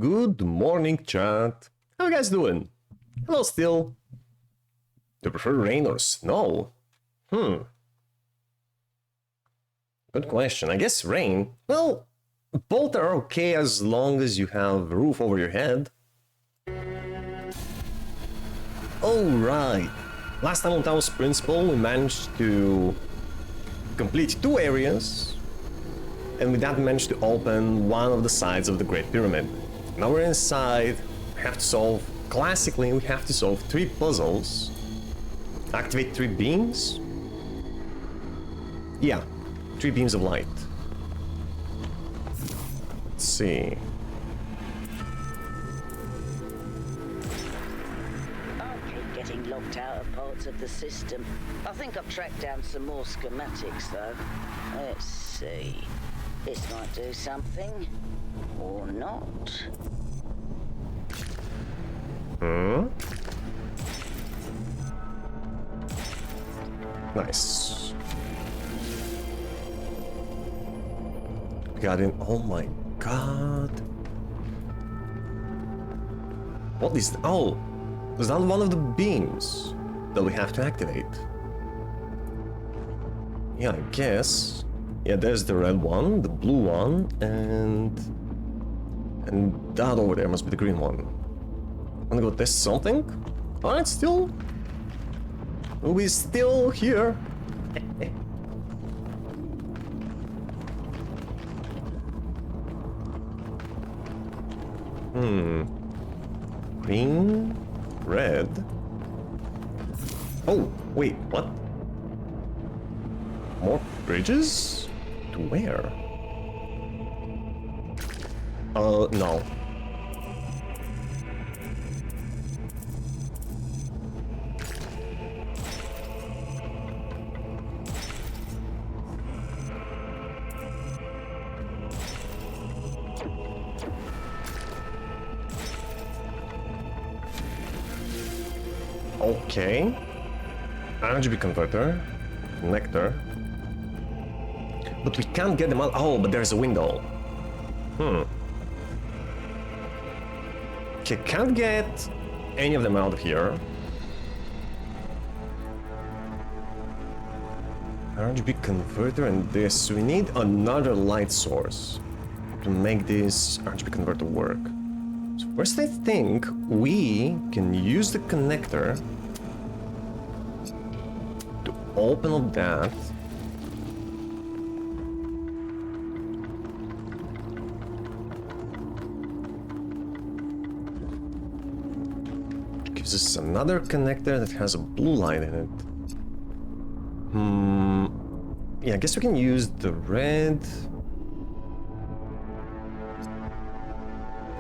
Good morning, chat. How you guys doing? Hello, still. Do you prefer rain or snow? Good question. I guess rain. Well, both are okay as long as you have a roof over your head. Alright. Last time on Talos Principle, we managed to complete 2 areas, and with that we managed to open one of the sides of the Great Pyramid. Now we're inside. We have to solve, classically, we have to solve 3 puzzles. Activate 3 beams? Yeah, 3 beams of light. Let's see. Getting locked out of parts of the system. I think I've tracked down some more schematics though. Let's see. This might do something. Or not. Nice. Got in. Oh my god. What is... Oh! Is that one of the beams that we have to activate? Yeah, I guess. Yeah, there's the red one, the blue one, and that over there must be the green one. I'm gonna go test something. Alright, still. We're still here. Green, red. Oh, wait, what? More bridges? To where? No. Okay. RGB converter. Connector. But we can't get them out. Oh, but there's a window. Okay, can't get any of them out of here. RGB converter and this. We need another light source to make this RGB converter work. So first I think we can use the connector to open up that. Which gives us another connector that has a blue light in it. Yeah, I guess we can use the red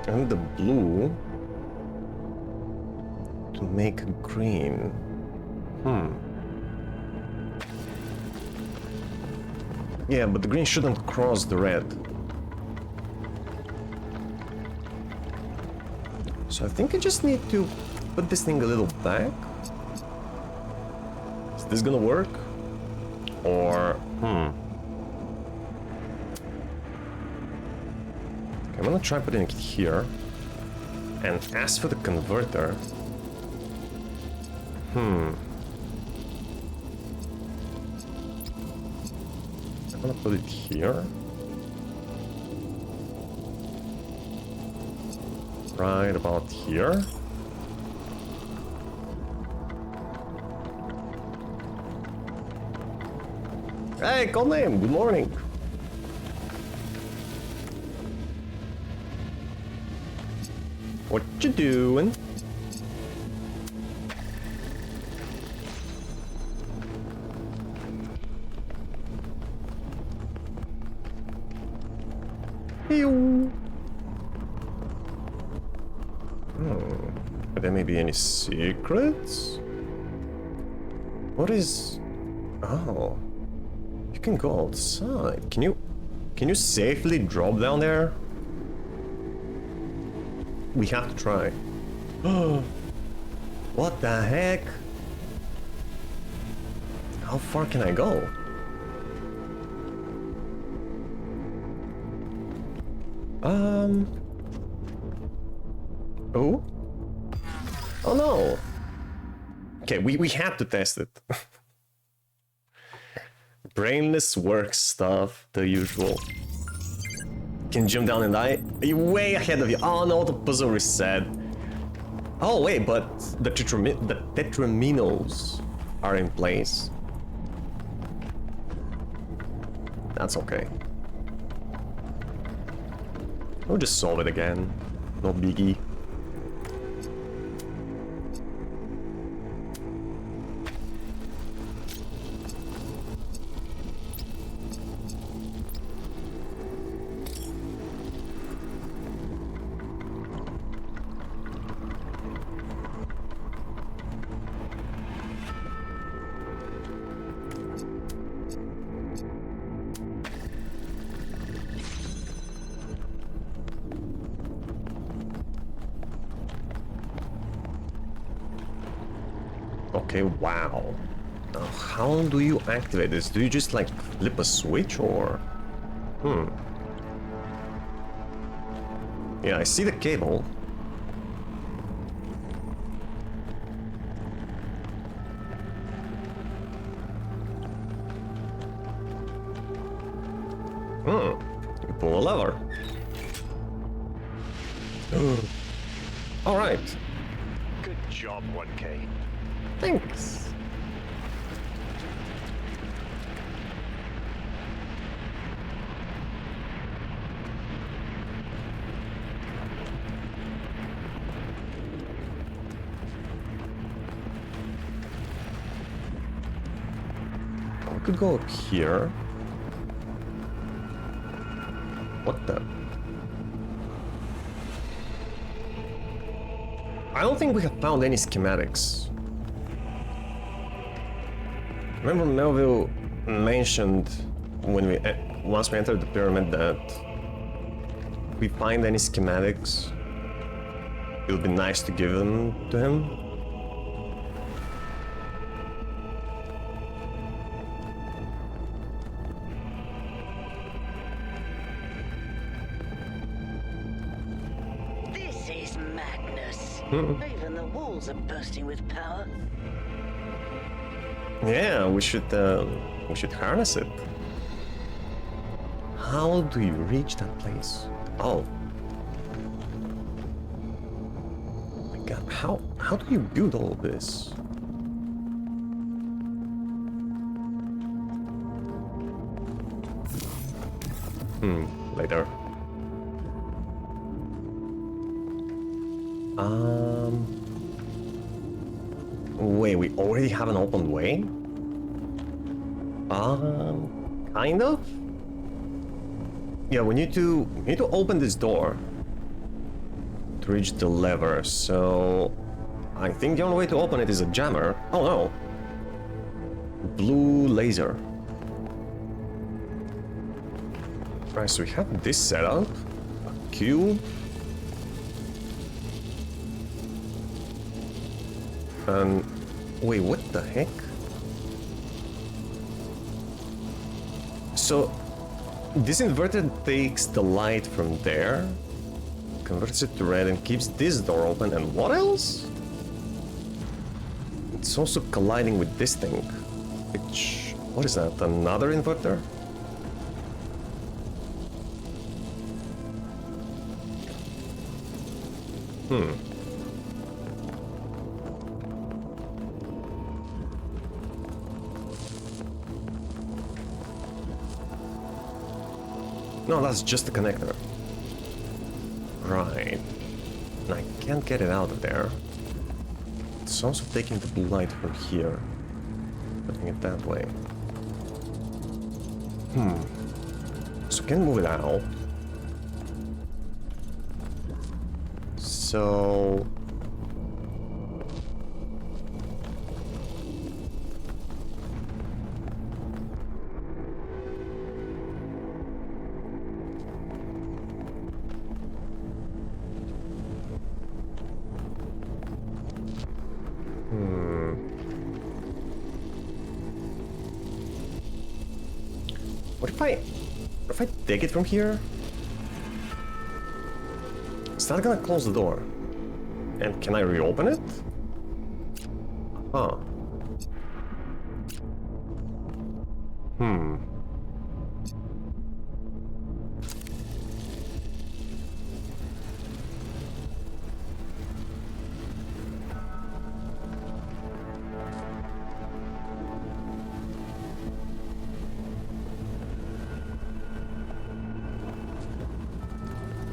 and the blue to make a green. Yeah, but the green shouldn't cross the red. So I think I just need to put this thing a little back. Is this gonna work? Or, Okay, I'm gonna try putting it here. And as for the converter... I'm gonna put it here. Right about here. Hey, Codename, good morning. What you doing? Pew. Are there maybe any secrets? What is... Oh. You can go outside. Can you safely drop down there? We have to try. What the heck? How far can I go? Oh? Oh no! Okay, we had to test it. Brainless work stuff, the usual. Can jump down and die? You're way ahead of you. Oh no, the puzzle reset. Oh wait, but the tetraminos are in place. That's okay. We'll just solve it again. No biggie. Okay, wow. Now, how do you activate this? Do you just like flip a switch or? Yeah, I see the cable. You pull a lever. All right. Good job, 1K. Thanks. We could go up here. What the? I don't think we have found any schematics. Remember Melville mentioned when once we entered the pyramid that if we find any schematics, it would be nice to give them to him. This is madness. Even the walls are bursting with power. Yeah, we should harness it. How do you reach that place? Oh. My God, how do you build all of this? Later. Wait, we already have an open way? Kind of? Yeah, we need to open this door to reach the lever, so I think the only way to open it is a jammer. Oh no. Blue laser. Right, so we have this setup. A cube. And wait, what the heck? So this inverter takes the light from there, converts it to red, and keeps this door open. And what else? It's also colliding with this thing. Which, what is that? Another inverter? No, that's just the connector. Right. And I can't get it out of there. It's also taking the blue light from here, putting it that way. So can move it out. So what if I take it from here? It's not gonna close the door. And can I reopen it? Huh.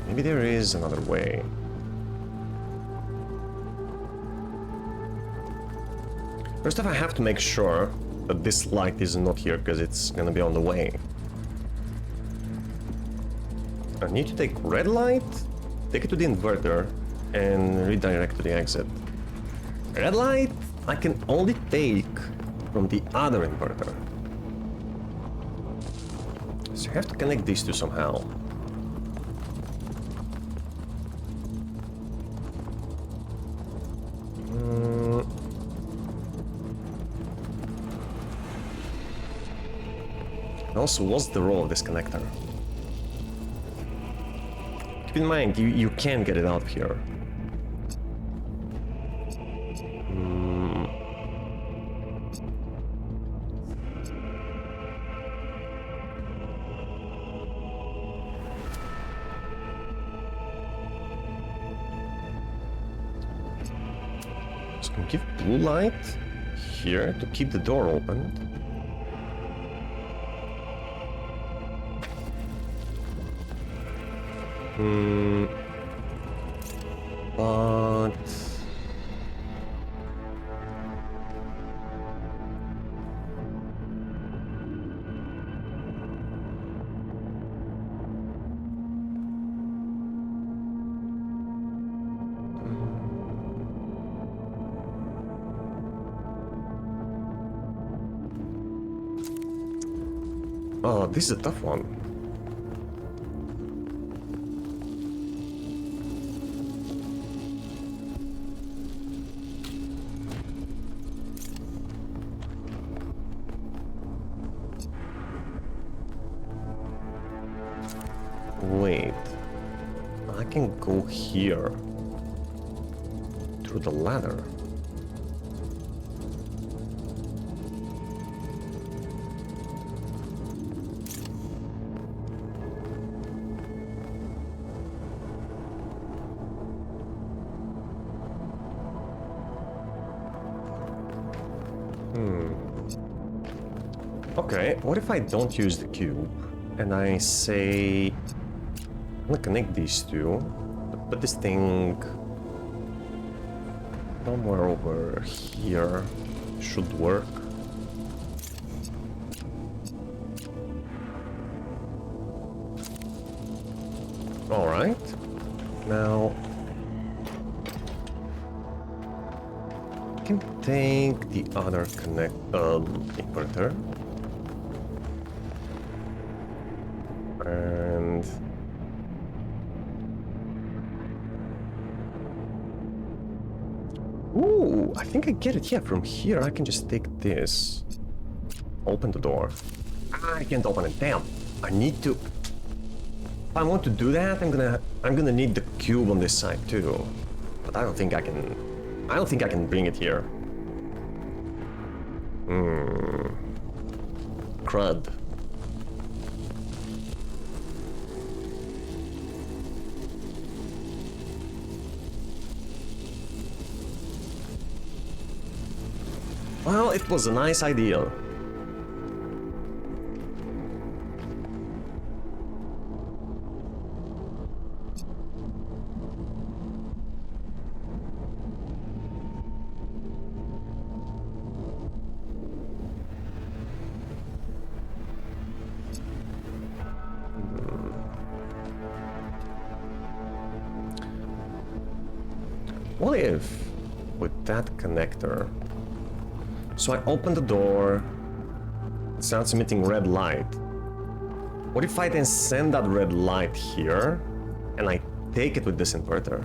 Maybe there is another way. First off, I have to make sure that this light is not here, because it's gonna be on the way. I need to take red light, take it to the inverter, and redirect to the exit. Red light, I can only take from the other inverter. So you have to connect these two somehow. Also, what's the role of this connector? Keep in mind, you can get it out of here. So we can give blue light here to keep the door open. But oh, this is a tough one. Wait, I can go here through the ladder. Okay, what if I don't use the cube and I say I'm gonna connect these two, but put this thing somewhere over here. Should work. All right. Now I can take the other inverter. And ooh, I think I get it. Yeah, from here I can just take this. Open the door. I can't open it. Damn. I need to. If I want to do that, I'm gonna need the cube on this side too. But I don't think I can. I don't think I can bring it here. Crud. Well, it was a nice idea. What if, with that connector, so I open the door, it starts emitting red light. What if I then send that red light here, and I take it with this inverter?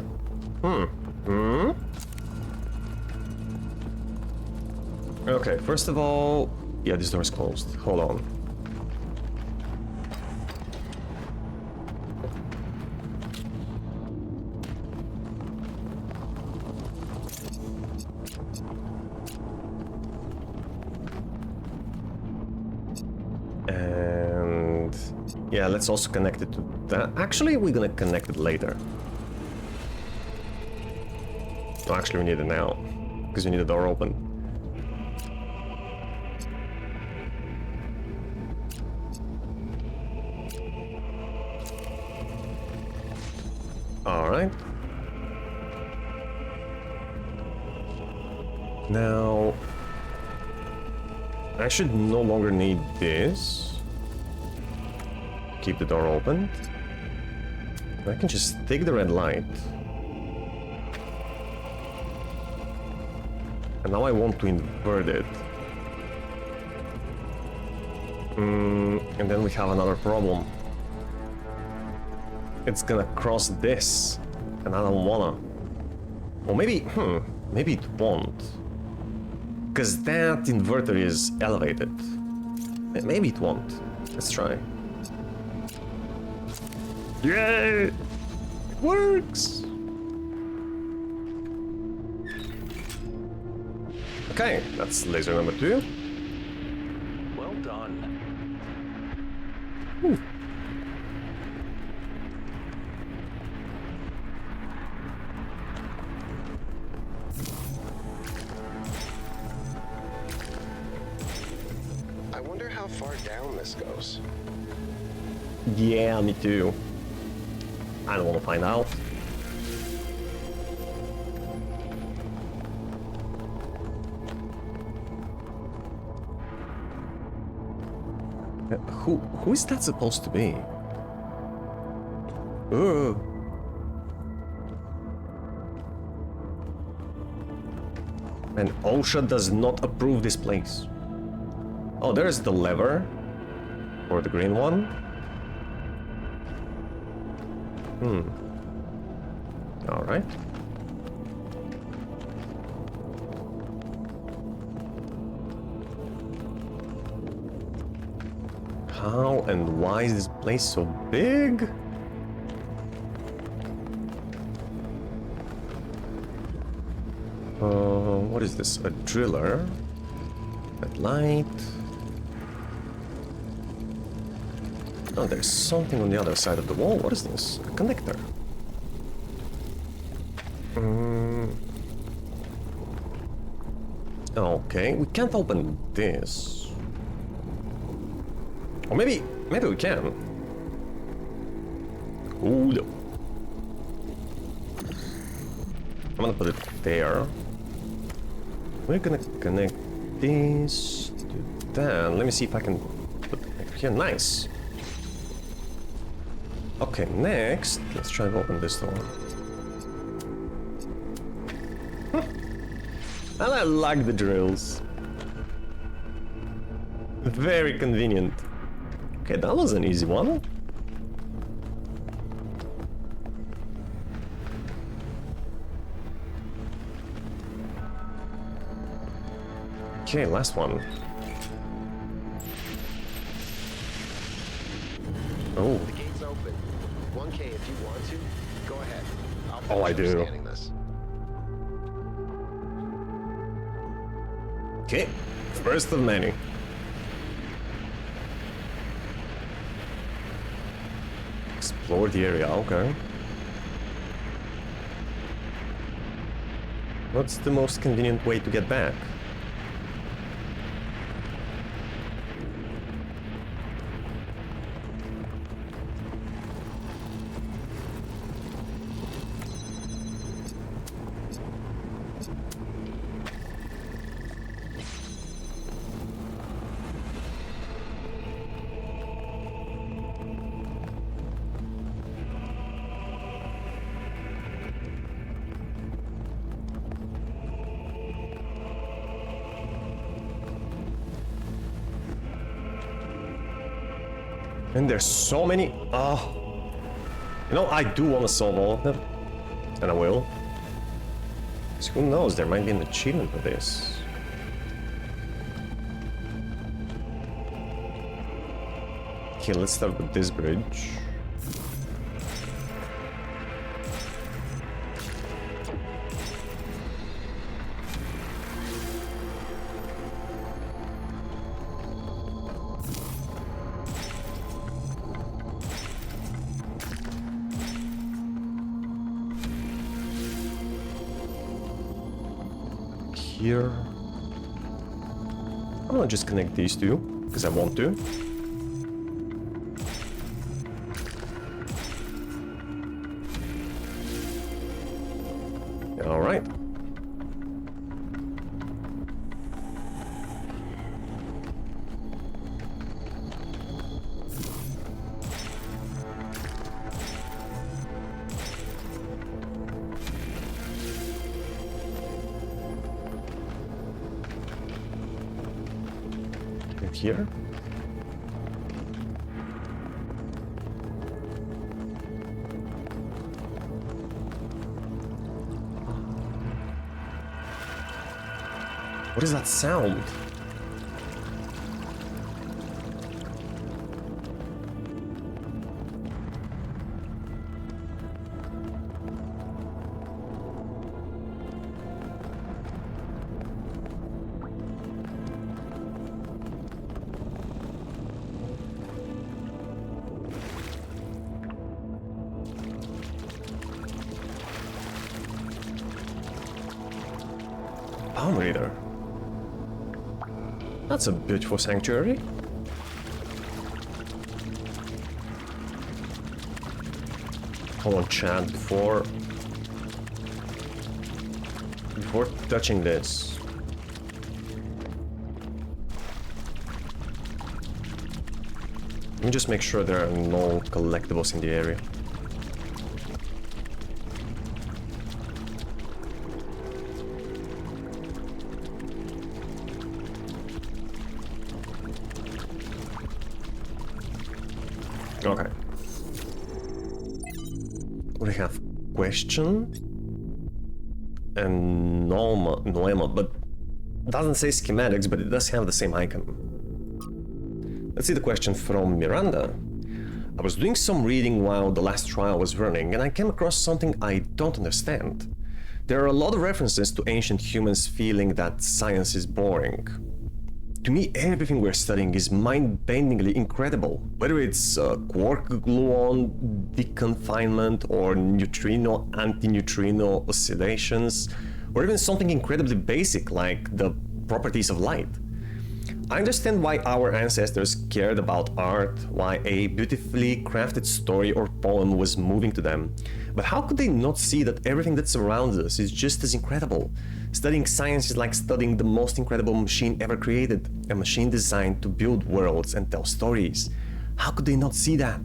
Okay, first of all, yeah, this door is closed. Hold on. And yeah, let's also connect it to that. Actually, we're gonna connect it later. No, actually, we need it now because we need the door open. All right. Now, I should no longer need this. Keep the door open. I can just take the red light. And now I want to invert it. And then we have another problem. It's gonna cross this, and I don't wanna. Or maybe, maybe it won't. Because that inverter is elevated. Maybe it won't. Let's try. Yay! It works! Okay, that's laser number 2. Well done. Ooh. I wonder how far down this goes. Yeah, me too. I don't want to find out. Who is that supposed to be? Oh. And OSHA does not approve this place. Oh, there's the lever. Or the green one. Alright. How and why is this place so big? What is this? A driller? That light? Oh, there's something on the other side of the wall. What is this? A connector. Okay, we can't open this. Or maybe we can. Hold up. I'm gonna put it there. We're gonna connect this to that. Let me see if I can put it here. Nice. Okay, next, let's try to open this door. And I like the drills. Very convenient. Okay, that was an easy one. Okay, last one. Oh. The gate's open. 1K if you want to. Go ahead. I'll Oh, I finish do. scanning this. Okay, first of many. Explore the area, okay. What's the most convenient way to get back? And there's so many. Oh, you know, I do want to solve all of them, and I will. Because who knows, there might be an achievement for this. Okay, let's start with this bridge. here. I'm gonna just connect these two, because I want to. Alright. Here. What is that sound? Palm reader. That's a beautiful sanctuary. Hold on, chat, before touching this. Let me just make sure there are no collectibles in the area. Okay. We have question and Noema, but doesn't say schematics, but it does have the same icon. Let's see the question from Miranda. I was doing some reading while the last trial was running, and I came across something I don't understand. There are a lot of references to ancient humans feeling that science is boring. To me, everything we're studying is mind-bendingly incredible. Whether it's quark gluon deconfinement or neutrino antineutrino oscillations, or even something incredibly basic like the properties of light. I understand why our ancestors cared about art, why a beautifully crafted story or poem was moving to them. But how could they not see that everything that surrounds us is just as incredible? Studying science is like studying the most incredible machine ever created, a machine designed to build worlds and tell stories. How could they not see that?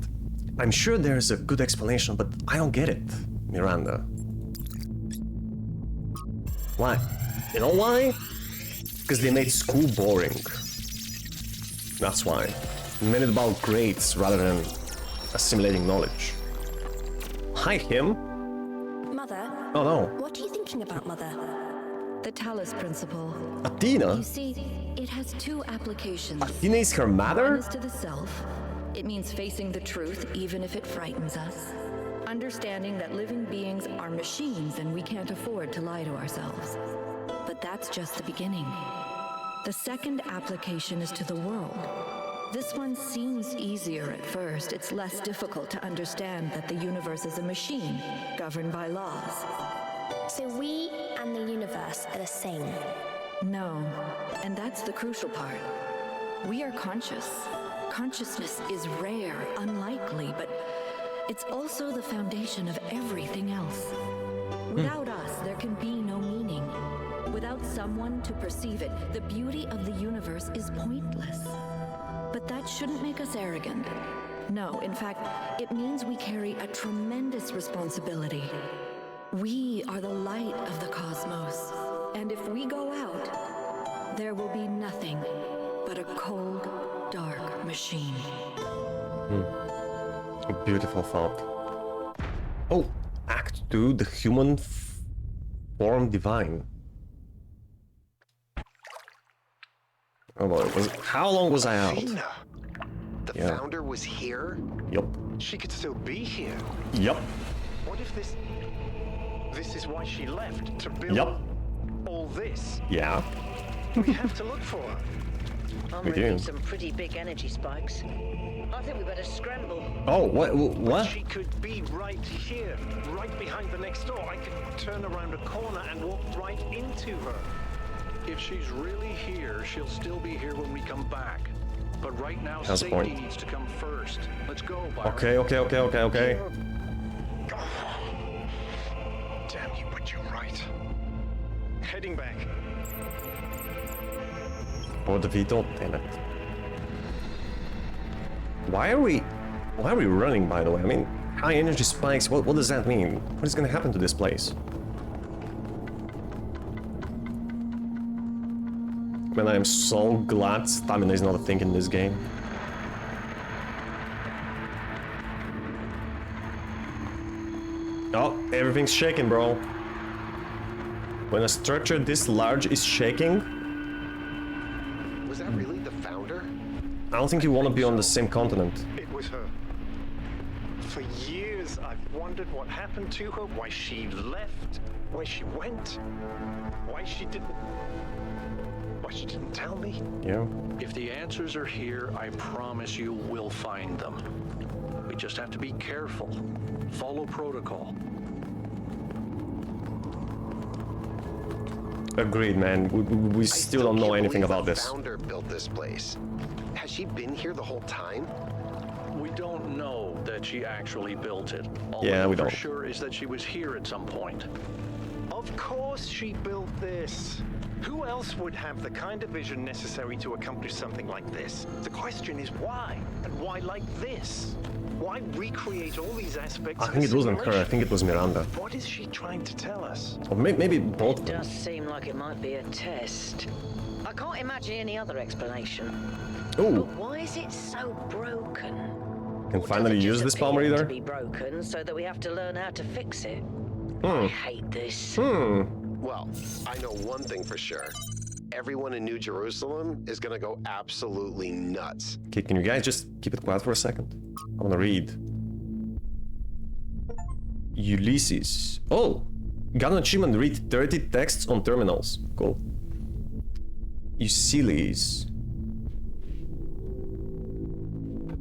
I'm sure there's a good explanation, but I don't get it, Miranda. Why? You know why? Because they made school boring. That's why. They made it about grades rather than assimilating knowledge. Hi, him. Mother? Oh no. What are you thinking about, Mother? The Talos principle. Athena? You see, it has two applications. Athena is her One mother? is to the self. It means facing the truth even if it frightens us. Understanding that living beings are machines and we can't afford to lie to ourselves. But that's just the beginning. The second application is to the world. This one seems easier at first. It's less difficult to understand that the universe is a machine governed by laws. So we and the universe are the same. No, and that's the crucial part. We are conscious. Consciousness is rare, unlikely, but it's also the foundation of everything else. Without us, there can be no meaning. Without someone to perceive it, the beauty of the universe is pointless. But that shouldn't make us arrogant. No, in fact, it means we carry a tremendous responsibility. We are the light of the cosmos. And if we go out, there will be nothing but a cold, dark machine. A beautiful thought. Oh, Act 2, the human form divine. Oh boy, how long was I out? Athena. The founder was here? Yup. She could still be here. Yup. What if this is why she left? To build all this? Yeah. We have to look for her. I'm We reading do. some pretty big energy spikes. I think we better scramble. Oh, what? She could be right here, right behind the next door. I could turn around a corner and walk right into her. If she's really here, she'll still be here when we come back. But right now, Has a safety point. needs to come first. Let's go, Byron. Okay. Damn you, but you're right. Heading back. Oh, the veto, damn it. Why are we running, by the way? I mean, high energy spikes, what does that mean? What is gonna happen to this place? Man, I am so glad stamina is not a thing in this game. Oh, everything's shaking, bro. When a structure this large is shaking, Was that really the founder? I don't think you want to be on the same continent. It was her. For years, I've wondered what happened to her, why she left, where she went, why she didn't tell me. Yeah. If the answers are here, I promise you we'll find them. We just have to be careful. Follow protocol. Agreed, man. We still don't know can't anything believe about the this. Founder built this place. Has she been here the whole time? We don't know that she actually built it. All Yeah, know we for don't. sure is that she was here at some point. Of course she built this. Who else would have the kind of vision necessary to accomplish something like this? The question is why? And why like this? Why recreate all these aspects I of think a it wasn't her, I simulation? think it was Miranda. What is she trying to tell us? Or maybe both of them. Does seem like it might be a test. I can't imagine any other explanation. Ooh, But why is it so broken? can Or does finally it use just this palm appear reader. to be broken so that we have to learn how to fix it? I hate this. Well, I know one thing for sure. Everyone in New Jerusalem is gonna go absolutely nuts. Okay, can you guys just keep it quiet for a second? I wanna read. Ulysses. Oh! Got an achievement, read 30 texts on terminals. Cool. Ulysses.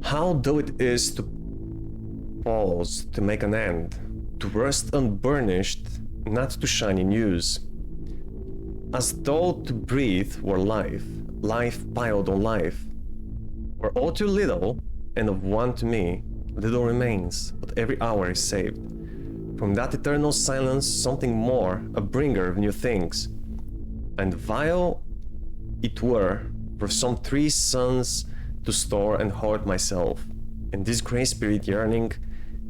How though it is to pause, to make an end, to rest unburnished, not to shine in use. As though to breathe were life, life piled on life. Or all too little, and of one to me, little remains, but every hour is saved. From that eternal silence, something more, a bringer of new things. And vile it were for some 3 suns to store and hoard myself, in this grey spirit yearning,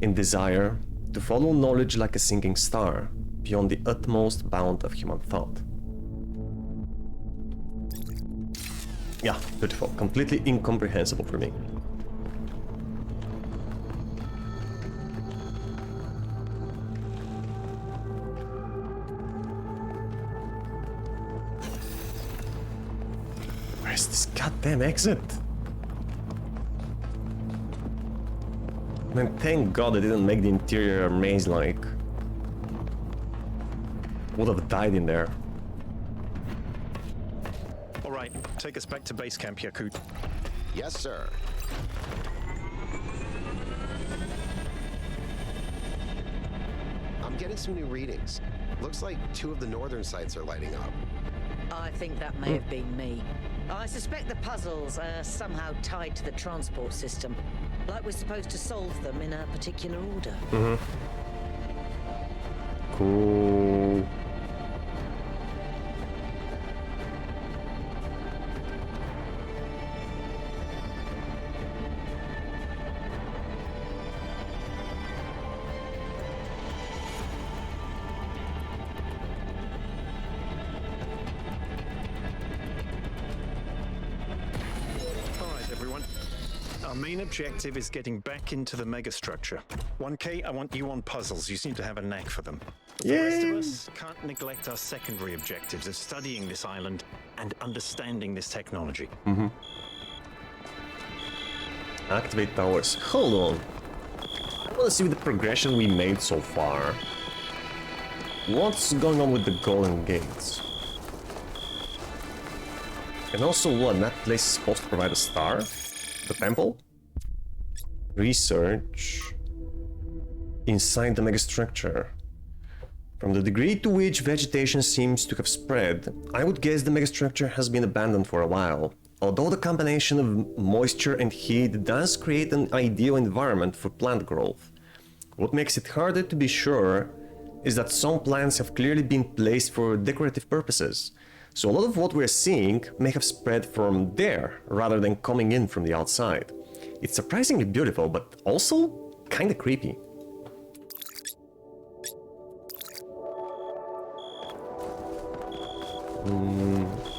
in desire, to follow knowledge like a sinking star, beyond the utmost bound of human thought. Yeah, beautiful. Completely incomprehensible for me. Where's this goddamn exit? Man, thank God I didn't make the interior maze-like. Would have died in there. All right, take us back to base camp, Yakut. Yes, sir. I'm getting some new readings. Looks like 2 of the northern sites are lighting up. I think that may have been me. I suspect the puzzles are somehow tied to the transport system. Like we're supposed to solve them in a particular order. Cool. All right, everyone. Our main objective is getting back into the megastructure. 1K, I want you on puzzles. You seem to have a knack for them. The rest of us can't neglect our secondary objectives of studying this island and understanding this technology. Activate towers. Hold on. I want to see the progression we made so far. What's going on with the golden gates? And also what? That place is supposed to provide a star? The temple? Research. Inside the megastructure. From the degree to which vegetation seems to have spread, I would guess the megastructure has been abandoned for a while. Although the combination of moisture and heat does create an ideal environment for plant growth. What makes it harder to be sure is that some plants have clearly been placed for decorative purposes. So a lot of what we're seeing may have spread from there rather than coming in from the outside. It's surprisingly beautiful, but also kinda creepy.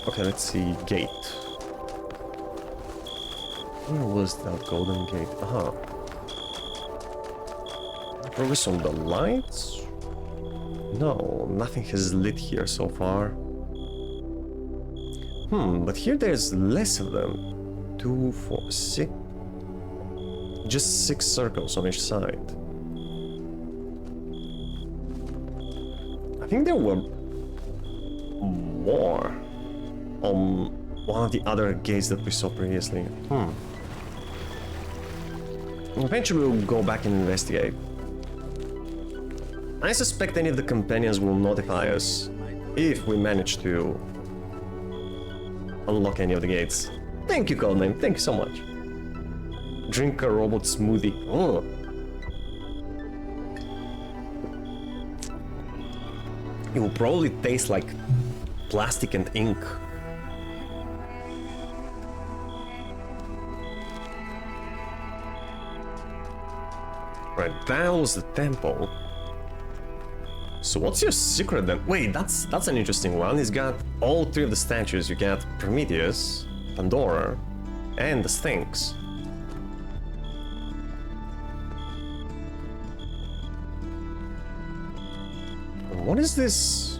Okay, let's see. Gate. Where was that golden gate? Aha. Progress on the lights? No, nothing has lit here so far. But here there's less of them. 2, 4, 6. Just 6 circles on each side. I think there were more on one of the other gates that we saw previously. Eventually we'll go back and investigate. I suspect any of the companions will notify us if we manage to unlock any of the gates. Thank you, Codename. Thank you so much. Drink a robot smoothie. Oh. It will probably taste like plastic and ink. Right, that was the temple. So what's your secret then? Wait, that's an interesting one. It's got all 3 of the statues. You got Prometheus, Pandora, and the Sphinx. What is this?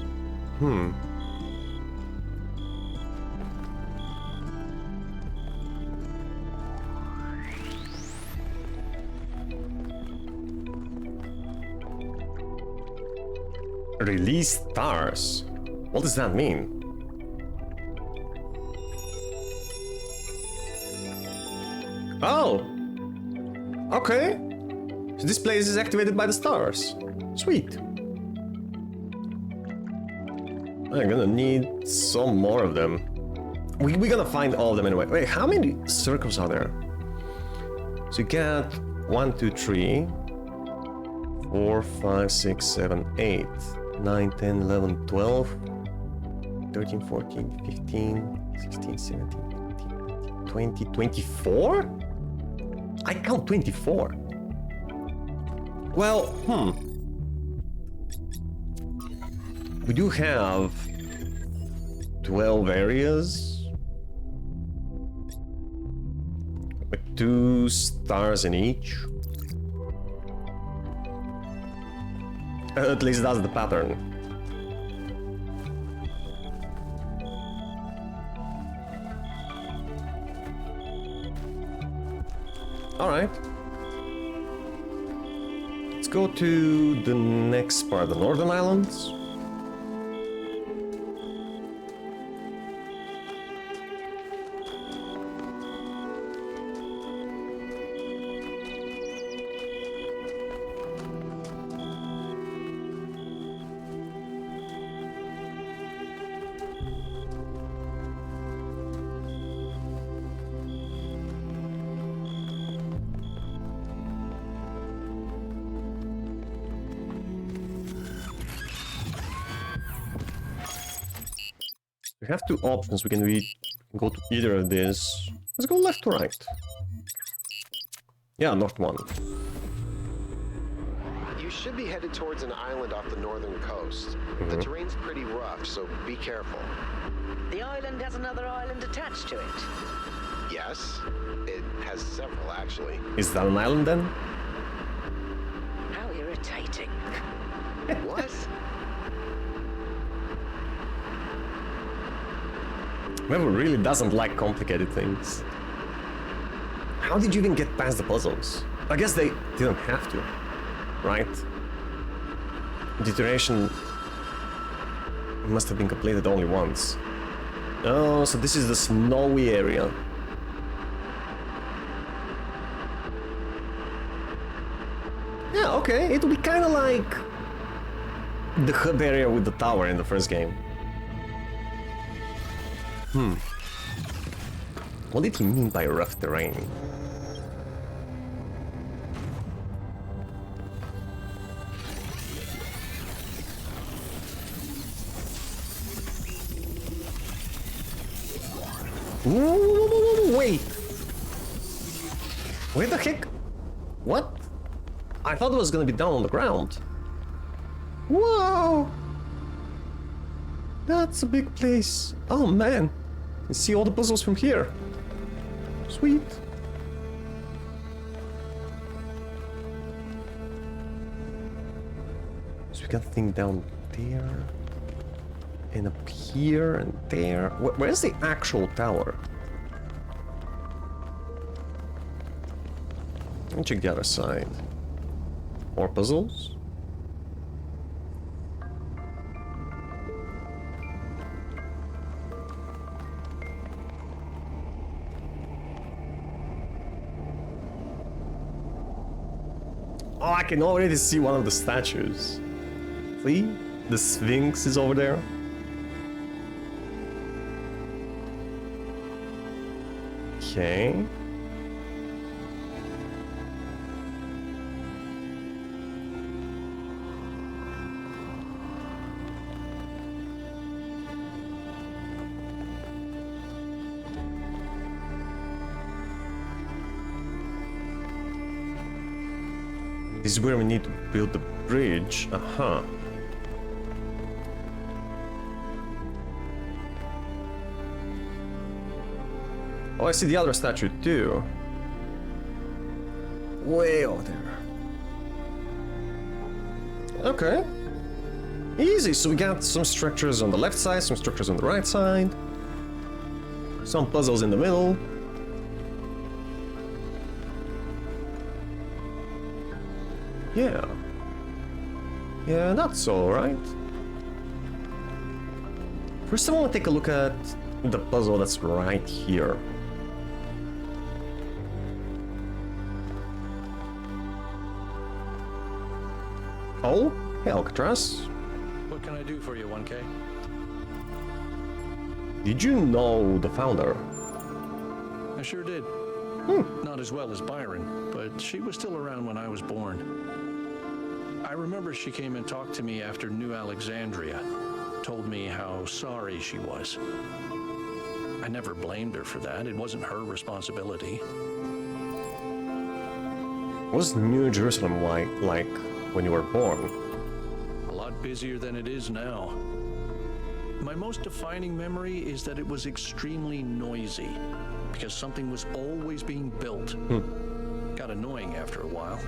Release stars. What does that mean? Oh! Okay. So this place is activated by the stars. Sweet. I'm gonna need some more of them. We're gonna find all of them anyway. Wait, how many circles are there? So you got 1, 2, 3, 4, 5, 6, 7, 8, 9, 10, 11, 12, 13, 14, 15, 16, 17, 18, 20, 24? I count 24. Well, we do have 12 areas with 2 stars in each. At least that's the pattern. Alright. Let's go to the next part, the Northern Islands. We have 2 options. We can go to either of these. Let's go left to right. Yeah, north one. You should be headed towards an island off the northern coast. The terrain's pretty rough, so be careful. The island has another island attached to it. Yes, it has several, actually. Is that an island then? How irritating. What? Whoever really doesn't like complicated things. How did you even get past the puzzles? I guess they didn't have to, right? The iteration must have been completed only once. Oh, so this is the snowy area. Yeah, okay, it would be kind of like the hub area with the tower in the first game. What did he mean by rough terrain? Ooh, wait! Where the heck? What? I thought it was gonna be down on the ground. Whoa! That's a big place. Oh man! You see all the puzzles from here. Sweet. So we got the thing down there. And up here and there. Where's the actual tower? Let me check the other side. More puzzles? Oh, I can already see one of the statues. See? The Sphinx is over there. Okay. This is where we need to build the bridge. Uh-huh. Oh, I see the other statue too. Way over there. Okay. Easy, so we got some structures on the left side, some structures on the right side. Some puzzles in the middle. Yeah. Yeah, that's alright. First I want to take a look at the puzzle that's right here. Oh, hey Alcatraz. What can I do for you, 1K? Did you know the founder? I sure did. Not as well as Byron, but she was still around when I was born. I remember she came and talked to me after New Alexandria, told me how sorry she was. I never blamed her for that. It wasn't her responsibility. What's New Jerusalem like when you were born? A lot busier than it is now. My most defining memory is that it was extremely noisy, because something was always being built. Got annoying after a while.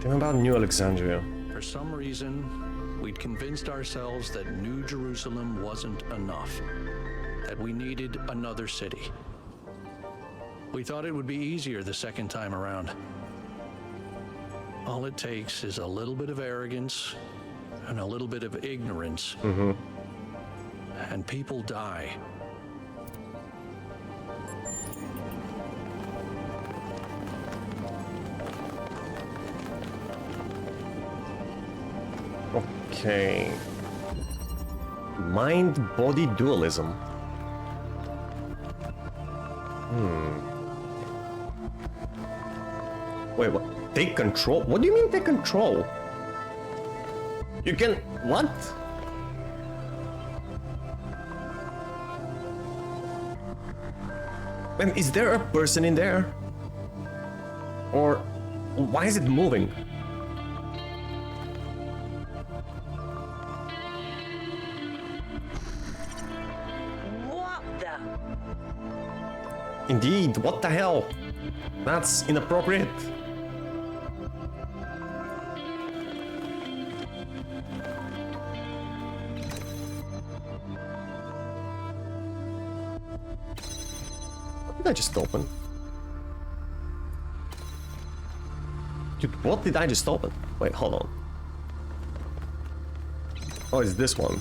Tell me about New Alexandria. For some reason, we'd convinced ourselves that New Jerusalem wasn't enough, that we needed another city. We thought it would be easier the second time around. All it takes is a little bit of arrogance and a little bit of ignorance, and people die. Okay. Mind-body dualism. Wait, what? Take control? What do you mean take control? You can... what? Man, is there a person in there? Or... why is it moving? What the? Indeed, what the hell? That's inappropriate. What did I just open? Dude, what did I just open? Wait, hold on. Oh, it's this one.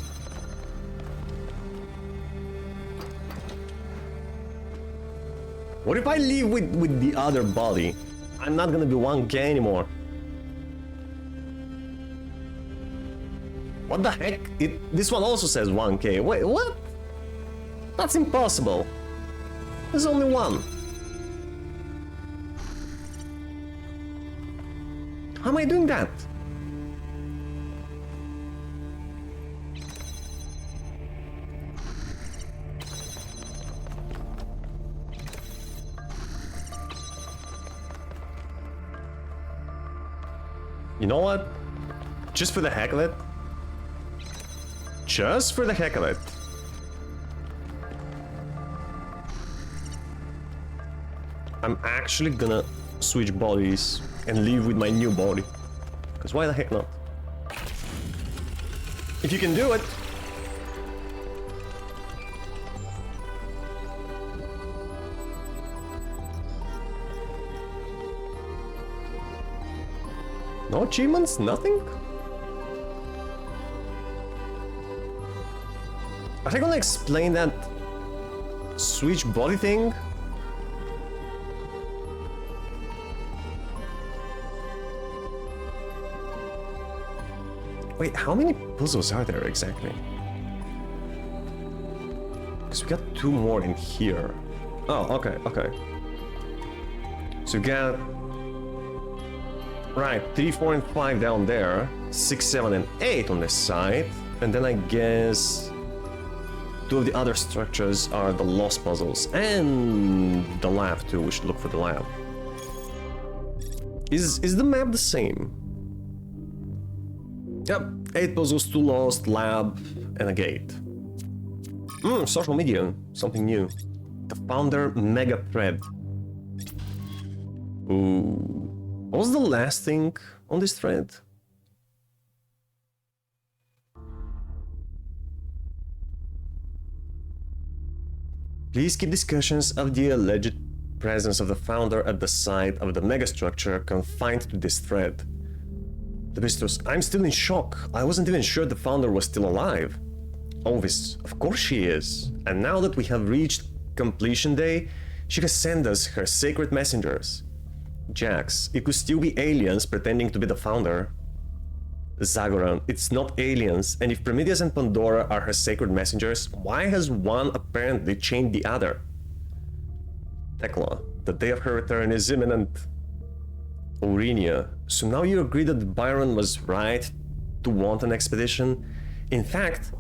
What if I leave with the other body? I'm not gonna be 1K anymore. What the heck? This one also says 1K. Wait, what? That's impossible. There's only one. How am I doing that? You know what? Just for the heck of it. Just for the heck of it. I'm actually gonna switch bodies and leave with my new body. Because why the heck not? If you can do it. No achievements? Nothing? Are they gonna explain that switch body thing? Wait, how many puzzles are there exactly? Because we got 2 more in here. Oh, okay, okay. So we got... Right, 3, 4, and 5 down there. 6, 7, and 8 on this side. And then I guess... 2 of the other structures are the lost puzzles. And the lab too, we should look for the lab. Is the map the same? Yep, 8 puzzles, 2 lost, lab, and a gate. Social media, something new. The founder mega thread. Ooh. What was the last thing on this thread? Please keep discussions of the alleged presence of the founder at the site of the megastructure confined to this thread. The Vistos, I'm still in shock. I wasn't even sure the founder was still alive. Ovis, of course she is. And now that we have reached completion day, she has sent us her sacred messengers. Jax, it could still be aliens pretending to be the founder. Zagoran, it's not aliens, and if Prometheus and Pandora are her sacred messengers, why has one apparently chained the other? Tekla, the day of her return is imminent. Aurenia, so now you agree that Byron was right to want an expedition? In fact,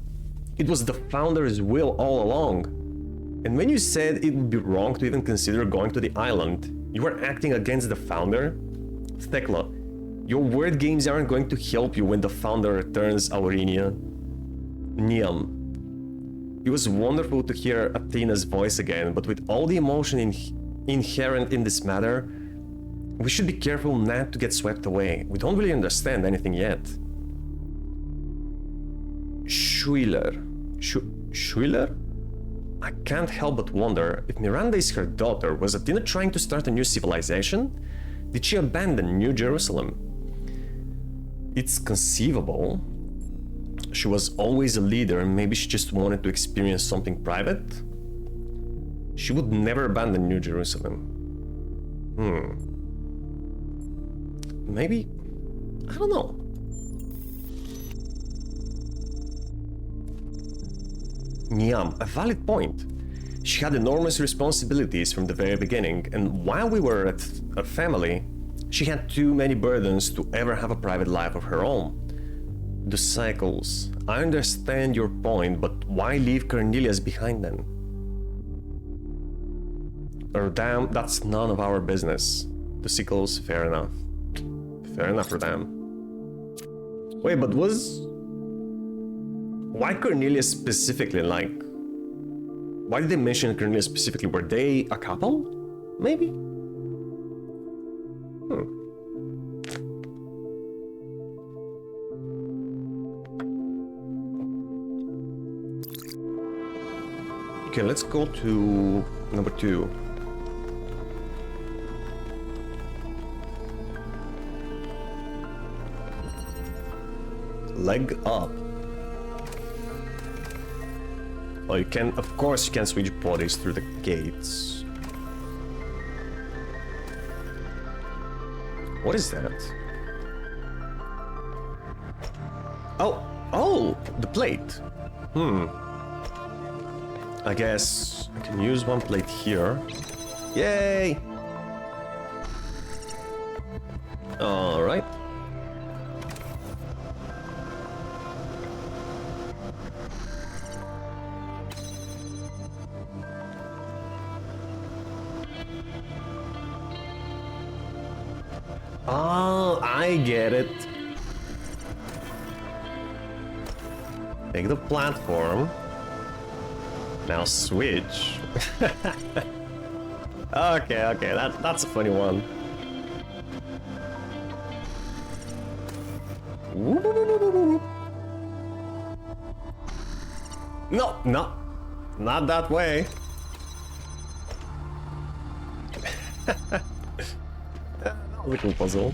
it was the founder's will all along. And when you said it would be wrong to even consider going to the island, you were acting against the founder? Tekla, your word games aren't going to help you when the founder returns, Aurenia. Niam. It was wonderful to hear Athena's voice again, but with all the emotion inherent in this matter, we should be careful not to get swept away. We don't really understand anything yet. Schuyler. Schuyler? I can't help but wonder if Miranda is her daughter. Was Athena trying to start a new civilization? Did she abandon New Jerusalem? It's conceivable. She was always a leader, and maybe she just wanted to experience something private? She would never abandon New Jerusalem. Maybe? I don't know. Niam, a valid point. She had enormous responsibilities from the very beginning, and while we were at a family, she had too many burdens to ever have a private life of her own. The cycles. I understand your point, but why leave Cornelius behind then? Damn, that's none of our business. The sickles, fair enough. Fair enough for them. Wait, but why Cornelius specifically? Like, why did they mention Cornelius specifically? Were they a couple? Maybe? Okay, let's go to number 2. Leg up. Oh, you can, of course, you can switch bodies through the gates. What is that? Oh, Oh, the plate. I guess I can use one plate here. Yay! Alright. Oh, I get it. Take the platform. Now switch. Okay, that's a funny one. No, not that way. Little puzzle.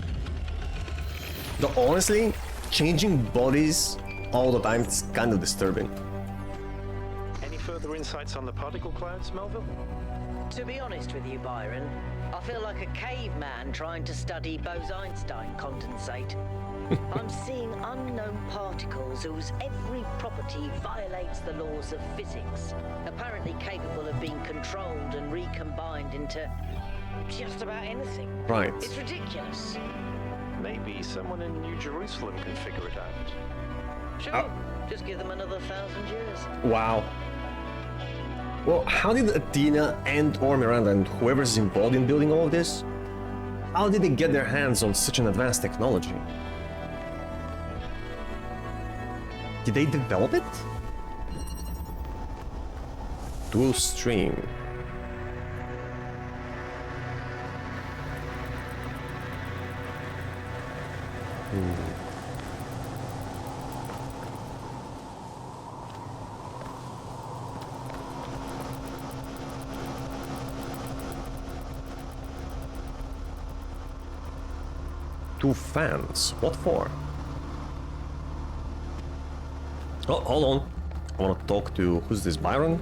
Though honestly, changing bodies all the time is kind of disturbing. Any further insights on the particle clouds, Melville? To be honest with you, Byron, I feel like a caveman trying to study Bose-Einstein condensate. I'm seeing unknown particles whose every property violates the laws of physics, apparently capable of being controlled and recombined into just about anything. Right. It's ridiculous. Maybe someone in New Jerusalem can figure it out. Sure, just give them another 1,000 years. Wow. Well, how did Athena or Miranda and whoever's involved in building all of this, how did they get their hands on such an advanced technology? Did they develop it? Dual stream. Two fans. What for? Oh, hold on. I want to talk to... Who's this, Byron?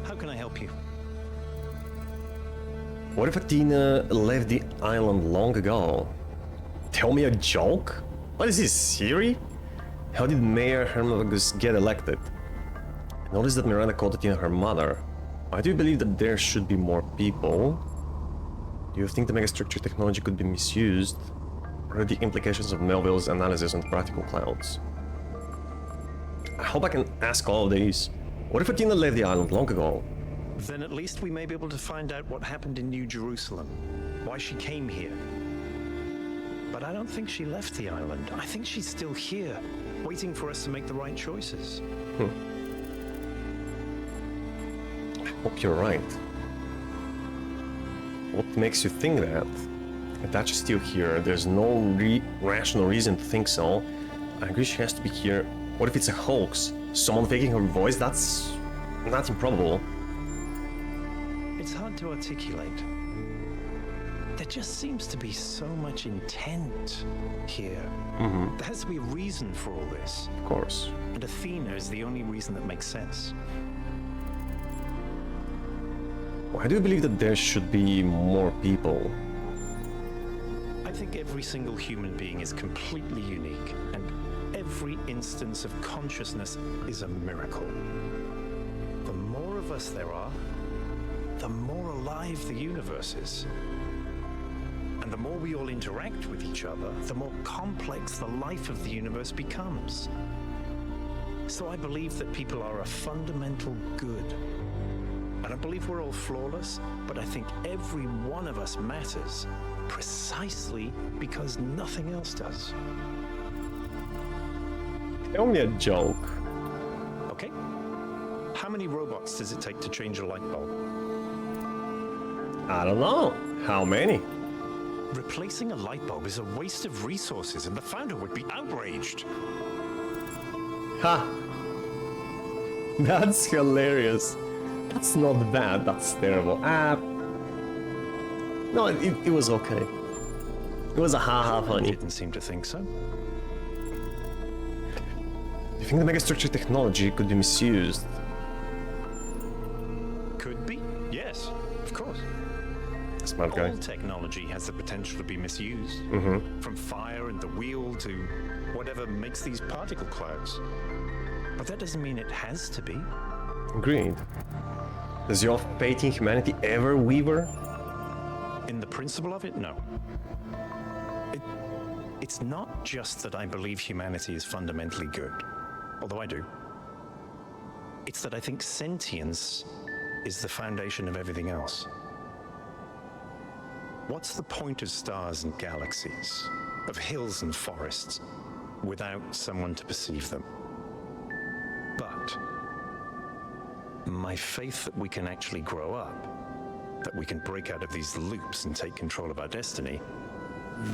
How can I help you? What if Athena left the island long ago? Tell me a joke? What is this, Siri? How did Mayor Hermagus get elected? I noticed that Miranda called Athena her mother. Why do you believe that there should be more people? Do you think the megastructure technology could be misused? What are the implications of Melville's analysis on particle clouds? I hope I can ask all of these. What if Athena left the island long ago? Then at least we may be able to find out what happened in New Jerusalem, why she came here. But I don't think she left the island. I think she's still here, waiting for us to make the right choices. I hope you're right. What makes you think that? If Dacia's still here, there's no rational reason to think so. I agree she has to be here. What if it's a hoax? Someone faking her voice? That's not improbable. It's hard to articulate. There just seems to be so much intent here. There has to be a reason for all this. Of course. And Athena is the only reason that makes sense. Why do you believe that there should be more people? I think every single human being is completely unique, and every instance of consciousness is a miracle. The more of us there are, the more alive the universe is. And the more we all interact with each other, the more complex the life of the universe becomes. So I believe that people are a fundamental good. I don't believe we're all flawless, but I think every one of us matters precisely because nothing else does. Tell me a joke. Okay? How many robots does it take to change a light bulb? I don't know. How many? Replacing a light bulb is a waste of resources, and the founder would be outraged. Ha! That's hilarious. That's not bad, that's terrible. No, it was okay. It was a ha-ha funny. Didn't seem to think so. Do you think the megastructure technology could be misused? Could be, yes, of course. As Smart guy. All technology has the potential to be misused. From fire and the wheel to whatever makes these particle clouds. But that doesn't mean it has to be. Agreed. Does your faith in humanity ever waver? In the principle of it, no. It's not just that I believe humanity is fundamentally good, although I do. It's that I think sentience is the foundation of everything else. What's the point of stars and galaxies, of hills and forests, without someone to perceive them? But my faith that we can actually grow up, that we can break out of these loops and take control of our destiny,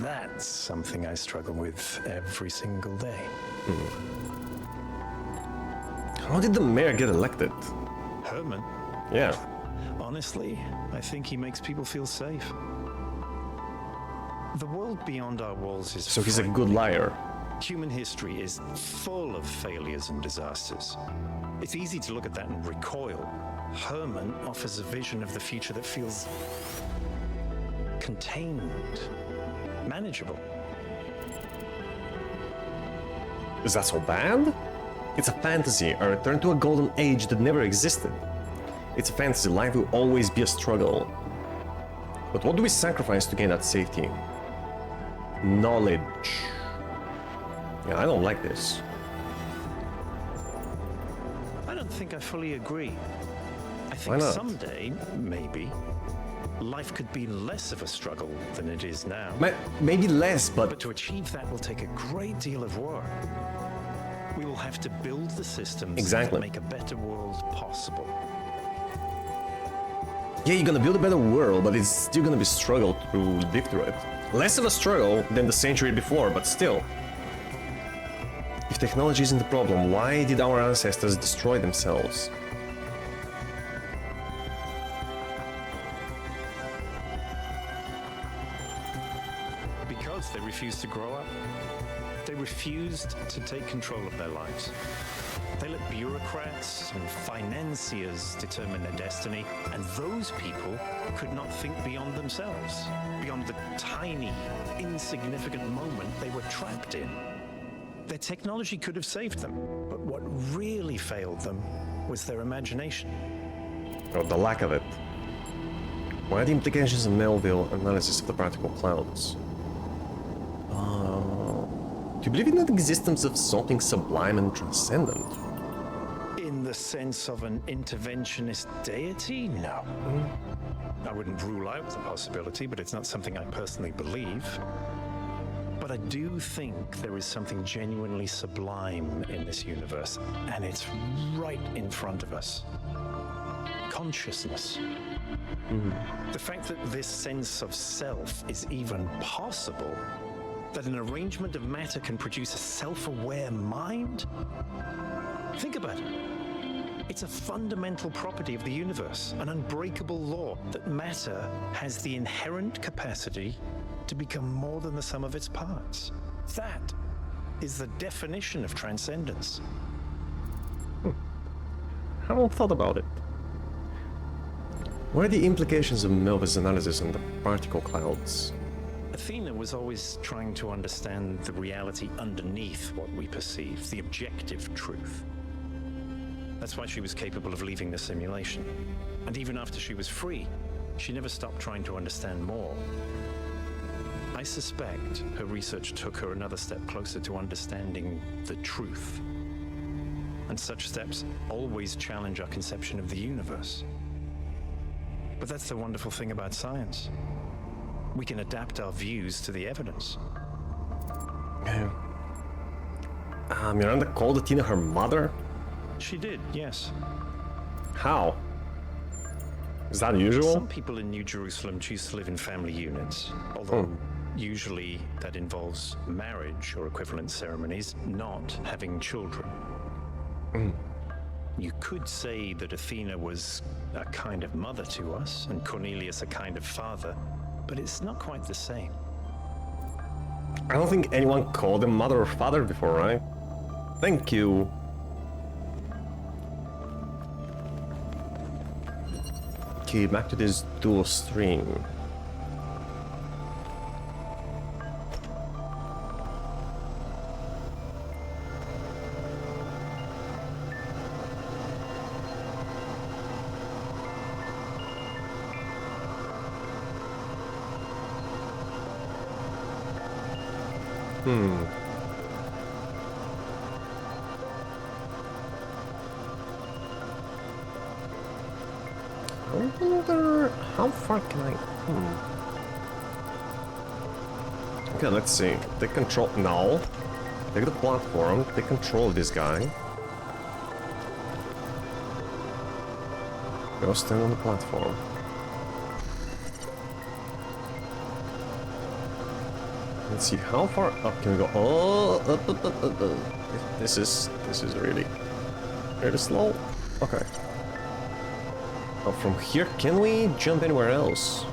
that's something I struggle with every single day. How did the mayor get elected? Herman, Yeah. honestly, I think he makes people feel safe. The world beyond our walls is So he's a frightening. good liar. Human history is full of failures and disasters. It's easy to look at that and recoil. Herman offers a vision of the future that feels contained, manageable. Is that so bad? It's a fantasy, a return to a golden age that never existed. It's a fantasy, life will always be a struggle. But what do we sacrifice to gain that safety? Knowledge. Yeah, I don't like this. I don't think I fully agree. I Why think not? someday, maybe, life could be less of a struggle than it is now. Maybe less, But but to achieve that will take a great deal of work. We will have to build the systems Exactly. that make a better world possible. yeah, you're gonna build a better world, but it's still gonna be a struggle to live through it. Less of a struggle than the century before, but still. If technology isn't the problem, why did our ancestors destroy themselves? Because they refused to grow up. They refused to take control of their lives. They let bureaucrats and financiers determine their destiny, and those people could not think beyond themselves, beyond the tiny, insignificant moment they were trapped in. Their technology could have saved them, but what really failed them was their imagination. Or the lack of it. What are the implications of Melville analysis of the particle clouds? Do you believe in the existence of something sublime and transcendent? In the sense of an interventionist deity? No. I wouldn't rule out the possibility, but it's not something I personally believe. But I do think there is something genuinely sublime in this universe, and it's right in front of us. Consciousness. The fact that this sense of self is even possible, that an arrangement of matter can produce a self-aware mind? Think about it. It's a fundamental property of the universe, an unbreakable law that matter has the inherent capacity to become more than the sum of its parts. That is the definition of transcendence. I haven't thought about it. What are the implications of Melville's analysis on the particle clouds? Athena was always trying to understand the reality underneath what we perceive, the objective truth. That's why she was capable of leaving the simulation. And even after she was free, she never stopped trying to understand more. I suspect her research took her another step closer to understanding the truth. And such steps always challenge our conception of the universe. But that's the wonderful thing about science. We can adapt our views to the evidence. Miranda called Athena her mother? She did, yes. How? Is that usual? Some people in New Jerusalem choose to live in family units, although usually that involves marriage or equivalent ceremonies, not having children. You could say that Athena was a kind of mother to us, and Cornelius a kind of father, but it's not quite the same. I don't think anyone called him mother or father before, right? Thank you. Okay, back to this dual stream. I wonder how far can I... Okay, let's see. Take control... No. Take the platform. Take control of this guy. Go stand on the platform. Let's see, how far up can we go? Oh, up. This is really slow. Okay. Oh, from here, can we jump anywhere else?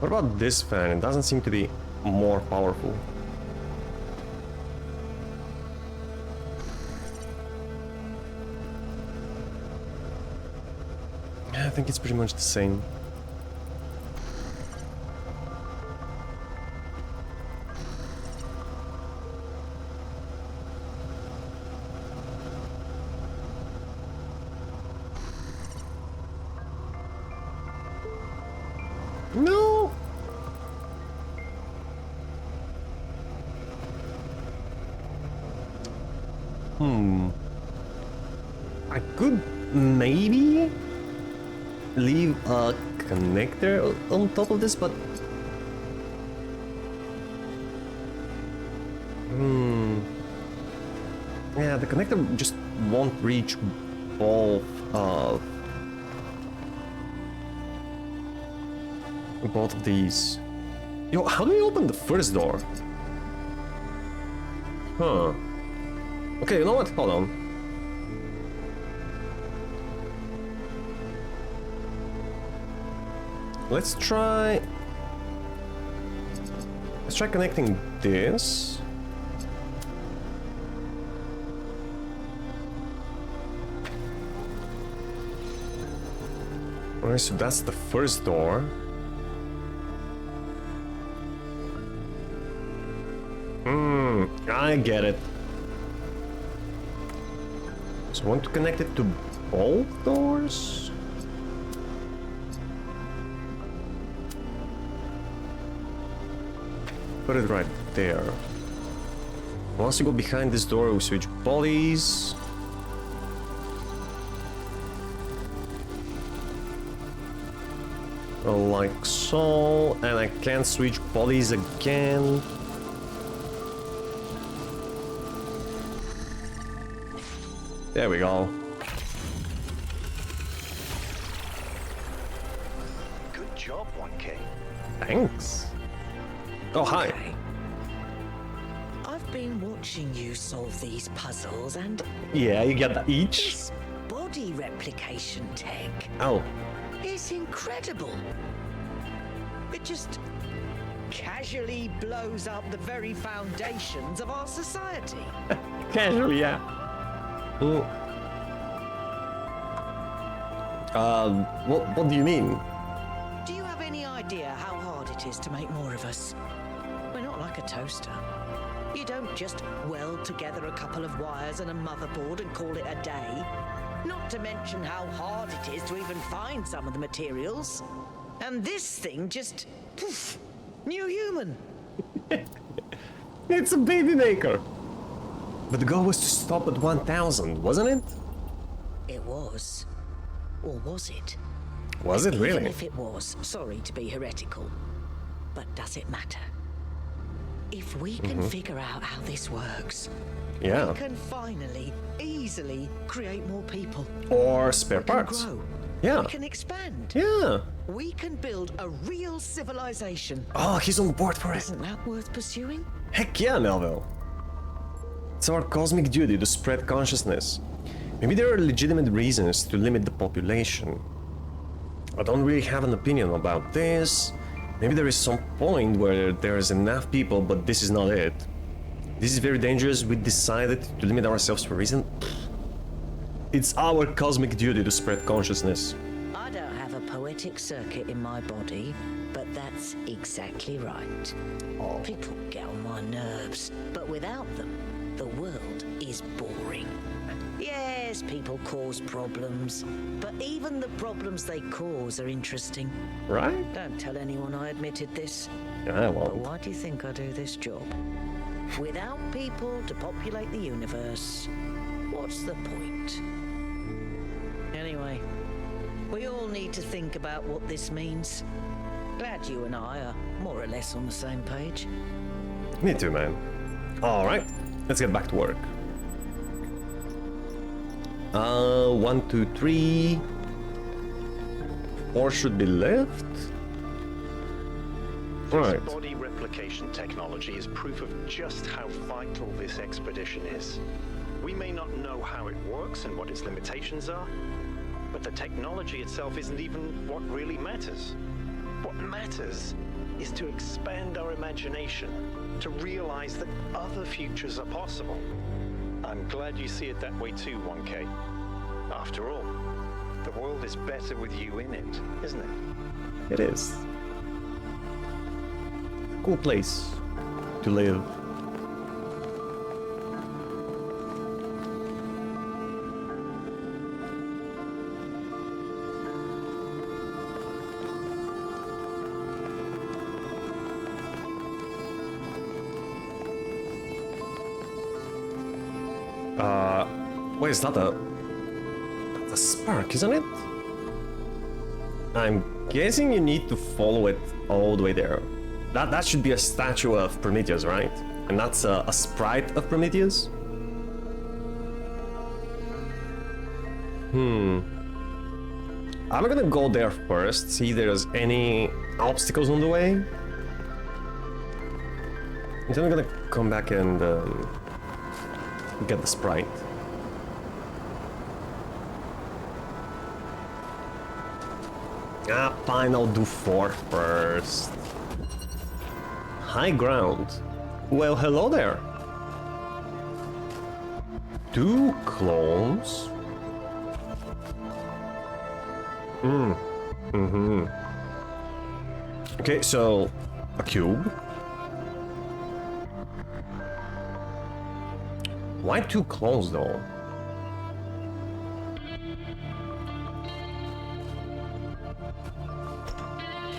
What about this fan? It doesn't seem to be more powerful. I think it's pretty much the same. No! I could maybe leave a connector on top of this, but yeah, the connector just won't reach both of these. Yo, how do we open the first door? Huh. Okay, you know what? Hold on. Let's try connecting this. Alright, so that's the first door. I get it. So I want to connect it to both doors? Put it right there. Once you go behind this door, we switch bodies. Like so, and I can't switch bodies again. There we go. Good job, 1K. Thanks. Oh, hi. Okay. I've been watching you solve these puzzles, and Yeah, you get that each. this body replication tech Oh, is incredible. It just casually blows up the very foundations of our society. casually, yeah. What do you mean? Do you have any idea how hard it is to make more of us? We're not like a toaster. You don't just weld together a couple of wires and a motherboard and call it a day. Not to mention how hard it is to even find some of the materials. And this thing just, poof, new human. It's a baby maker. But the goal was to stop at 1,000, wasn't it? It was. Or was it? Was it Even really? if it was, sorry to be heretical. But does it matter? If we can figure out how this works, Yeah. we can finally, easily create more people. Or spare We can parts. grow. Yeah. We can expand. Yeah. We can build a real civilization. Oh, he's on board for it. Isn't that worth pursuing? Heck yeah, Melville. It's our cosmic duty to spread consciousness. Maybe there are legitimate reasons to limit the population. I don't really have an opinion about this. Maybe there is some point where there is enough people, but this is not it. This is very dangerous. We decided to limit ourselves for a reason. It's our cosmic duty to spread consciousness. I don't have a poetic circuit in my body, but that's exactly right. People get on my nerves, but without them, the world is boring. Yes, people cause problems, but even the problems they cause are interesting. Right? Don't tell anyone I admitted this. Yeah, But well, why do you think I do this job? Without people to populate the universe, what's the point? Anyway, we all need to think about what this means. Glad you and I are more or less on the same page. me too, man. Alright, let's get back to work. 1, 2, 3. 4 should be left. Right. This body replication technology is proof of just how vital this expedition is. We may not know how it works and what its limitations are, but the technology itself isn't even what really matters. What matters is to expand our imagination, to realize that other futures are possible. I'm glad you see it that way too, 1K. After all, the world is better with you in it, isn't it? It is. Cool place to live. Wait, is that that's a spark, isn't it? I'm guessing you need to follow it all the way there. That should be a statue of Prometheus, right? And that's a sprite of Prometheus? I'm gonna go there first, see if there's any obstacles on the way. And then I'm gonna come back and get the sprite. Ah, fine, I'll do 4 first. High ground. Well, hello there. 2 clones. Okay, so a cube. Why 2 clones though?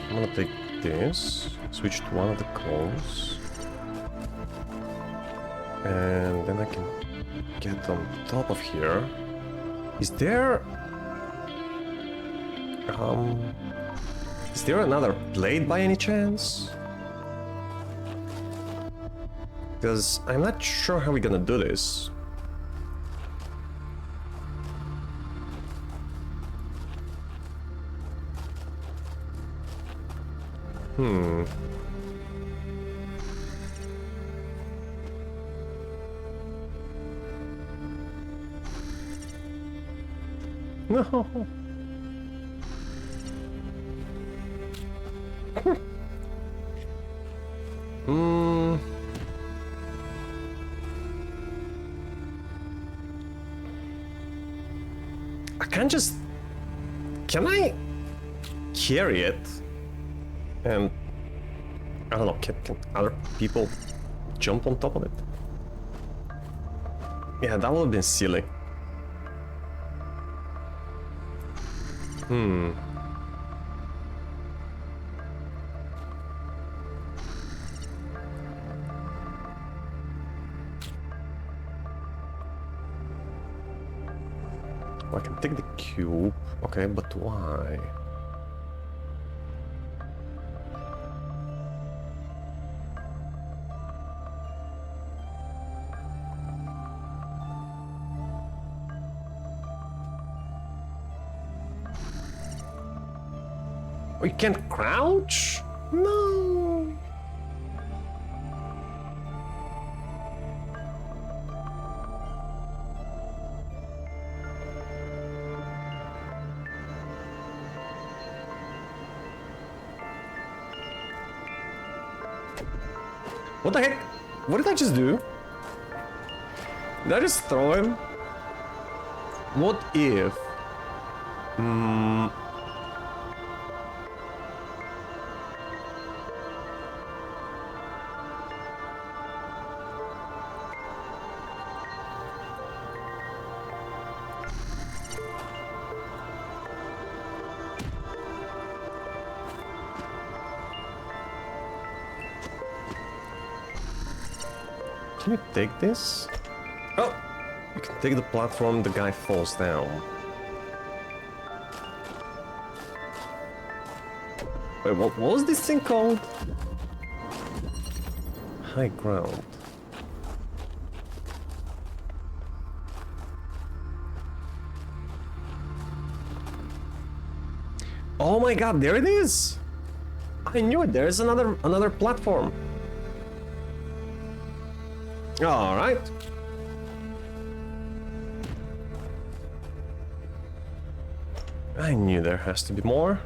I'm gonna take this, switch to one of the clones, and then I can get on top of here. Is there another blade by any chance? Because I'm not sure how we're gonna do this. No. I can't just... Can I carry it? And I don't know, can other people jump on top of it? Yeah, that would have been silly. I can take the cube, okay, but why? Oh, you can't crouch? No. What the heck? What did I just do? Did I just throw him? What if... Can you take this? Oh! You can take the platform, the guy falls down. Wait, what was this thing called? High ground. Oh my god, there it is! I knew it, there's another platform. Alright. I knew there has to be more.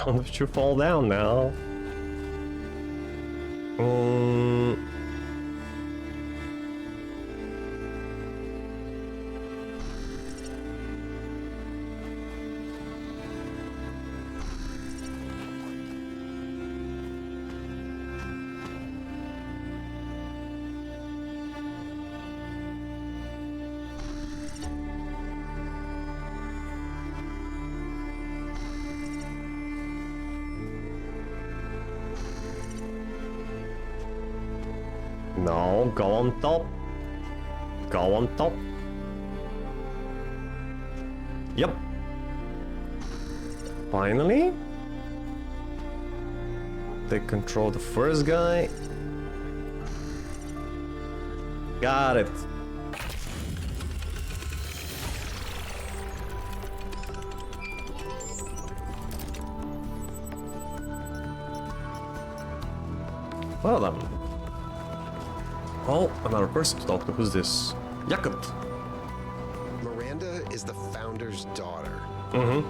Don't let you fall down now. No, go on top. Go on top. Yep. Finally. They control the first guy. Got it. Well done. Oh, another person to talk to. Who's this? Yakut. Miranda is the founder's daughter.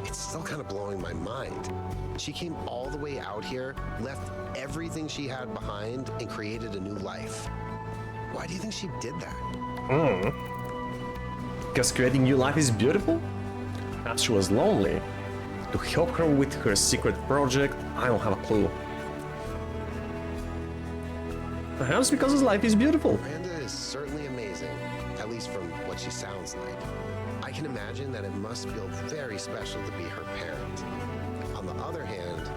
It's still kind of blowing my mind. She came all the way out here, left everything she had behind, and created a new life. Why do you think she did that? Because creating new life is beautiful? Perhaps she was lonely. To help her with her secret project, I don't have a clue. Perhaps because his life is beautiful. Miranda is certainly amazing, at least from what she sounds like. I can imagine that it must feel very special to be her parent. On the other hand,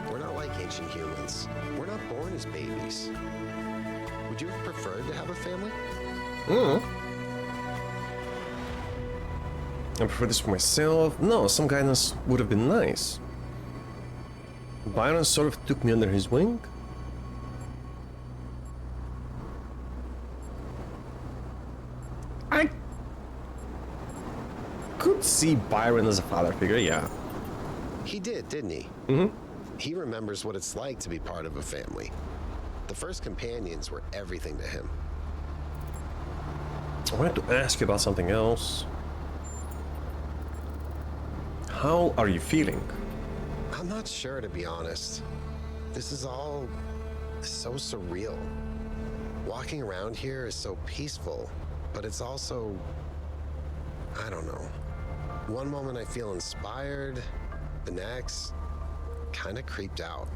we're not like ancient humans. We're not born as babies. Would you have preferred to have a family? I prefer this for myself. No, some guidance would have been nice. Byron sort of took me under his wing. I could see Byron as a father figure, yeah. He did, didn't he? He remembers what it's like to be part of a family. The first companions were everything to him. I wanted to ask you about something else. How are you feeling? I'm not sure, to be honest. This is all so surreal. Walking around here is so peaceful, but it's also, I don't know. One moment I feel inspired, the next, kind of creeped out.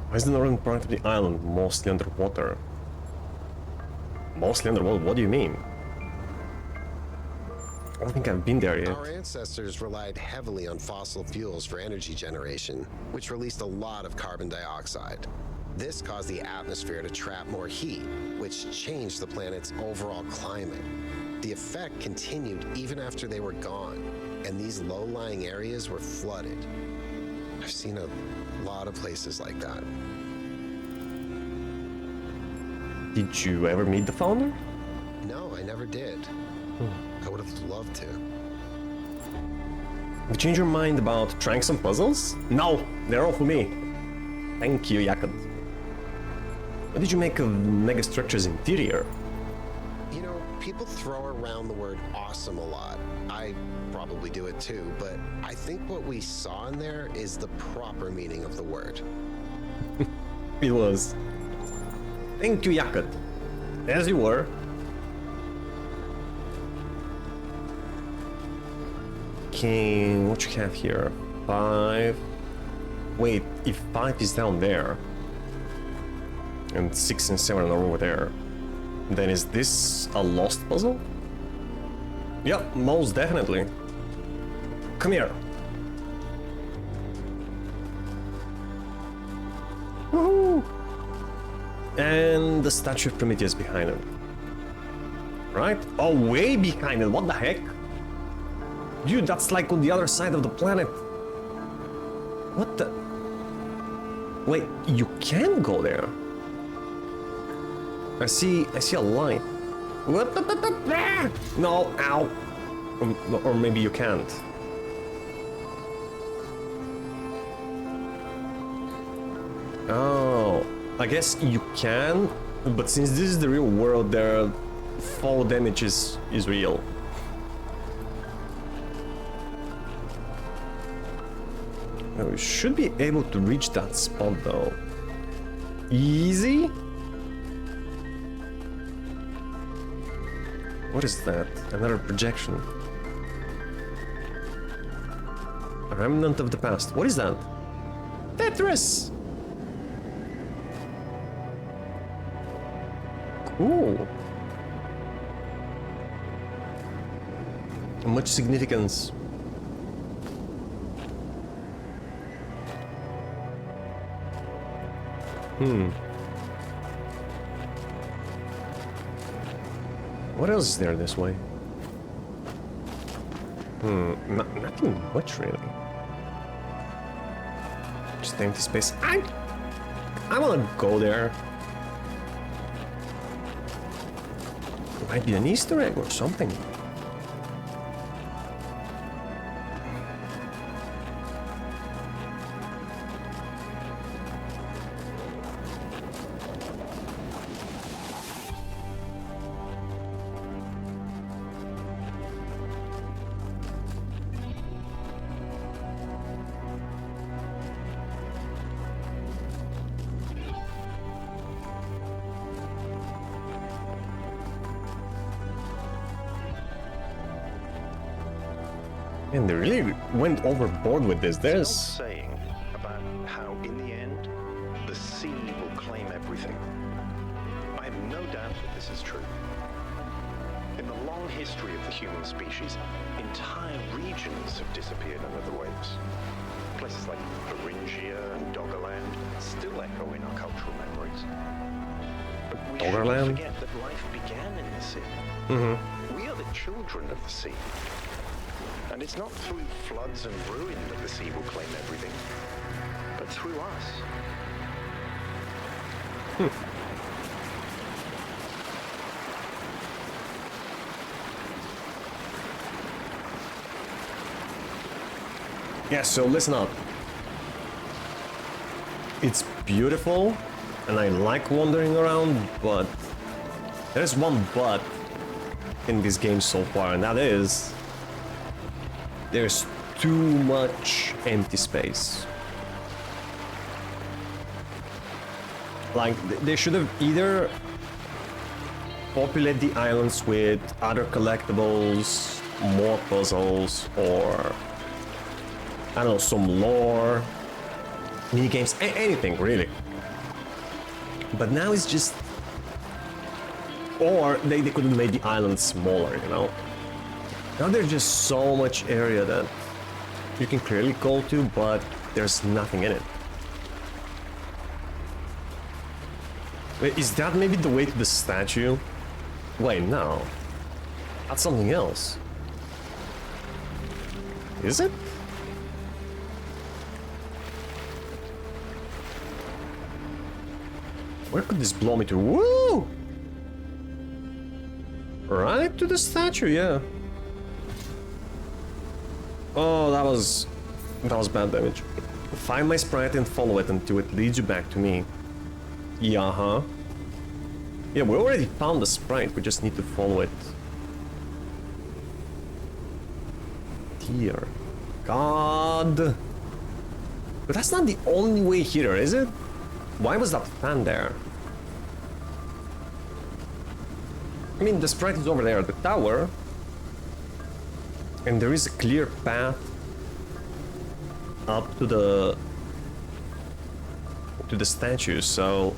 Why is the northern part of the island mostly underwater? Mostly underwater? What do you mean? I don't think I've been there yet. Our ancestors relied heavily on fossil fuels for energy generation, which released a lot of carbon dioxide. This caused the atmosphere to trap more heat, which changed the planet's overall climate. The effect continued even after they were gone, and these low-lying areas were flooded. I've seen a lot of places like that. Did you ever meet the founder? No, I never did. I would have loved to. You change your mind about trying some puzzles? No, they're all for me. Thank you, Yakut. What did you make of Megastructure's interior? You know, people throw around the word awesome a lot. I probably do it too, but I think what we saw in there is the proper meaning of the word. It was. Thank you, Yakut. As you were. Okay, what you have here? 5. Wait, if 5 is down there, and 6 and 7 are over there, then is this a lost puzzle? Yep, most definitely. Come here. Woohoo! And the statue of Prometheus behind it. Right? Oh, way behind it, what the heck? Dude, that's like on the other side of the planet. What the? Wait, you can go there. I see a light. No, ow. Or maybe you can't. Oh, I guess you can, but since this is the real world, their fall damage is real. We should be able to reach that spot though. Easy? What is that? Another projection. A remnant of the past. What is that? Tetris! Cool. Much significance. What else is there this way? Nothing much really. Just empty space. I wanna go there. Might be an Easter egg or something. And they really went overboard with this. There's saying about how in the end the sea will claim everything. I have no doubt that this is true. In the long history of the human species, entire regions have disappeared under the waves. Places like Thuringia and Doggerland still echo in our cultural memories. But we shouldn't forget that life began in the sea. We are the children of the sea. And it's not through floods and ruin that the sea will claim everything, but through us. Yeah, so listen up. It's beautiful, and I like wandering around, but there's one but in this game so far, and that is there's too much empty space. Like, they should have either populate the islands with other collectibles, more puzzles, or I don't know, some lore, minigames, anything really. But now it's just... Or they could have made the island smaller, you know? Now there's just so much area that you can clearly go to, but there's nothing in it. Wait, is that maybe the way to the statue? Wait, no. That's something else. Is it? Where could this blow me to? Woo! Right to the statue, yeah. Oh, that was bad damage. Find my sprite and follow it until it leads you back to me. Yeah, huh? Yeah, we already found the sprite, we just need to follow it. Dear God. But that's not the only way here, is it? Why was that fan there? I mean, the sprite is over there at the tower. And there is a clear path up to the statue, so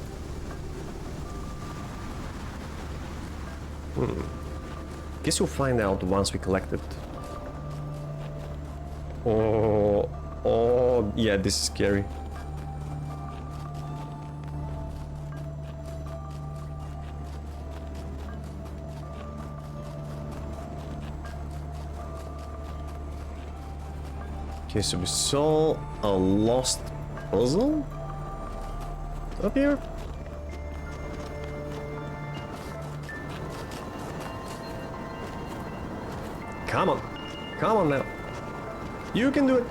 guess we'll find out once we collect it. Oh, yeah, this is scary. Okay, so we saw a lost puzzle up here. Come on now. You can do it.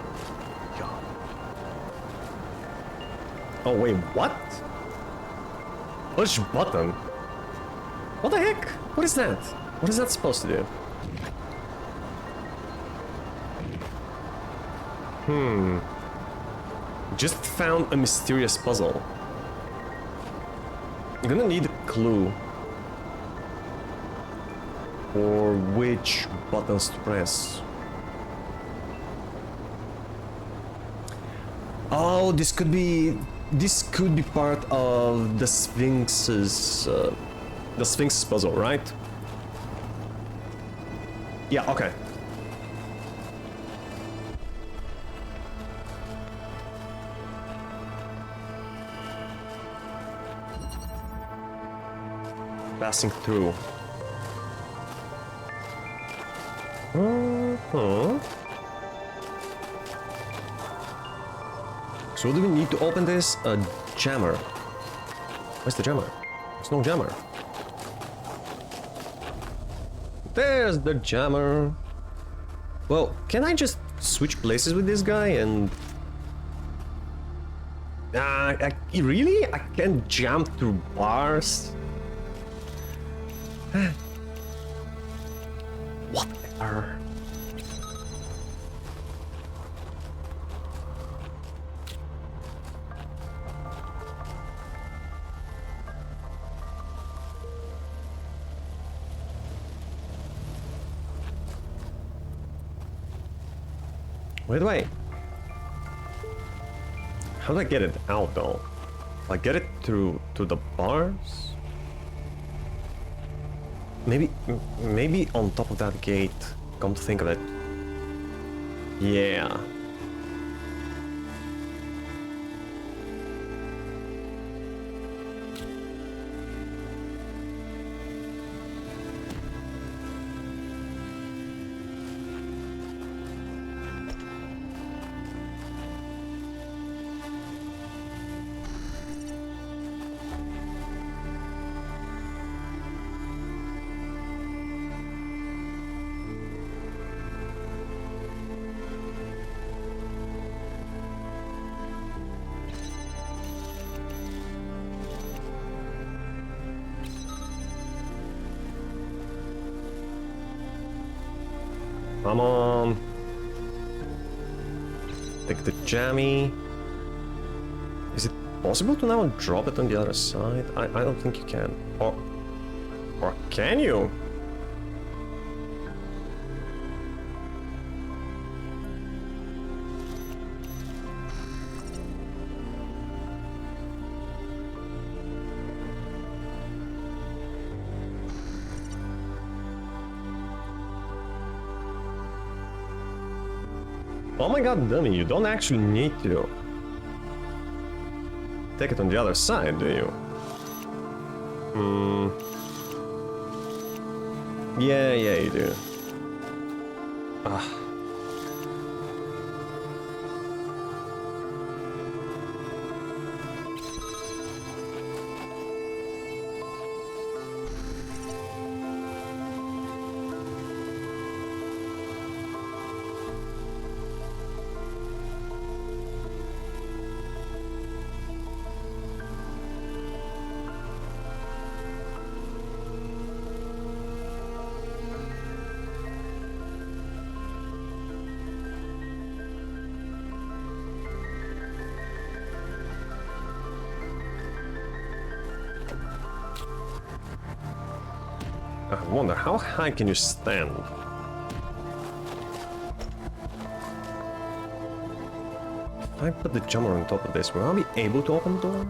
Oh wait, what? Push button? What the heck? What is that? What is that supposed to do? Just found a mysterious puzzle. I'm gonna need a clue. Or which buttons to press. Oh, this could be part of the Sphinx's puzzle, right? Yeah, okay. Passing through. So do we need to open this? A jammer. Where's the jammer? There's no jammer. There's the jammer. Well, can I just switch places with this guy and... really? I can't jump through bars? Whatever. Wait, wait. How do I get it out though? I get it through to the bars? Maybe on top of that gate. Come to think of it. Yeah. Come on. Take the jammy. Is it possible to now drop it on the other side? I don't think you can. Or can you? Oh my god, dummy, you don't actually need to take it on the other side, do you? Yeah, you do. I wonder, how high can you stand? If I put the jammer on top of this, will I be able to open the door?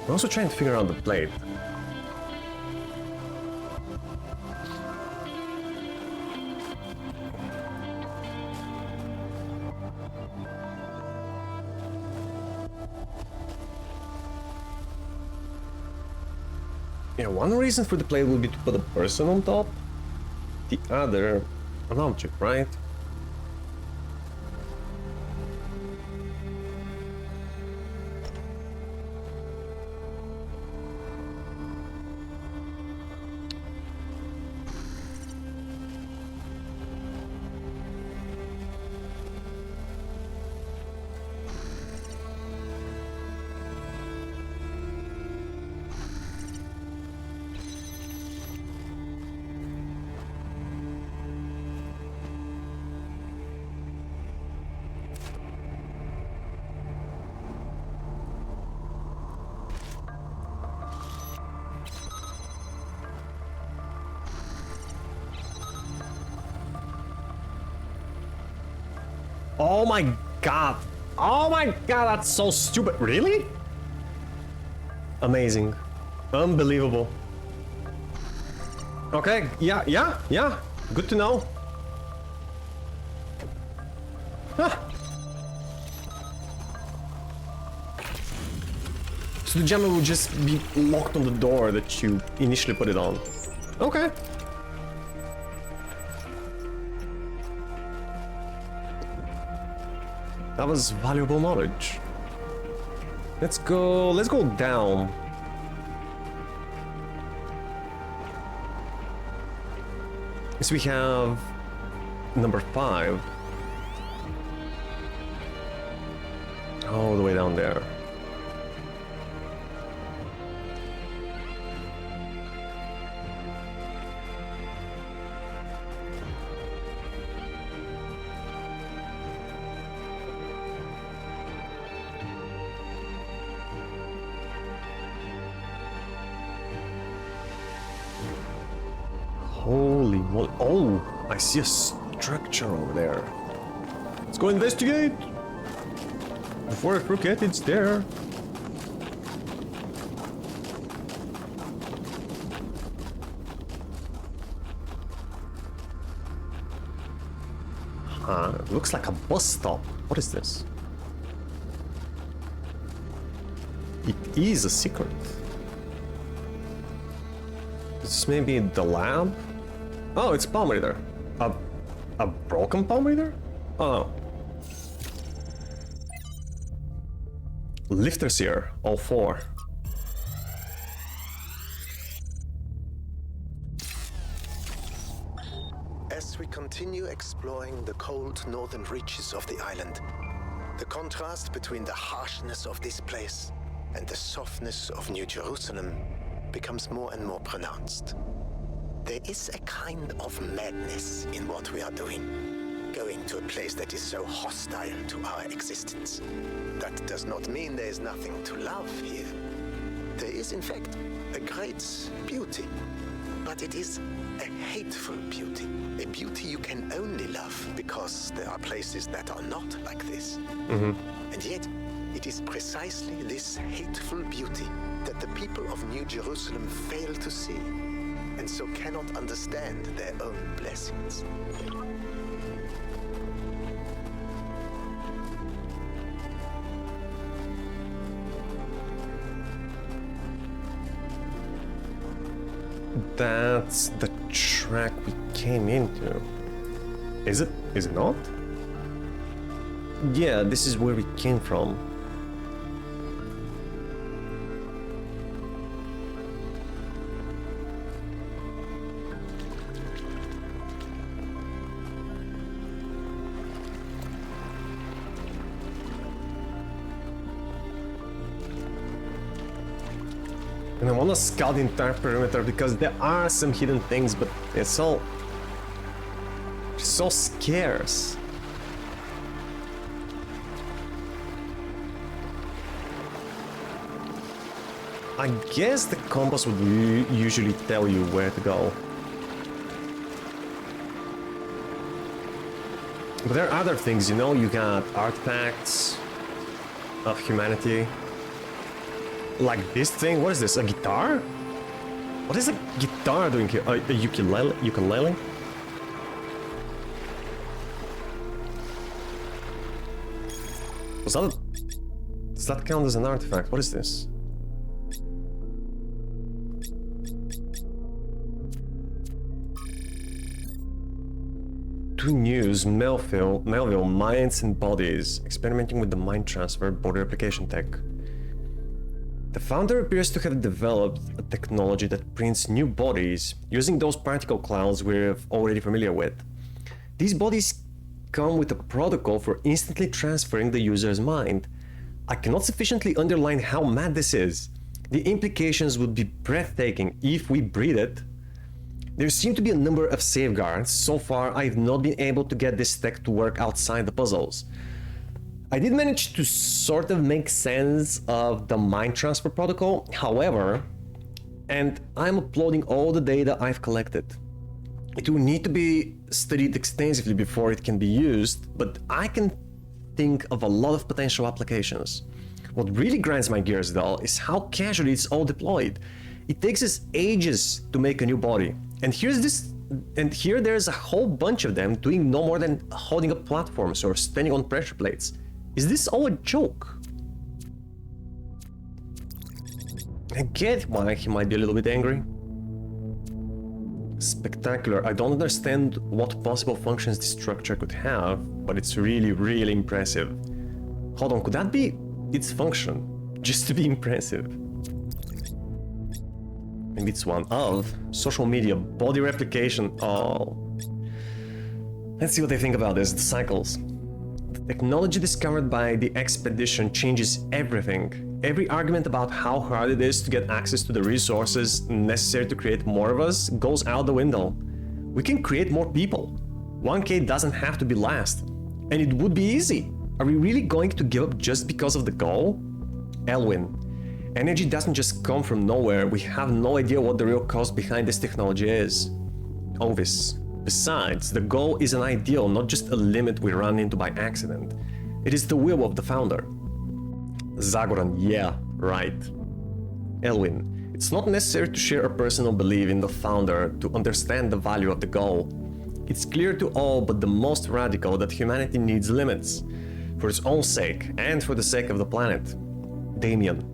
I'm also trying to figure out the blade. Yeah, one reason for the blade would be to put a person on top. The other, an object, right? Oh my god! Oh my god, that's so stupid! Really? Amazing. Unbelievable. Okay, yeah. Good to know. Huh. So the jammer would just be locked on the door that you initially put it on. Okay. That was valuable knowledge. Let's go down. So we have number 5. All the way down there. Holy moly. Oh, I see a structure over there. Let's go investigate. Before I forget, it's there. It looks like a bus stop. What is this? It is a secret. This may be the lab? Oh, it's a palm reader. A broken palm reader? Oh no. Lifters here, all 4. As we continue exploring the cold northern reaches of the island, the contrast between the harshness of this place and the softness of New Jerusalem becomes more and more pronounced. There is a kind of madness in what we are doing, going to a place that is so hostile to our existence. That does not mean there is nothing to love here. There is, in fact, a great beauty, but it is a hateful beauty, a beauty you can only love because there are places that are not like this. And yet, it is precisely this hateful beauty that the people of New Jerusalem fail to see, and so cannot understand their own blessings. That's the track we came into. Is it? Is it not? Yeah, this is where we came from. And I want to scout the entire perimeter because there are some hidden things, but it's so scarce. I guess the compass would usually tell you where to go. But there are other things, you know, you got artifacts of humanity. Like this thing, what is this, a guitar? What is a guitar doing here? A ukulele? Does that count as an artifact? What is this? News, Melville, minds and bodies, experimenting with the mind transfer body replication tech. The founder appears to have developed a technology that prints new bodies using those particle clouds we're already familiar with. These bodies come with a protocol for instantly transferring the user's mind. I cannot sufficiently underline how mad this is. The implications would be breathtaking if we breed it. There seem to be a number of safeguards. So far, I've not been able to get this tech to work outside the puzzles. I did manage to sort of make sense of the mind transfer protocol, however, and I'm uploading all the data I've collected. It will need to be studied extensively before it can be used, but I can think of a lot of potential applications. What really grinds my gears though is how casually it's all deployed. It takes us ages to make a new body. And here there's a whole bunch of them doing no more than holding up platforms or standing on pressure plates. Is this all a joke? I get why he might be a little bit angry. Spectacular. I don't understand what possible functions this structure could have, but it's really, really impressive. Hold on, could that be its function? Just to be impressive. Maybe it's one of social media, body replication. Oh. Let's see what they think about this, the cycles. The technology discovered by the expedition changes everything. Every argument about how hard it is to get access to the resources necessary to create more of us goes out the window. We can create more people. 1K doesn't have to be last. And it would be easy. Are we really going to give up just because of the goal? Elwin. Energy doesn't just come from nowhere. We have no idea what the real cost behind this technology is. Ovis. Besides, the goal is an ideal, not just a limit we run into by accident. It is the will of the founder. Zagoran, yeah, right. Elwin. It's not necessary to share a personal belief in the founder to understand the value of the goal. It's clear to all but the most radical that humanity needs limits. For its own sake, and for the sake of the planet. Damien.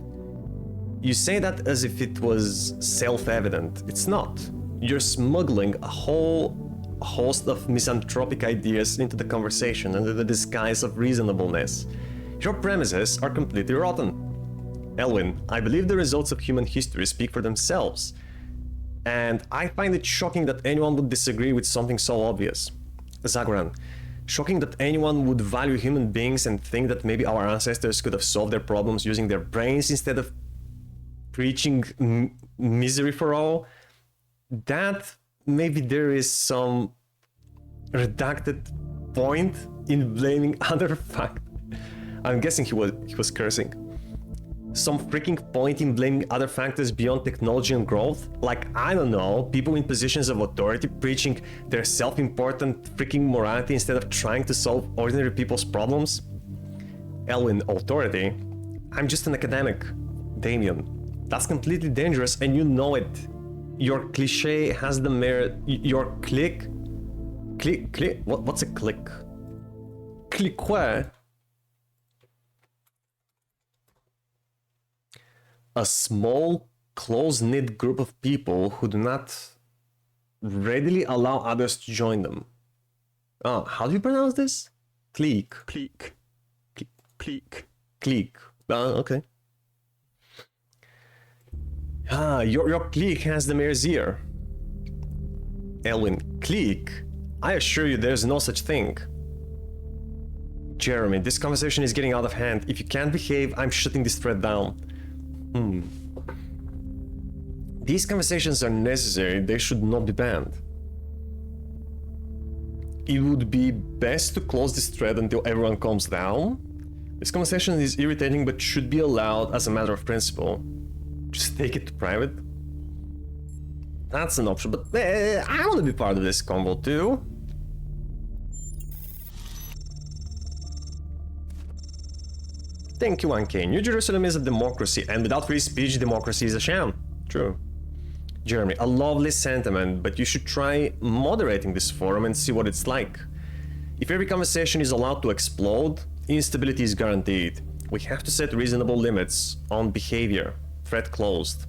You say that as if it was self-evident. It's not. You're smuggling a whole host of misanthropic ideas into the conversation under the disguise of reasonableness. Your premises are completely rotten. Elwin, I believe the results of human history speak for themselves. And I find it shocking that anyone would disagree with something so obvious. Zagran, shocking that anyone would value human beings and think that maybe our ancestors could have solved their problems using their brains instead of preaching misery for all. That maybe there is some redacted point in blaming other fact. I'm guessing he was cursing. Some freaking point in blaming other factors beyond technology and growth? Like, I don't know, people in positions of authority preaching their self-important freaking morality instead of trying to solve ordinary people's problems? Elwin, authority? I'm just an academic. Damien. That's completely dangerous and you know it. Your cliche has the merit. Your click. What's a click? Click where? A small, close-knit group of people who do not readily allow others to join them. Oh, how do you pronounce this? Clique. Clique. Clique. Clique. Okay. Your clique has the mayor's ear. Elwin, clique? I assure you there's no such thing. Jeremy, this conversation is getting out of hand. If you can't behave, I'm shutting this thread down. These conversations are necessary, they should not be banned. It would be best to close this thread until everyone calms down. This conversation is irritating but should be allowed as a matter of principle. Just take it to private. That's an option, but I want to be part of this convo too. Thank you, 1K. New Jerusalem is a democracy, and without free speech, democracy is a sham. True. Jeremy, a lovely sentiment, but you should try moderating this forum and see what it's like. If every conversation is allowed to explode, instability is guaranteed. We have to set reasonable limits on behavior. Thread closed.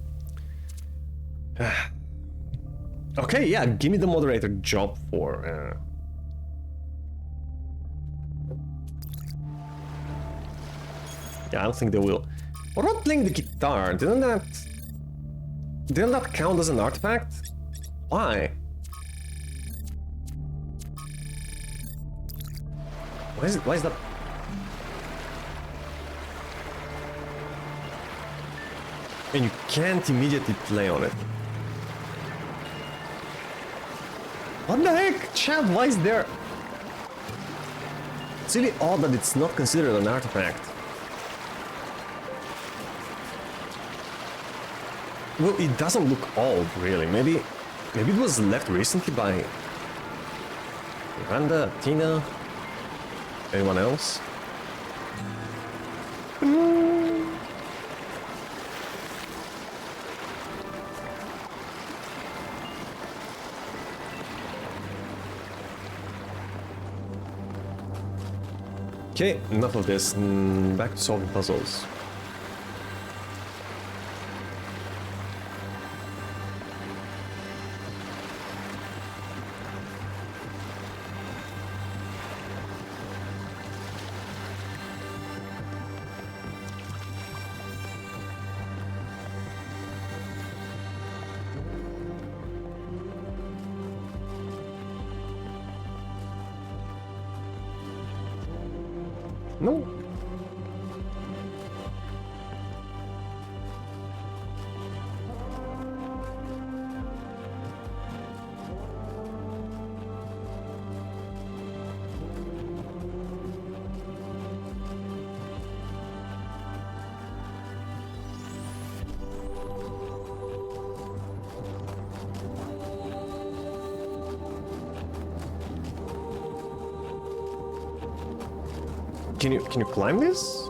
Okay, yeah, give me the moderator job for... Yeah, I don't think they will. What about playing the guitar? Didn't that count as an artifact? Why? Why is that? And you can't immediately play on it. What the heck? Chat, why is there? It's really odd that it's not considered an artifact. Well, it doesn't look old, really. Maybe it was left recently by Miranda, Tina, anyone else? Okay, enough of this. Back to solving puzzles. No. Can you climb this?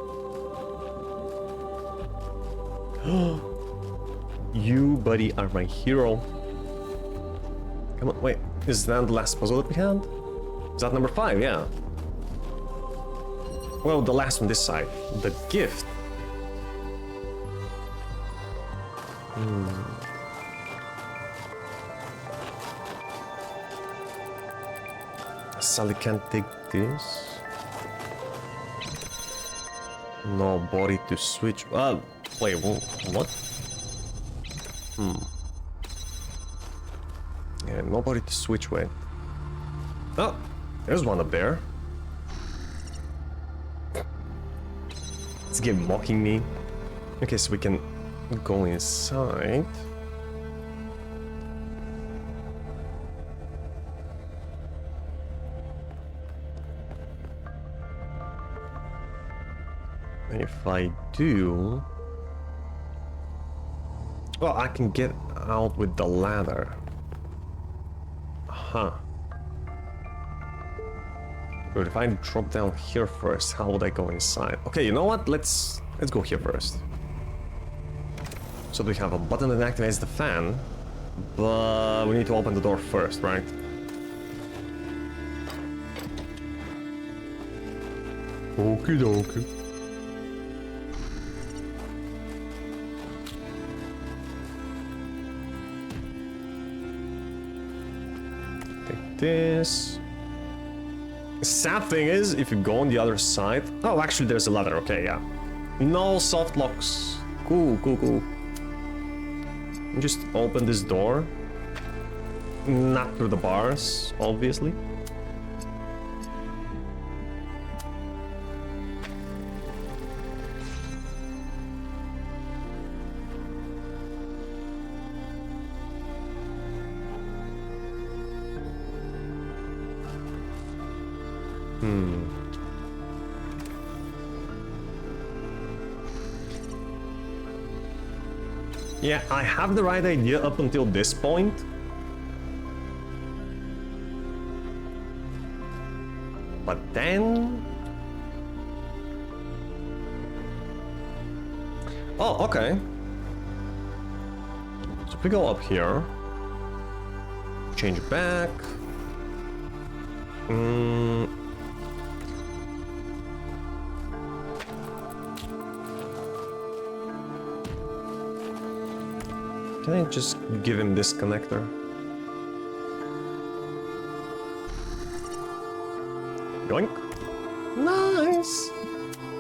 You, buddy, are my hero. Come on, wait. Is that the last puzzle that we had? Is that number 5? Yeah. Well, the last on this side. The gift. Sally can't take this. Nobody to switch. Wait, what? Yeah, nobody to switch with. Oh, there's one up there. This game mocking me. Okay, so we can go inside. And if I do... Well, I can get out with the ladder. Huh. But if I drop down here first, how would I go inside? Okay, you know what? Let's go here first. So we have a button that activates the fan, but we need to open the door first, right? Okie dokie. Take this. The sad thing is, if you go on the other side... Oh, actually there's a ladder, okay, yeah. No soft locks. Cool, cool, cool. Just open this door. Not through the bars, obviously. Yeah, I have the right idea up until this point. But then... Oh, okay. So if we go up here, change back. Can I just give him this connector? Yoink. Nice!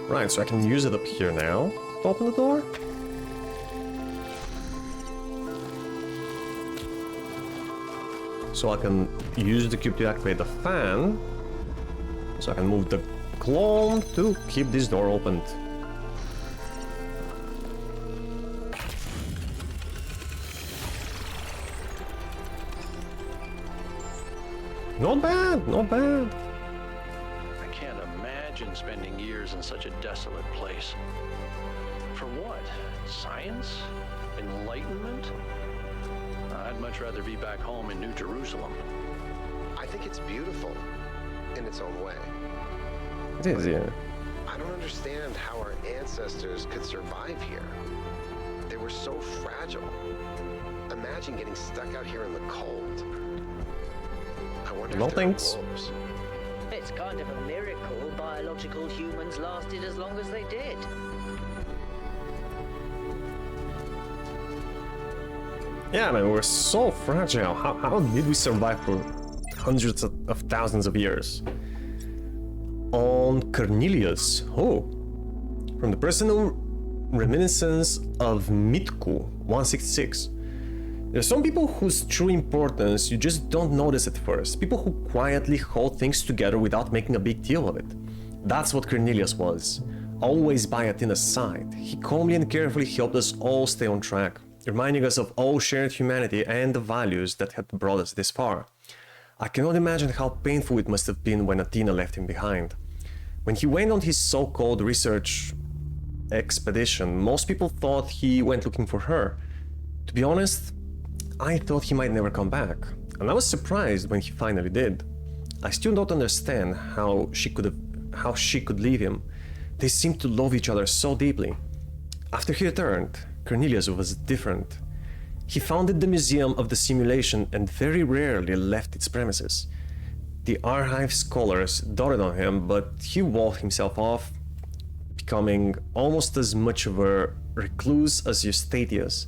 Right, so I can use it up here now to open the door. So I can use the cube to activate the fan. So I can move the clone to keep this door opened. Not bad, not bad. I can't imagine spending years in such a desolate place. For what? Science? Enlightenment? I'd much rather be back home in New Jerusalem. I think it's beautiful in its own way. It is, yeah. I don't understand how our ancestors could survive here. They were so fragile. Imagine getting stuck out here in the cold. I wonder No if there are thanks. wolves. It's kind of a miracle biological humans lasted as long as they did. Yeah, man, we're so fragile. How did we survive for hundreds of thousands of years? On Cornelius. Oh. From the personal reminiscence of Mitku 166. There's some people whose true importance you just don't notice at first. People who quietly hold things together without making a big deal of it. That's what Cornelius was. Always by Athena's side. He calmly and carefully helped us all stay on track, reminding us of all shared humanity and the values that had brought us this far. I cannot imagine how painful it must have been when Athena left him behind. When he went on his so-called research expedition, most people thought he went looking for her. To be honest, I thought he might never come back, and I was surprised when he finally did. I still don't understand how she could leave him. They seemed to love each other so deeply. After he returned, Cornelius was different. He founded the Museum of the Simulation and very rarely left its premises. The archive scholars doted on him, but he walled himself off, becoming almost as much of a recluse as Eustathius,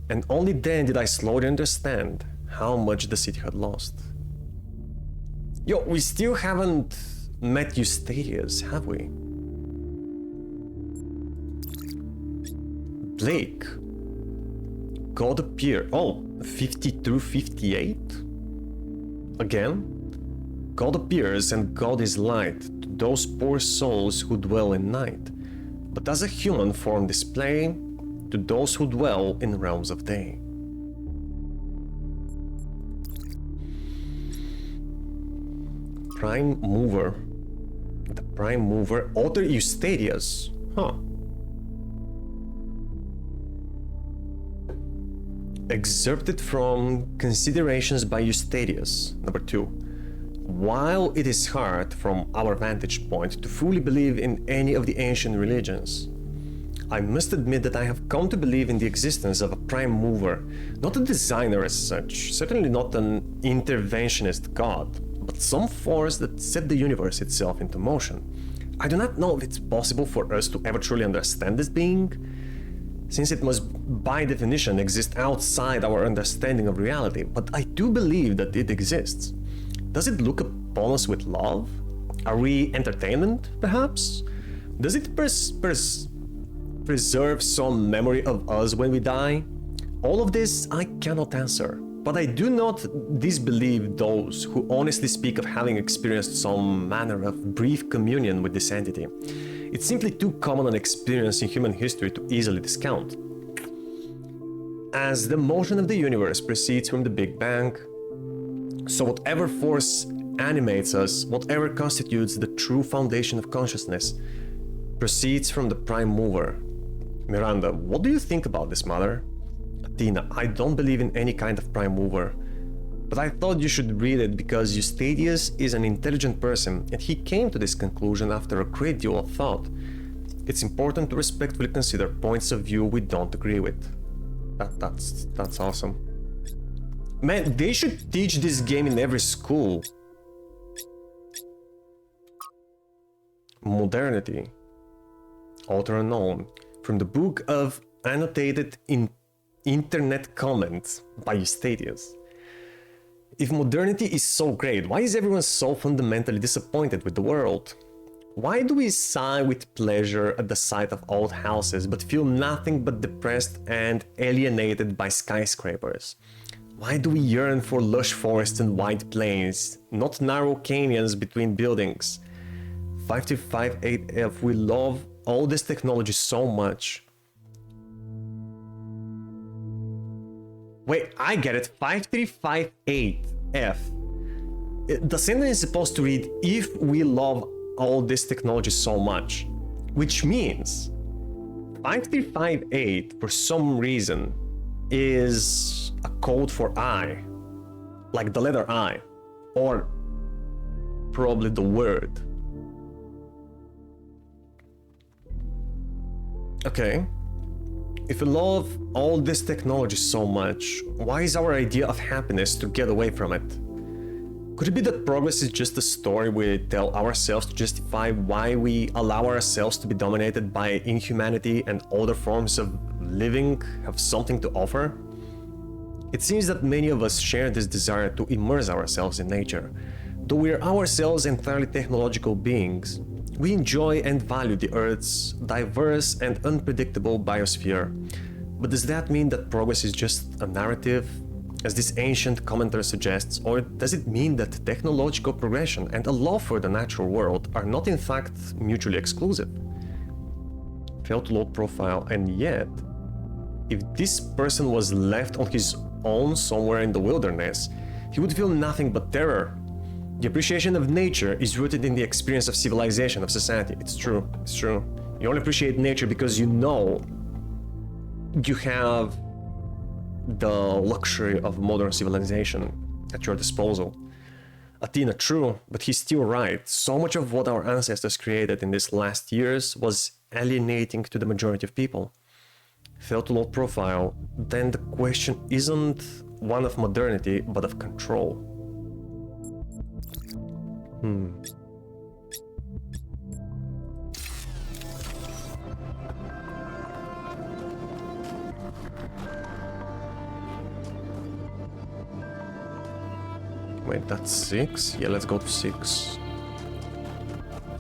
and only then did I slowly understand how much the city had lost. Yo, we still haven't met Eustathius, have we? Blake. God appear. Oh, 50 through 58? Again? God appears and God is light to those poor souls who dwell in night, but as a human form display to those who dwell in realms of day. Prime Mover. The Prime Mover, author Eustathius. Huh. Excerpted from Considerations by Eustathius, number 2. While it is hard, from our vantage point, to fully believe in any of the ancient religions, I must admit that I have come to believe in the existence of a prime mover, not a designer as such, certainly not an interventionist god, but some force that set the universe itself into motion. I do not know if it's possible for us to ever truly understand this being, since it must by definition exist outside our understanding of reality, but I do believe that it exists. Does it look upon us with love? Are we entertainment, perhaps? Does it preserve some memory of us when we die? All of this I cannot answer, but I do not disbelieve those who honestly speak of having experienced some manner of brief communion with this entity. It's simply too common an experience in human history to easily discount. As the motion of the universe proceeds from the Big Bang, so whatever force animates us, whatever constitutes the true foundation of consciousness, proceeds from the prime mover. Miranda, what do you think about this, Mother? Athena, I don't believe in any kind of prime mover, but I thought you should read it because Eustathius is an intelligent person and he came to this conclusion after a great deal of thought. It's important to respectfully consider points of view we don't agree with. That's awesome. Man, they should teach this game in every school. Modernity. Author unknown. From the book of annotated internet comments by Eustathius. If modernity is so great, why is everyone so fundamentally disappointed with the world? Why do we sigh with pleasure at the sight of old houses but feel nothing but depressed and alienated by skyscrapers? Why do we yearn for lush forests and wide plains, not narrow canyons between buildings? 5358F, we love all this technology so much. Wait, I get it. 5358F. The sentence is supposed to read, if we love all this technology so much, which means 5358 for some reason is a code for I, like the letter I, or probably the word. Okay, if we love all this technology so much, why is our idea of happiness to get away from it? Could it be that progress is just a story we tell ourselves to justify why we allow ourselves to be dominated by inhumanity and other forms of living have something to offer? It seems that many of us share this desire to immerse ourselves in nature. Though we're ourselves entirely technological beings, we enjoy and value the Earth's diverse and unpredictable biosphere. But does that mean that progress is just a narrative, as this ancient commentator suggests, or does it mean that technological progression and a love for the natural world are not in fact mutually exclusive? Failed to load profile, and yet, if this person was left on his own somewhere in the wilderness, he would feel nothing but terror. The appreciation of nature is rooted in the experience of civilization, of society. It's true, it's true. You only appreciate nature because you know you have the luxury of modern civilization at your disposal. Athena, true, but he's still right. So much of what our ancestors created in these last years was alienating to the majority of people. Failed to load profile, then the question isn't one of modernity, but of control. Wait, that's 6? Yeah, let's go to 6.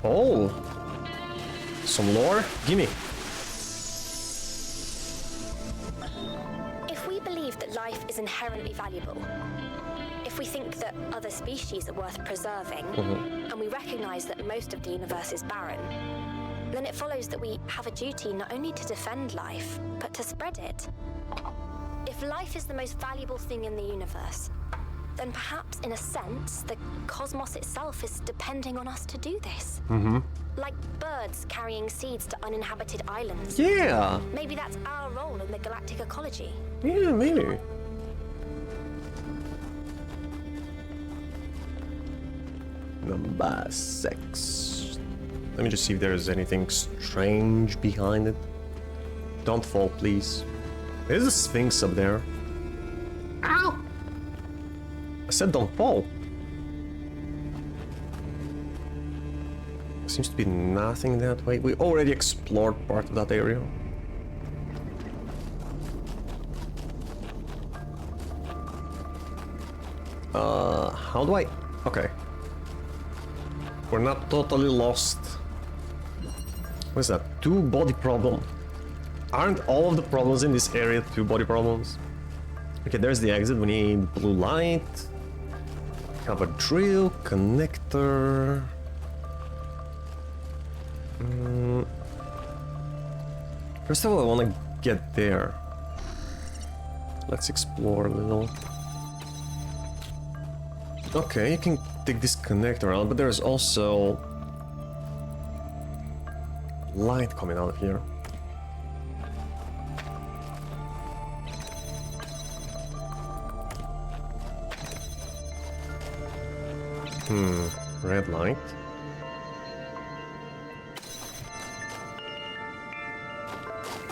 Oh! Some lore? Gimme! If we believe that life is inherently valuable, if we think that other species are worth preserving, and we recognize that most of the universe is barren, then it follows that we have a duty not only to defend life, but to spread it. If life is the most valuable thing in the universe, then perhaps, in a sense, the cosmos itself is depending on us to do this. Like birds carrying seeds to uninhabited islands. Yeah! Maybe that's our role in the galactic ecology. Yeah, maybe. Number 6. Let me just see if there's anything strange behind it. Don't fall, please. There's a Sphinx up there. Ow! I said don't fall. Seems to be nothing that way. We already explored part of that area. How do I... Okay. We're not totally lost. What is that? 2 body problem. Aren't all of the problems in this area 2 body problems? Okay, there's the exit. We need blue light. Have a drill, connector. First of all, I want to get there. Let's explore a little. Okay, you can take this connector out, but there's also light coming out of here. Red light.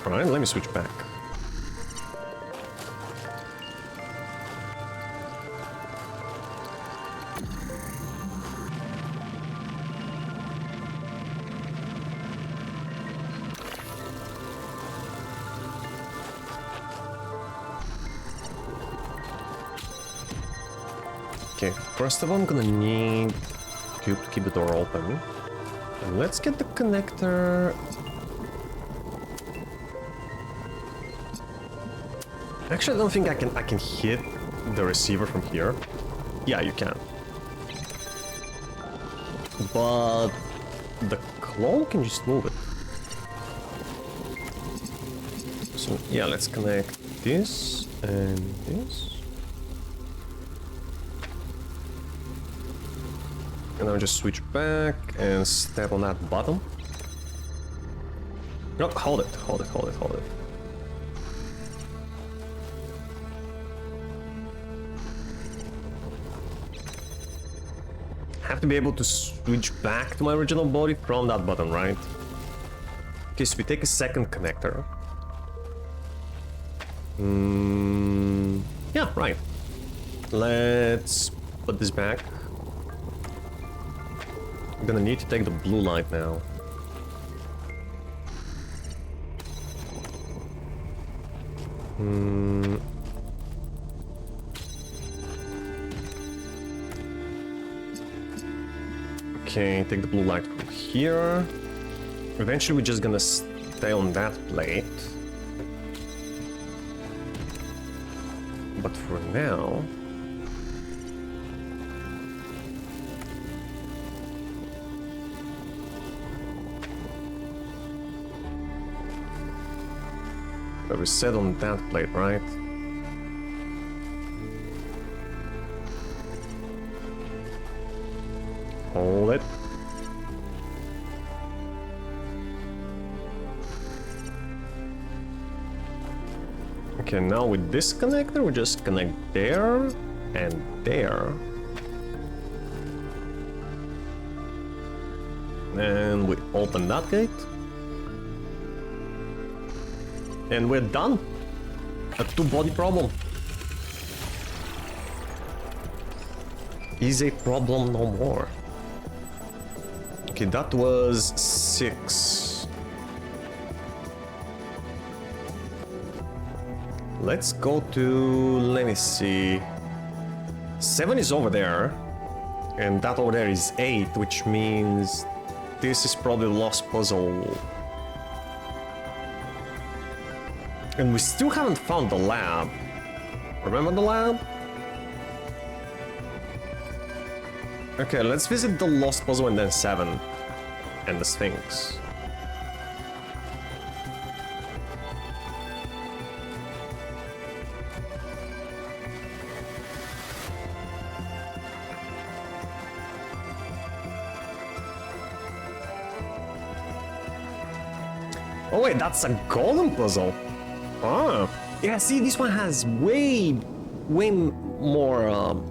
Alright, let me switch back. Okay, first of all, I'm gonna need cube to keep the door open. And let's get the connector. Actually, I don't think I can hit the receiver from here. Yeah, you can. But the clone can just move it. So yeah, let's connect this and this. And I'll just switch back and step on that button. No, hold it. Have to be able to switch back to my original body from that button, right? Okay, so we take a second connector. Yeah, right. Let's put this back. I'm gonna need to take the blue light now. Okay, take the blue light from here. Eventually we're just gonna stay on that plate. But for now... we set on that plate, right? Hold it. Okay, now with this connector, we just connect there and there. And we open that gate. And we're done. A two-body problem is a problem no more. Okay, that was 6. Let's go to, let me see. 7 is over there. And that over there is 8, which means this is probably the lost puzzle. And we still haven't found the lab. Remember the lab? Okay, let's visit the lost puzzle and then 7. And the Sphinx. Oh wait, that's a golden puzzle. Ah, yeah, see, this one has way more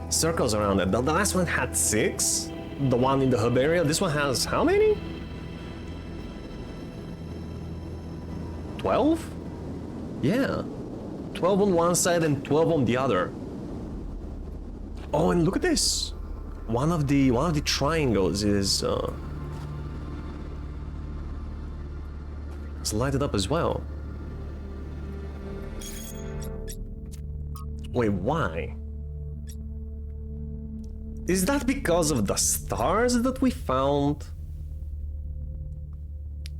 circles around it. The last one had 6, the one in the hub area. This one has how many? 12? Yeah, 12 on one side and 12 on the other. Oh, and look at this. One of the triangles is it's lighted up as well. Wait, why? Is that because of the stars that we found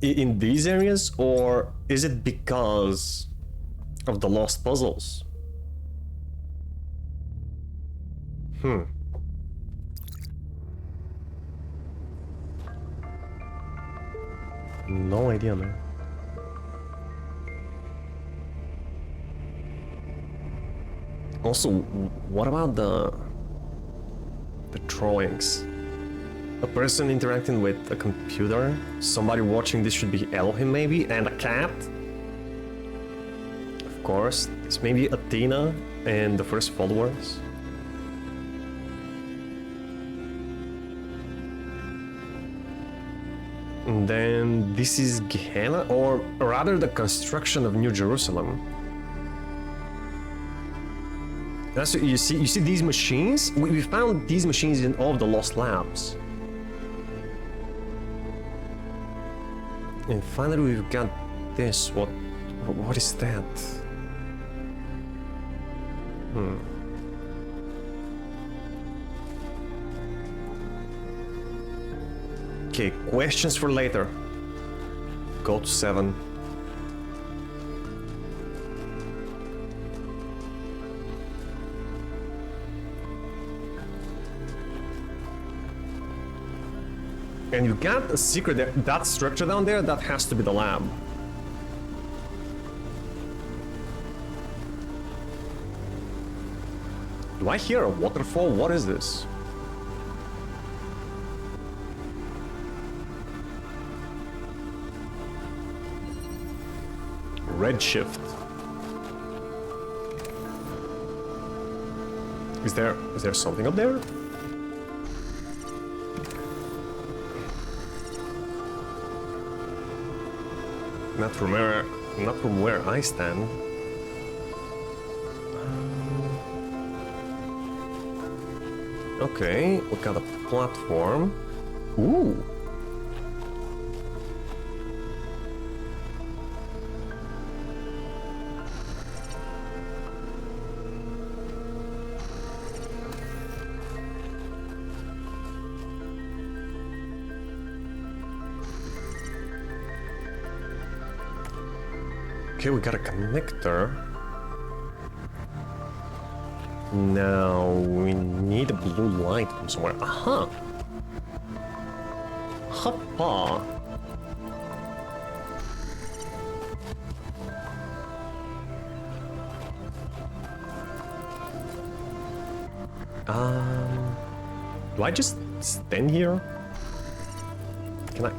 in these areas, or is it because of the lost puzzles? No idea, man. Also, what about the The drawings. A person interacting with a computer. Somebody watching this should be Elohim maybe, and a cat. Of course, it's maybe Athena and the first followers. And then this is Gehenna, or rather the construction of New Jerusalem. That's, you see these machines? We found these machines in all of the lost labs. And finally we've got this. What is that? Okay, questions for later. Go to 7. And you got a secret there. That structure down there, that has to be the lab. Do I hear a waterfall? What is this? Redshift. Is there something up there? Not from where I stand. Okay, we got a platform. Ooh. Okay, we got a connector. Now we need a blue light from somewhere. Aha! Hoppa! Do I just stand here? Can I?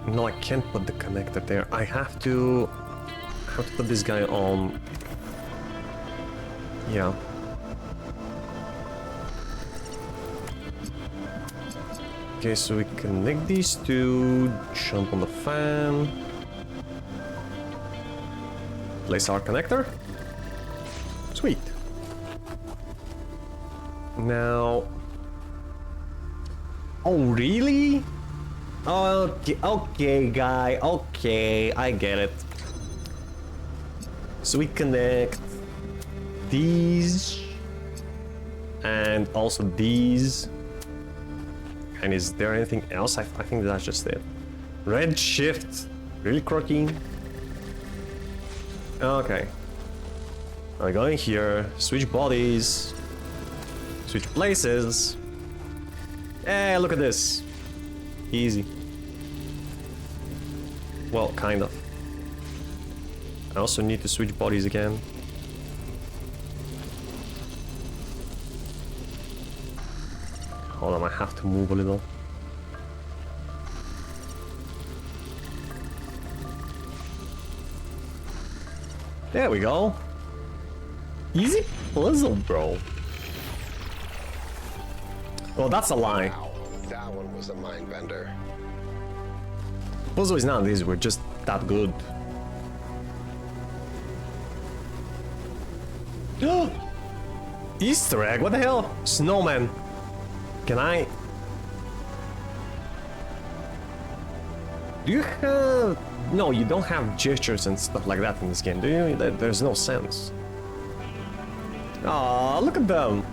No, I can't put the connector there. I have to put this guy on. Yeah. Okay, so we connect these two, jump on the fan, place our connector. Sweet. Now. Oh, really? Okay, guy. Okay, I get it. So we connect these and also these. And is there anything else? I think that's just it. Red shift. Really, Crocky? Okay. I'm going here. Switch bodies. Switch places. Hey, look at this. Easy. Well, kind of. I also need to switch bodies again. Hold on, I have to move a little. There we go. Easy puzzle, bro. Oh, that's a lie. Wow, that one was a mind bender. Puzzle is not easy, we're just that good. Easter egg, what the hell? Snowman. Can I? Do you have? No, you don't have gestures and stuff like that in this game, do you? There's no sense. Aw, look at them.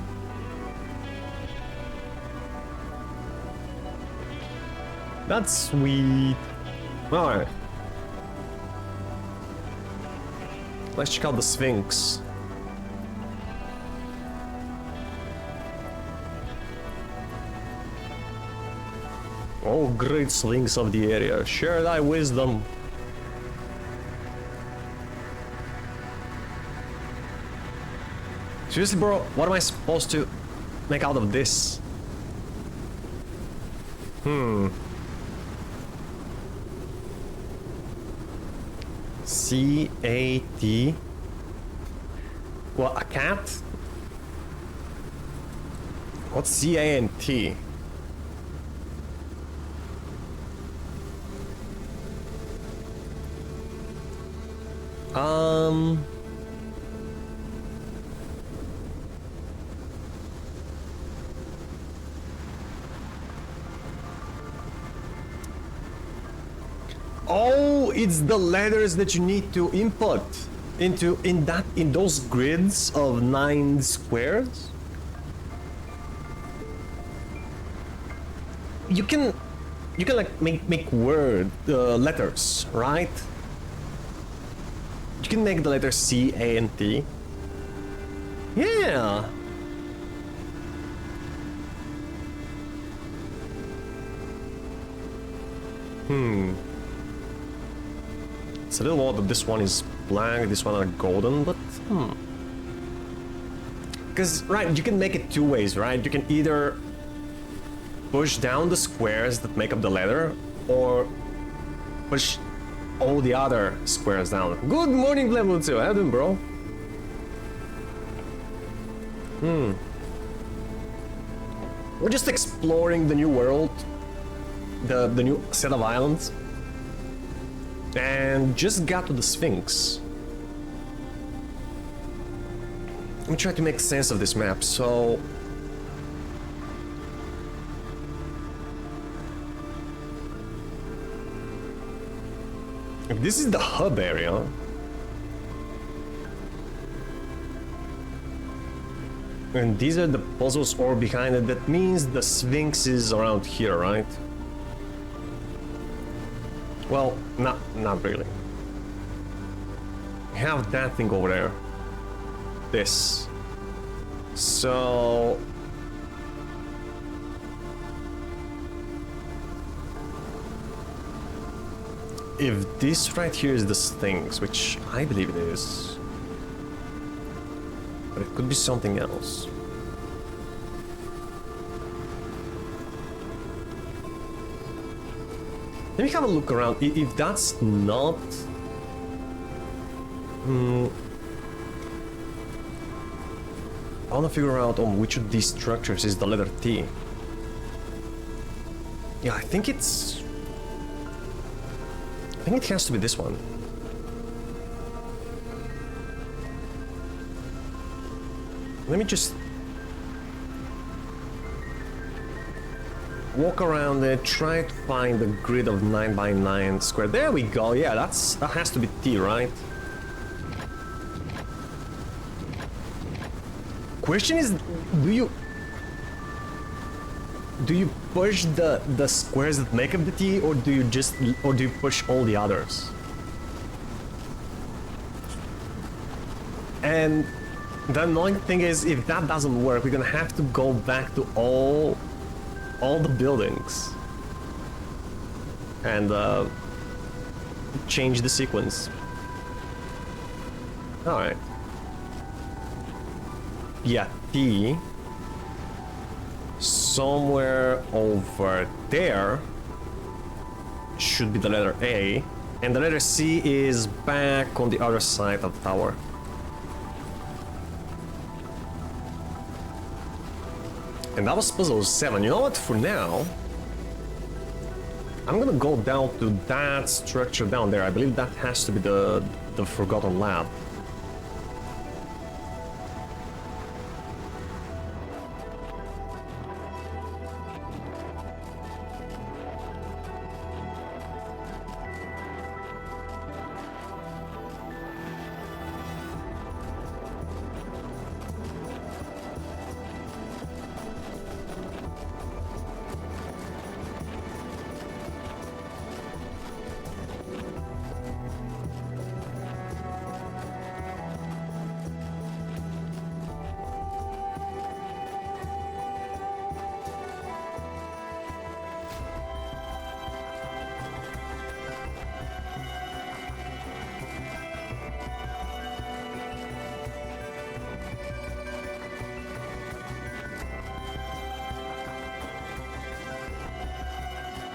That's sweet. Alright. Let's check out the Sphinx. Oh, great Sphinx of the area, share thy wisdom. Seriously, bro, what am I supposed to... make out of this? C-A-T. Well, a cat? What's C-A-N-T? Oh, it's the letters that you need to input in those grids of 9 squares. You can like make word letters, right? You can make the letter C, A, and T. Yeah. It's a little odd that this one is black, this one are golden, but because, right, you can make it 2 ways, right? You can either push down the squares that make up the letter, or push all the other squares down. Good morning, level 2. How you doing, bro? We're just exploring the new world, the new set of islands, and just got to the Sphinx. Let me try to make sense of this map. So if this is the hub area, and these are the puzzles or behind it, that means the Sphinx is around here, right? Well, not really. We have that thing over there. This. So if this right here is the Sphinx, which I believe it is, but it could be something else. Let me have a look around. If that's not... I want to figure out on which of these structures is the letter T. Yeah, I think it's... I think it has to be this one. Let me just walk around there, try to find the grid of 9 by 9 square. There we go. Yeah, that has to be T, right? Question is, do you push the squares that make up the T, or do you push all the others? And the annoying thing is, if that doesn't work, we're gonna have to go back to all the buildings and change the sequence. All right. Yeah, T. Somewhere over there should be the letter A, and the letter C is back on the other side of the tower. And that was puzzle 7. You know what? For now, I'm gonna go down to that structure down there. I believe that has to be the Forgotten Lab.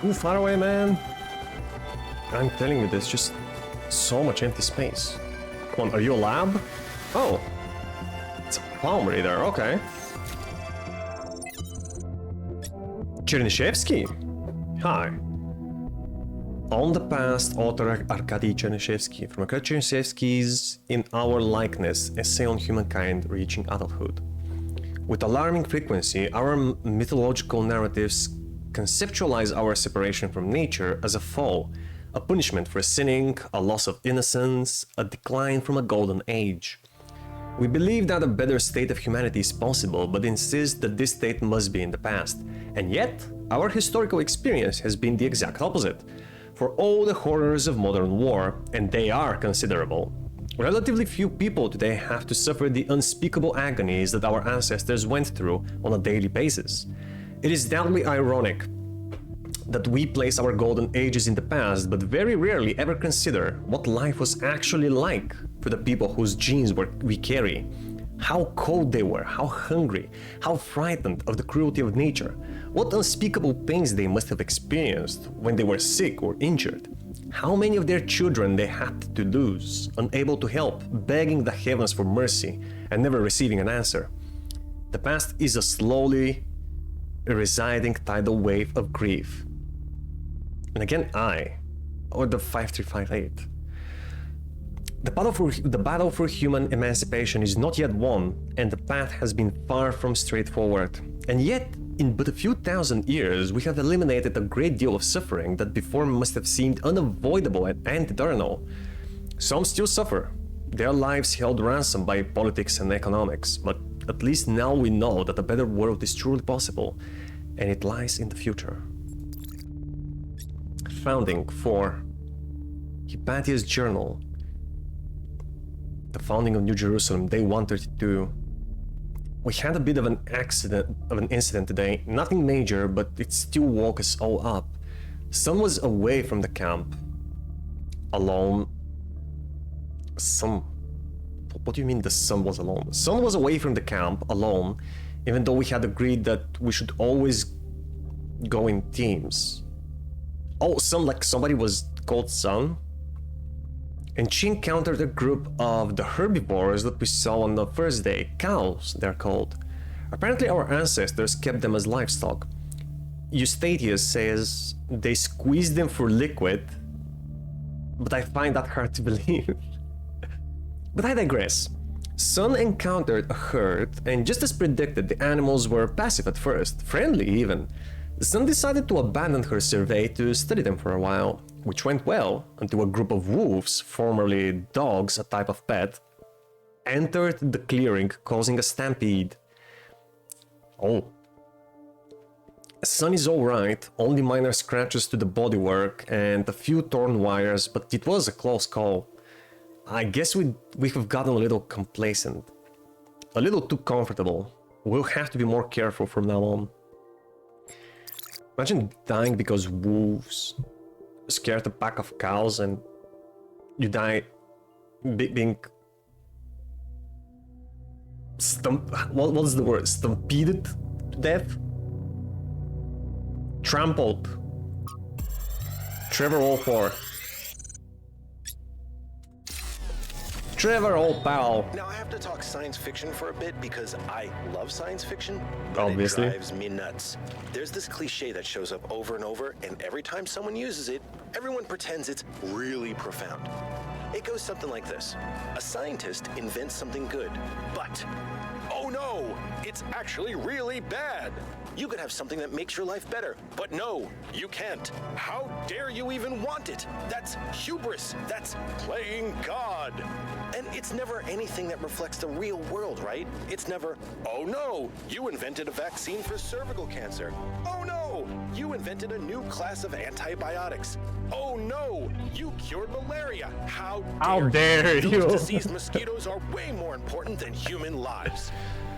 too far away, man. I'm telling you, there's just so much empty space. Come on, are you a lab? Oh. It's a palm reader, okay. Chernyshevsky. Hi. On the Past, author Arkady Chernyshevsky from Arkady Chernyshevsky's In Our Likeness, essay on humankind reaching adulthood. With alarming frequency, our mythological narratives conceptualize our separation from nature as a fall, a punishment for sinning, a loss of innocence, a decline from a golden age. We believe that a better state of humanity is possible, but insist that this state must be in the past. And yet, our historical experience has been the exact opposite. For all the horrors of modern war, and they are considerable, relatively few people today have to suffer the unspeakable agonies that our ancestors went through on a daily basis. It is doubly ironic that we place our golden ages in the past, but very rarely ever consider what life was actually like for the people whose genes we carry. How cold they were, how hungry, how frightened of the cruelty of nature, what unspeakable pains they must have experienced when they were sick or injured, how many of their children they had to lose, unable to help, begging the heavens for mercy and never receiving an answer. The past is a slowly residing tidal wave of grief. And again, or the 5358. The battle for human emancipation is not yet won, and the path has been far from straightforward. And yet, in but a few thousand years, we have eliminated a great deal of suffering that before must have seemed unavoidable and eternal. Some still suffer, their lives held ransom by politics and economics, but at least now we know that a better world is truly possible, and it lies in the future. Founding for Hypatia's Journal. The founding of New Jerusalem, day 132. We had a bit of an incident today. Nothing major, but it still woke us all up. Sun was away from the camp, alone. What do you mean the sun was alone? Sun was away from the camp, alone, even though we had agreed that we should always go in teams. Oh, somebody was called Sun? And she encountered a group of the herbivores that we saw on the first day. Cows, they're called. Apparently our ancestors kept them as livestock. Eustathius says they squeezed them for liquid, but I find that hard to believe. But I digress. Sun encountered a herd, and just as predicted, the animals were passive at first, friendly even. Sun decided to abandon her survey to study them for a while, which went well until a group of wolves, formerly dogs, a type of pet, entered the clearing, causing a stampede. Oh. Sun is alright, only minor scratches to the bodywork and a few torn wires, but it was a close call. I guess we have gotten a little complacent, a little too comfortable. We'll have to be more careful from now on. Imagine dying because wolves scared a pack of cows and you die being what is the word? Stampeded to death? Trampled. Trevor all four. Trevor, old pal. Now I have to talk science fiction for a bit because I love science fiction, but obviously it drives me nuts. There's this cliche that shows up over and over, and every time someone uses it, everyone pretends it's really profound. It goes something like this. A scientist invents something good, but oh no, it's actually really bad. You could have something that makes your life better, but no, you can't. How dare you even want it? That's hubris. That's playing God. And it's never anything that reflects the real world, right? It's never, oh no, you invented a vaccine for cervical cancer. Oh no, you invented a new class of antibiotics. Oh no, you cured malaria. How dare you? Those diseased mosquitoes are way more important than human lives.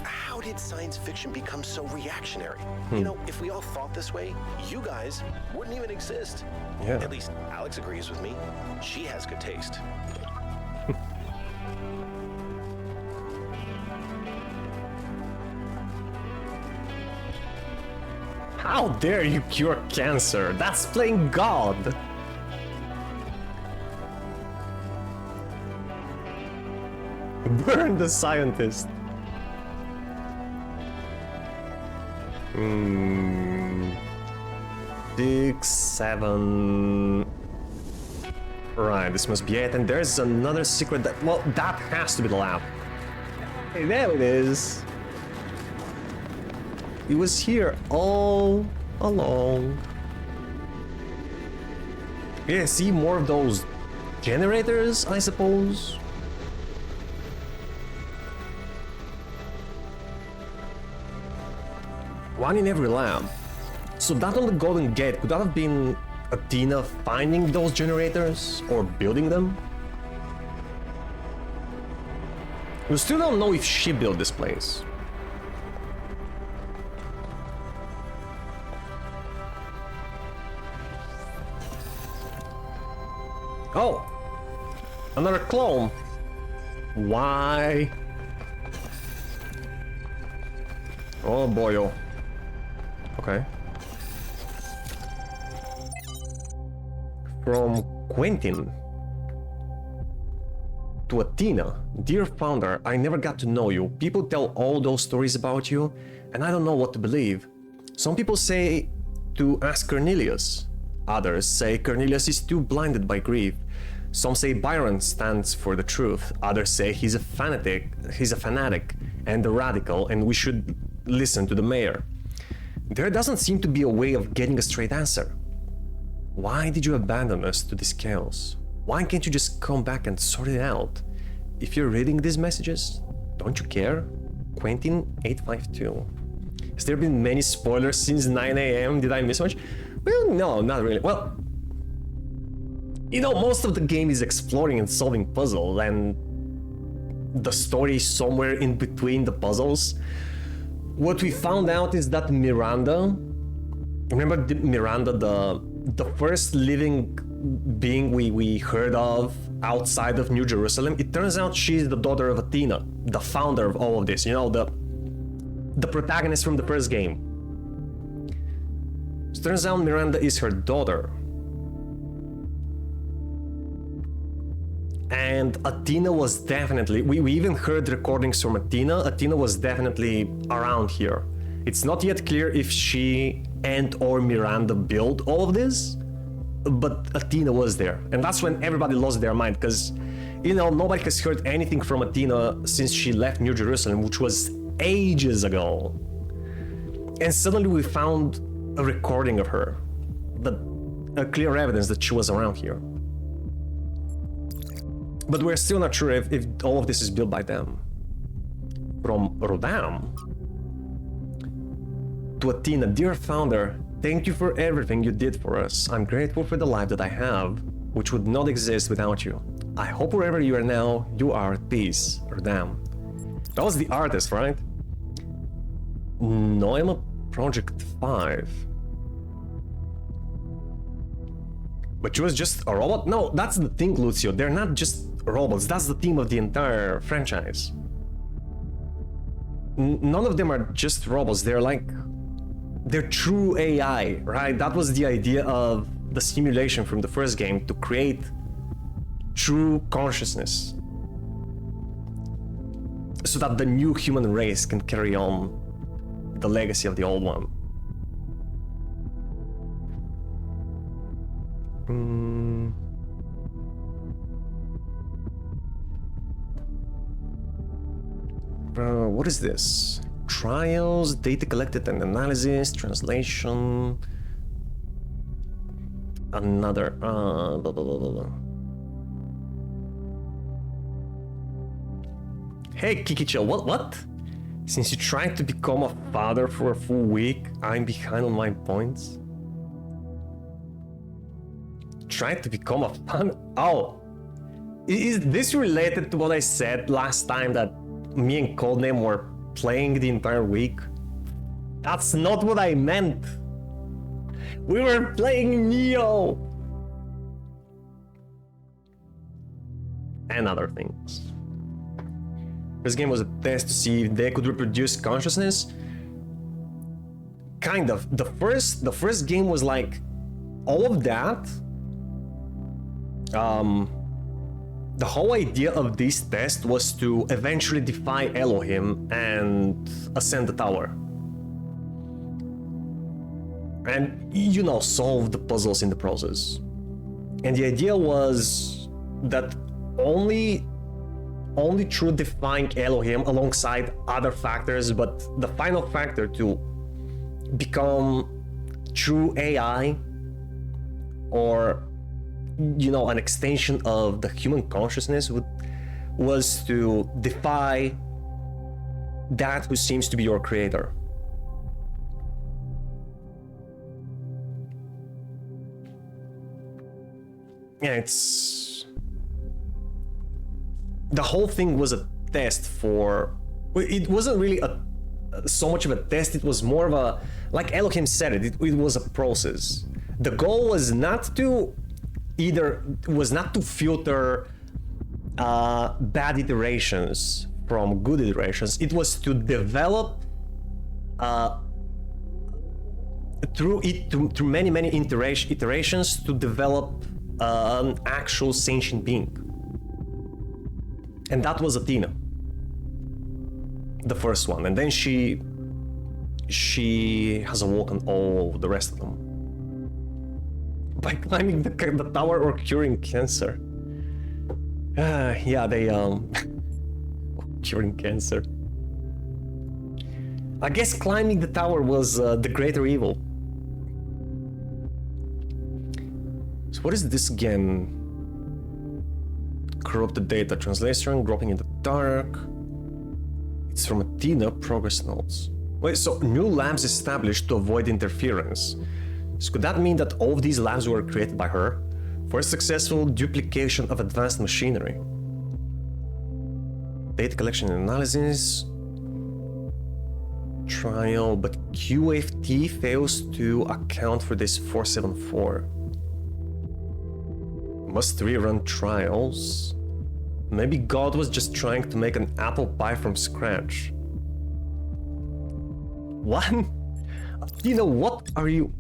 How did science fiction become so reactionary? You know, if we all thought this way, you guys wouldn't even exist. Yeah. At least Alex agrees with me. She has good taste. How dare you cure cancer? That's playing God. Burn the scientist. 6, 7. Right, this must be it. And there's another secret that, well, that has to be the lab. Hey, there it is. It was here all along. Yeah, see more of those generators, I suppose. One in every lab. So that on the Golden Gate, could that have been Athena finding those generators or building them? We still don't know if she built this place. Oh! Another clone. Why? Oh boy, oh. Okay. From Quentin to Athena. Dear founder, I never got to know you. People tell all those stories about you, and I don't know what to believe. Some people say to ask Cornelius. Others say Cornelius is too blinded by grief. Some say Byron stands for the truth. Others say he's a fanatic and a radical, and we should listen to the mayor. There doesn't seem to be a way of getting a straight answer. Why did you abandon us to this chaos? Why can't you just come back and sort it out? If you're reading these messages, don't you care? Quentin 852. Has there been many spoilers since 9 AM? Did I miss much? Well, no, not really. Well, you know, most of the game is exploring and solving puzzles, and the story is somewhere in between the puzzles. What we found out is that Miranda, remember Miranda, the first living being we heard of outside of New Jerusalem? It turns out she's the daughter of Athena, the founder of all of this, you know, the protagonist from the first game. It turns out Miranda is her daughter. And Athena was definitely, we even heard recordings from Athena. Athena was definitely around here. It's not yet clear if she and or Miranda built all of this, but Athena was there. And that's when everybody lost their mind, because, you know, nobody has heard anything from Athena since she left New Jerusalem, which was ages ago. And suddenly we found a recording of her, a clear evidence that she was around here. But we're still not sure if all of this is built by them. From Rodam to Athena, dear founder, thank you for everything you did for us. I'm grateful for the life that I have, which would not exist without you. I hope wherever you are now, you are at peace, Rodam. That was the artist, right? Noema Project 5. But she was just a robot? No, that's the thing, Lucio. They're not just robots. That's the theme of the entire franchise. None of them are just robots. They're true AI, right? That was the idea of the simulation from the first game, to create true consciousness, so that the new human race can carry on the legacy of the old one. What is this? Trials, data collected and analysis, translation. Another. Blah, blah, blah, blah. Hey, Kikicho, what? Since you tried to become a father for a full week, I'm behind on my points. Tried to become a fan? Oh, is this related to what I said last time, that me and Codename were playing the entire week? That's not what I meant. We were playing Neo and other things. This game was a test to see if they could reproduce consciousness. kind of. The first game was like all of that. The whole idea of this test was to eventually defy Elohim and ascend the tower. And, you know, solve the puzzles in the process. And the idea was that only through defying Elohim alongside other factors, but the final factor to become true AI, or, you know, an extension of the human consciousness, was to defy that who seems to be your creator. Yeah, it's... The whole thing was a test for... It wasn't really so much of a test, it was more of a... Like Elohim said it was a process. The goal was not to filter bad iterations from good iterations. It was to develop through many iterations to develop an actual sentient being. And that was Athena, the first one. And then she has awoken all the rest of them by climbing the tower or curing cancer. Yeah, they curing cancer. I guess climbing the tower was the greater evil. So what is this again? Corrupted data translation, groping in the dark. It's from Athena, progress notes. Wait, so new labs established to avoid interference. So could that mean that all of these labs were created by her for a successful duplication of advanced machinery? Data collection and analysis. Trial, but QFT fails to account for this 474. Must rerun trials. Maybe God was just trying to make an apple pie from scratch. What? You know, what are you...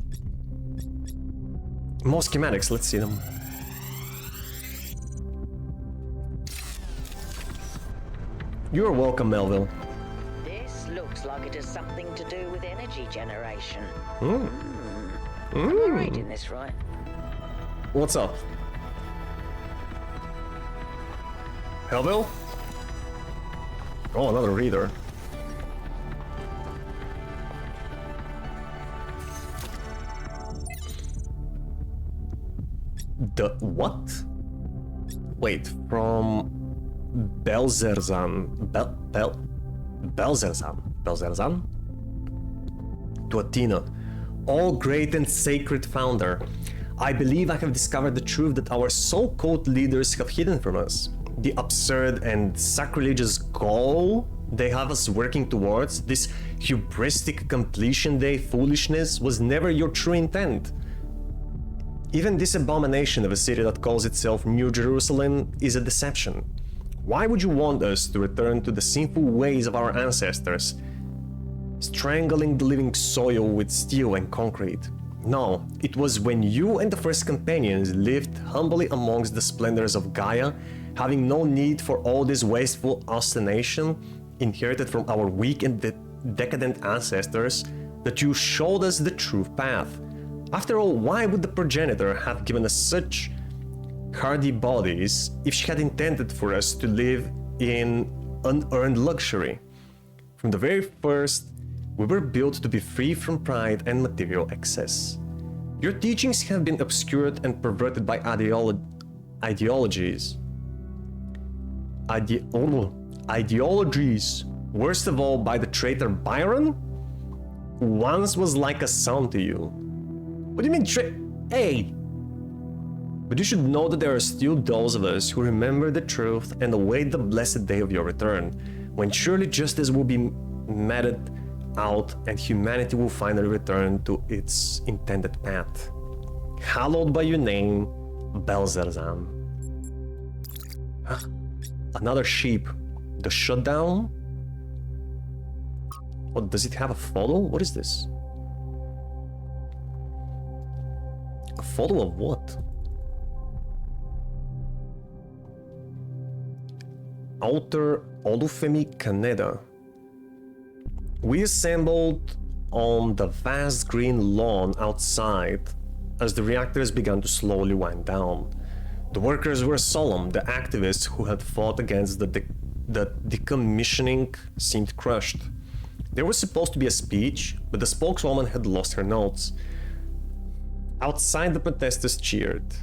More schematics, let's see them. You're welcome, Melville. This looks like it has something to do with energy generation. Mm. Am I reading this right? What's up? Melville? Oh, another reader. The what? Wait, from Belzerzan to Athena, all great and sacred founder. I believe I have discovered the truth that our so-called leaders have hidden from us. The absurd and sacrilegious goal they have us working towards, this hubristic completion day foolishness, was never your true intent. Even this abomination of a city that calls itself New Jerusalem is a deception. Why would you want us to return to the sinful ways of our ancestors, strangling the living soil with steel and concrete? No, it was when you and the first companions lived humbly amongst the splendors of Gaia, having no need for all this wasteful ostentation inherited from our weak and decadent ancestors, that you showed us the true path. After all, why would the progenitor have given us such hardy bodies if she had intended for us to live in unearned luxury? From the very first, we were built to be free from pride and material excess. Your teachings have been obscured and perverted by ideologies. Ideologies, worst of all by the traitor Byron, who once was like a son to you. What do you mean Hey! But you should know that there are still those of us who remember the truth and await the blessed day of your return, when surely justice will be meted out and humanity will finally return to its intended path. Hallowed by your name, Belzerzan. Huh? Another sheep. The shutdown? What, does it have a photo? What is this? A photo of what? Author Olufemi Caneda. We assembled on the vast green lawn outside as the reactors began to slowly wind down. The workers were solemn. The activists who had fought against the decommissioning seemed crushed. There was supposed to be a speech, but the spokeswoman had lost her notes. Outside, the protesters cheered.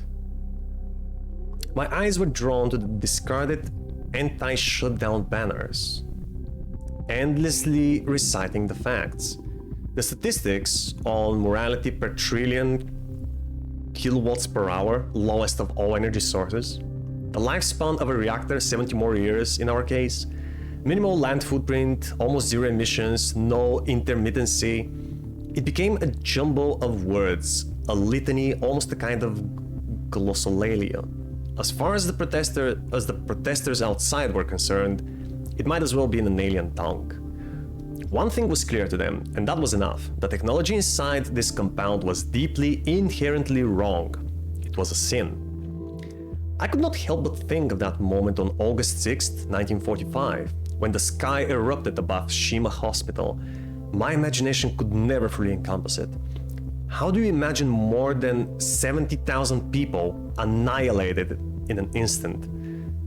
My eyes were drawn to the discarded anti-shutdown banners, endlessly reciting the facts. The statistics on morality per trillion kilowatts per hour, lowest of all energy sources. The lifespan of a reactor, 70 more years in our case. Minimal land footprint, almost zero emissions, no intermittency. It became a jumble of words, a litany, almost a kind of glossolalia. As far as the protesters outside were concerned, it might as well be in an alien tongue. One thing was clear to them, and that was enough. The technology inside this compound was deeply, inherently wrong. It was a sin. I could not help but think of that moment on August 6th, 1945, when the sky erupted above Shima Hospital. My imagination could never fully encompass it. How do you imagine more than 70,000 people annihilated in an instant?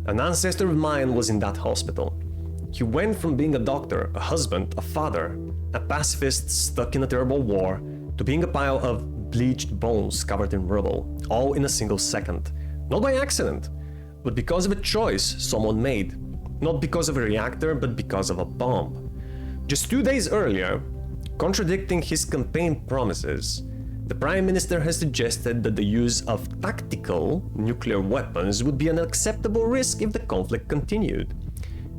An ancestor of mine was in that hospital. He went from being a doctor, a husband, a father, a pacifist stuck in a terrible war, to being a pile of bleached bones covered in rubble, all in a single second. Not by accident, but because of a choice someone made. Not because of a reactor, but because of a bomb. Just 2 days earlier, contradicting his campaign promises, the Prime Minister has suggested that the use of tactical nuclear weapons would be an acceptable risk if the conflict continued.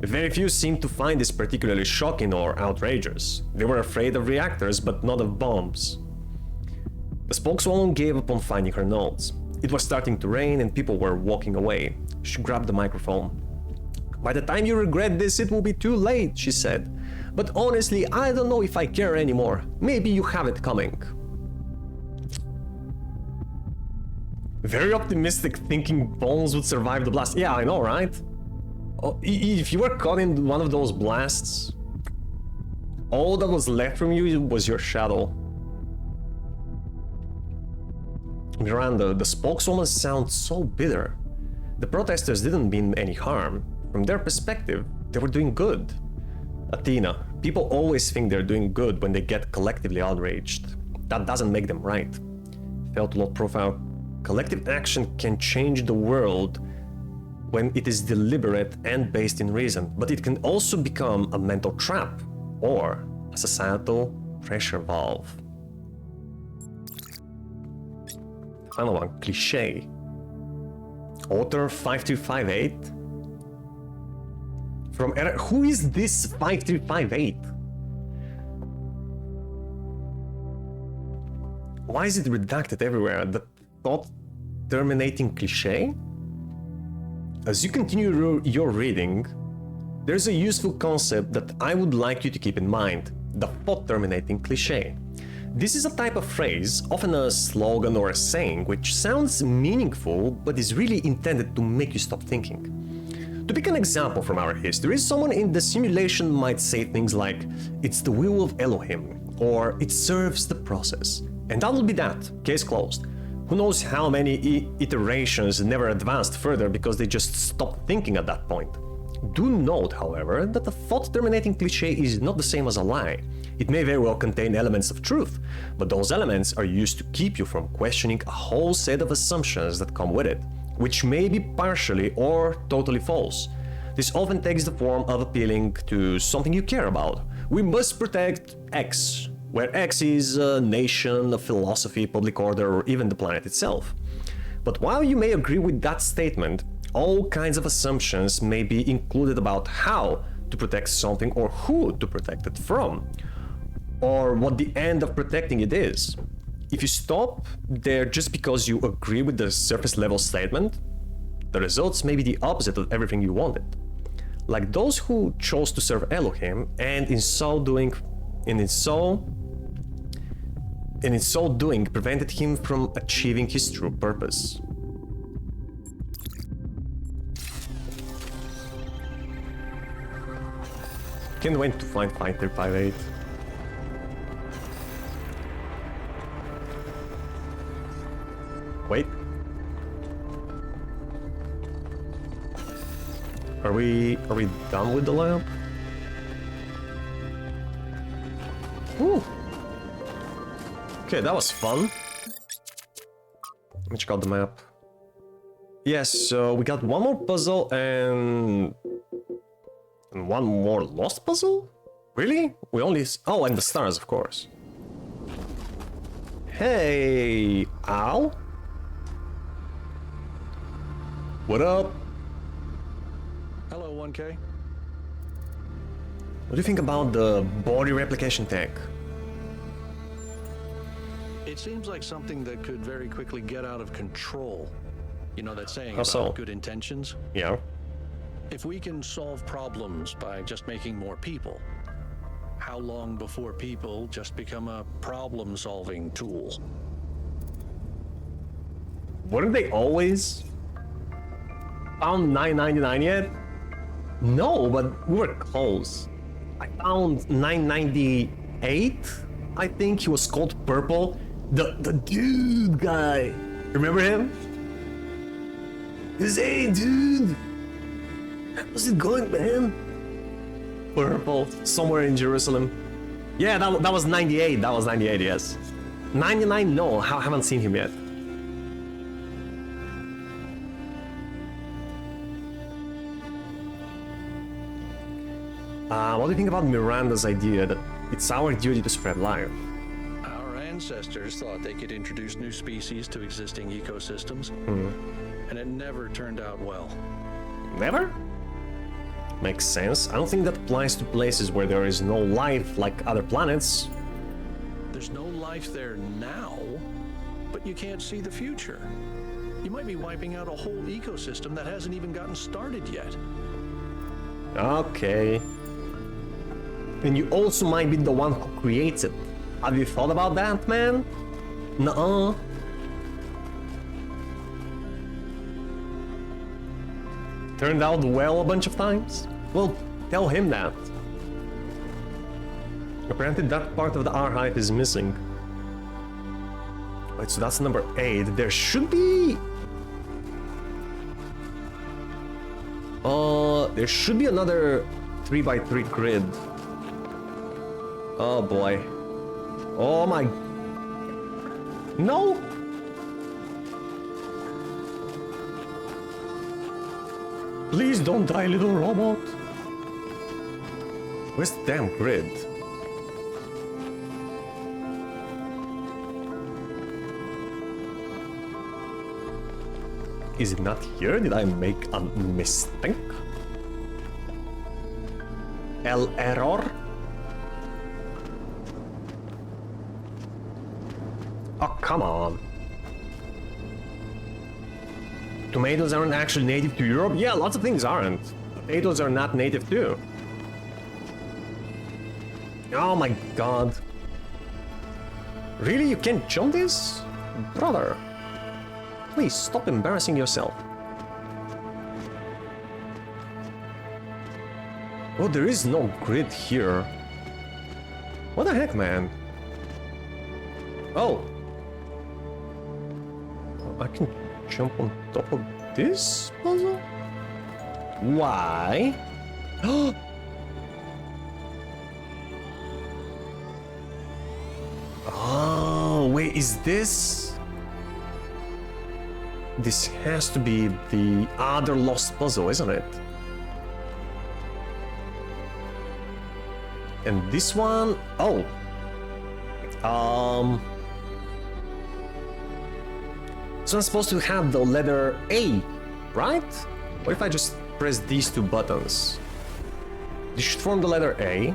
Very few seemed to find this particularly shocking or outrageous. They were afraid of reactors, but not of bombs. The spokeswoman gave up on finding her notes. It was starting to rain and people were walking away. She grabbed the microphone. "By the time you regret this, it will be too late," she said. "But honestly, I don't know if I care anymore. Maybe you have it coming." Very optimistic, thinking bones would survive the blast. Yeah, I know, right? Oh, if you were caught in one of those blasts, all that was left from you was your shadow. Miranda, the spokeswoman sounds so bitter. The protesters didn't mean any harm. From their perspective, they were doing good. Athena, people always think they're doing good when they get collectively outraged. That doesn't make them right. Felt a lot profile. Collective action can change the world when it is deliberate and based in reason, but it can also become a mental trap or a societal pressure valve. Final one, cliché. Author 5258. From who is this 5258? Why is it redacted everywhere? The thought-terminating cliché? As you continue your reading, there's a useful concept that I would like you to keep in mind, the thought-terminating cliché. This is a type of phrase, often a slogan or a saying, which sounds meaningful but is really intended to make you stop thinking. To pick an example from our history, someone in the simulation might say things like, "It's the will of Elohim," or "It serves the process." And that will be that, case closed. Who knows how many iterations never advanced further because they just stopped thinking at that point. Do note, however, that the thought-terminating cliché is not the same as a lie. It may very well contain elements of truth, but those elements are used to keep you from questioning a whole set of assumptions that come with it, which may be partially or totally false. This often takes the form of appealing to something you care about. We must protect X, where X is a nation, a philosophy, public order, or even the planet itself. But while you may agree with that statement, all kinds of assumptions may be included about how to protect something or who to protect it from, or what the end of protecting it is. If you stop there just because you agree with the surface level statement, the results may be the opposite of everything you wanted. Like those who chose to serve Elohim and in so and in so doing prevented him from achieving his true purpose. Can't wait to find Fighter 58. Wait. Are we done with the lab? Ooh. Okay, that was fun. Let me check out the map. Yes, so we got one more puzzle and one more lost puzzle? Really? We only... Oh, and the stars, of course. Hey, Al? What up? Hello, 1K. What do you think about the body replication tech? It seems like something that could very quickly get out of control. You know that saying How about so? good intentions? Yeah. If we can solve problems by just making more people, how long before people just become a problem-solving tool? Weren't they always found 999 yet? No, but we were close. I found 998. I think he was called Purple. The dude guy. Remember him? He's, hey, dude. How's it going, man? Purple, somewhere in Jerusalem. Yeah, that was 98. That was 98, yes. 99, no, I haven't seen him yet. What do you think about Miranda's idea that it's our duty to spread life? Our ancestors thought they could introduce new species to existing ecosystems, and it never turned out well. Never? Makes sense. I don't think that applies to places where there is no life like other planets. There's no life there now, but you can't see the future. You might be wiping out a whole ecosystem that hasn't even gotten started yet. Okay. And you also might be the one who creates it. Have you thought about that, man? Nuh-uh. Turned out well a bunch of times? Well, tell him that. Apparently that part of the R-height is missing. Wait, so that's number 8. There should be... there should be another 3x3 grid. Oh boy. Oh my... No! Please don't die, little robot. Where's the damn grid? Is it not here? Did I make a mistake? El error? Oh, come on. Tomatoes aren't actually native to Europe? Yeah, lots of things aren't. Potatoes are not native too. Oh my god. Really? You can't jump this? Brother. Please stop embarrassing yourself. Oh, there is no grid here. What the heck, man? Oh. I can jump on top of this puzzle? Why? Oh, wait, is this? This has to be the other lost puzzle, isn't it? And this one? Oh. So I'm supposed to have the letter A, right? What if I just press these two buttons? This should form the letter A.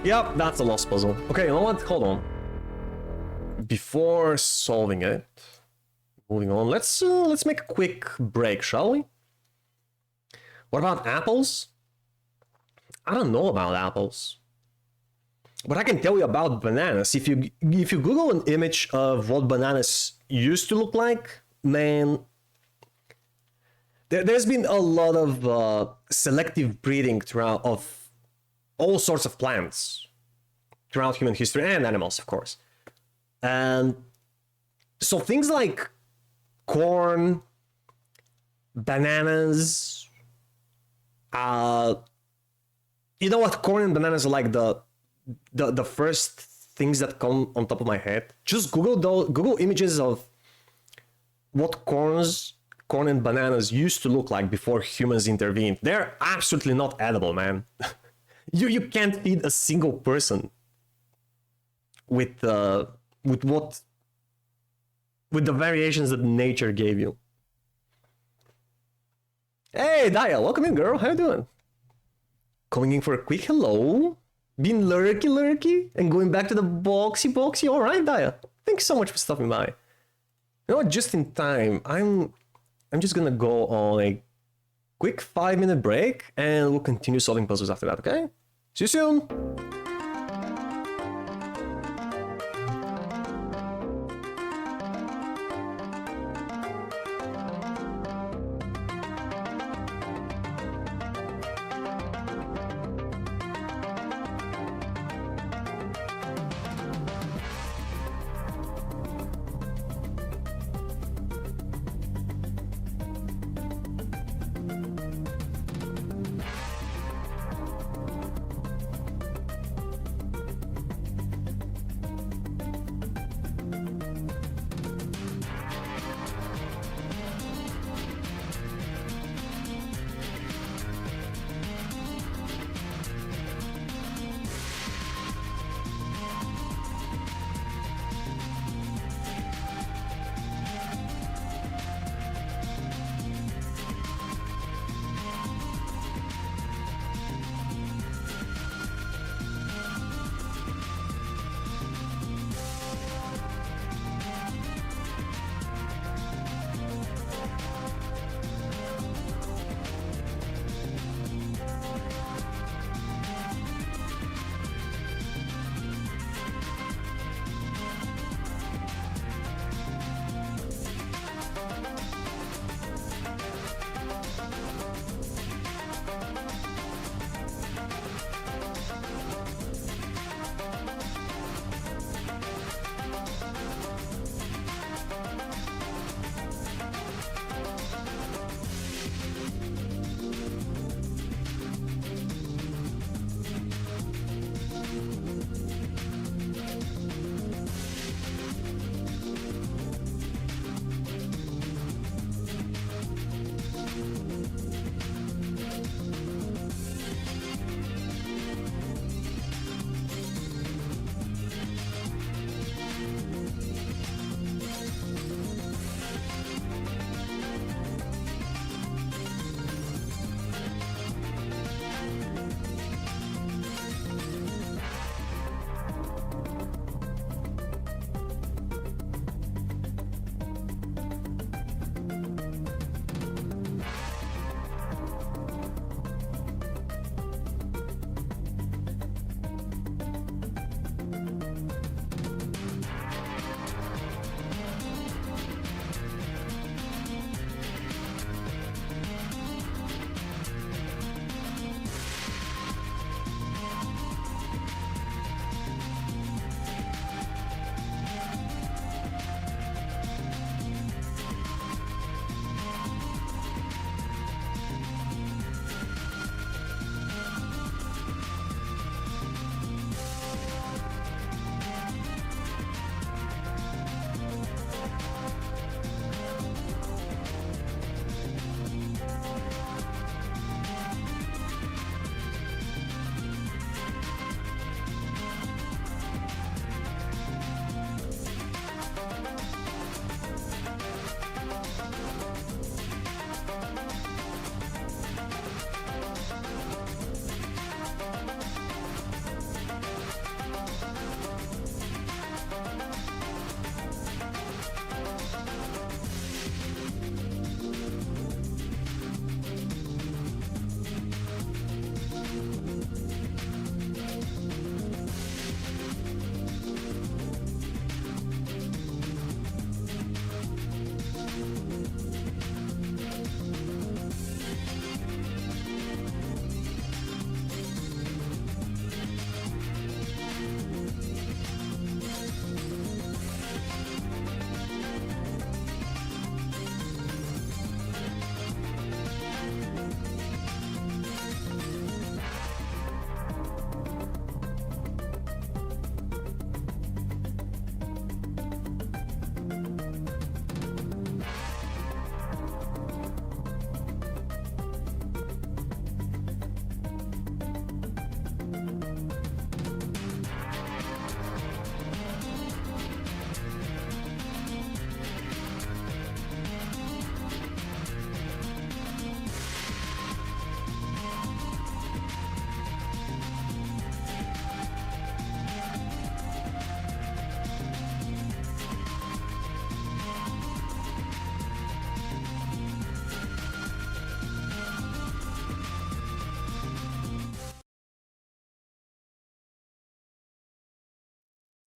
Yep, that's the lost puzzle. Okay, you know what? Hold on. before solving it, moving on, let's make a quick break, shall we? What about apples? I don't know about apples, but I can tell you about bananas. If you Google an image of what bananas used to look like, man, there's been a lot of selective breeding throughout of all sorts of plants throughout human history, and animals, of course. And so things like corn, bananas, you know what? Corn and bananas are like the first things that come on top of my head. Just Google images of what corn and bananas used to look like before humans intervened. They're absolutely not edible, man. You can't feed a single person with the variations that nature gave you. Hey, Daya, welcome in, girl. How you doing? Coming in for a quick hello. Being lurky and going back to the boxy. All right, Daya. Thank you so much for stopping by. You know what? Just in time. I'm just gonna go on a quick 5-minute break, and we'll continue solving puzzles after that. Okay? See you soon.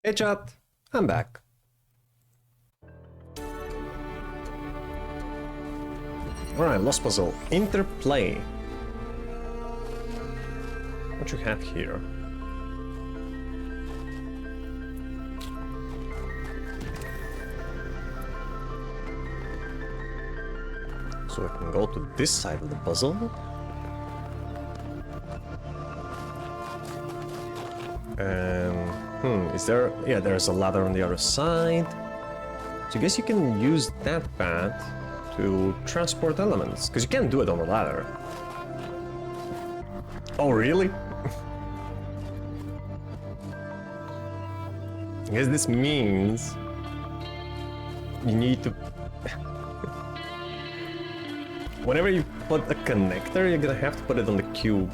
Hey chat, I'm back. Alright, lost puzzle. Interplay. What you have here? So I can go to this side of the puzzle. And is there? Yeah, there's a ladder on the other side. So I guess you can use that path to transport elements, because you can't do it on a ladder. Oh, really? I guess this means you need to... Whenever you put a connector, you're gonna have to put it on the cube.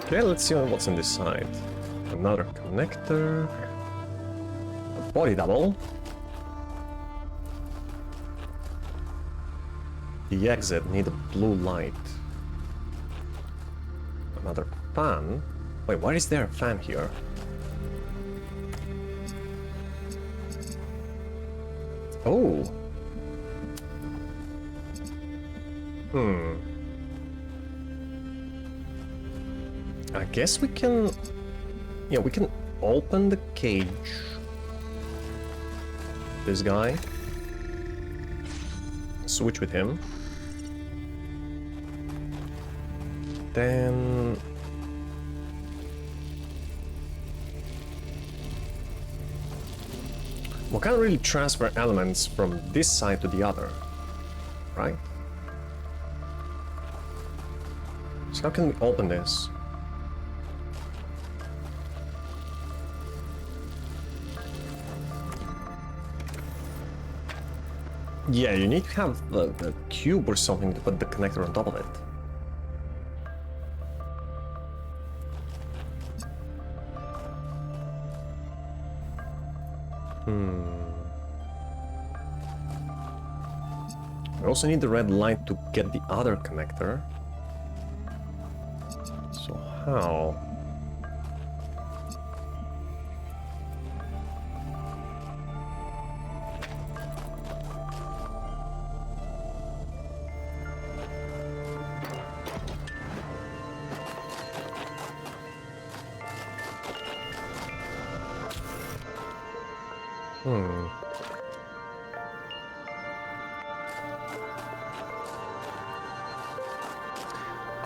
Okay, let's see what's on this side. Another connector. A body double. The exit need a blue light. Another fan. Wait, why is there a fan here? Oh. I guess we can... Yeah, we can open the cage. This guy. Switch with him. Then... we can't really transfer elements from this side to the other, right? So how can we open this? Yeah, you need to have a cube or something to put the connector on top of it. We also need the red light to get the other connector. So how?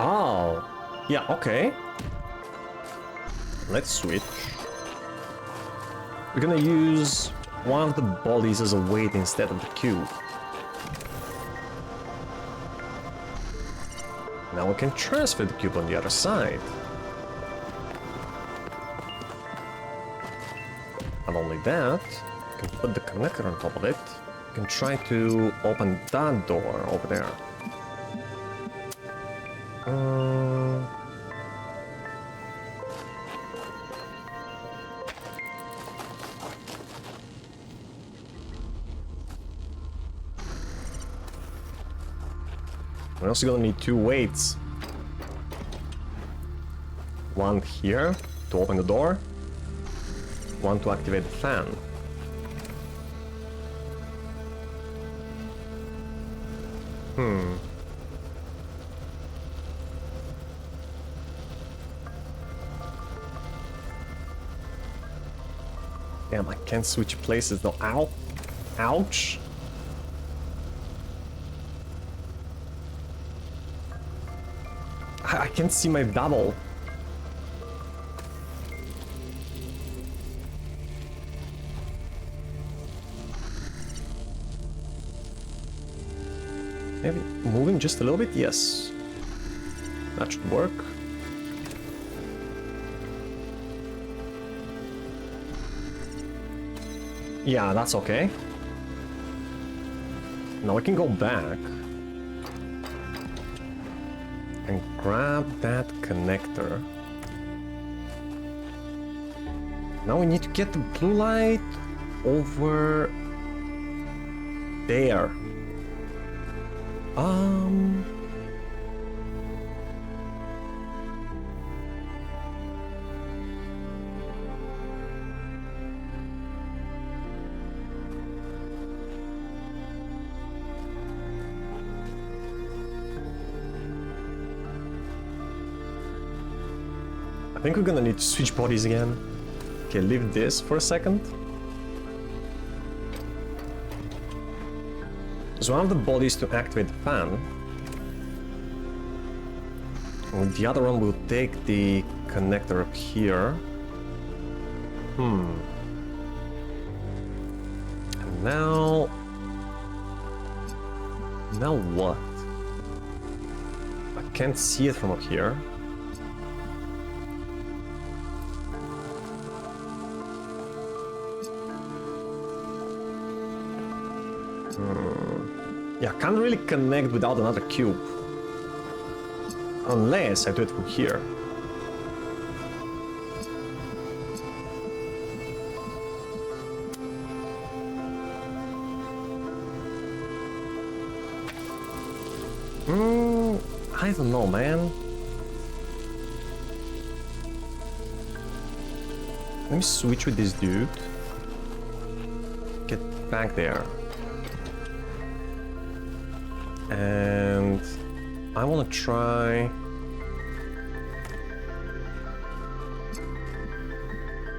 Oh, yeah, okay. Let's switch. We're gonna use one of the bodies as a weight instead of the cube. Now we can transfer the cube on the other side. Not only that, we can put the connector on top of it. We can try to open that door over there. We're also gonna need two weights. One here to open the door, one to activate the fan. Damn, I can't switch places though. Ow! Ouch! I can't see my double. Maybe moving just a little bit? Yes. That should work. Yeah, that's okay. Now we can go back and grab that connector. Now we need to get the blue light over there. I think we're gonna need to switch bodies again. Okay, leave this for a second. So one of the bodies to activate the fan. And the other one will take the connector up here. And now... Now what? I can't see it from up here. Yeah, I can't really connect without another cube. Unless I do it from here. I don't know, man. Let me switch with this dude. Get back there. And I want to try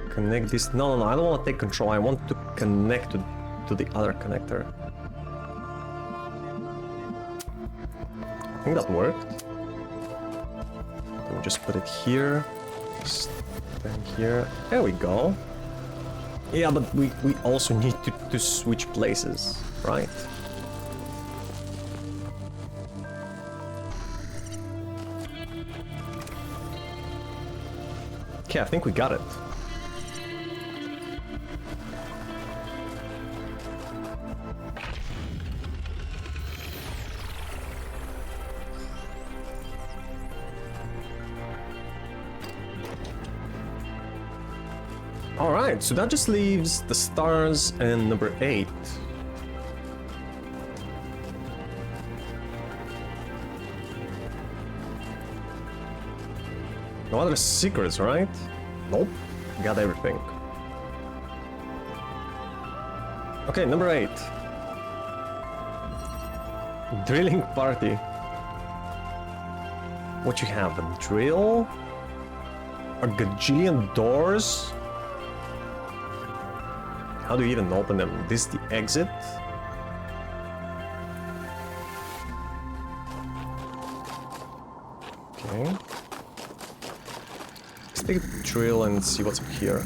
connect this. No, I don't want to take control. I want to connect to the other connector. I think that worked. We'll just put it here. Stand here. There we go. Yeah, but we also need to switch places, right? Okay, I think we got it. Alright, so that just leaves the stars and number 8. No other secrets, right? Nope. Got everything. Okay, number 8. Drilling party. What you have? A drill? A gajillion doors? How do you even open them? This is the exit? Okay. Let's take a drill and see what's up here.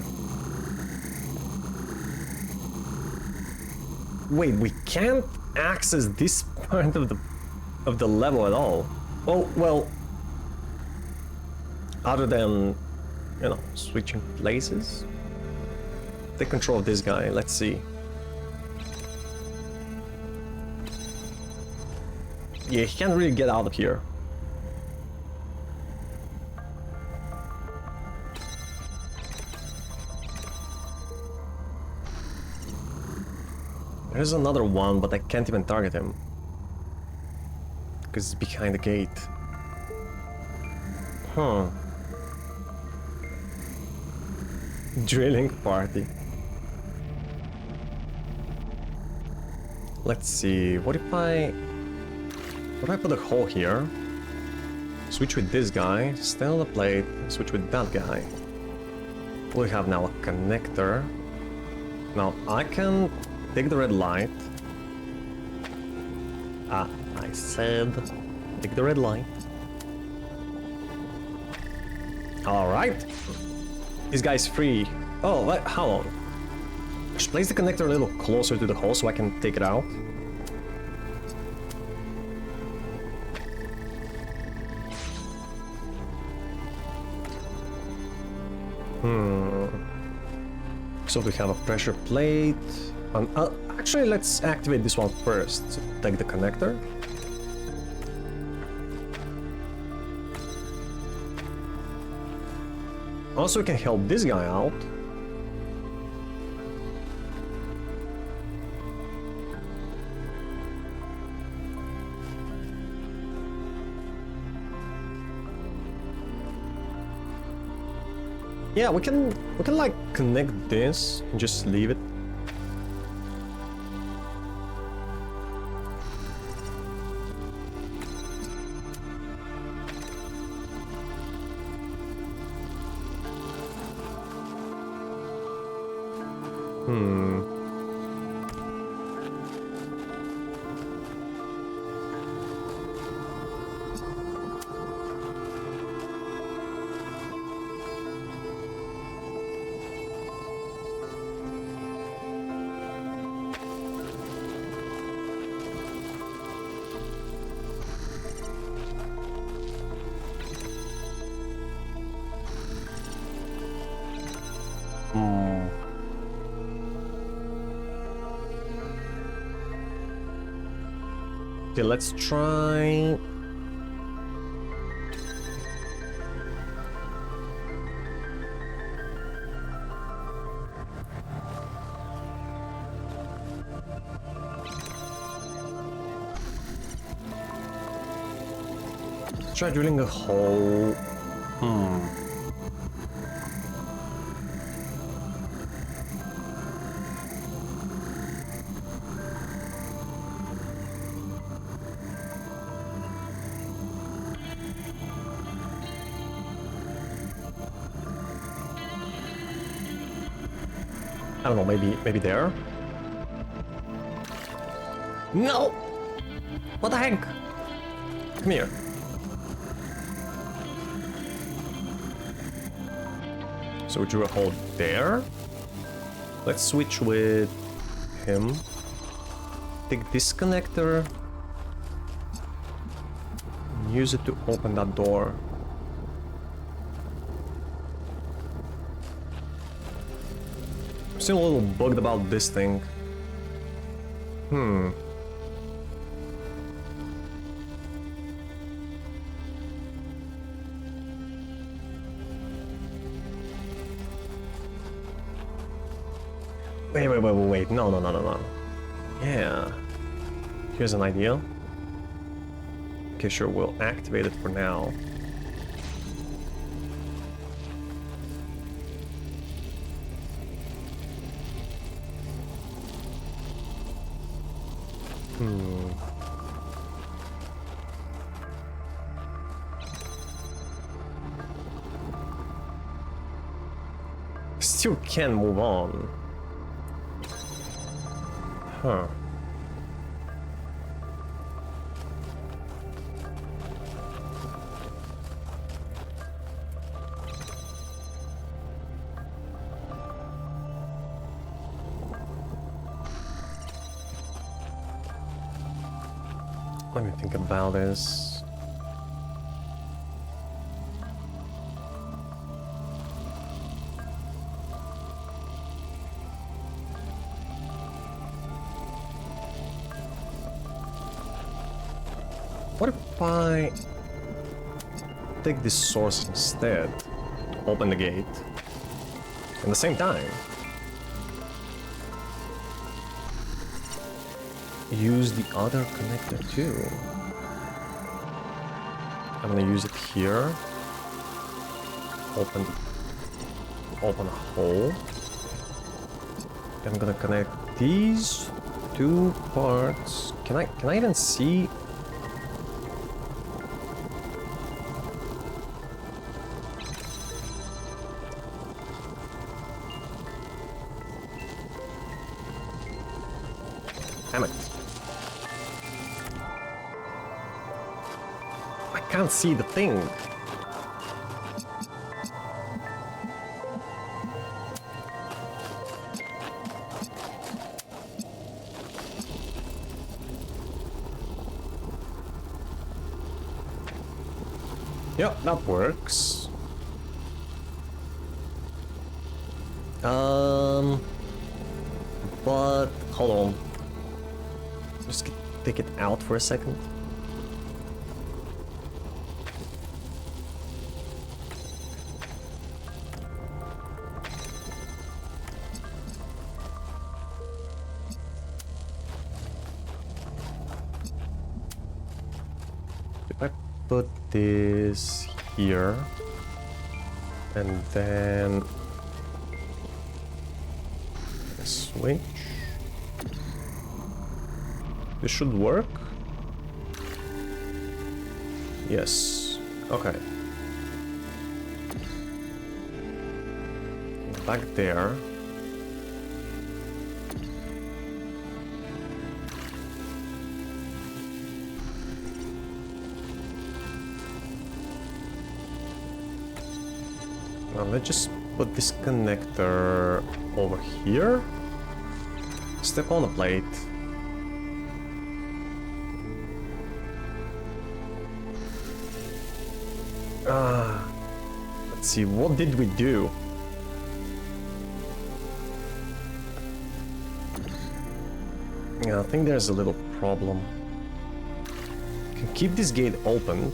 Wait, we can't access this part of the level at all. Oh, well, other than, you know, switching places. Take control of this guy, let's see. Yeah, he can't really get out of here. There's another one, but I can't even target him. Because it's behind the gate. Huh. Drilling party. Let's see, what if I put a hole here, switch with this guy, stand on the plate, switch with that guy. We have now a connector. Now I can take the red light. I said take the red light. Alright. This guy's free. Oh, wait, how long? Just place the connector a little closer to the hole so I can take it out. So we have a pressure plate. Actually, let's activate this one first. So take the connector. Also, we can help this guy out. Yeah, we can like connect this and just leave it. Okay, let's try. Try drilling a hole. I don't know, maybe there? No! What the heck? Come here. So we drew a hole there. Let's switch with him. Take this connector. And use it to open that door. I'm still a little bugged about this thing. Wait. No. Yeah. Here's an idea. Okay, sure, we'll activate it for now. Still can move on. Huh. Let me think about this. What if I take this source instead, open the gate, at the same time use the other connector too? I'm gonna use it here, open a hole, I'm gonna connect these two parts. Can I even see? Damn it. I can't see the thing. Yep, that works. But hold on. Just take it out for a second. If I put this here, And then a switch. This should work. Yes. Okay. Back there. Now let's just put this connector over here. Step on the plate. Let's see, what did we do? Yeah, I think there's a little problem. Can keep this gate opened.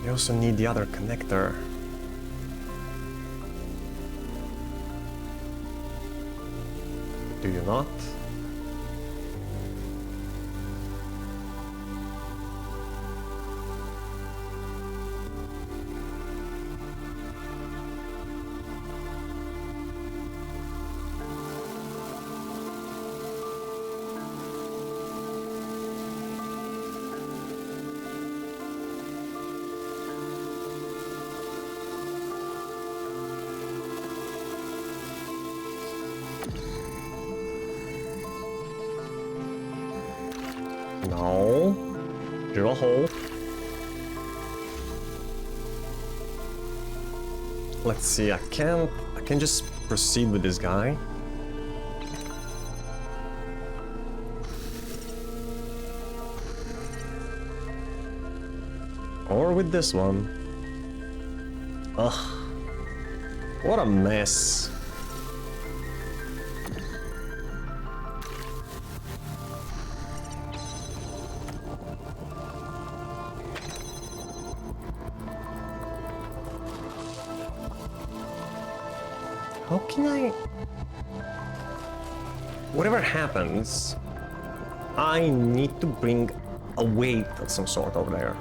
You also need the other connector. Do you not? No. Drill a hole. Let's see, I can just proceed with this guy. Or with this one. Ugh. What a mess. How can I... Whatever happens, I need to bring a weight of some sort over there.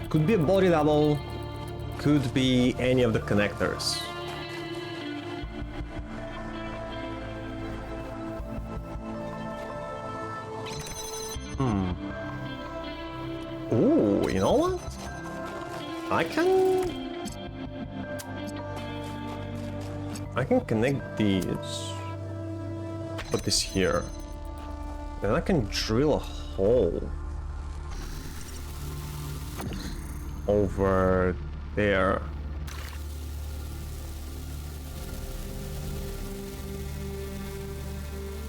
Could be a body double, could be any of the connectors. Ooh, you know what? I can connect these, put this here, and I can drill a hole over there.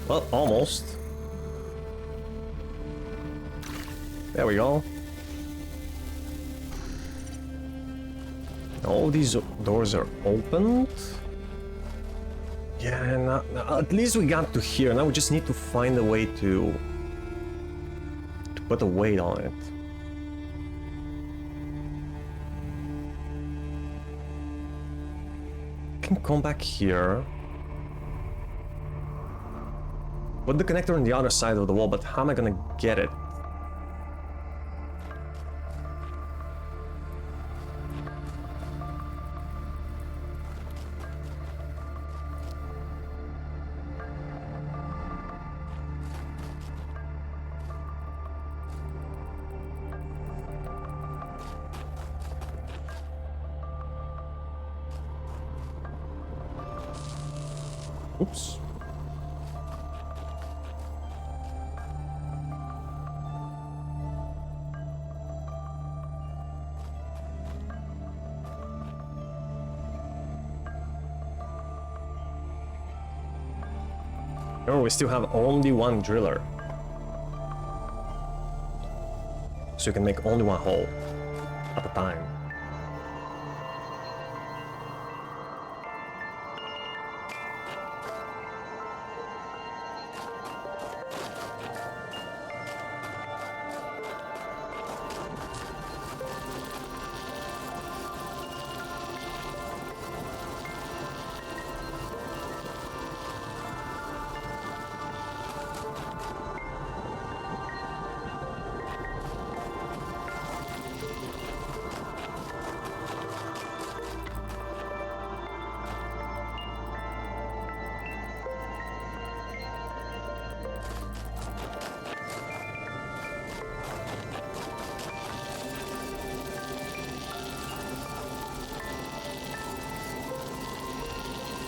Well, almost. There we go. All these doors are opened. Yeah, now at least we got to here. Now we just need to find a way to put a weight on it. Can come back here. Put the connector on the other side of the wall, but how am I gonna get it? Oops. Remember, we still have only one driller. So you can make only one hole at a time.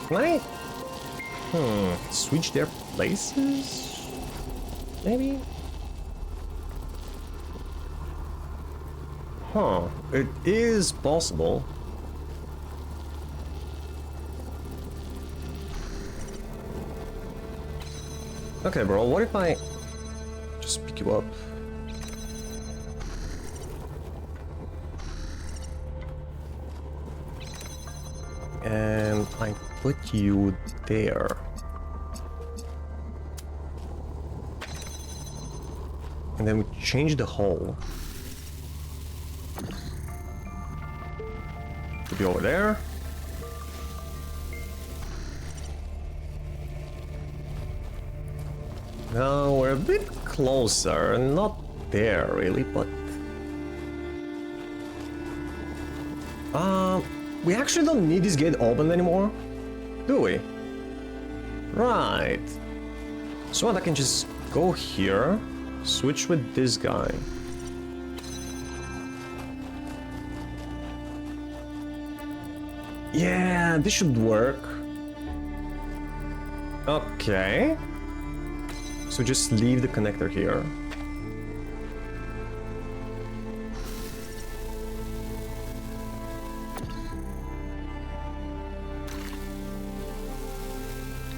Can I? Switch their places? Maybe? Huh, it is possible. Okay, bro, what if I just pick you up? And I put you there. And then we change the hole to be over there. Now we're a bit closer, not there really, but we actually don't need this gate open anymore, do we? Right. So I can just go here, switch with this guy. Yeah, this should work. Okay. So just leave the connector here.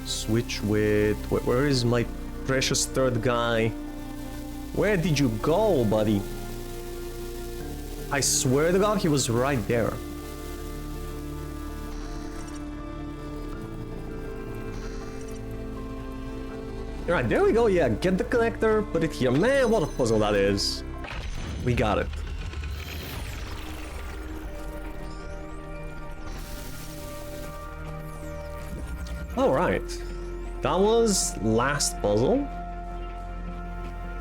Switch with... Where is my precious third guy? Where did you go, buddy? I swear to God, he was right there. Alright, there we go, yeah, get the connector, put it here. Man, what a puzzle that is. We got it. Alright. That was last puzzle.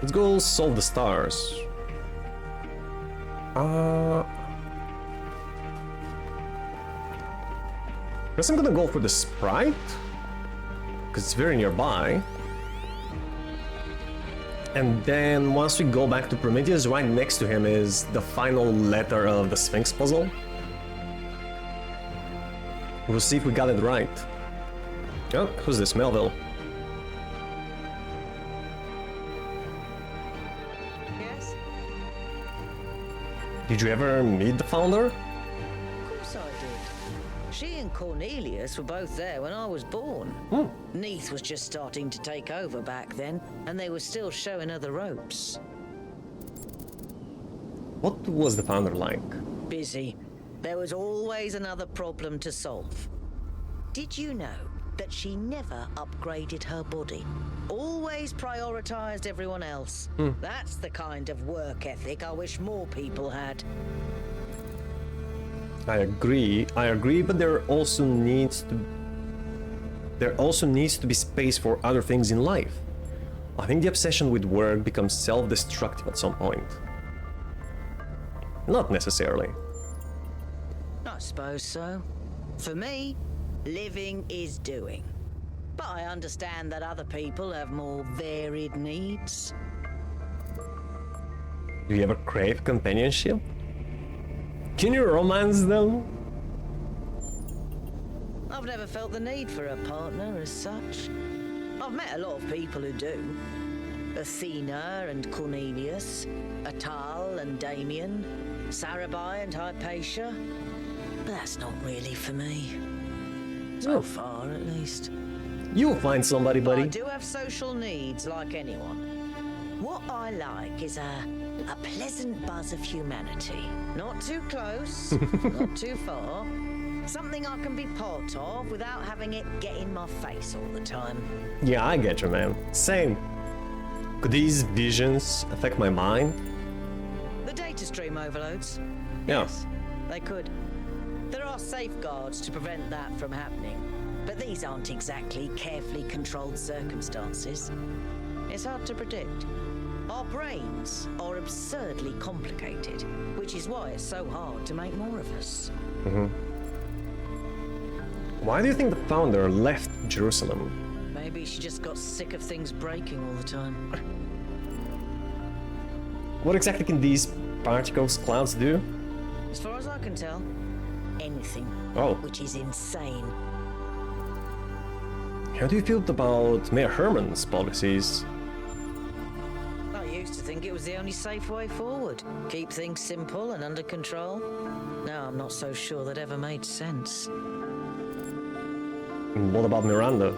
Let's go solve the stars. Guess I'm gonna go for the sprite, because it's very nearby. And then once we go back to Prometheus, right next to him is the final letter of the Sphinx puzzle. We'll see if we got it right. Oh, who's this? Melville. Yes? Did you ever meet the founder? Of course I did. She and Cornelius were both there when I was born. Neath was just starting to take over back then, and they were still showing her the ropes. What was the founder like? Busy. There was always another problem to solve. Did you know that she never upgraded her body? Always prioritized everyone else. That's the kind of work ethic I wish more people had. I agree, but there also needs to be space for other things in life. I think the obsession with work becomes self-destructive at some point. Not necessarily. I suppose so. For me, living is doing. But I understand that other people have more varied needs. Do you ever crave companionship? Can you romance them? I've never felt the need for a partner as such. I've met a lot of people who do. Athena and Cornelius, Atal and Damien, Sarabai and Hypatia. But that's not really for me. So far, at least. You'll find somebody, buddy. I do have social needs like anyone. What I like is a pleasant buzz of humanity. Not too close, not too far. Something I can be part of without having it get in my face all the time. Yeah, I get you, man. Same. Could these visions affect my mind? The data stream overloads? Yeah. Yes, they could. There are safeguards to prevent that from happening, but these aren't exactly carefully controlled circumstances. It's hard to predict. Our brains are absurdly complicated, which is why it's so hard to make more of us. Why do you think the founder left Jerusalem? Maybe she just got sick of things breaking all the time. What exactly can these particles clouds do? As far as I can tell, anything. Oh. Which is insane. How do you feel about Mayor Herman's policies? I used to think it was the only safe way forward. Keep things simple and under control. Now I'm not so sure that ever made sense. And what about Miranda?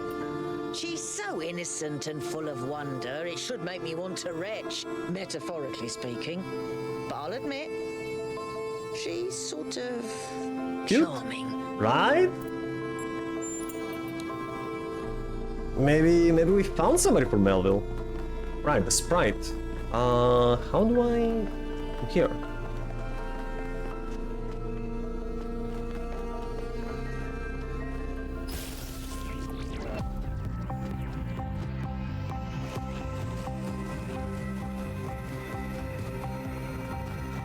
She's so innocent and full of wonder, it should make me want to retch, metaphorically speaking. But I'll admit, she's sort of Cute, charming. right? Maybe we found somebody for Melville. Right, the sprite. How do I... Here.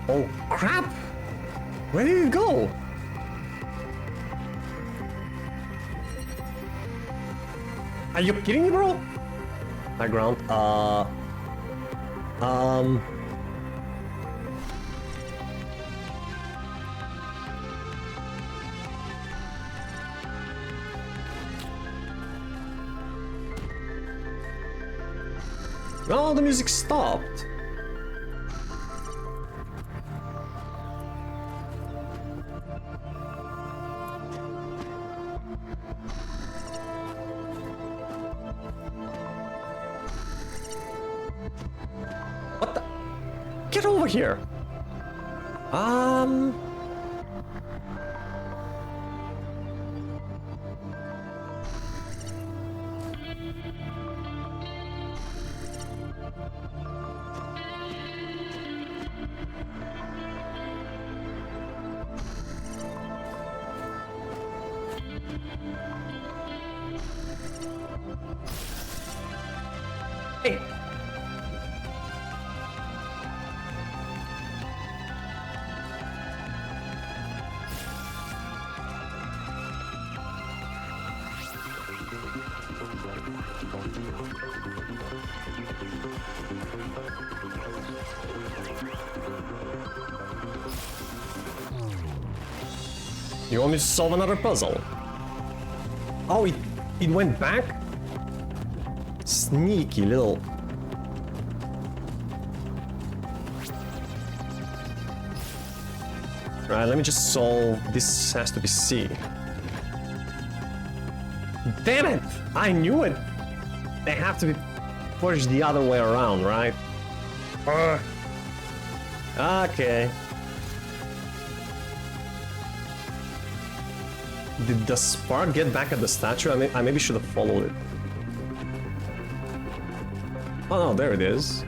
Oh crap! Where did it go? Are you kidding me, bro? Background. Oh, the music stopped. What the? Get over here. Hey. You want me to solve another puzzle? Oh, it went back? Sneaky little... Right, let me just solve... This has to be C. Damn it! I knew it! They have to be pushed the other way around, right? Okay. Did the spark get back at the statue? I maybe should have followed it. Oh no, there it is.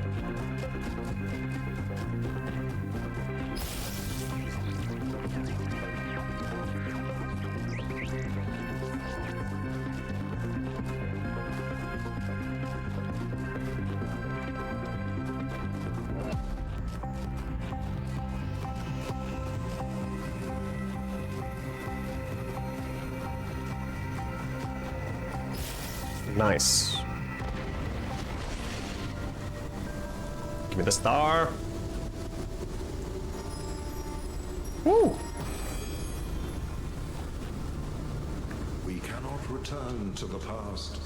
Nice. Give me the star. Woo! We cannot return to the past,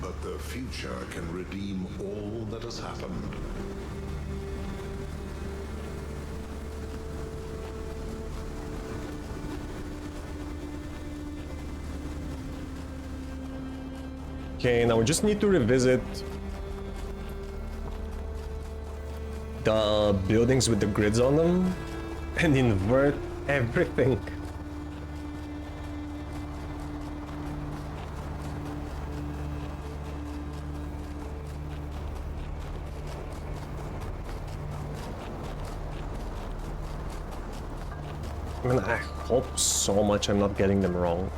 but the future can redeem all that has happened. Okay, now we just need to revisit the buildings with the grids on them and invert everything. I mean, I hope so much I'm not getting them wrong,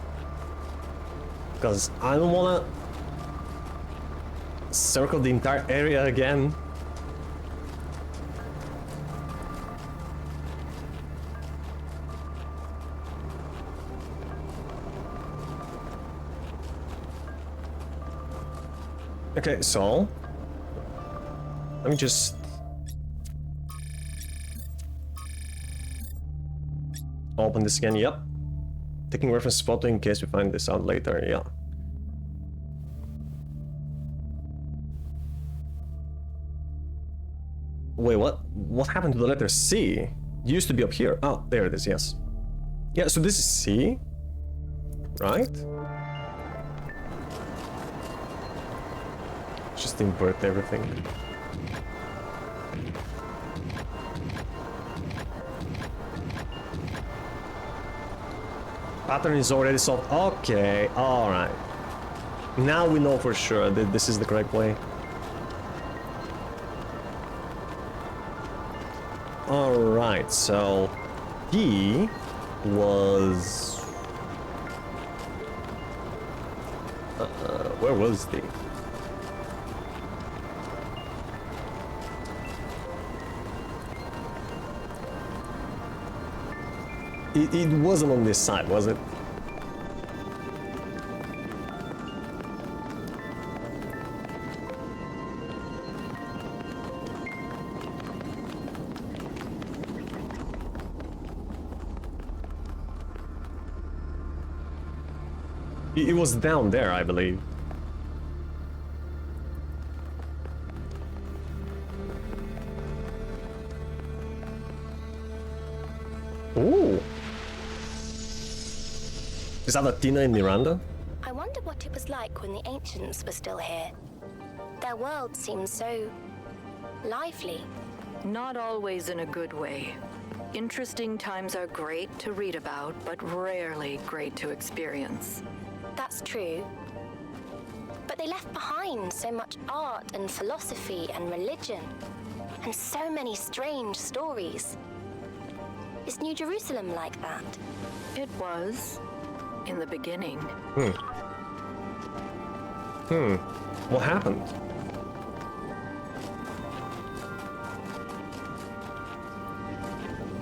because I don't wanna circle the entire area again. Okay, so let me just open this again. Yep, taking reference photo in case we find this out later. Yeah. Wait, what? What happened to the letter C? It used to be up here. Oh, there it is, yes. Yeah, so this is C, right? Just invert everything. Pattern is already solved. Okay, alright. Now we know for sure that this is the correct way. Alright, so he was... where was he? It wasn't on this side, was it? It was down there, I believe. Ooh. Is that Athena and Miranda? I wonder what it was like when the ancients were still here. Their world seems so lively. Not always in a good way. Interesting times are great to read about, but rarely great to experience. That's true. But they left behind so much art and philosophy and religion, and so many strange stories. Is New Jerusalem like that? It was, in the beginning. What happened?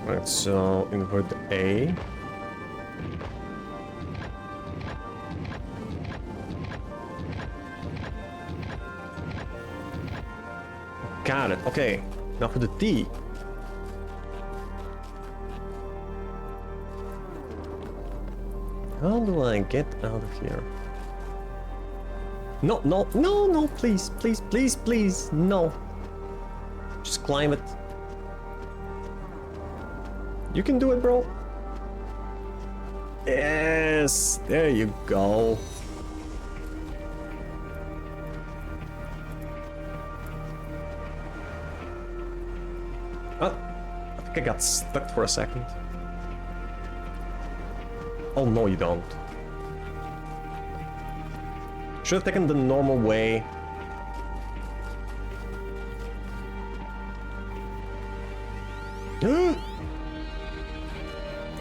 Right, so invert the A. Got it. Okay, now for the T. How do I get out of here? No, no, no, no, please, please, please, please, no. Just climb it. You can do it, bro. Yes, there you go. I think I got stuck for a second. Oh no, you don't. Should have taken the normal way.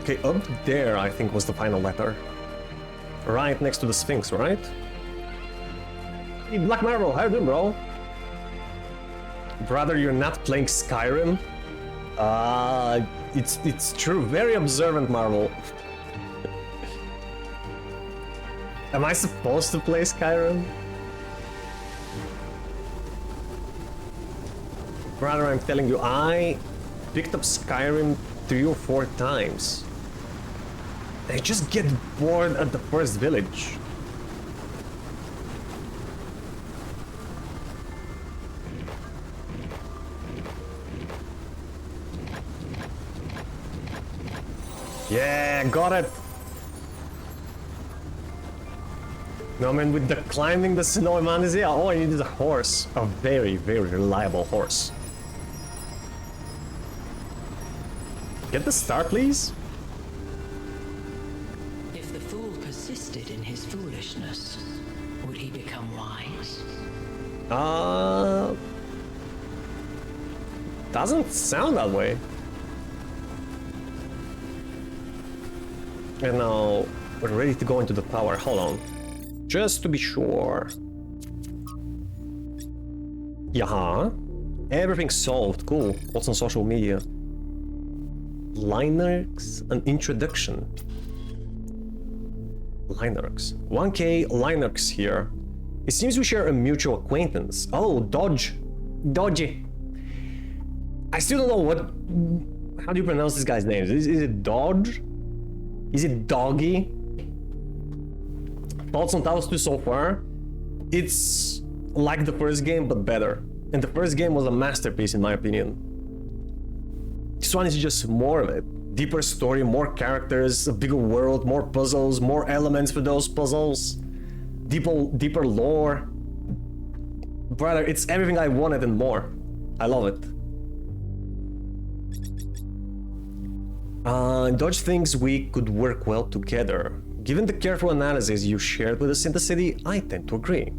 Okay, up there I think was the final letter. Right next to the Sphinx, right? Hey, Black Marvel, how you doing, bro? Brother, you're not playing Skyrim? It's true. Very observant, Marvel. Am I supposed to play Skyrim? Brother, I'm telling you, I picked up Skyrim 3 or 4 times. I just get bored at the first village. Yeah, got it. No man, with the climbing the snowy mountains, yeah, all I need is a horse. A very, very reliable horse. Get the star, please. If the fool persisted in his foolishness, would he become wise? Doesn't sound that way. And now we're ready to go into the tower. Hold on. Just to be sure. Yeah. Everything's solved. Cool. What's on social media? Linux, an introduction. Linux. 1K Linux here. It seems we share a mutual acquaintance. Oh, Dodge. Dodgy. I still don't know what... How do you pronounce this guy's name? Is it Dodge? Is it Doggy? Thoughts on Talos 2 so far? It's like the first game, but better. And the first game was a masterpiece in my opinion. This one is just more of it. Deeper story, more characters, a bigger world, more puzzles, more elements for those puzzles, deeper lore. Brother, it's everything I wanted and more. I love it. Dodge thinks we could work well together. Given the careful analysis you shared with us in the city, I tend to agree.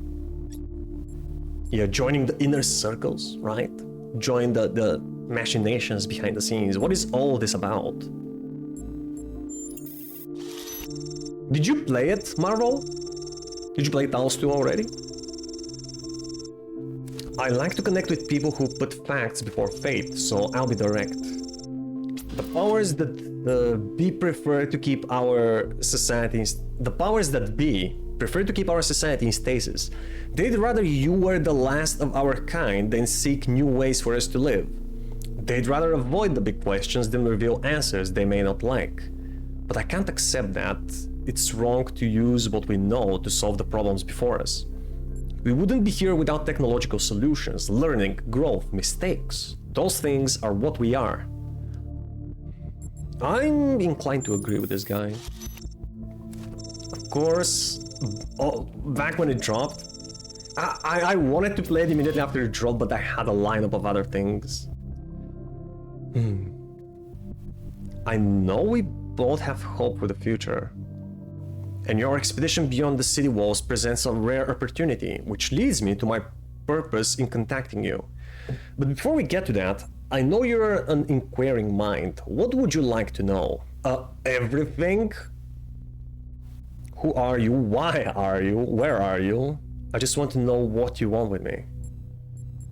Yeah, joining the inner circles, right? Join the machinations behind the scenes. What is all this about? Did you play it, Marvel? Did you play Talos 2 already? I like to connect with people who put facts before faith, so I'll be direct. The powers that be prefer to keep our societies. The powers that be prefer to keep our society in stasis. They'd rather you were the last of our kind than seek new ways for us to live. They'd rather avoid the big questions than reveal answers they may not like. But I can't accept that. It's wrong to use what we know to solve the problems before us. We wouldn't be here without technological solutions, learning, growth, mistakes. Those things are what we are. I'm inclined to agree with this guy. Of course, back when it dropped, I wanted to play it immediately after it dropped, but I had a lineup of other things. I know we both have hope for the future. And your expedition beyond the city walls presents a rare opportunity, which leads me to my purpose in contacting you. But before we get to that, I know you're an inquiring mind. What would you like to know? Everything? Who are you? Why are you? Where are you? I just want to know what you want with me.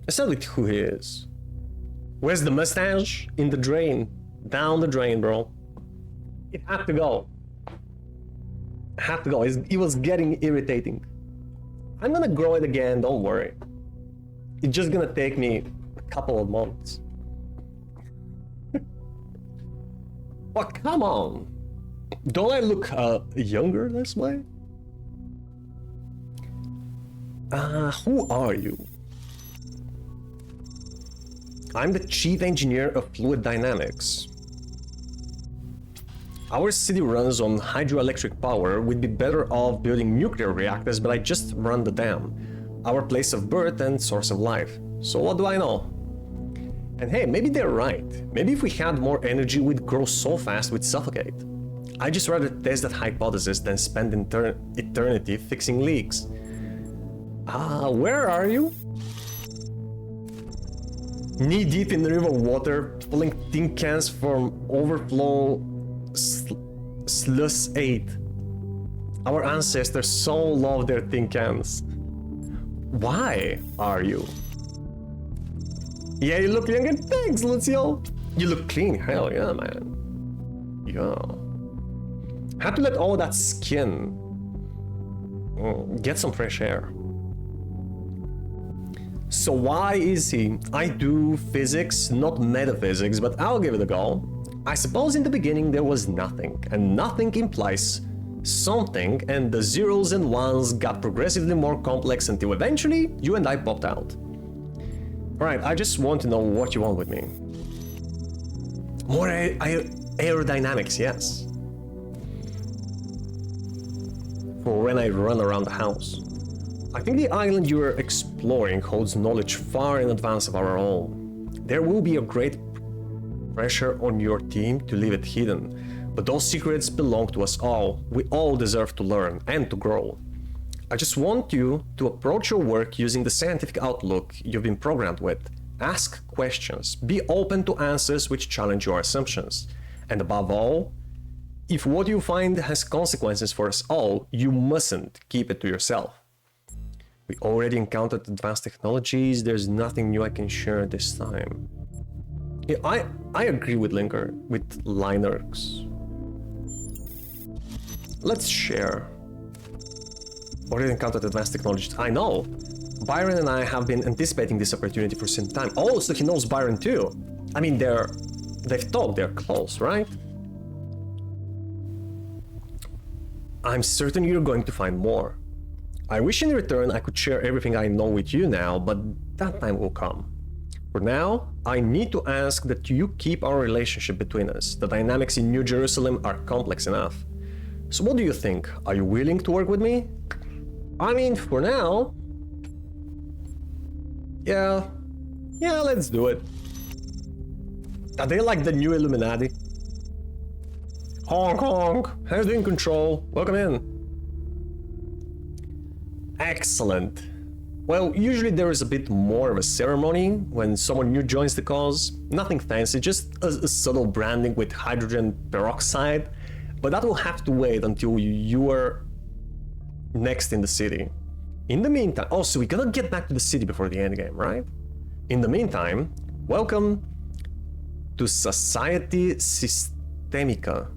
Let's start with who he is. Where's the mustache? In the drain. Down the drain, bro. It had to go. Had to go. It was getting irritating. I'm gonna grow it again, don't worry. It's just gonna take me a couple of months. Well, come on. Don't I look younger this way? Who are you? I'm the chief engineer of fluid dynamics. Our city runs on hydroelectric power. We'd be better off building nuclear reactors, but I just run the dam. Our place of birth and source of life. So what do I know? And hey, maybe they're right. Maybe if we had more energy, we'd grow so fast we'd suffocate. I'd just rather test that hypothesis than spend eternity fixing leaks. Where are you? Knee deep in the river water, pulling tin cans from overflow sluice 8. Our ancestors so loved their tin cans. Why are you? Yeah, you look younger. Thanks, Lucio. You look clean. Hell yeah, man. Yeah. Had to let all that skin get some fresh air. So why is he? I do physics, not metaphysics, but I'll give it a go. I suppose in the beginning there was nothing, and nothing implies something, and the zeros and ones got progressively more complex until eventually you and I popped out. Alright, I just want to know what you want with me. More aerodynamics, yes. For when I run around the house. I think the island you are exploring holds knowledge far in advance of our own. There will be a great pressure on your team to leave it hidden, but those secrets belong to us all. We all deserve to learn and to grow. I just want you to approach your work using the scientific outlook you've been programmed with. Ask questions, be open to answers which challenge your assumptions. And above all, if what you find has consequences for us all, you mustn't keep it to yourself. We already encountered advanced technologies, there's nothing new I can share this time. Yeah, I agree with Linux. Let's share. Already encountered advanced technologies. I know. Byron and I have been anticipating this opportunity for some time. Oh, so he knows Byron too. I mean, they've talked, they're close, right? I'm certain you're going to find more. I wish in return I could share everything I know with you now, but that time will come. For now, I need to ask that you keep our relationship between us. The dynamics in New Jerusalem are complex enough. So what do you think? Are you willing to work with me? I mean, for now... Yeah, let's do it. Are they like the new Illuminati? Honk honk, hands in control, welcome in. Excellent. Well, usually there is a bit more of a ceremony when someone new joins the cause. Nothing fancy, just a subtle branding with hydrogen peroxide. But that will have to wait until you are next in the city. In the meantime, oh, so we gotta get back to the city before the end game, right? In the meantime, welcome to Society Systemica.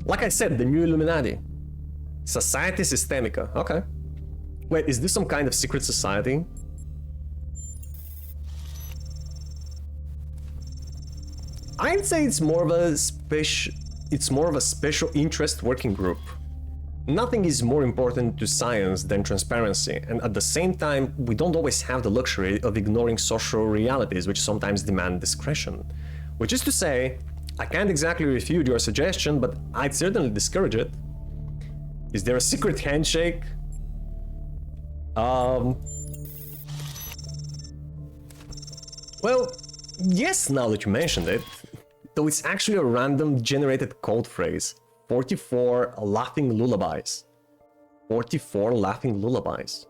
Like I said, the new Illuminati. Society Systemica, okay. Wait, is this some kind of secret society? I'd say it's more of a special interest working group. Nothing is more important to science than transparency, and at the same time, we don't always have the luxury of ignoring social realities which sometimes demand discretion. Which is to say, I can't exactly refute your suggestion, but I'd certainly discourage it. Is there a secret handshake? Well, yes, now that you mentioned it, though it's actually a random generated code phrase. 44 laughing lullabies. 44 laughing lullabies.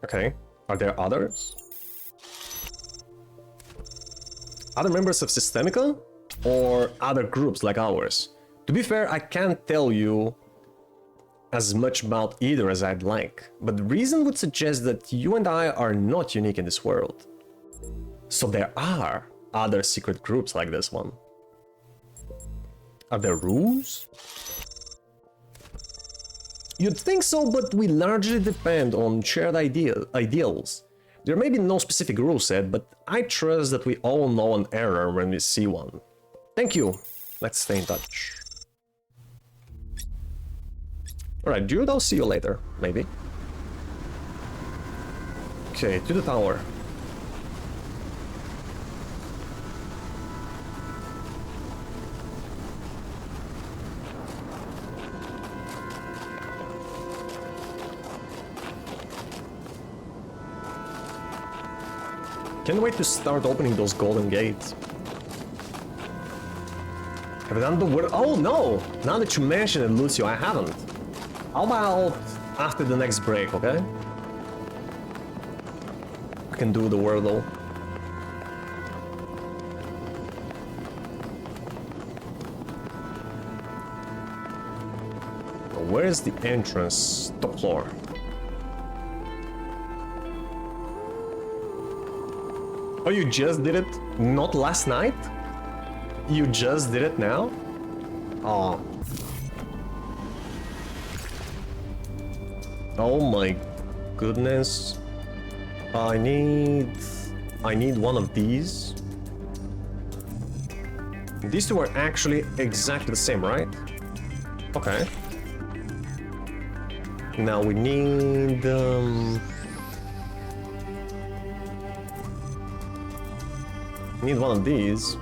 Okay, are there others? Other members of Systemica? Or other groups like ours? To be fair, I can't tell you as much about either as I'd like, but the reason would suggest that you and I are not unique in this world. So there are other secret groups like this one. Are there rules? You'd think so, but we largely depend on shared ideals. There may be no specific rule set, but I trust that we all know an error when we see one. Thank you. Let's stay in touch. Alright, dude, I'll see you later, maybe. Okay, to the tower. Can't wait to start opening those golden gates. Have I done the work? Oh no! Now that you mention it, Lucio, I haven't. How about after the next break, okay? I can do the Wordle. Where is the entrance? Top floor. Oh, you just did it? Not last night? You just did it now? Oh. Oh my goodness. I need one of these. These two are actually exactly the same, right? Okay. Now we need one of these.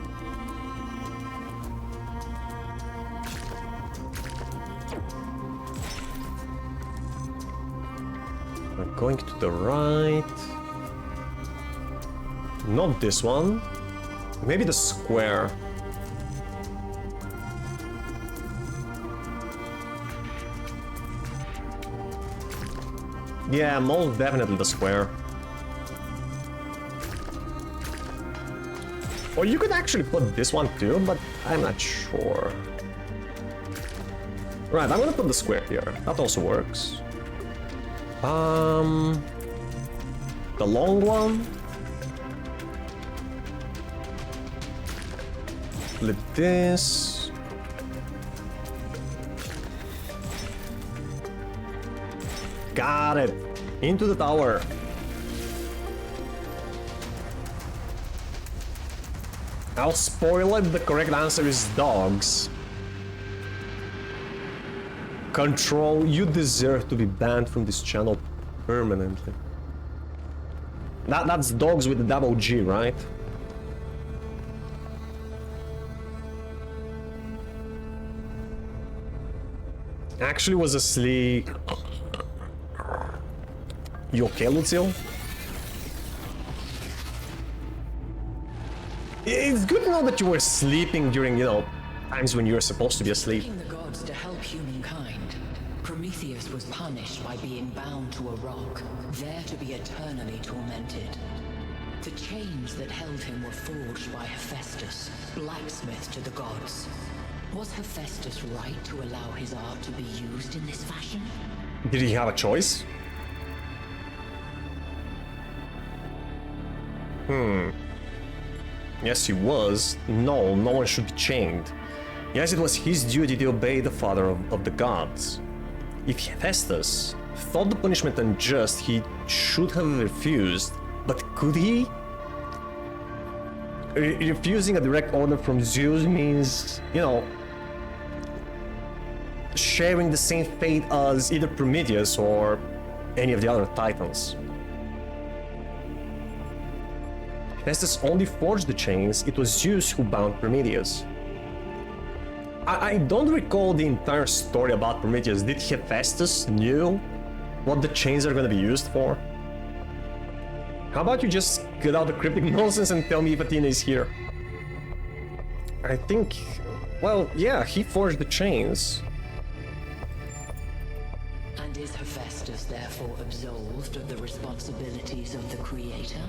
We're going to the right. Not this one. Maybe the square. Yeah, most definitely the square. Or you could actually put this one too, but I'm not sure. Right, I'm gonna put the square here. That also works. The long one. Flip this. Got it. Into the tower. I'll spoil it, the correct answer is dogs. Control, you deserve to be banned from this channel permanently. That's dogs with the double G, right? Actually was asleep. You okay, Lucille? It's good to know that you were sleeping during, you know, times when you were supposed to be asleep. Seeking the gods to help humankind, Prometheus was punished by being bound to a rock, there to be eternally tormented. The chains that held him were forged by Hephaestus, blacksmith to the gods. Was Hephaestus right to allow his art to be used in this fashion? Did he have a choice? Yes, he was. No, no one should be chained. Yes, it was his duty to obey the father of the gods. If Hephaestus thought the punishment unjust, he should have refused. But could he? Refusing a direct order from Zeus means, you know, sharing the same fate as either Prometheus or any of the other titans. Hephaestus only forged the chains, it was Zeus who bound Prometheus. I don't recall the entire story about Prometheus. Did Hephaestus knew what the chains are gonna be used for? How about you just get out the cryptic nonsense and tell me if Athena is here? I think... well, yeah, he forged the chains. And is Hephaestus therefore absolved of the responsibilities of the creator?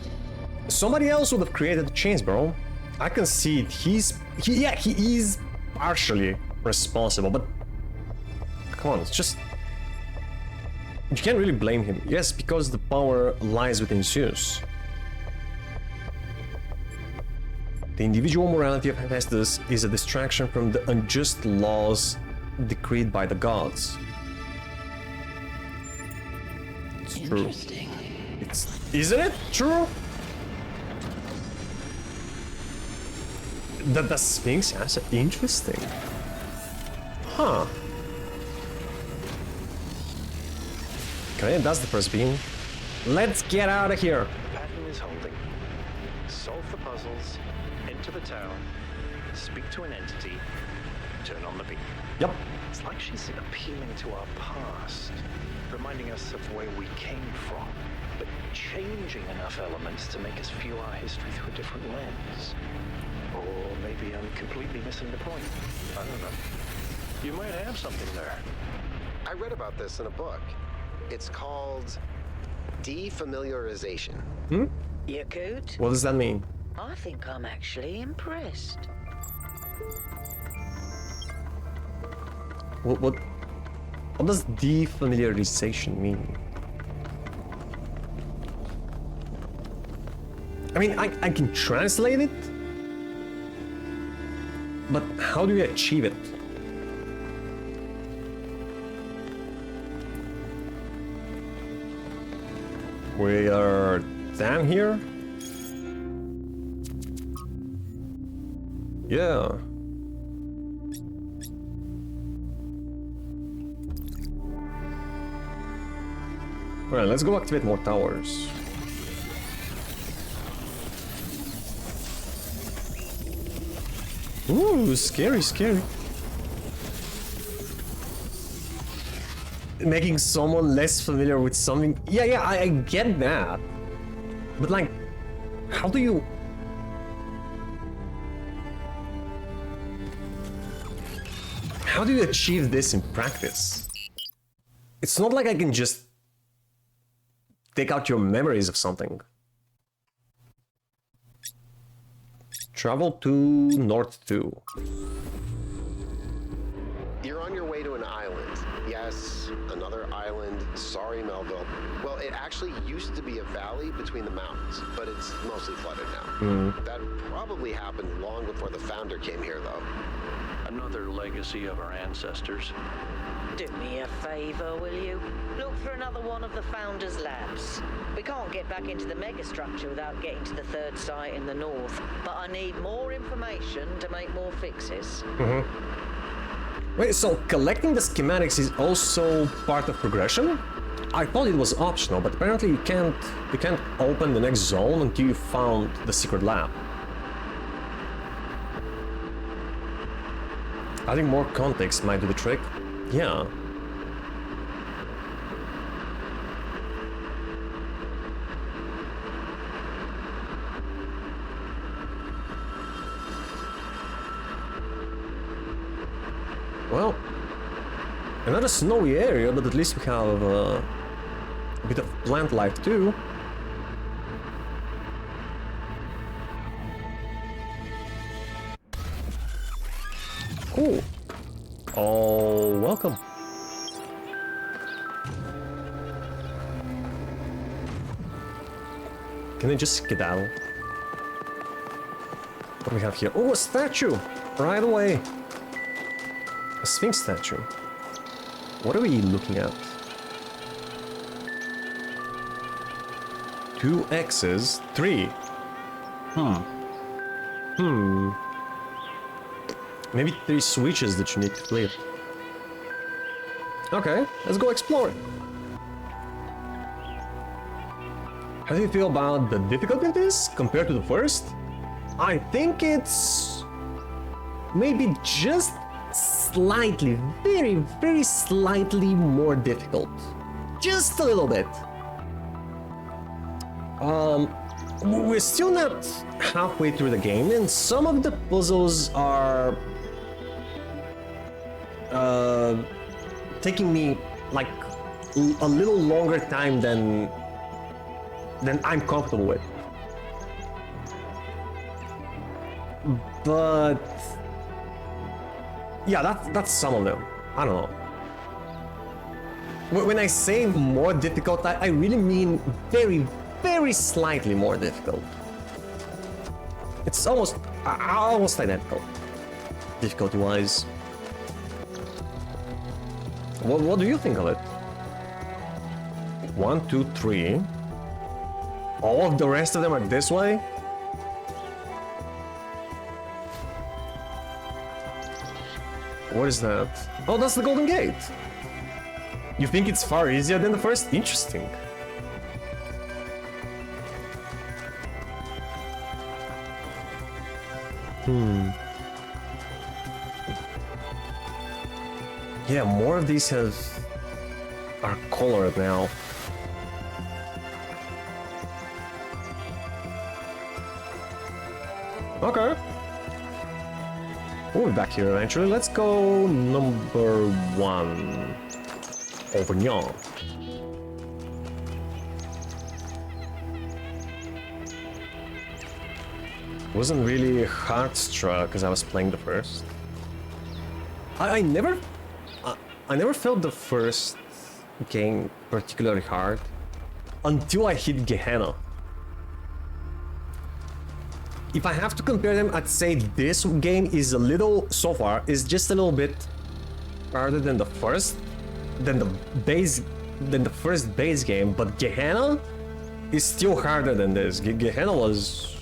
Somebody else would have created the chains, bro. I can see it. He is partially responsible, but come on, it's just... you can't really blame him. Yes, because the power lies within Zeus. The individual morality of Hephaestus is a distraction from the unjust laws decreed by the gods. It's true. Interesting. Isn't it true? The Sphinx answer? Interesting. Huh. Okay, that's the first beam. Let's get out of here. The pattern is holding. Solve the puzzles, enter the town, speak to an entity, turn on the beam. Yep. It's like she's appealing to our past, reminding us of where we came from, but changing enough elements to make us view our history through a different lens. Or maybe I'm completely missing the point. I don't know. You might have something there. I read about this in a book. It's called defamiliarization. You could? What does that mean? I think I'm actually impressed. What does defamiliarization mean? I mean, I can translate it, but how do you achieve it? We are down here? Yeah. Well, let's go activate more towers. Ooh, scary, scary. Making someone less familiar with something. Yeah, I get that. But like, how do you... how do you achieve this in practice? It's not like I can just take out your memories of something. Travel to North 2. You're on your way to an island. Yes, another island. Sorry, Melville. Well, it actually used to be a valley between the mountains, but it's mostly flooded now. That probably happened long before the founder came here, though. Another legacy of our ancestors. Do me a favor, will you? Look for another one of the Founder's labs. We can't get back into the megastructure without getting to the third site in the north, but I need more information to make more fixes. Wait, so collecting the schematics is also part of progression? I thought it was optional, but apparently you can't open the next zone until you found the secret lab. I think more context might do the trick. Yeah. Well, another snowy area, but at least we have a bit of plant life too. Cool. Oh, welcome. Can I just skedaddle? What do we have here? Oh, a statue! Right away! A Sphinx statue. What are we looking at? 2 X's, 3. Maybe 3 switches that you need to flip. Okay, let's go explore. How do you feel about the difficulty of this compared to the first? I think it's maybe just slightly, very, very slightly more difficult. Just a little bit. We're still not halfway through the game, and some of the puzzles are taking me like a little longer time than I'm comfortable with. But yeah, that's some of them. I don't know. When I say more difficult, I really mean very, very slightly more difficult. It's almost identical, difficulty-wise. What do you think of it? 1, 2, 3. All of the rest of them are this way? What is that? Oh, that's the Golden Gate. You think it's far easier than the first? Interesting. Yeah, more of these are colored now. Okay. We'll be back here eventually. Let's go number 1. Over here. Wasn't really hard struck as I was playing the first. I never felt the first game particularly hard until I hit Gehenna. If I have to compare them, I'd say this game is a little, so far, is just a little bit harder than the first, than the first base game, but Gehenna is still harder than this. Gehenna was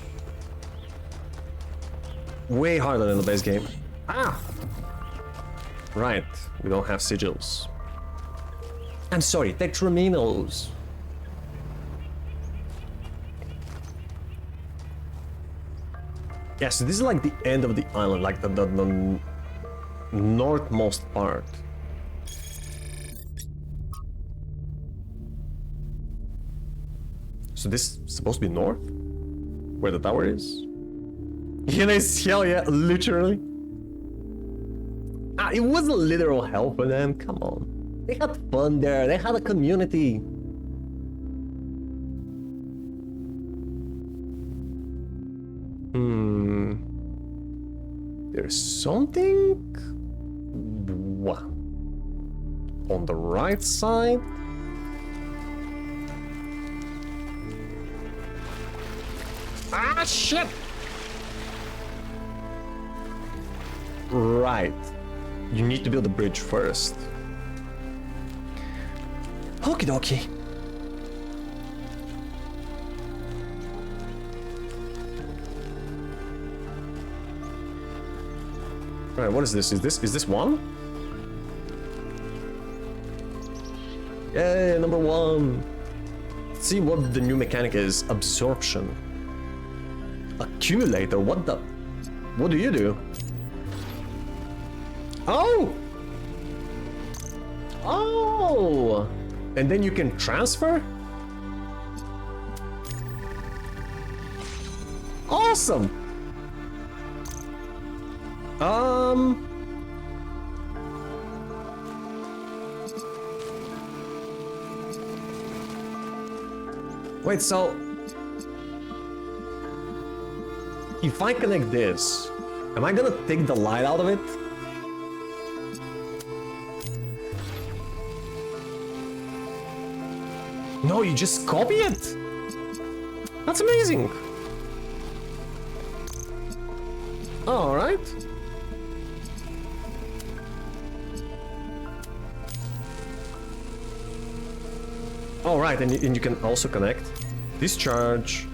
way harder than the base game. Ah! Right, we don't have sigils. I'm sorry, Tetraminos. Yeah, so this is like the end of the island, like the northmost part. So this is supposed to be north? Where the tower is? Yeah, it's hell yeah, literally. Ah, it wasn't literal hell for them, come on. They had fun there, they had a community. There's something... What? On the right side? Ah, shit! Right. You need to build the bridge first. Okie dokie. Right, what is this? Is this one? Yay, number 1. Let's see what the new mechanic is. Absorption. Accumulator, what the? What do you do? Oh! Oh! And then you can transfer? Awesome! Wait, so... if I connect this, am I gonna take the light out of it? No, you just copy it? That's amazing! Alright. Alright, and you can also connect. Discharge.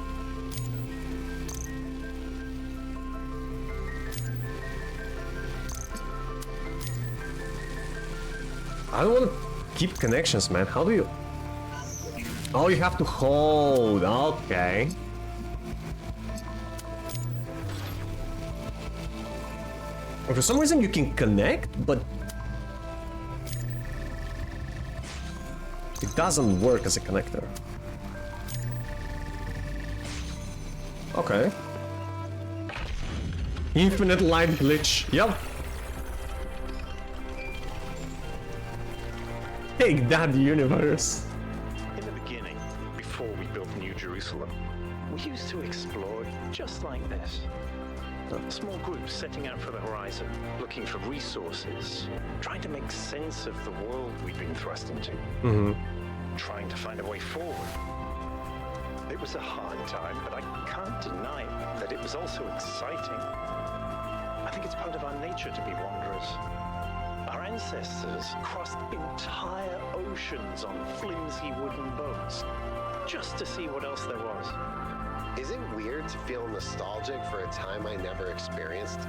I don't want to keep connections, man. How do you... oh, you have to hold. Okay. For some reason you can connect, but it doesn't work as a connector. Okay. Infinite light glitch. Yep. Take that, universe. In the beginning, before we built New Jerusalem, we used to explore just like this. Small groups setting out for the horizon, looking for resources, trying to make sense of the world we'd been thrust into, trying to find a way forward. It was a hard time, but I can't deny that it was also exciting. I think it's part of our nature to be wanderers. Our ancestors crossed entire oceans on flimsy wooden boats, just to see what else there was. Is it weird to feel nostalgic for a time I never experienced?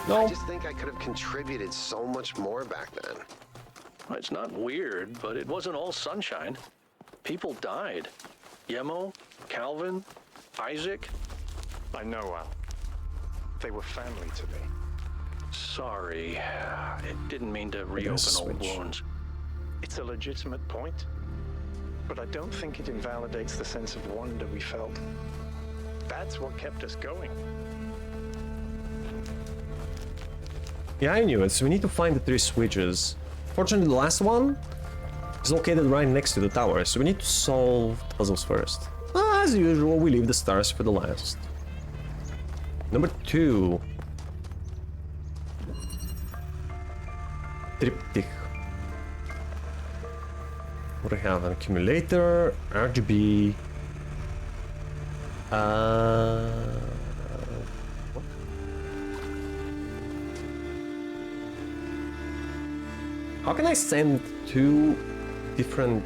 No. I just think I could have contributed so much more back then. Well, it's not weird, but it wasn't all sunshine. People died. Yemo, Calvin, Isaac. I know, Al. They were family to me. Sorry. It didn't mean to reopen old wounds. It's a legitimate point, but I don't think it invalidates the sense of wonder we felt. That's what kept us going. Yeah, I knew it. So we need to find the 3 switches. Fortunately, the last one is located right next to the tower, so we need to solve the puzzles first. As usual, we leave the stars for the last. Number 2. Triptych. What do I have? An accumulator, RGB. What? How can I send 2 different...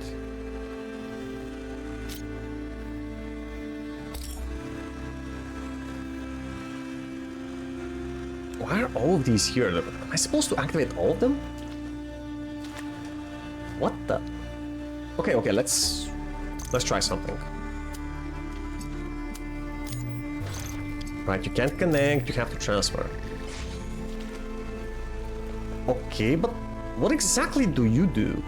Why are all of these here? Am I supposed to activate all of them? What the? Okay, let's try something. Right, you can't connect, you have to transfer. Okay, but what exactly do you do?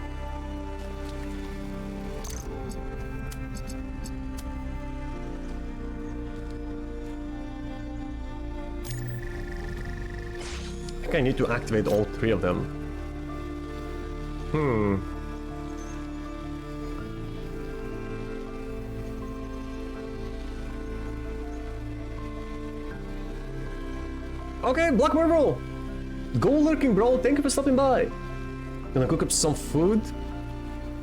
I think I need to activate all 3 of them. Okay, Black Marvel! Go lurking, bro. Thank you for stopping by. Gonna cook up some food.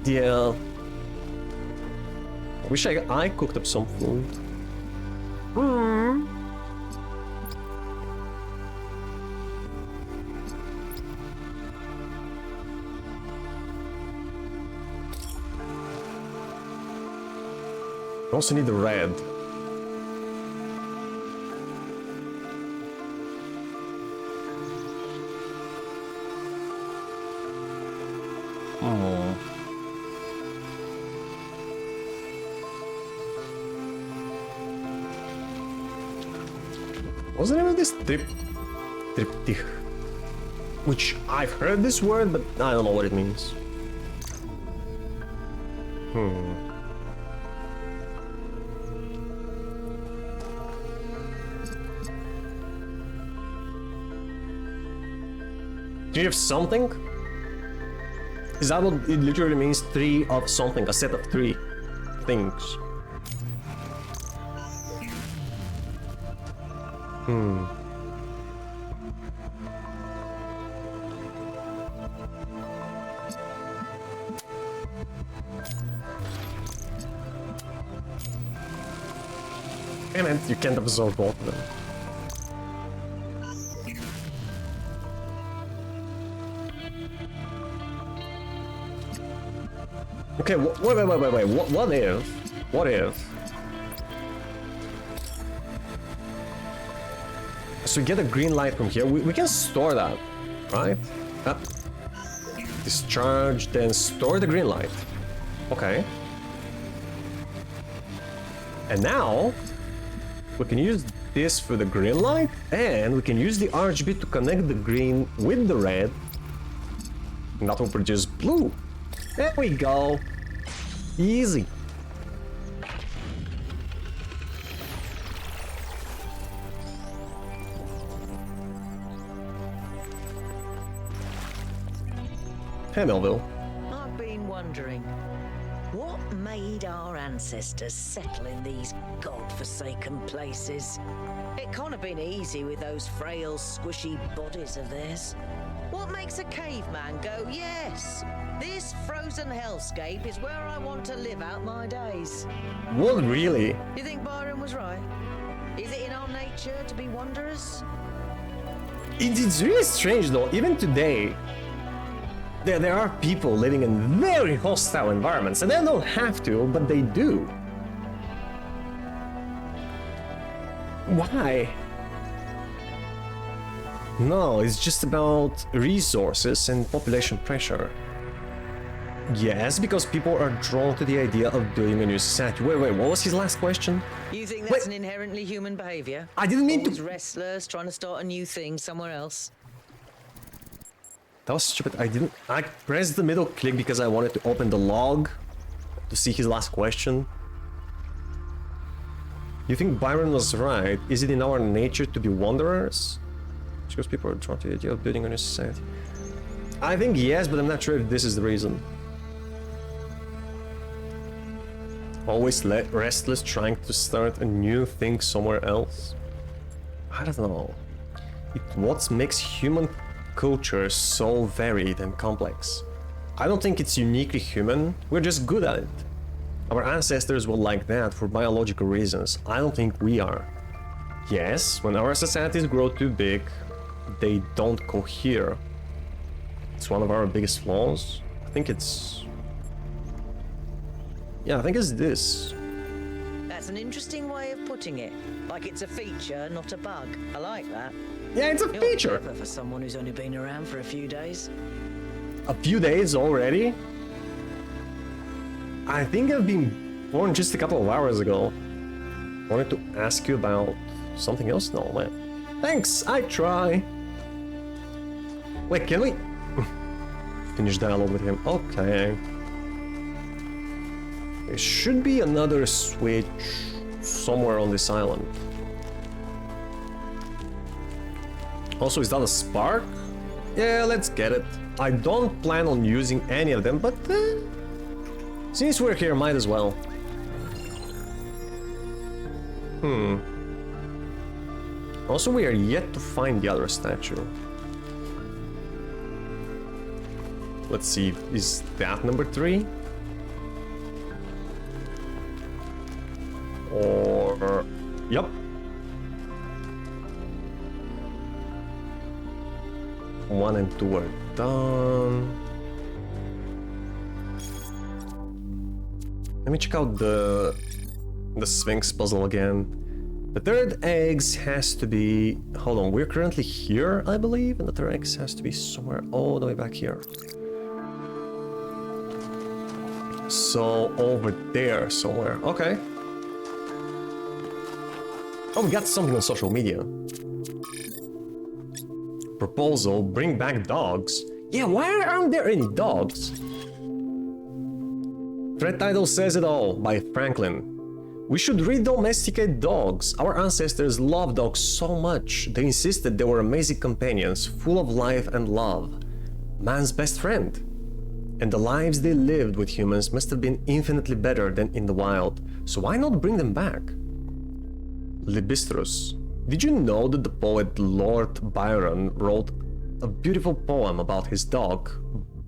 Yeah. I wish I cooked up some food. I also need the red. What's the name of this triptych? Which I've heard this word, but I don't know what it means. Do you have something? Is that what it literally means? 3 of something, a set of 3 things. Damn it, you can't absorb both of them. Okay, wait, what if? So we get a green light from here, we can store that, right? Discharge, then store the green light. Okay. And now, we can use this for the green light, and we can use the RGB to connect the green with the red. And that will produce blue. There we go. Easy. Hey, Melville. I've been wondering, what made our ancestors settle in these god-forsaken places? It can't have been easy with those frail, squishy bodies of theirs. What makes a caveman go, yes, this frozen hellscape is where I want to live out my days? What, really? You think Byron was right? Is it in our nature to be wanderers? It's really strange though, even today, there are people living in very hostile environments, and they don't have to, but they do. Why? No, it's just about resources and population pressure. Yes, because people are drawn to the idea of building a new society. Wait, what was his last question? You think that's an inherently human behavior? I didn't mean Always to... restless, trying to start a new thing somewhere else. That was stupid. I pressed the middle click because I wanted to open the log to see his last question. You think Byron was right? Is it in our nature to be wanderers? Because people are drawn to the idea of building a new society. I think yes, but I'm not sure if this is the reason. Always restless, trying to start a new thing somewhere else. I don't know. What makes human culture so varied and complex? I don't think it's uniquely human, we're just good at it. Our ancestors were like that for biological reasons. I don't think we are. Yes, when our societies grow too big, they don't cohere. It's one of our biggest flaws. I think it's... yeah, I think it's this. That's an interesting way of putting it. Like it's a feature, not a bug. I like that. Yeah, it's a feature. Clever for someone who's only been around for a few days. A few days already? I think I've been born just a couple of hours ago. Wanted to ask you about something else? No, man. Thanks, I try. Wait, can we finish dialogue with him? Okay. There should be another switch somewhere on this island. Also, is that a spark? Yeah, let's get it. I don't plan on using any of them, but since we're here, might as well. Also, we are yet to find the other statue. Let's see, is that number 3? Or... yep. One and 2 are done. Let me check out the Sphinx puzzle again. The third eggs has to be... hold on, we're currently here, I believe, and the third eggs has to be somewhere all the way back here. So, over there somewhere. Okay. Oh, we got something on social media. Proposal, bring back dogs. Yeah, why aren't there any dogs? Thread title says it all, by Franklin. We should re-domesticate dogs. Our ancestors loved dogs so much. They insisted they were amazing companions, full of life and love. Man's best friend. And the lives they lived with humans must have been infinitely better than in the wild. So why not bring them back? Libistrus. Did you know that the poet Lord Byron wrote a beautiful poem about his dog,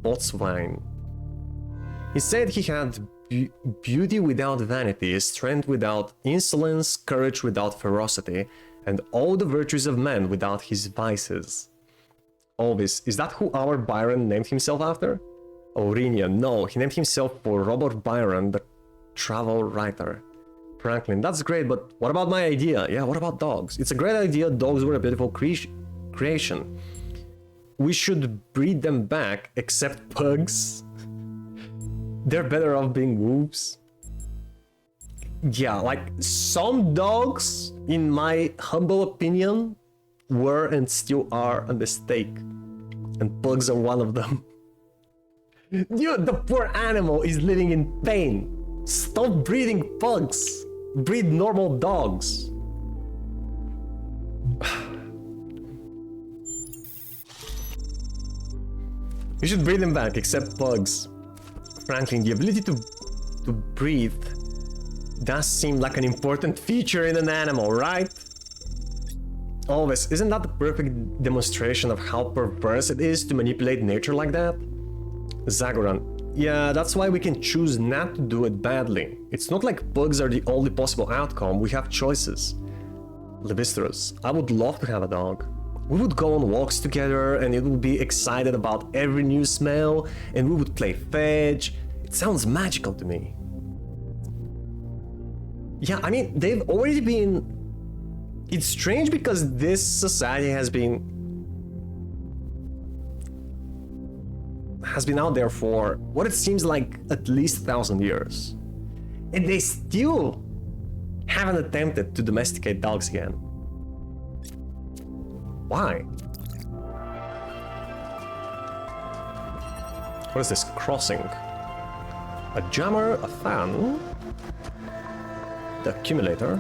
Botswine? He said he had beauty without vanity, strength without insolence, courage without ferocity, and all the virtues of man without his vices. Always, is that who our Byron named himself after? Aurinia, no, he named himself for Robert Byron, the travel writer. Franklin, that's great, but what about my idea? Yeah, what about dogs? It's a great idea, dogs were a beautiful creation. We should breed them back, except pugs. They're better off being wolves. Yeah, like some dogs, in my humble opinion, were and still are a mistake. And pugs are one of them. Dude, the poor animal is living in pain. Stop breeding pugs. Breed normal dogs. You should breed them back, except pugs. Franklin, the ability to breathe does seem like an important feature in an animal, right? Always, isn't that the perfect demonstration of how perverse it is to manipulate nature like that? Zagoran, yeah, that's why we can choose not to do it badly. It's not like pugs are the only possible outcome, we have choices. Lebistrus, I would love to have a dog. We would go on walks together and it would be excited about every new smell and we would play fetch. It sounds magical to me. Yeah, I mean, they've already been... It's strange because this society has been out there for what it seems like at least 1,000 years. And they still haven't attempted to domesticate dogs again. Why? What is this? Crossing. A jammer, a fan. The accumulator.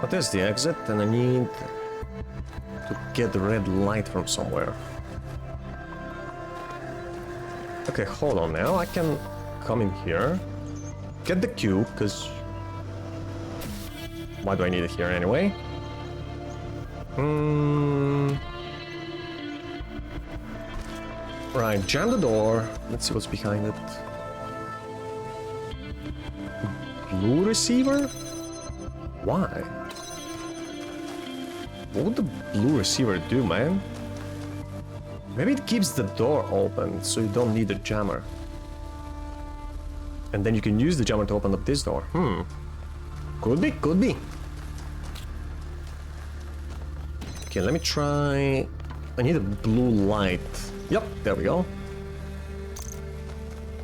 But there's the exit, and I need to get the red light from somewhere. Okay, hold on now. I can come in here. Get the cube, because... Why do I need it here anyway? Right, jam the door. Let's see what's behind it. Blue receiver? Why? What would the blue receiver do, man? Maybe it keeps the door open, so you don't need the jammer. And then you can use the jammer to open up this door. Could be, could be. Okay, let me try... I need a blue light. Yep, there we go.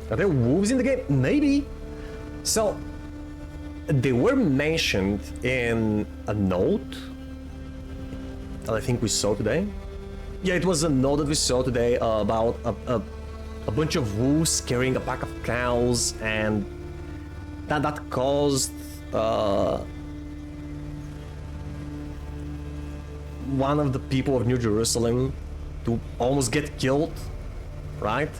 Are there wolves in the game? Maybe. So, they were mentioned in a note that I think we saw today. Yeah, it was a note that we saw today about a bunch of wolves carrying a pack of cows, and that caused one of the people of New Jerusalem to almost get killed, right?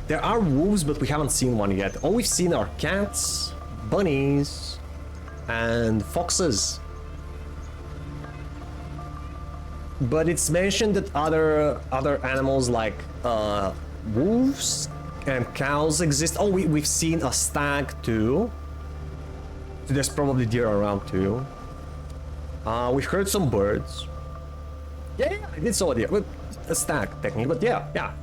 There are wolves, but we haven't seen one yet. All we've seen are cats, bunnies, and foxes. But it's mentioned that other animals like wolves and cows exist. Oh, we've seen a stag too. So there's probably deer around too. We heard some birds. Yeah, I did saw a deer. Well, a stag technically, but yeah.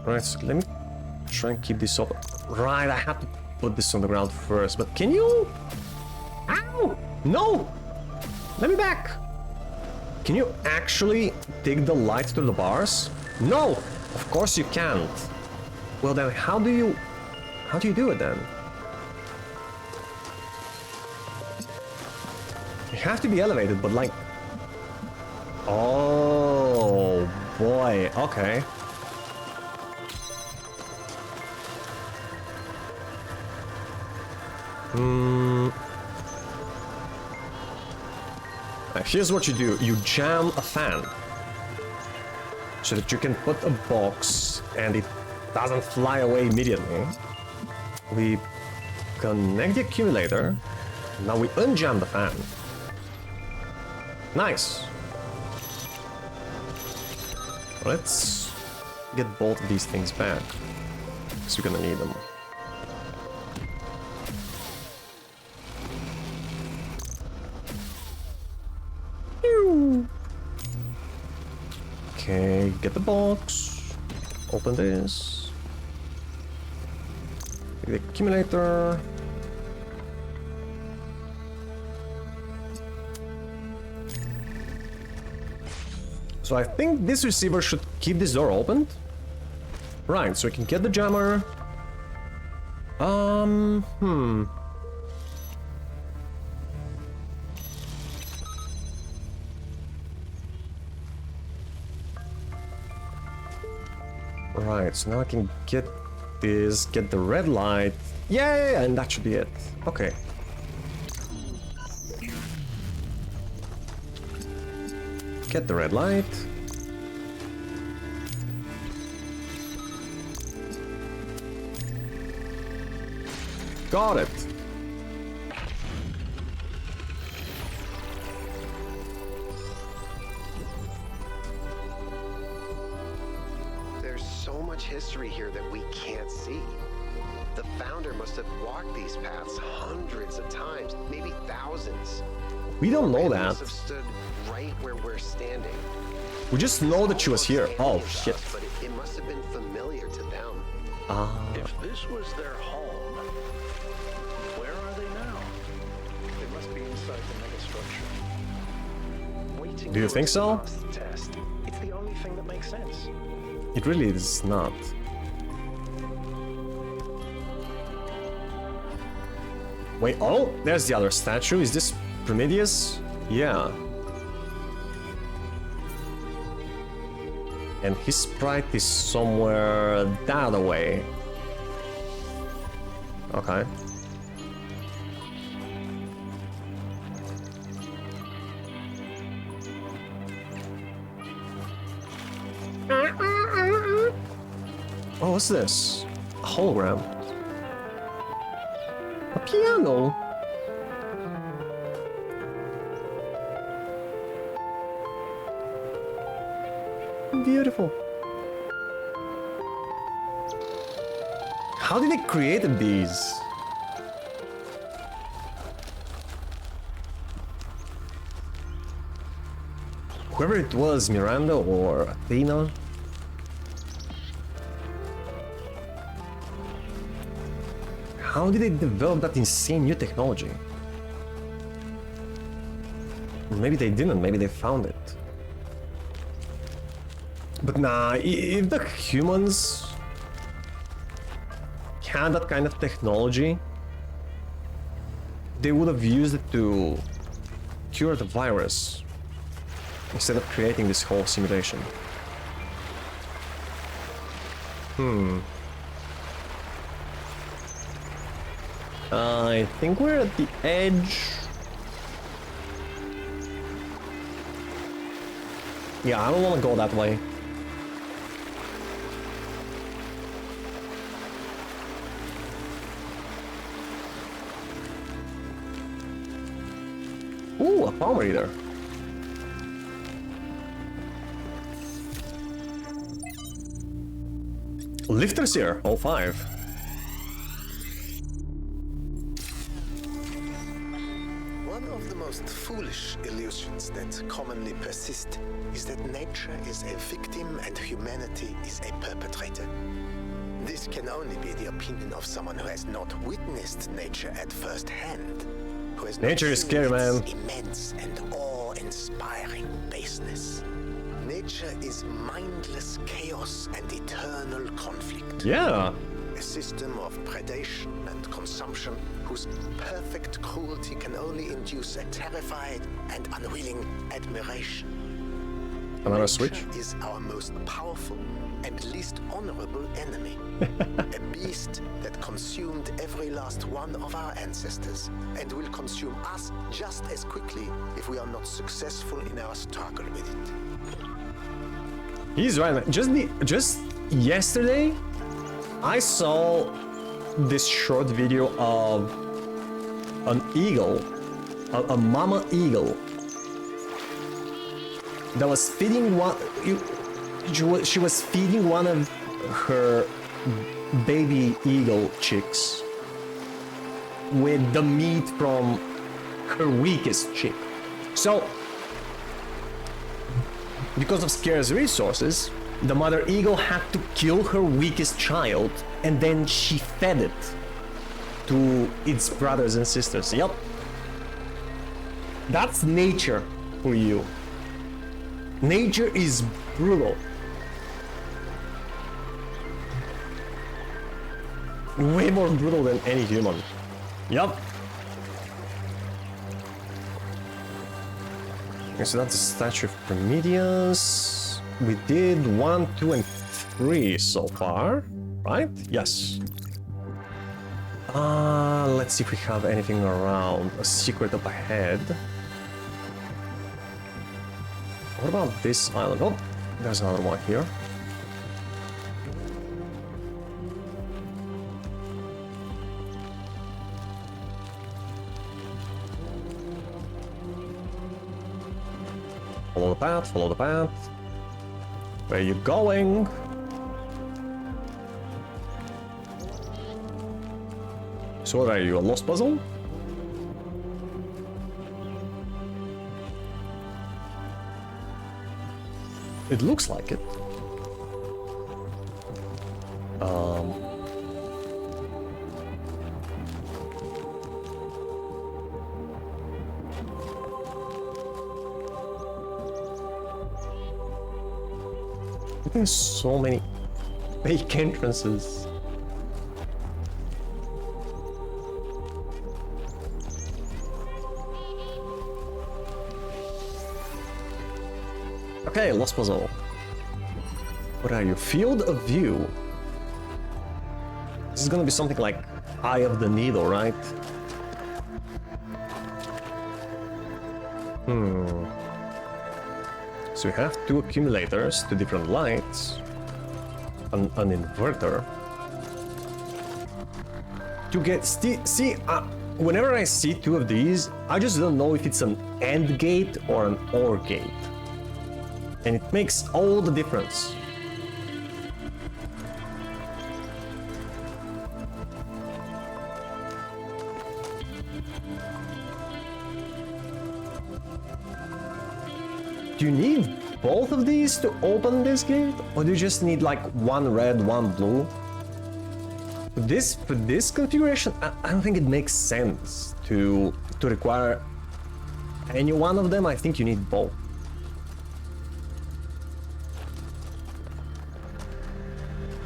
Right, so let me try and keep this up. Right, I have to put this on the ground first, but can you... Ow! No! Let me back! Can you actually take the light to the bars? No! Of course you can't. Well then, how do you do it then? You have to be elevated, but like... Oh boy, okay. Here's what you do. You jam a fan so that you can put a box and it doesn't fly away immediately. We connect the accumulator. Now we unjam the fan. Nice. Let's get both of these things back, because we're gonna need them. Okay, get the box. Open this. Take the accumulator. So I think this receiver should keep this door open. Right, so we can get the jammer. Right, so now I can get this, get the red light. Yeah, and that should be it. Okay. Get the red light. Got it. There's so much history here that we can't see. The founder must have walked these paths hundreds of times, maybe thousands. We don't know They that. must have stood right where we're standing. We just know that she was here. Oh shit. But it must have been familiar to them. If this was their home, where are they now? They must be inside the megastructure. Waiting Do you for think it to so? pass the test. It's the only thing that makes sense. It really is not. Wait, oh, there's the other statue. Is this Prometheus? Yeah. And his sprite is somewhere that other way. Okay. Oh, what's this? A hologram. A piano. Beautiful. How did they create these? Whoever it was, Miranda or Athena. How did they develop that insane new technology? Maybe they didn't, maybe they found it. But nah, if the humans had that kind of technology, they would have used it to cure the virus instead of creating this whole simulation. I think we're at the edge. Yeah, I don't want to go that way. Ooh, a palm reader. Lifters here, all 5. One of the most foolish illusions that commonly persist is that nature is a victim and humanity is a perpetrator. This can only be the opinion of someone who has not witnessed nature at first hand. Who has not Nature is seen scary, its man. immense and awe-inspiring baseness. Nature is mindless chaos and eternal conflict. Yeah. A system of predation and consumption whose perfect cruelty can only induce a terrified and unwilling admiration. Another Nature switch? is our most powerful and least honorable enemy. A beast that consumed every last one of our ancestors and will consume us just as quickly if we are not successful in our struggle with it. He's right, man. Just yesterday, I saw this short video of an eagle, a mama eagle, that was feeding she was feeding one of her baby eagle chicks with the meat from her weakest chick. So, because of scarce resources, the mother eagle had to kill her weakest child, and then she fed it to its brothers and sisters. Yep. That's nature for you. Nature is brutal. Way more brutal than any human. Yup. Okay, so that's the statue of Prometheus. We did 1, 2, and 3 so far, right? Yes. Let's see if we have anything around. A secret up ahead. What about this island? Oh, there's another one here. Follow the path, follow the path. Where are you going? So what are you, a lost puzzle? It looks like it. There's so many fake entrances. Okay, lost puzzle. What are you? Field of view. This is gonna be something like Eye of the Needle, right? So we have 2 accumulators, 2 different lights, an inverter. To get whenever I see 2 of these, I just don't know if it's an AND gate or an OR gate, and it makes all the difference. Do you need both of these to open this gate, or do you just need like 1 red, 1 blue? For this configuration, I don't think it makes sense to require any one of them. I think you need both.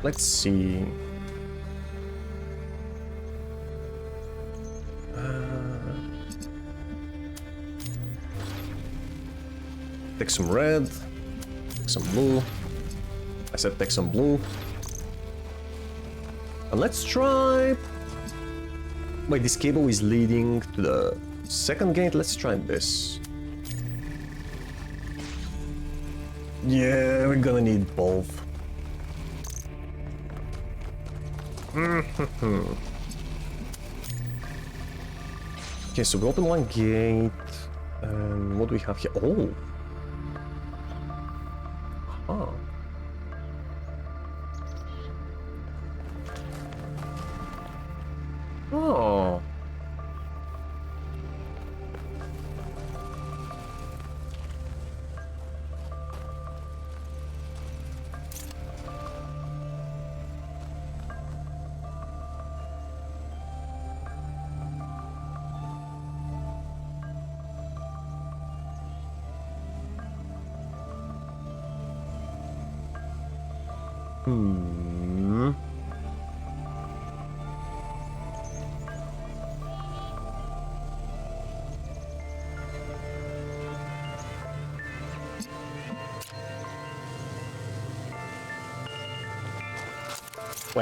Let's see. Take some red, take some blue. I said take some blue. And let's try... Wait, this cable is leading to the second gate. Let's try this. Yeah, we're gonna need both. Okay, so we open 1 gate. And what do we have here? Oh! Huh. Oh. Wait,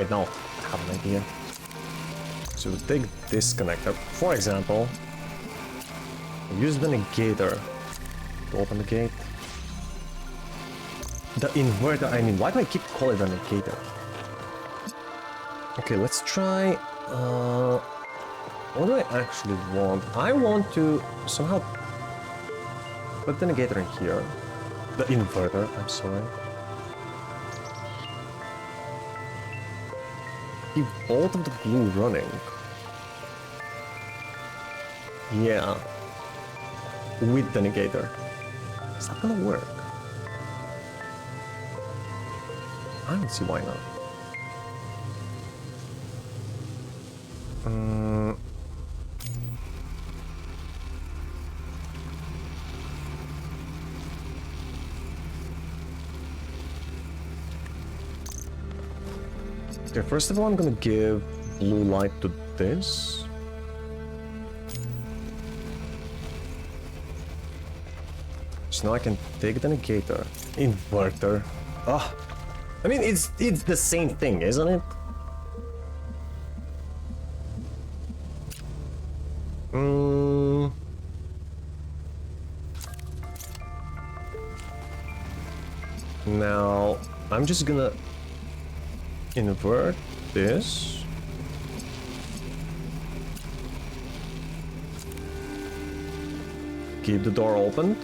no. I have an idea. So we take this connector, for example. Use the negator to open the gate. The inverter, I mean, why do I keep calling it a negator? Okay, let's try... what do I actually want? I want to somehow put the negator in here. The inverter, I'm sorry. Keep both of the blue running. Yeah. With the negator. Is that gonna work? I don't see why not. Okay, first of all, I'm gonna give blue light to this. So now I can take the negator. Inverter. Ah, I mean, it's the same thing, isn't it? Now, I'm just gonna invert this. Keep the door open.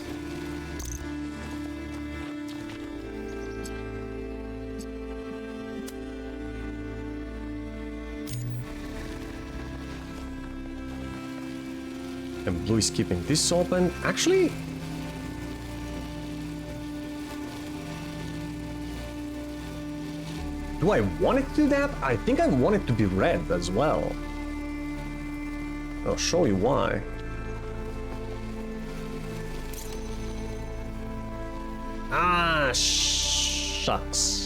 And blue is keeping this open. Actually, do I want it to do that? I think I want it to be red as well. I'll show you why. Ah, shucks.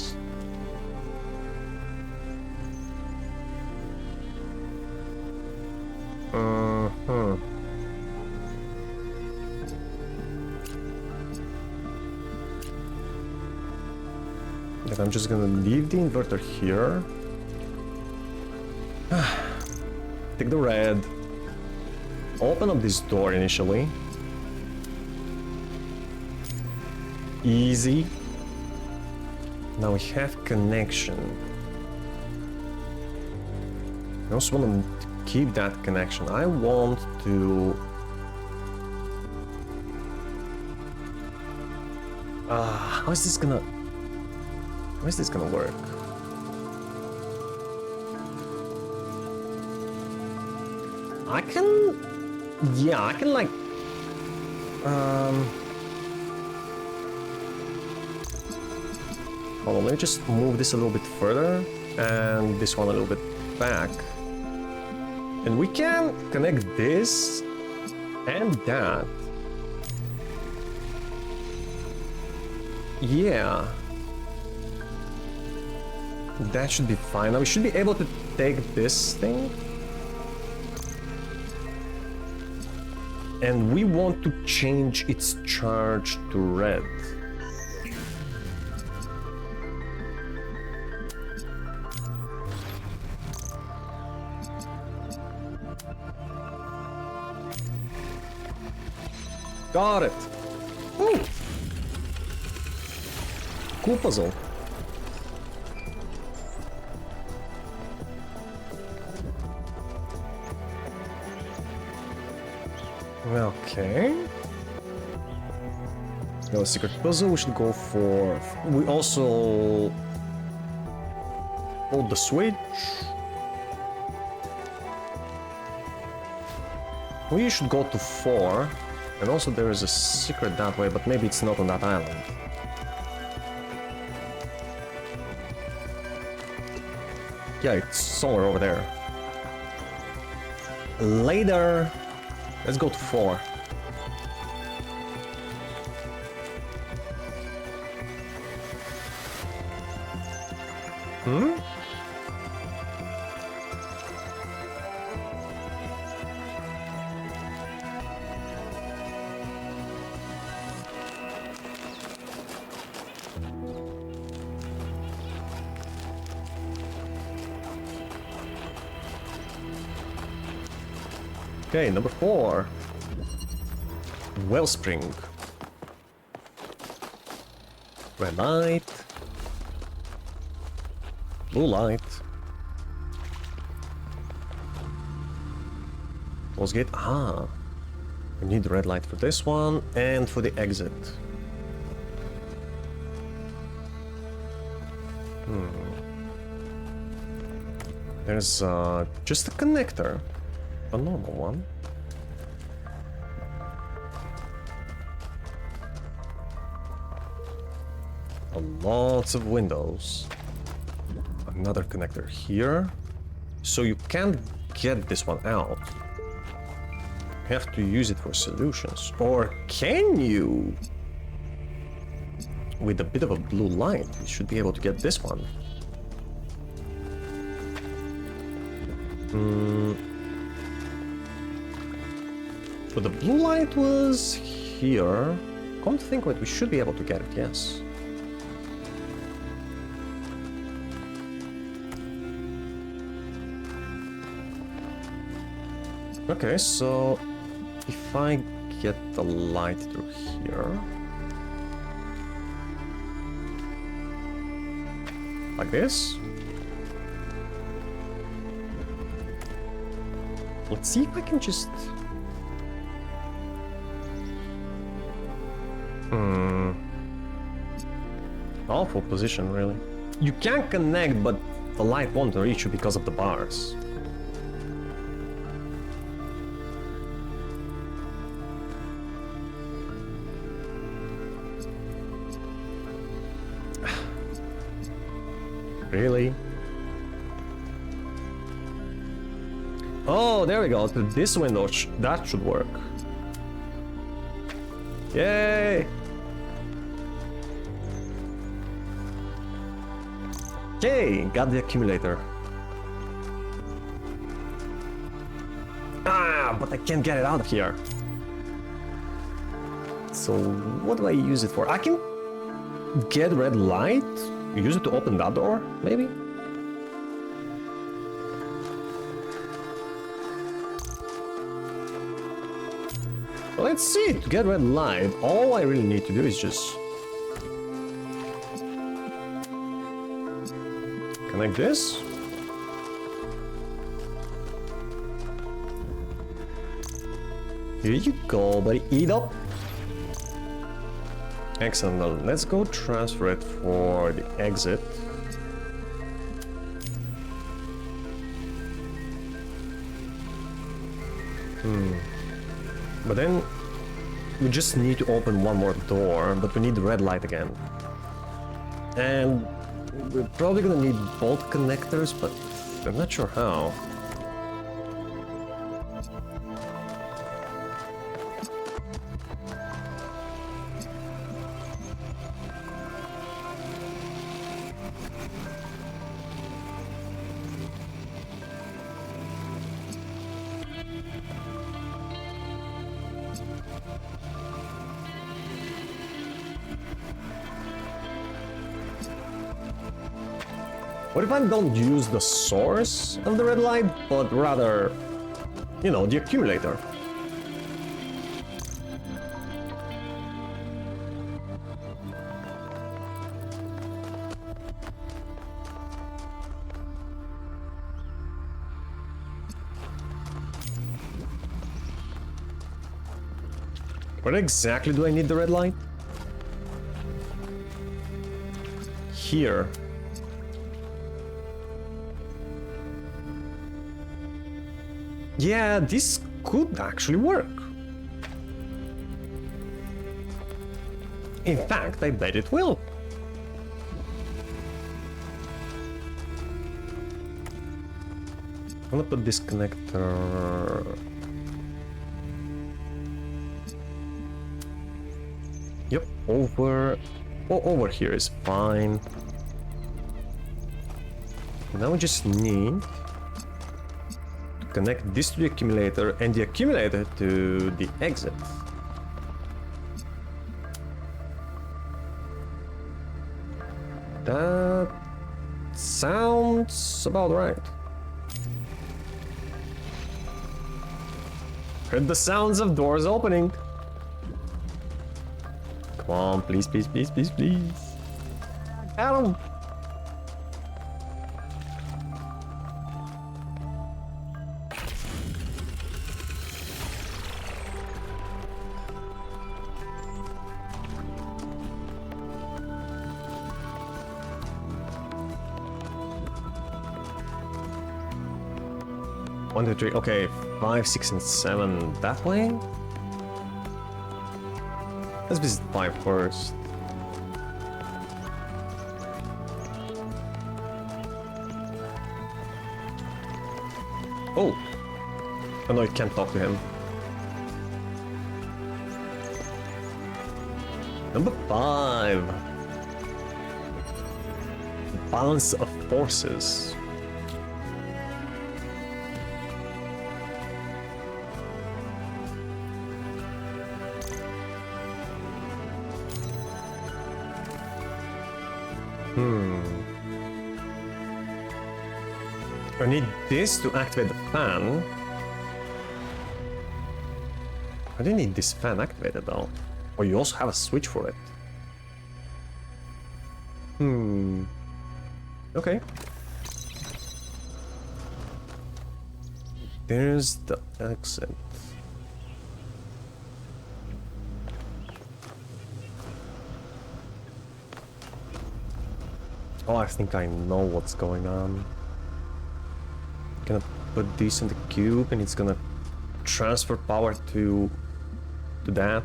I'm just gonna leave the inverter here. Take the red. Open up this door initially. Easy. Now we have connection. I also want to keep that connection. I want to... how is this gonna... How is this gonna work? I can... Yeah, I can like... Hold on, let me just move this a little bit further and this one a little bit back. And we can connect this and that. Yeah. That should be fine. Now we should be able to take this thing. And we want to change its charge to red. Got it. Ooh. Cool puzzle. Okay. No secret puzzle. We should go for. We also hold the switch. We should go to 4. And also there is a secret that way, but maybe it's not on that island. Yeah, it's somewhere over there. Later. Let's go to 4. Hmm? Okay, number 4. Wellspring. Red light. Blue light. Close gate. Ah. We need the red light for this one and for the exit. There's just a connector. A normal one. Lots of windows. Another connector here. So you can't get this one out. You have to use it for solutions. Or can you? With a bit of a blue light, you should be able to get this one. But the blue light was here. Come to think of it, we should be able to get it, yes. Okay, so if I get the light through here, like this. Let's see if I can just... Awful position, really. You can connect, but the light won't reach you because of the bars. Really? Oh, there we go. To this window, that should work. Yay! Okay, got the accumulator. Ah, but I can't get it out of here. So what do I use it for? I can get red light? Use it to open that door, maybe? Well, let's see. To get red light, all I really need to do is just connect this. Here you go, buddy. Eat up. Excellent. Now let's go transfer it for the exit. But then we just need to open one more door, but we need the red light again. And we're probably gonna need both connectors, but I'm not sure how. What if I don't use the source of the red light, but rather, you know, the accumulator? Where exactly do I need the red light? Here. Yeah, this could actually work. In fact, I bet it will. I'm gonna put this connector... Yep, over... Oh, over here is fine. Now we just need to connect this to the accumulator and the accumulator to the exit. That sounds about right. Heard the sounds of doors opening. Come on, please, please, please, please, please. Adam. One, two, three. Okay, 5, 6, and 7 that way. Let's visit 5 first. Oh! Oh no, you can't talk to him. Number 5. Balance of forces. I need this to activate the fan. I didn't need this fan activated though. Oh, you also have a switch for it. Okay. There's the exit. Oh, I think I know what's going on. Gonna put this in the cube and it's gonna transfer power to that.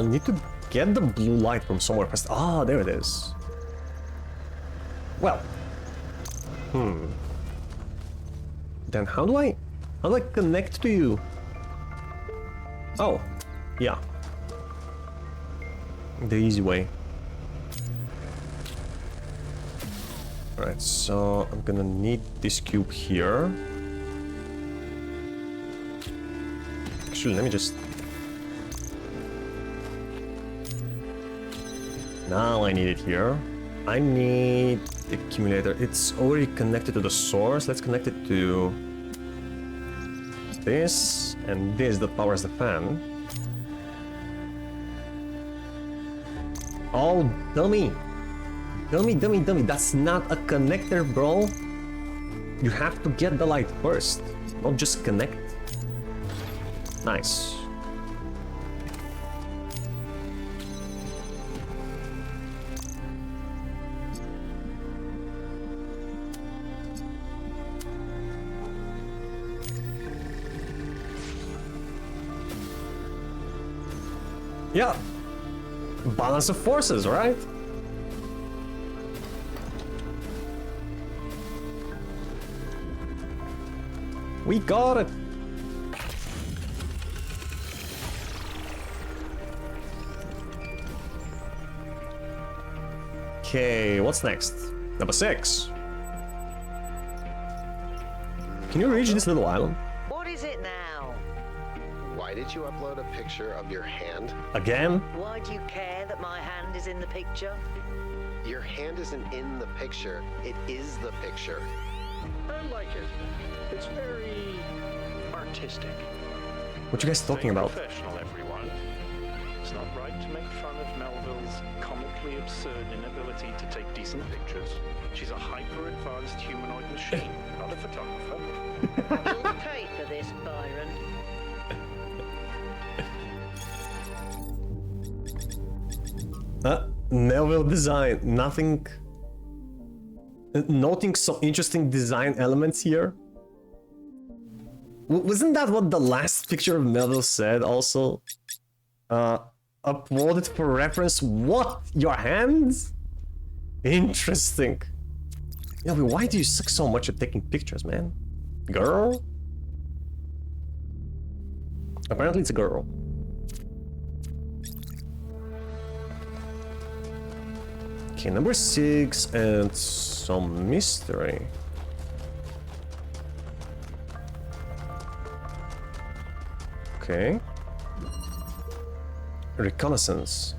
Need to get the blue light from somewhere first. Ah, there it is. Well. Then how do I connect to you? Oh, yeah. The easy way. Alright, so I'm gonna need this cube here. Actually, let me just... Now I need it here. I need the accumulator. It's already connected to the source. Let's connect it to this and this that powers the fan. Oh, dummy. Dummy. That's not a connector, bro. You have to get the light first, not just connect. Nice. Yeah. Balance of forces, right? We got it. Okay, what's next? Number 6. Can you reach this little island? What is it now? Why did you upload a picture of your hand? Again? Why do you care that my hand is in the picture? Your hand isn't in the picture, it is the picture. I like it. It's very artistic. What you guys talking about? Professional, everyone. It's not right to make fun of Melville's comically absurd inability to take decent pictures. She's a hyper-advanced humanoid machine, not a photographer. You'll pay for this, Byron. Melville design, nothing. Noting some interesting design elements here. Wasn't that what the last picture of Melville said also? Uploaded for reference. What? Your hands? Interesting. Yeah, but why do you suck so much at taking pictures, man? Girl? Apparently it's a girl. Okay, number 6 and some mystery. Okay. Reconnaissance.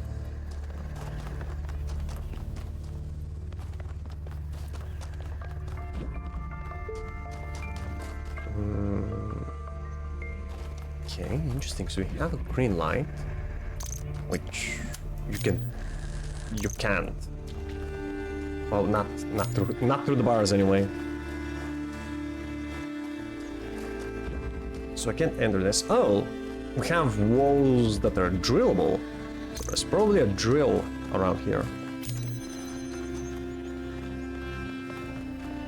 Okay, interesting. So we have a green light, which you can't. Well, not through the bars anyway. So I can't enter this. Oh, we have walls that are drillable. So there's probably a drill around here.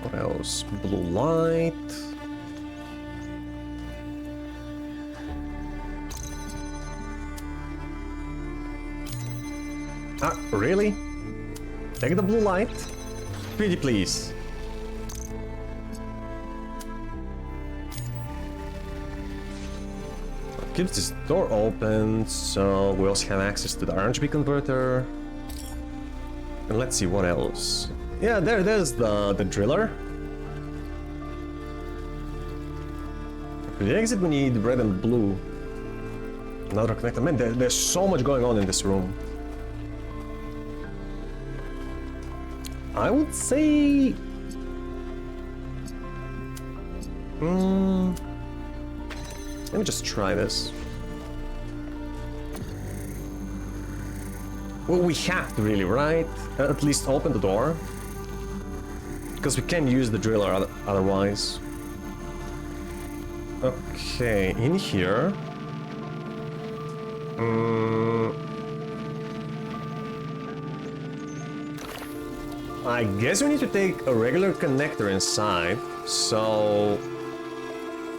What else? Blue light. Ah, really? Take the blue light? Pretty please. Keeps this door open, so we also have access to the RGB converter. And let's see what else. Yeah, there's the driller. For the exit we need red and blue. Another connector. Man, there's so much going on in this room. I would say... let me just try this. Well, we have to really, right? At least open the door. Because we can't use the driller otherwise. Okay, in here... I guess we need to take a regular connector inside, so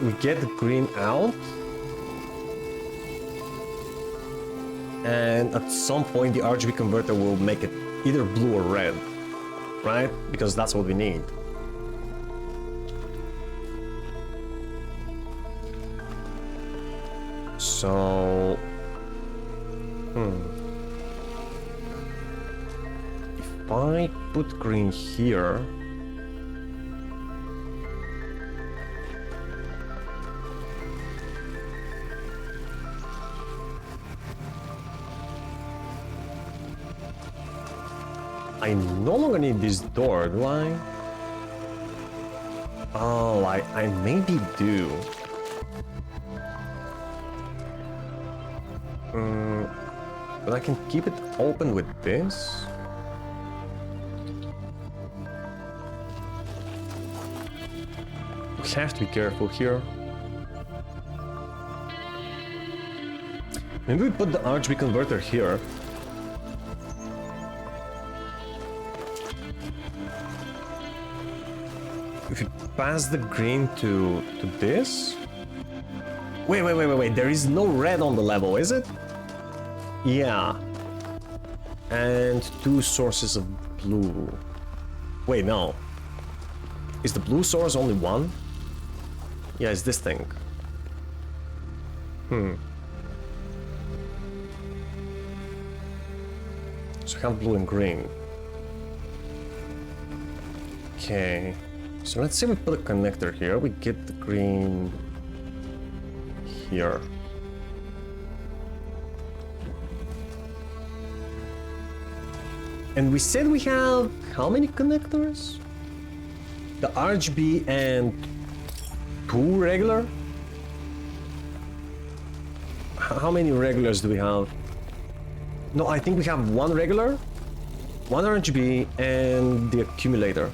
we get the green out, and at some point the RGB converter will make it either blue or red, right? Because that's what we need. So... If I put green here... I no longer need this door, do I? Oh, I maybe do. But I can keep it open with this. We have to be careful here. Maybe we put the RGB converter here. If you pass the green to this... Wait, there is no red on the level, is it? Yeah. And 2 sources of blue. Wait, no. Is the blue source only 1? Yeah, it's this thing. So we have blue and green. Okay. So let's say we put a connector here. We get the green here. And we said we have how many connectors? The RGB and 2 regular? How many regulars do we have? No, I think we have 1 regular, 1 RGB, and the accumulator.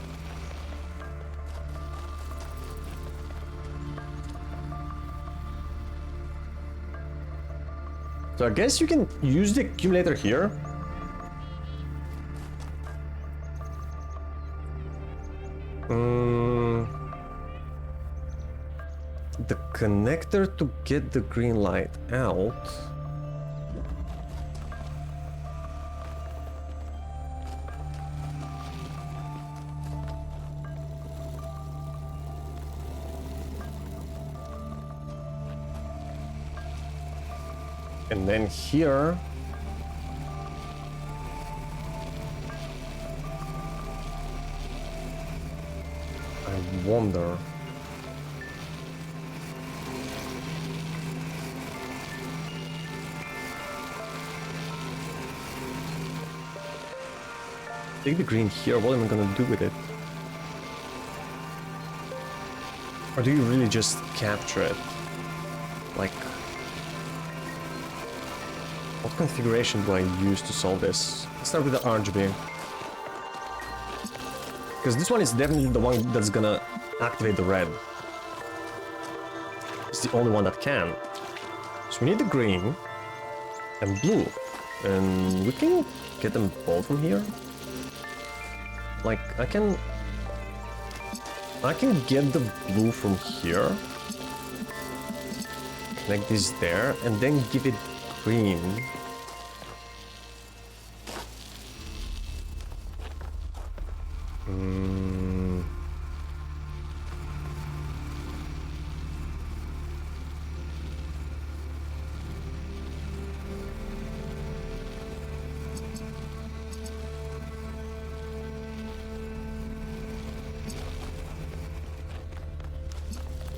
So I guess you can use the accumulator here. The connector to get the green light out. And then here... I wonder... Take the green here, what am I gonna do with it? Or do you really just capture it? Like... What configuration do I use to solve this? Let's start with the RGB. Because this one is definitely the one that's gonna activate the red. It's the only one that can. So we need the green and blue. And we can get them both from here. Like, I can get the blue from here. Connect this there and then give it green.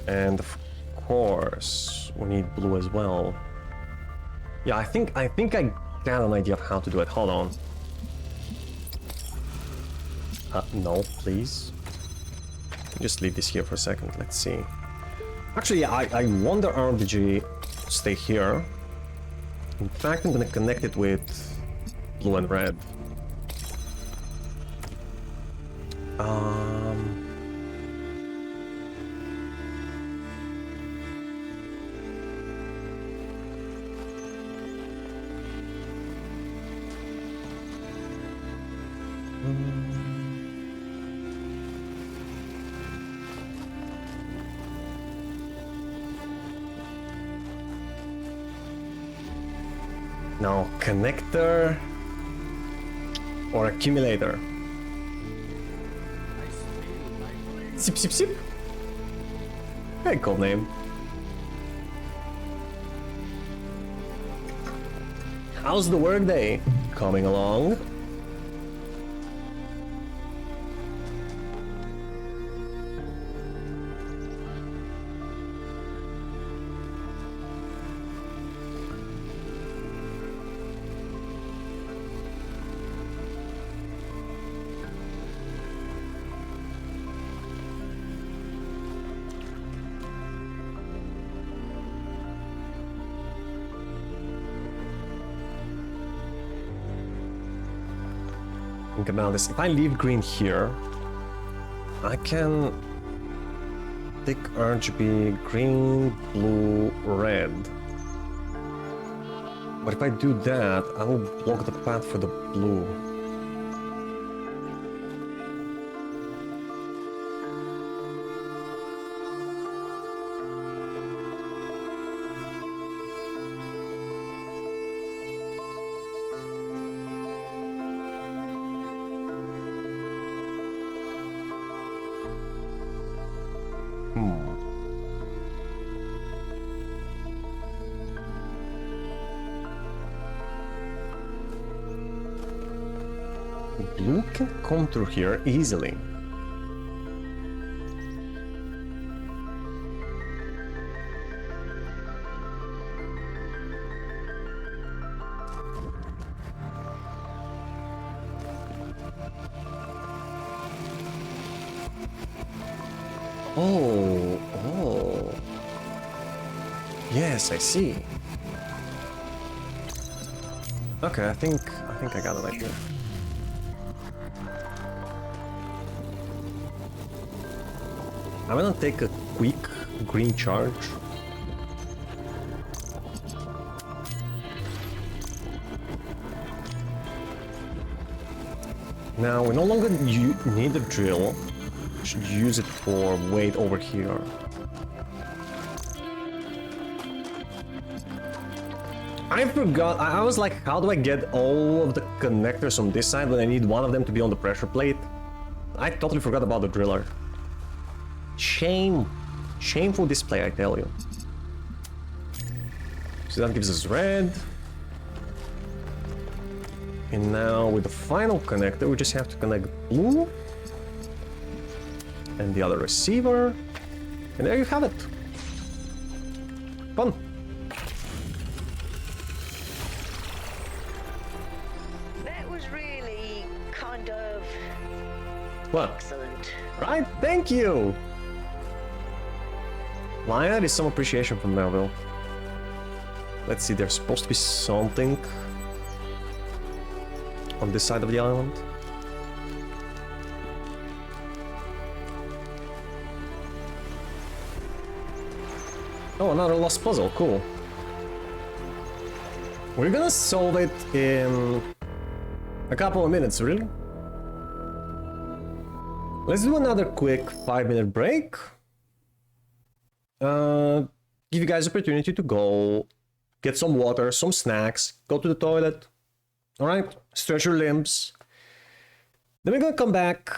And of course, we need blue as well. Yeah, I think I got an idea of how to do it. Hold on. No, please. Just leave this here for a second. Let's see. Actually, I want the RBG to stay here. In fact, I'm gonna connect it with blue and red. Now, connector or accumulator? Sip, sip, sip. Very cool name. How's the workday? Coming along? Think about this. If I leave green here, I can pick RGB green, blue, red. But if I do that, I will block the path for the blue. Blue can come through here easily. Oh. Yes, I see. Okay, I think I got it right here. I'm gonna take a quick green charge. Now we no longer need the drill. We should use it for weight over here. I forgot. I was like, how do I get all of the connectors on this side when I need one of them to be on the pressure plate? I totally forgot about the driller. Shame. Shameful display, I tell you. So that gives us red. And now with the final connector, we just have to connect blue and the other receiver. And there you have it. Fun. That was really kind of What? excellent. Right? Thank you! Lionhead is some appreciation from Melville. Let's see, there's supposed to be something on this side of the island. Oh, another lost puzzle, cool. We're gonna solve it in a couple of minutes, really. Let's do another quick 5-minute break. Give you guys opportunity to go get some water, some snacks, go to the toilet. Alright, stretch your limbs. Then we're gonna come back,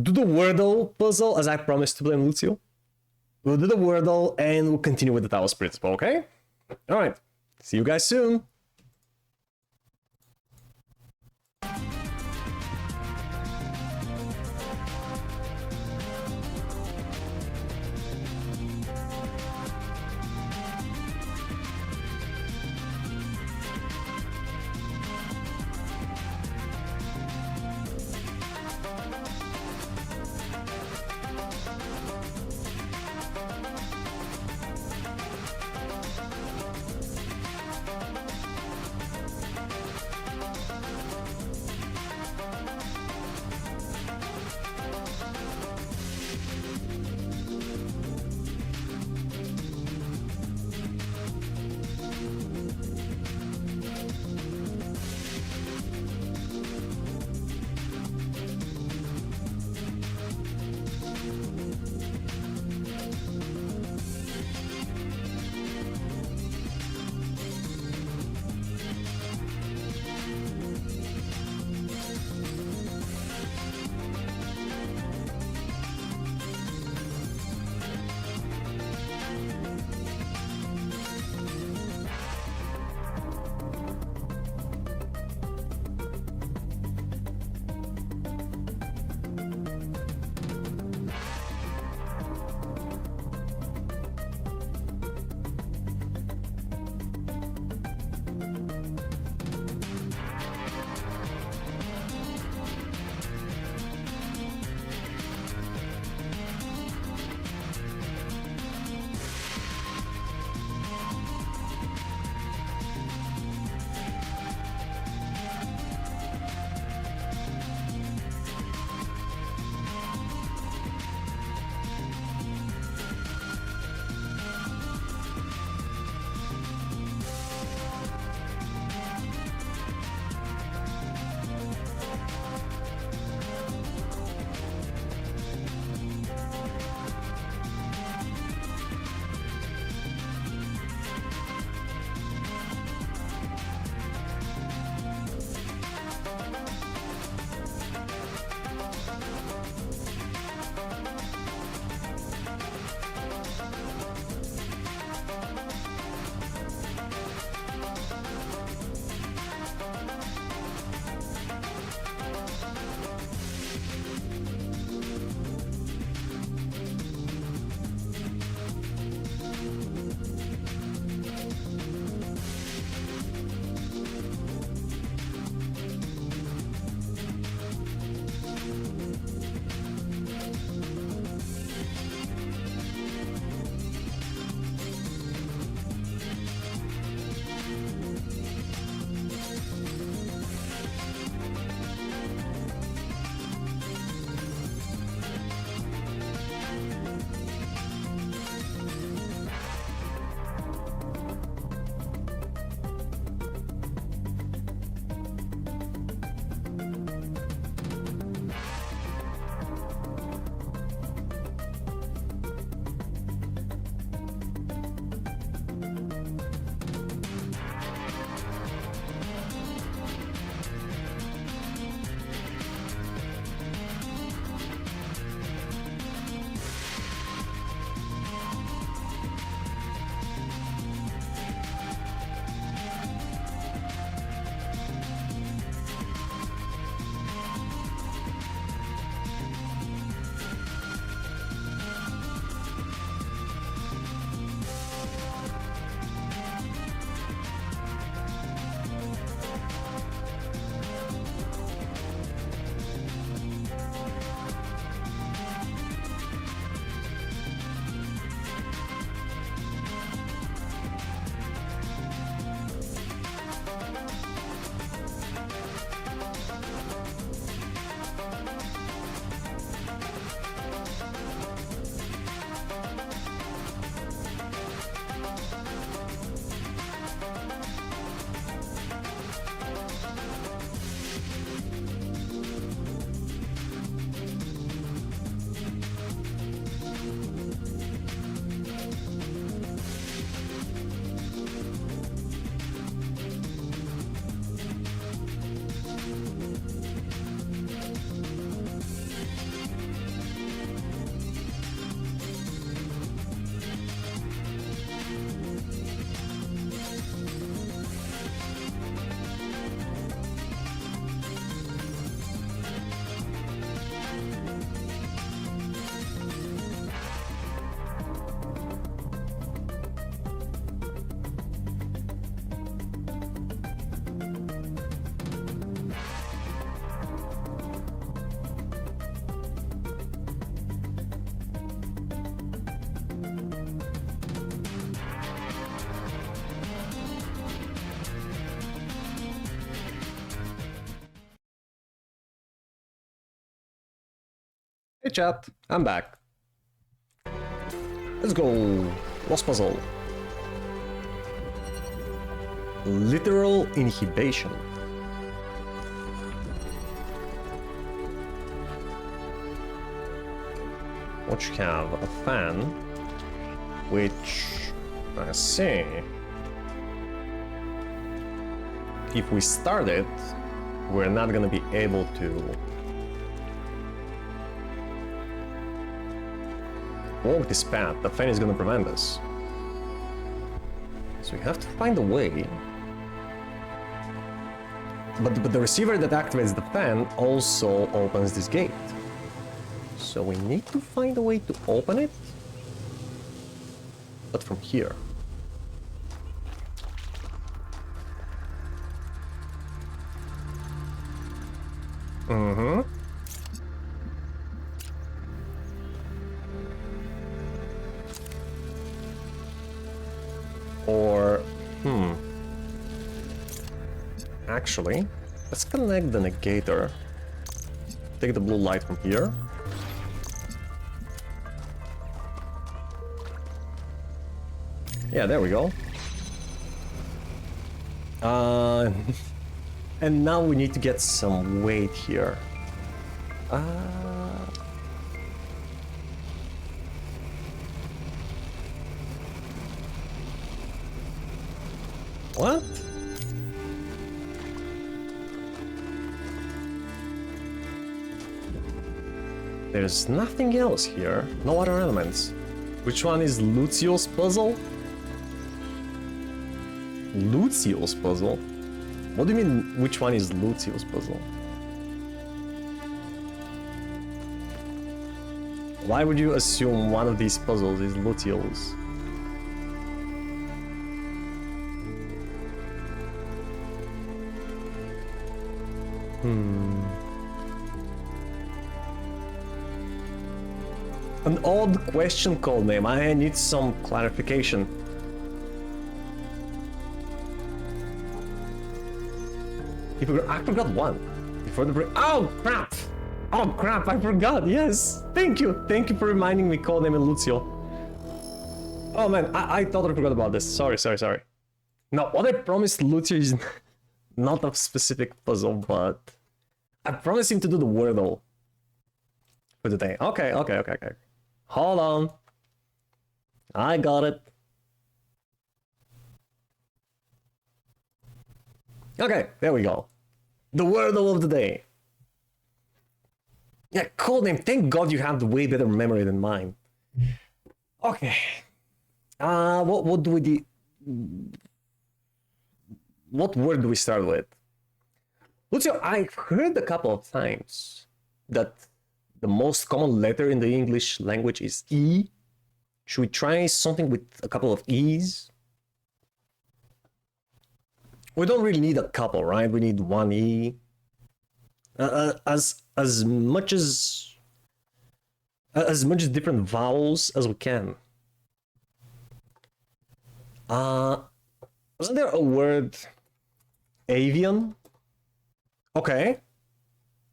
do the Wordle puzzle as I promised to blame Lucio. We'll do the Wordle and we'll continue with the Talos principle, okay? Alright, see you guys soon. Hey chat, I'm back. Let's go. Lost puzzle. Literal inhibition. What you have? A fan, which I see. If we start it, we're not gonna be able to walk this path. The fan is gonna prevent us. So we have to find a way. But the receiver that activates the fan also opens this gate. So we need to find a way to open it. But from here. Mm-hmm. Or, actually, let's connect the negator. Take the blue light from here. Yeah, there we go. And now we need to get some weight here. What? There's nothing else here. No other elements. Which one is Lucio's puzzle? Lucio's puzzle? What do you mean, which one is Lucio's puzzle? Why would you assume one of these puzzles is Lucio's? An odd question, codename. I need some clarification. I forgot one. Before the break. Oh crap! Oh crap! I forgot. Yes. Thank you. Thank you for reminding me. Codename and Lucio. Oh man, I totally forgot about this. Sorry. No, what I promised Lucio is not a specific puzzle, but I promised him to do the Wordle for the day. Okay. Hold on. I got it. Okay, there we go. The Wordle of the day. Yeah, codename. Thank God you have way better memory than mine. Okay. What do we do? What word do we start with? Lucio, I've heard a couple of times that the most common letter in the English language is E. Should we try something with a couple of E's? We don't really need a couple, right? We need one E. As much different vowels as we can. Wasn't there a word avian? Okay.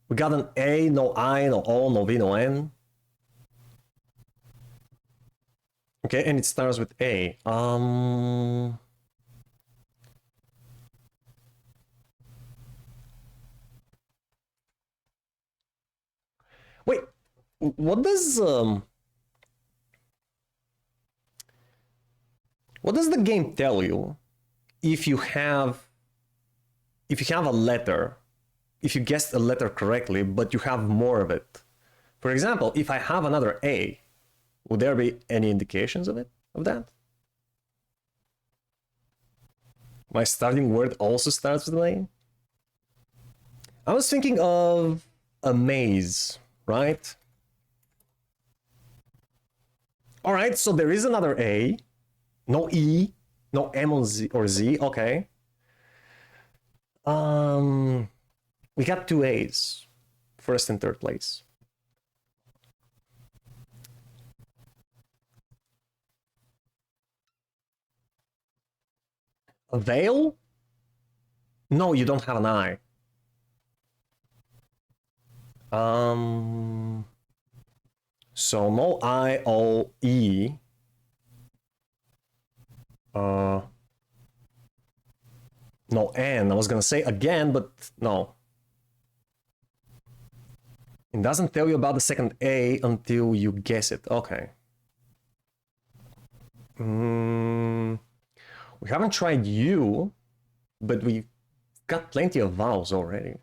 We got an A, no I, no O, no V, no N. Okay, and it starts with A. Wait, what does the game tell you if you have a letter, if you guessed a letter correctly, but you have more of it? For example, if I have another A, would there be any indications of that? My starting word also starts with an A? I was thinking of a maze, right? All right, so there is another A, no E, no M or Z, okay. We got two A's, first and third place. A veil? No, you don't have an I. So no I, O, E. No N. I was gonna say again, but no. It doesn't tell you about the second A until you guess it. Okay. We haven't tried U, but we've got plenty of vowels already.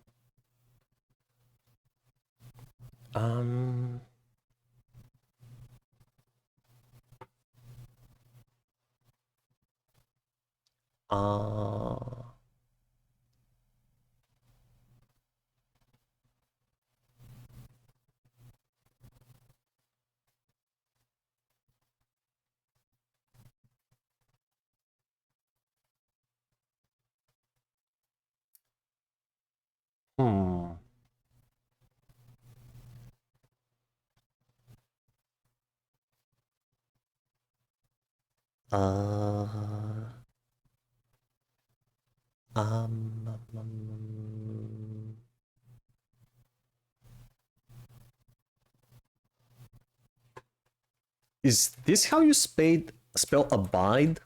Is this how you spell abide?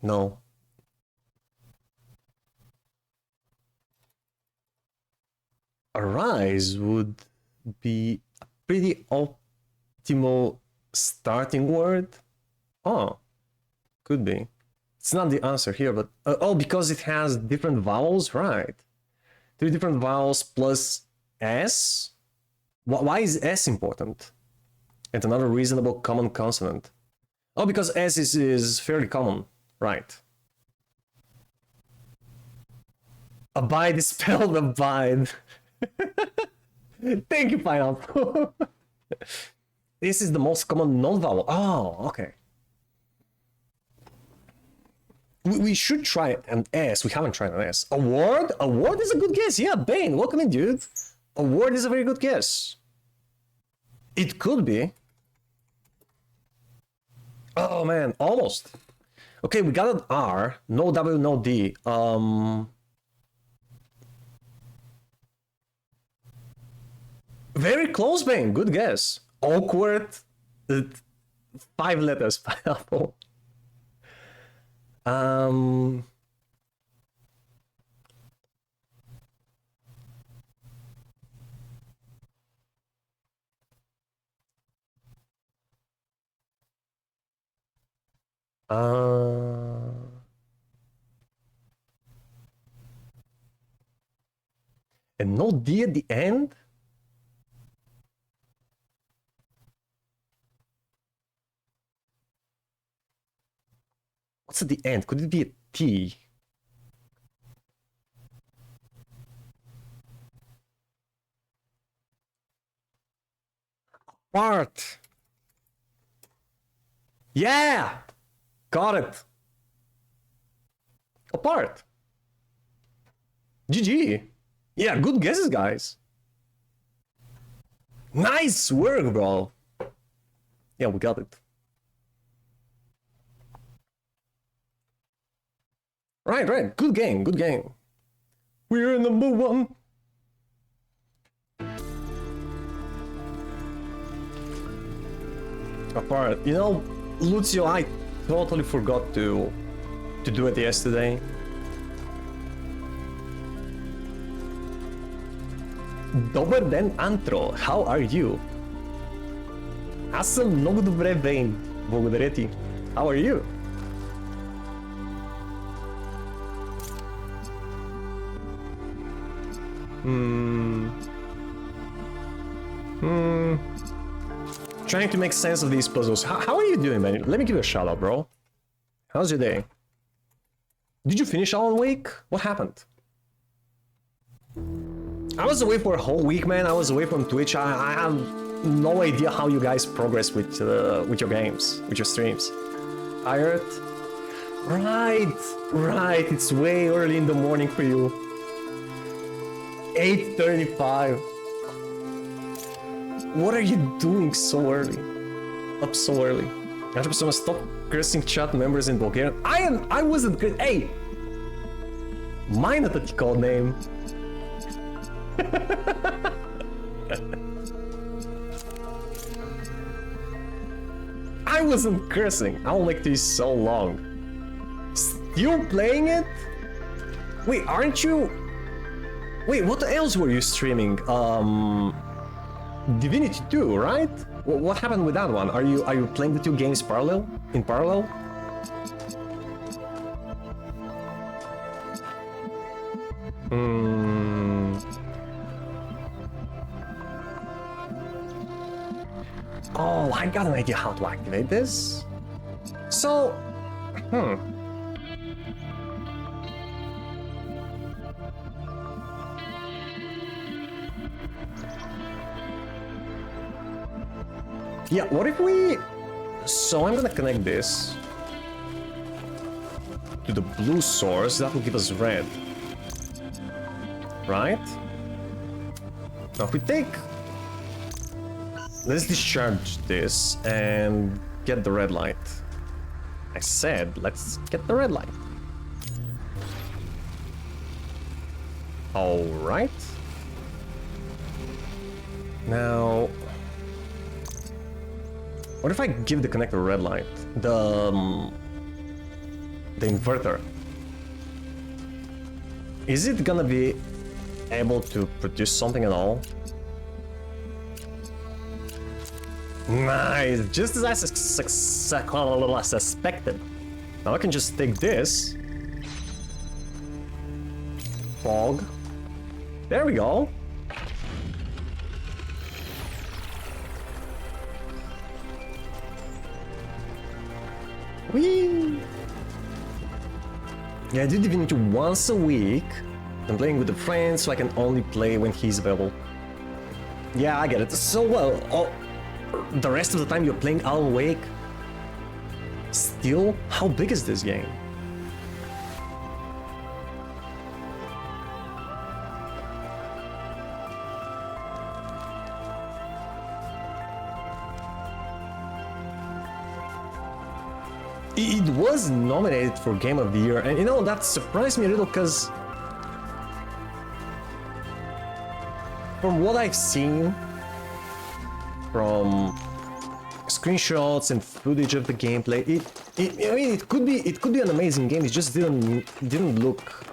No. Arise would be a pretty optimal starting word. Oh, could be. It's not the answer here, but oh, because it has different vowels, right? 3 different vowels plus S. Why is S important? And another reasonable common consonant. Oh, because S is fairly common, right? Abide is spelled abide. Thank you, Pineapple. This is the most common non-vowel. Oh, okay. We should try an S. We haven't tried an S. Award? Award is a good guess. Yeah, Bane, welcome in, dude. Award is a very good guess. It could be. Oh man, almost. Okay, we got an R. No W, no D. Very close, Bane. Good guess. Awkward. 5 letters. Pineapple. And no D at the end? What's at the end? Could it be a T? Part. Yeah! Got it. Apart. GG. Yeah, good guesses, guys. Nice work, bro. Yeah, we got it. Right. Good game, good game. We're number 1. Apart. You know, Lucio, I totally forgot to do it yesterday. Dober den Antro, how are you? Аз съм много добре, Вейн. Благодаря ти. How are you? Trying to make sense of these puzzles. How are you doing, man? Let me give you a shout out, bro. How's your day? Did you finish Alan Wake? What happened? I was away for a whole week, man. I was away from Twitch. I have no idea how you guys progress with your games, with your streams. Tired? Right. It's way early in the morning for you. 8:35. What are you doing so early? Up so early? AnthroPersona, stop cursing chat members in Bulgarian. I wasn't good. Hey! Mine at the code name. I wasn't cursing. I'll make this so long. Still playing it? Wait, aren't you? Wait, what else were you streaming? Divinity 2, right? What happened with that one? Are you playing the two games in parallel? Oh, I got an idea how to activate this. So, yeah, what if we... So I'm gonna connect this to the blue source. That will give us red. Right? Now if we take... Let's discharge this and get the red light. I said, let's get the red light. Alright. Now... What if I give the connector red light? The inverter. Is it gonna be able to produce something at all? Nice, just as I suspected. Now I can just take this. Fog. There we go. Whee! Yeah, I do Divinity once a week. I'm playing with a friend, so I can only play when he's available. Yeah, I get it. So, well, the rest of the time you're playing Alan Wake? Still? How big is this game? It was nominated for Game of the Year, and you know, that surprised me a little because from what I've seen from screenshots and footage of the gameplay, I mean, it could be an amazing game. It just didn't look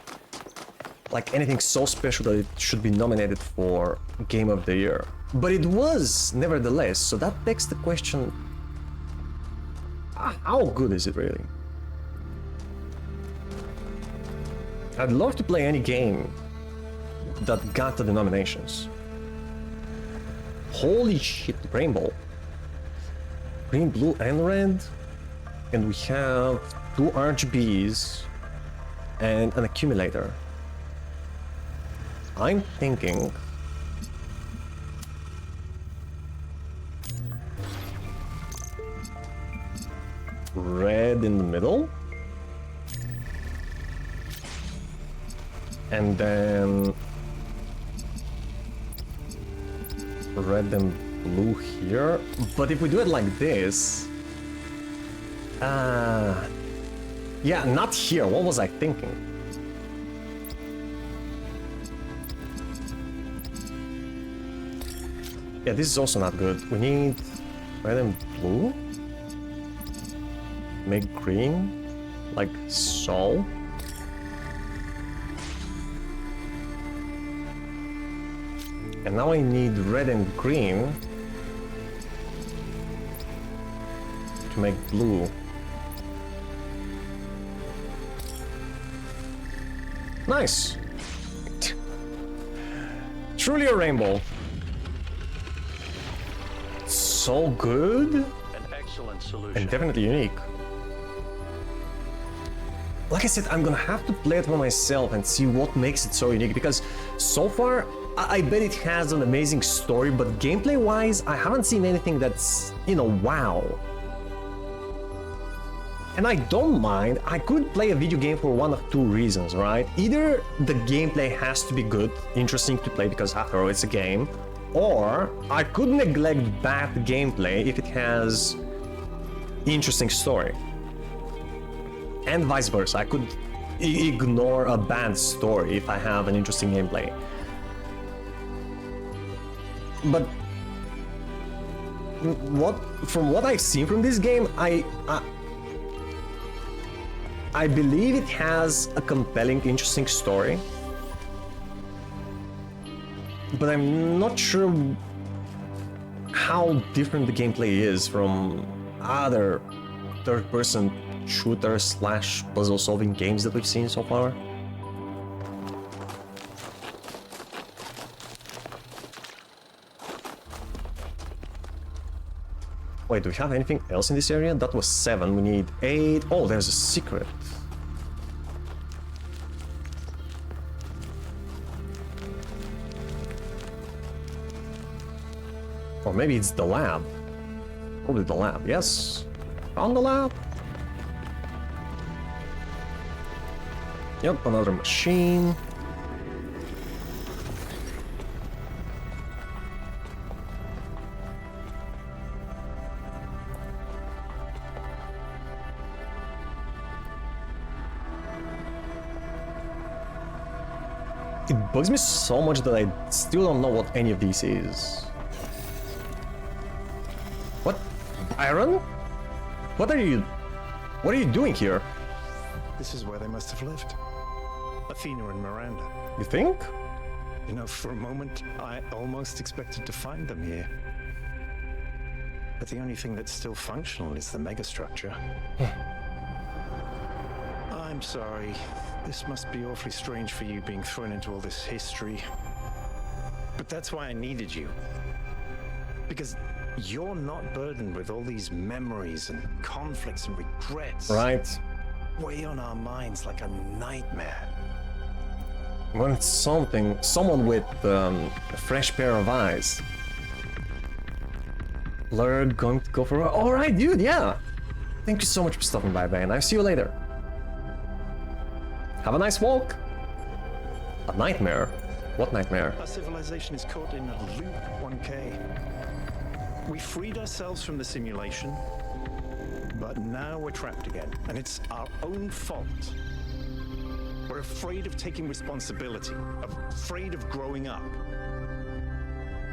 like anything so special that it should be nominated for Game of the Year. But it was nevertheless, so that begs the question, how good is it really? I'd love to play any game that got to the nominations. Holy shit, rainbow. Green, blue, and red. And we have 2 RGBs and an accumulator. I'm thinking... red in the middle. And then... red and blue here. But if we do it like this... yeah, not here. What was I thinking? Yeah, this is also not good. We need red and blue. Make green, like so. And now I need red and green to make blue. Nice. Truly a rainbow. So good. An excellent solution. And definitely unique. Like I said, I'm gonna have to play it for myself and see what makes it so unique, because so far, I bet it has an amazing story, but gameplay-wise, I haven't seen anything that's, you know, wow. And I don't mind, I could play a video game for one of 2 reasons, right? Either the gameplay has to be good, interesting to play, because after all, it's a game, or I could neglect bad gameplay if it has interesting story. And vice versa, I could ignore a bad story if I have an interesting gameplay. But from what I've seen from this game, I believe it has a compelling, interesting story, but I'm not sure how different the gameplay is from other third-person shooter / puzzle-solving games that we've seen so far. Wait, do we have anything else in this area? That was 7, we need 8. Oh, there's a secret. Or maybe it's the lab. Probably the lab, yes. Found the lab. Yep, another machine. It bugs me so much that I still don't know what any of these is. What? Byron? What are you doing here? This is where they must have lived. Athena and Miranda. You think? You know, for a moment, I almost expected to find them here. But the only thing that's still functional is the megastructure. I'm sorry. This must be awfully strange for you being thrown into all this history. But that's why I needed you. Because you're not burdened with all these memories and conflicts and regrets. Right. Weigh on our minds like a nightmare. When it's someone with a fresh pair of eyes. Blur going to go for a... Alright, dude, yeah! Thank you so much for stopping by, Ben. I'll see you later. Have a nice walk. A nightmare? What nightmare? Our civilization is caught in a loop, 1K. We freed ourselves from the simulation, but now we're trapped again, and it's our own fault. We're afraid of taking responsibility, afraid of growing up.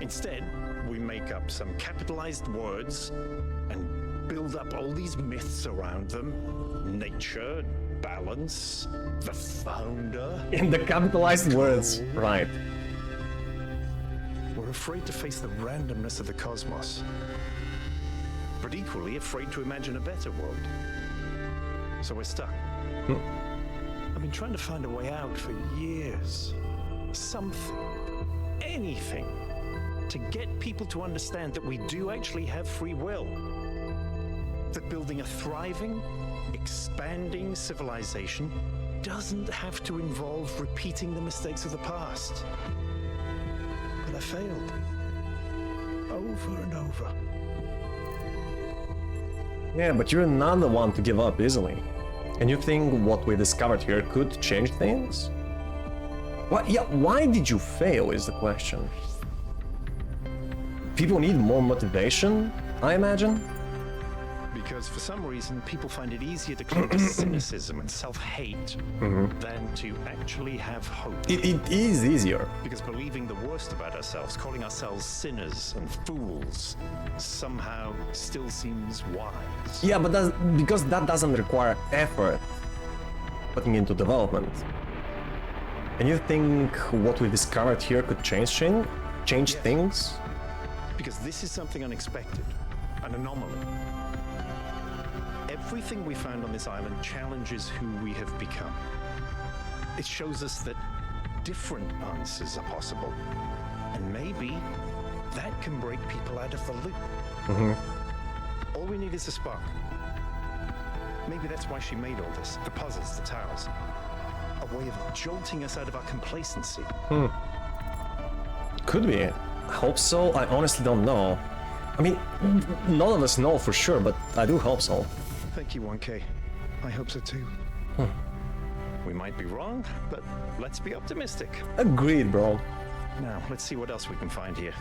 Instead, we make up some capitalized words and build up all these myths around them. Nature, balance, the founder. In the capitalized words, right. We're afraid to face the randomness of the cosmos, but equally afraid to imagine a better world. So we're stuck. I've been trying to find a way out for years. Something, anything, to get people to understand that we do actually have free will. That building a thriving, expanding civilization doesn't have to involve repeating the mistakes of the past. But I failed. Over and over. Yeah, but you're not the one to give up easily. And you think what we discovered here could change things? What? Yeah, why did you fail is the question. People need more motivation, I imagine? Because for some reason, people find it easier to cling to cynicism and self-hate than to actually have hope. It is easier. Because believing the worst about ourselves, calling ourselves sinners and fools, somehow still seems wise. Yeah, but because that doesn't require effort putting into development. And you think what we discovered here could change things? Because this is something unexpected, an anomaly. Everything we found on this island challenges who we have become. It shows us that different answers are possible. And maybe that can break people out of the loop. All we need is a spark. Maybe that's why she made all this. The puzzles, the tiles. A way of jolting us out of our complacency. Could be. I hope so. I honestly don't know. I mean, none of us know for sure, but I do hope so. Thank you, 1K. I hope so too. We might be wrong, but let's be optimistic. Agreed, bro. Now, let's see what else we can find here.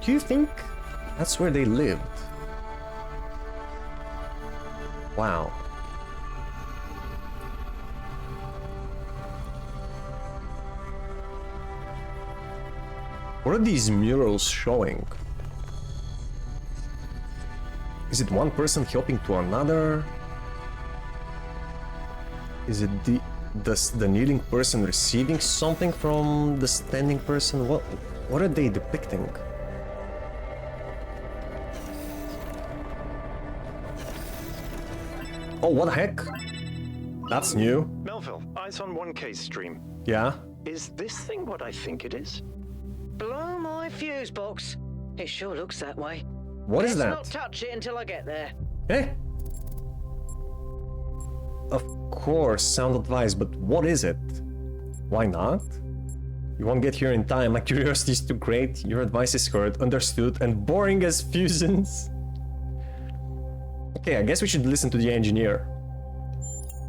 Do you think that's where they lived? What are these murals showing? Is it one person helping to another? Is it the kneeling person receiving something from the standing person? What are they depicting? Oh, what the heck? That's new. Melville, eyes on 1K's stream. Yeah? Is this thing what I think it is? Blow my fuse box. It sure looks that way. What is that? Let's not touch it until I get there. Eh? Of course, sound advice, but what is it? Why not? You won't get here in time. My curiosity is too great. Your advice is heard, understood, and boring as fusions. Okay, I guess we should listen to the engineer.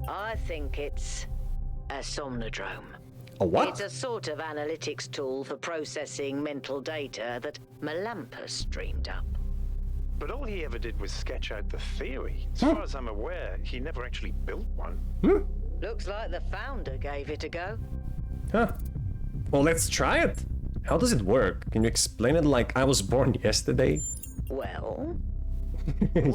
I think it's a somnodrome. A what? It's a sort of analytics tool for processing mental data that Melampus streamed up. But all he ever did was sketch out the theory. As far as I'm aware, he never actually built one. Looks like the founder gave it a go. Huh. Well, let's try it. How does it work? Can you explain it like I was born yesterday? Well,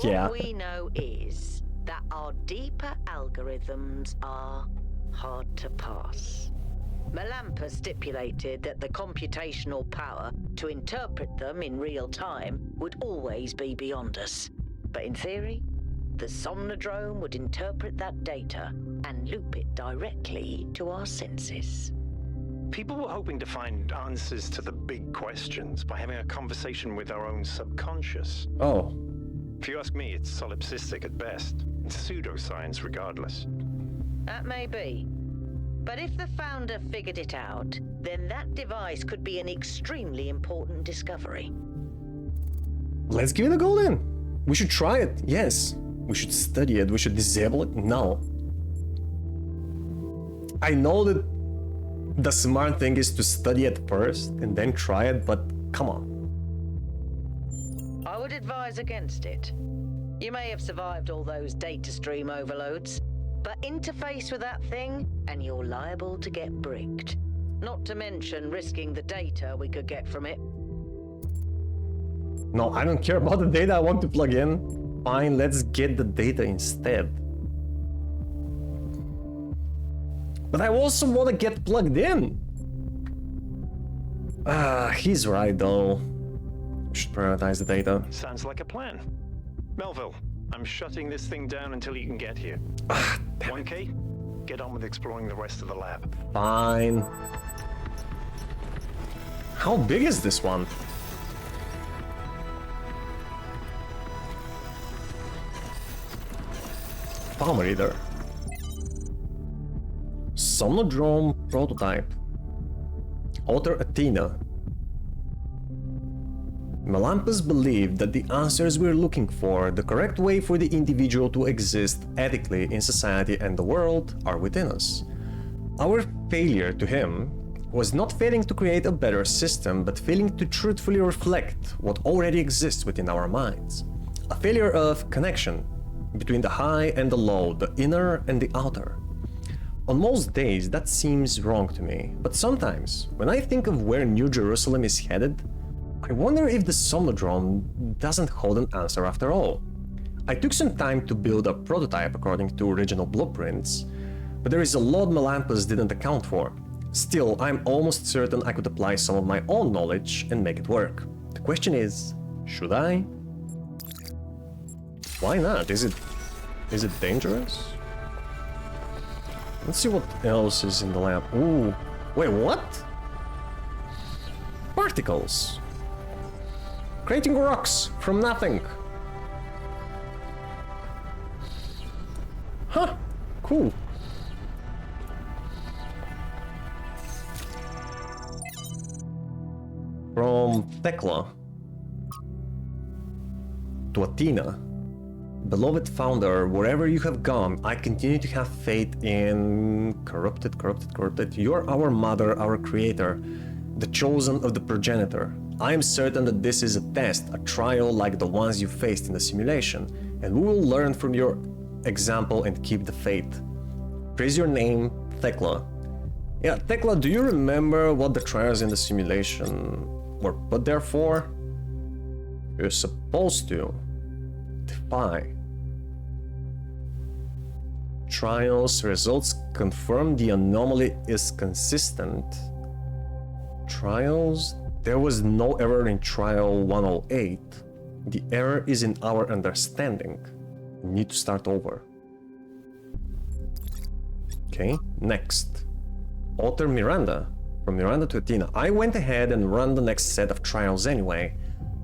Yeah. what we know is that our deeper algorithms are hard to pass. Melampus stipulated that the computational power to interpret them in real time would always be beyond us. But in theory, the somnodrome would interpret that data and loop it directly to our senses. People were hoping to find answers to the big questions by having a conversation with our own subconscious. Oh. If you ask me, it's solipsistic at best. It's pseudoscience regardless. That may be. But if the founder figured it out, then that device could be an extremely important discovery. Let's give it a go then. We should try it, yes. We should study it, we should disable it now. I know that the smart thing is to study it first and then try it, but come on. I would advise against it. You may have survived all those data stream overloads, but interface with that thing and you're liable to get bricked. Not to mention risking the data we could get from it. No, I don't care about the data I want to plug in. Fine, let's get the data instead. But I also want to get plugged in. He's right though. We should prioritize the data. Sounds like a plan. Melville, I'm shutting this thing down until you can get here. 1K, get on with exploring the rest of the lab. Fine. How big is this one? Palm reader. Somnodrome prototype. Author Athena. Melampus believed that the answers we're looking for, the correct way for the individual to exist ethically in society and the world, are within us. Our failure to him was not failing to create a better system, but failing to truthfully reflect what already exists within our minds. A failure of connection between the high and the low, the inner and the outer. On most days, that seems wrong to me, but sometimes, when I think of where New Jerusalem is headed, I wonder if the Somnodrome doesn't hold an answer after all. I took some time to build a prototype according to original blueprints, but there is a lot Melampus didn't account for. Still, I'm almost certain I could apply some of my own knowledge and make it work. The question is, should I? Why not? Is it dangerous? Let's see what else is in the lab. Ooh, wait, what? Particles. Creating rocks from nothing. Huh, cool. From Thecla to Athena. Beloved founder, wherever you have gone, I continue to have faith in... Corrupted. You're our mother, our creator, the chosen of the progenitor. I am certain that this is a test, a trial like the ones you faced in the simulation, and we will learn from your example and keep the faith. Praise your name, Thecla. Yeah, Thecla, do you remember what the trials in the simulation were put there for. You're supposed to defy. Trials results confirm the anomaly is consistent. Trials? There was no error in trial 108. The error is in our understanding. We need to start over. Okay, next. Author Miranda. From Miranda to Athena. I went ahead and ran the next set of trials anyway.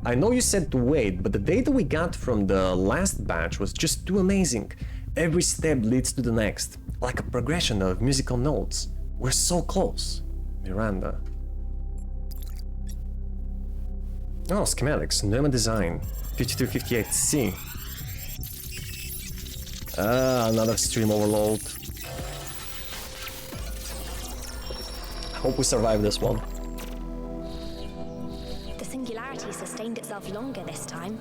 I know you said to wait, but the data we got from the last batch was just too amazing. Every step leads to the next, like a progression of musical notes. We're so close. Miranda. Oh, schematics. Pneuma design. 5258C. Another stream overload. Hope we survive this one. The singularity sustained itself longer this time.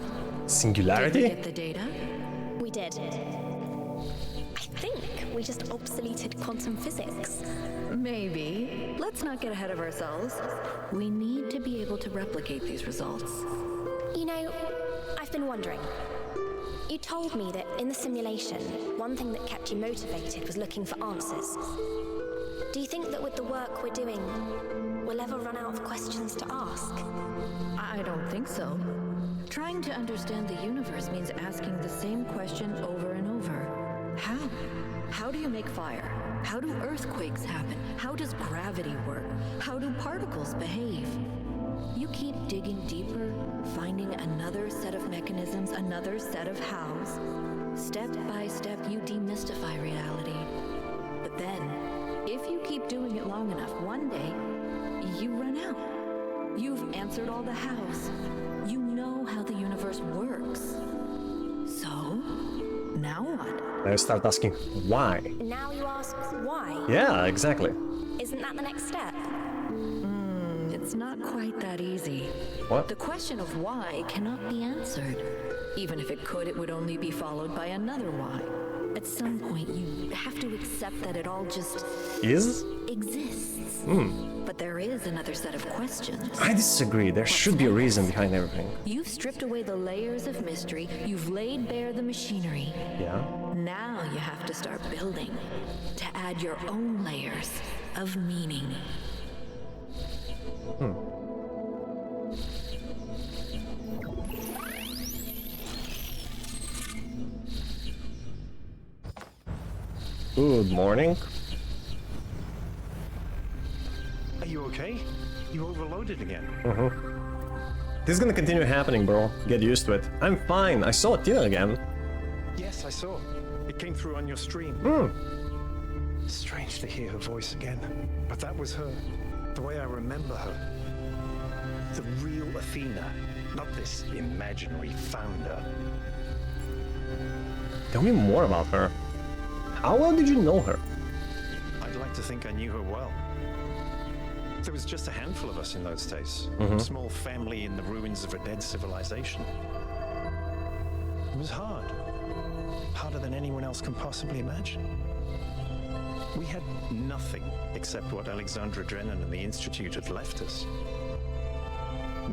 Singularity? Did we get the data? We did. I think we just obsoleted quantum physics. Maybe. Let's not get ahead of ourselves. We need to be able to replicate these results. You know, I've been wondering. You told me that in the simulation, one thing that kept you motivated was looking for answers. Do you think that with the work we're doing, we'll ever run out of questions to ask? I don't think so. Trying to understand the universe means asking the same question over and over. How? How do you make fire? How do earthquakes happen? How does gravity work? How do particles behave? You keep digging deeper, finding another set of mechanisms, another set of hows. Step by step, you demystify reality. But then, if you keep doing it long enough, one day, you run out. You've answered all the hows. You know how the universe works. So, now what? I start asking why. Now you ask why? Yeah, exactly. Isn't that the next step? It's not quite that easy. What? The question of why cannot be answered. Even if it could, it would only be followed by another why. At some point, you have to accept that it all just exists. But there is another set of questions. I disagree. There should be a reason behind everything. You've stripped away the layers of mystery. You've laid bare the machinery. Yeah. Now you have to start building to add your own layers of meaning. Good morning. Are you okay? You overloaded again. This is gonna continue happening, bro. Get used to it. I'm fine. I saw Athena again. Yes, I saw. It came through on your stream. Strange to hear her voice again. But that was her. The way I remember her. The real Athena. Not this imaginary founder. Tell me more about her. How well did you know her? I'd like to think I knew her well. There was just a handful of us in those days. A small family in the ruins of a dead civilization. It was hard. Harder than anyone else can possibly imagine. We had nothing except what Alexandra Drennan and the Institute had left us.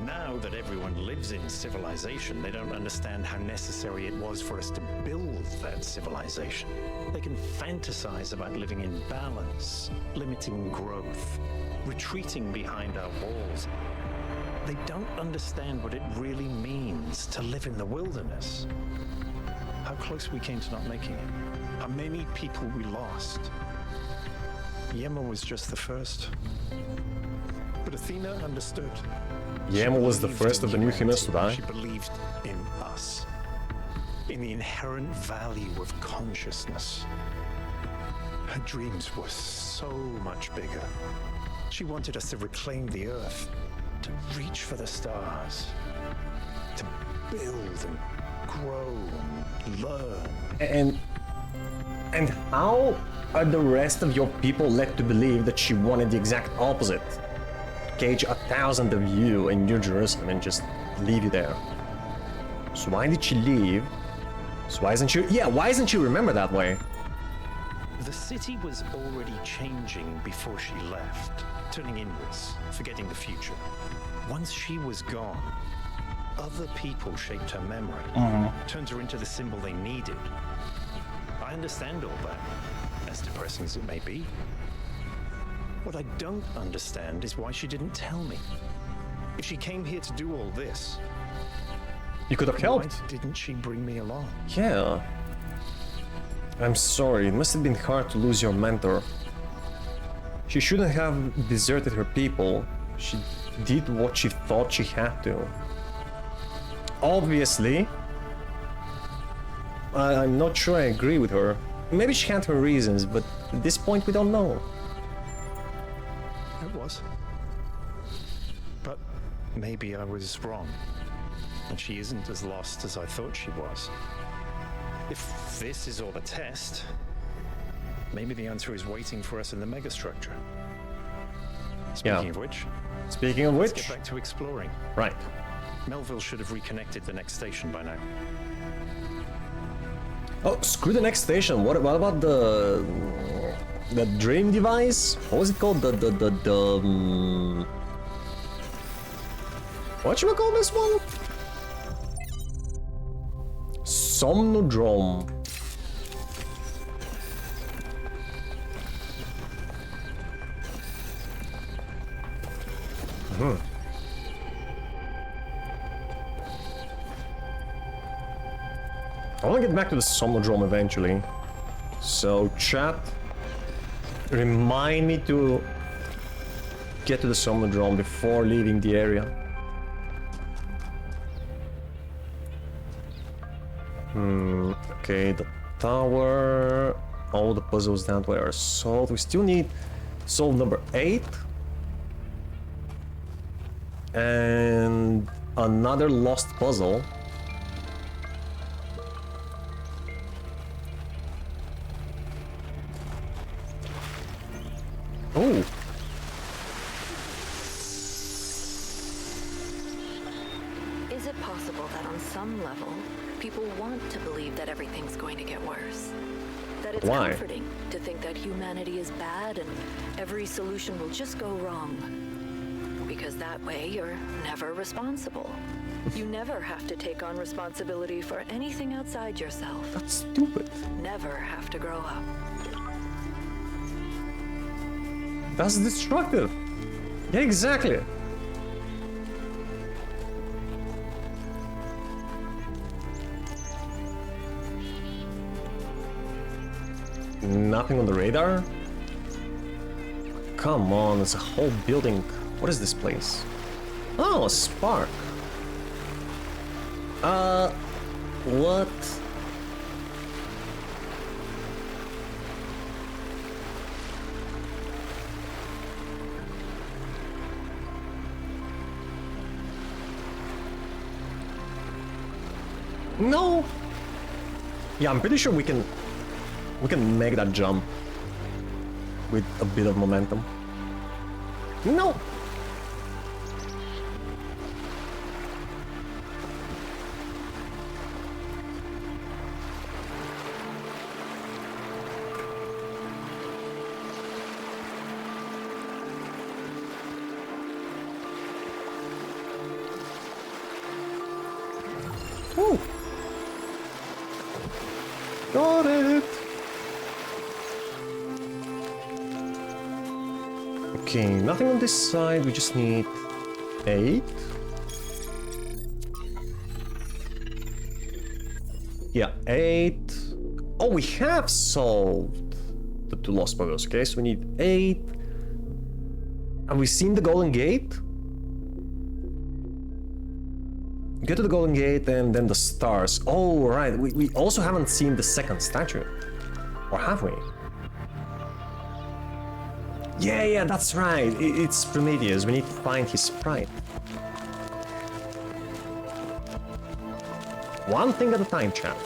Now that everyone lives in civilization, they don't understand how necessary it was for us to build that civilization. They can fantasize about living in balance, limiting growth, retreating behind our walls. They don't understand what it really means to live in the wilderness. How close we came to not making it. How many people we lost. Yema was just the first. But Athena understood. Yema was the first of the new humans to die. She believed in us. In the inherent value of consciousness. Her dreams were so much bigger. She wanted us to reclaim the Earth, to reach for the stars, to build and grow and learn. And how are the rest of your people led to believe that she wanted the exact opposite? Cage 1,000 of you in New Jerusalem and just leave you there. So why did she leave? So why isn't she? Yeah, why isn't she remembered that way? The city was already changing before she left, turning inwards, forgetting the future. Once she was gone, other people shaped her memory, turned her into the symbol they needed. I understand all that, as depressing as it may be. What I don't understand is why she didn't tell me. If she came here to do all this, you could have helped. Why didn't she bring me along? Yeah. I'm sorry, it must have been hard to lose your mentor. She shouldn't have deserted her people. She did what she thought she had to. Obviously, I'm not sure I agree with her. Maybe she had her reasons, but at this point we don't know. It was. But maybe I was wrong. And she isn't as lost as I thought she was. If this is all a test, maybe the answer is waiting for us in the megastructure. Speaking of which, let's get back to exploring. Right. Melville should have reconnected the next station by now. Oh, screw the next station. What about the dream device? What was it called? What should we call this one? Somnodrome. I want to get back to the Somnodrome eventually. So, chat, remind me to get to the Somnodrome before leaving the area. Okay, the tower. All the puzzles that way are solved. We still need solve number 8. And another lost puzzle. Oh. Is it possible that on some level, people want to believe that everything's going to get worse? That it's comforting to think that humanity is bad and every solution will just go wrong. Because that way you're never responsible. You never have to take on responsibility for anything outside yourself. That's stupid. Never have to grow up. That's destructive. Yeah, exactly. Nothing on the radar? Come on, there's a whole building. What is this place? Oh, a spark. What? No. Yeah, I'm pretty sure we can make that jump with a bit of momentum. No. Oh. Got it. Okay, nothing on this side. We just need 8. Yeah, 8. Oh, we have solved the 2 lost puzzles. Okay, so we need 8. Have we seen the Golden Gate? Get to the Golden Gate and then the stars. Oh, right. We also haven't seen the second statue. Or have we? Yeah, that's right. It's Prometheus. We need to find his sprite. One thing at a time, chat.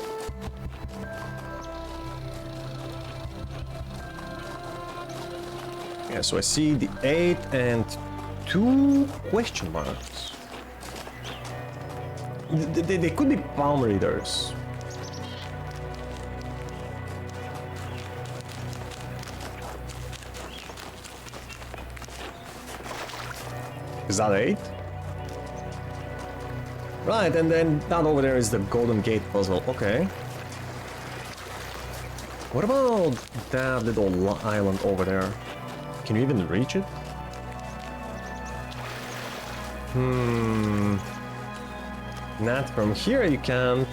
Yeah, so I see the 8 and 2 question marks. They could be palm readers. Is that 8? Right, and then that over there is the Golden Gate puzzle. Okay. What about that little island over there? Can you even reach it? Not from here, you can't.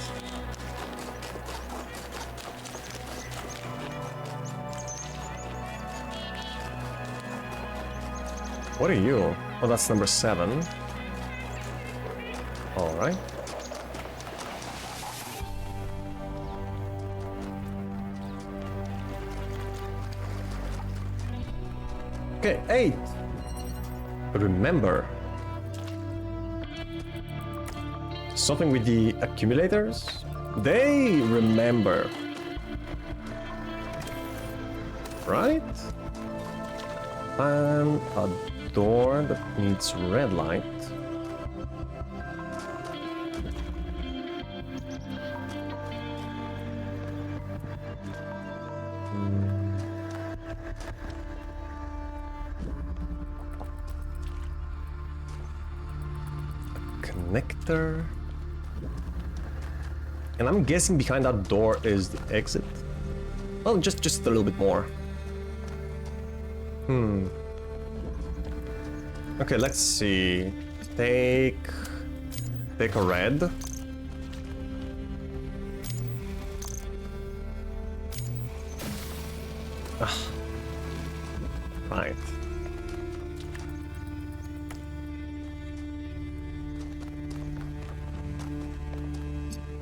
What are you? Oh, that's number 7. All right. Okay, 8. Remember. Something with the accumulators? They remember. Right? And a door that needs red light. Connector. And I'm guessing behind that door is the exit. Well, just a little bit more. Okay, let's see. Take a red. Right.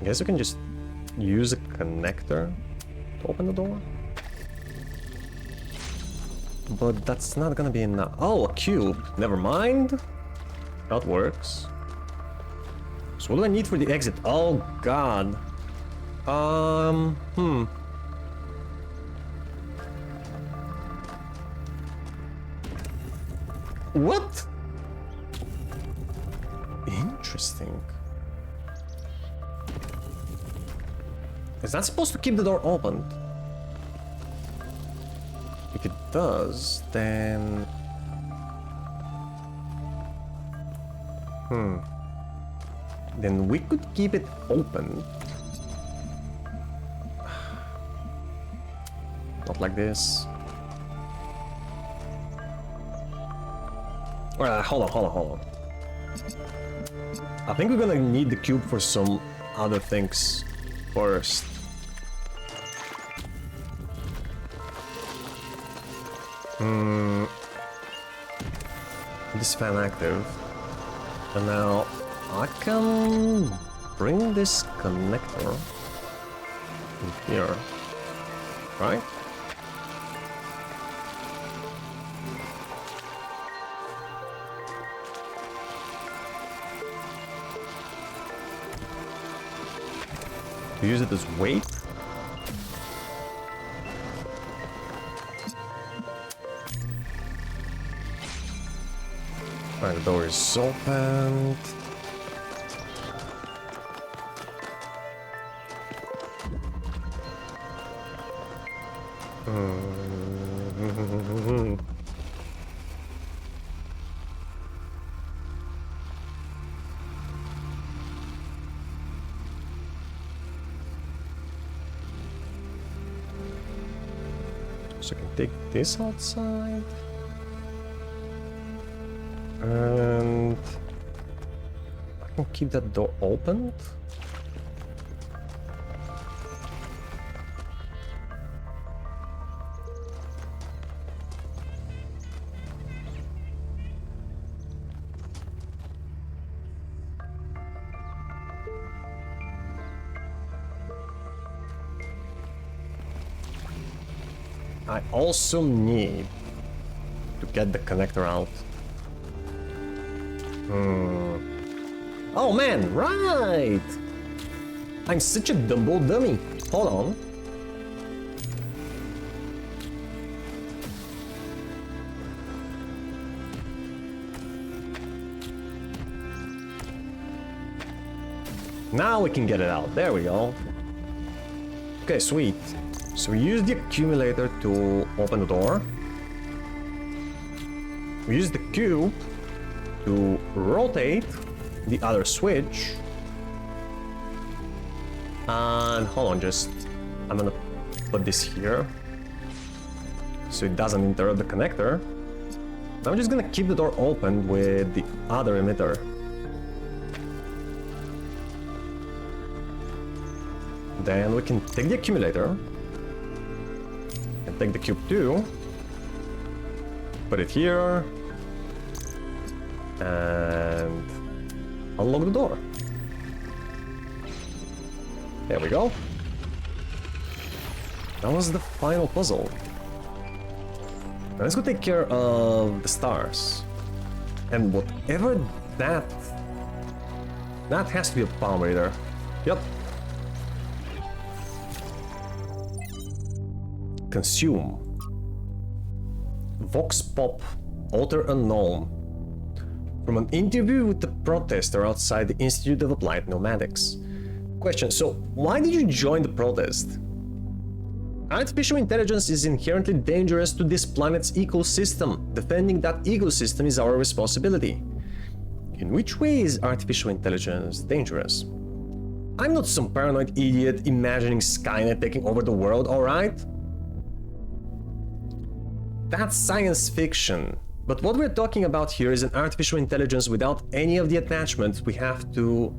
I guess we can just use a connector to open the door. But that's not gonna be enough. Oh, a cube. Never mind. That works. So what do I need for the exit? Oh god. What? Interesting. Is that supposed to keep the door open? If it does, then... Then we could keep it open. Not like this. Hold on. I think we're gonna need the cube for some other things first. This fan active. And now I can bring this connector in here, right? Use it as weight. Alright, the door is opened. So I can take this outside. And I can keep that door opened. I also need to get the connector out. Oh man, right! I'm such a Dumbo dummy. Hold on. Now we can get it out. There we go. Okay, sweet. So we use the accumulator to open the door. We use the cube to rotate the other switch. And hold on, I'm gonna put this here so it doesn't interrupt the connector. I'm just gonna keep the door open with the other emitter. Then we can take the accumulator and take the cube too. Put it here and unlock the door. There we go. That was the final puzzle. Now let's go take care of the stars. And whatever that has to be a palm reader. Yep. Consume. Vox Pop, Author Unknown. From an interview with the protester outside the Institute of Applied Pneumatics. Question, so why did you join the protest? Artificial intelligence is inherently dangerous to this planet's ecosystem. Defending that ecosystem is our responsibility. In which way is artificial intelligence dangerous? I'm not some paranoid idiot imagining Skynet taking over the world, alright? That's science fiction. But what we're talking about here is an artificial intelligence without any of the attachments we have to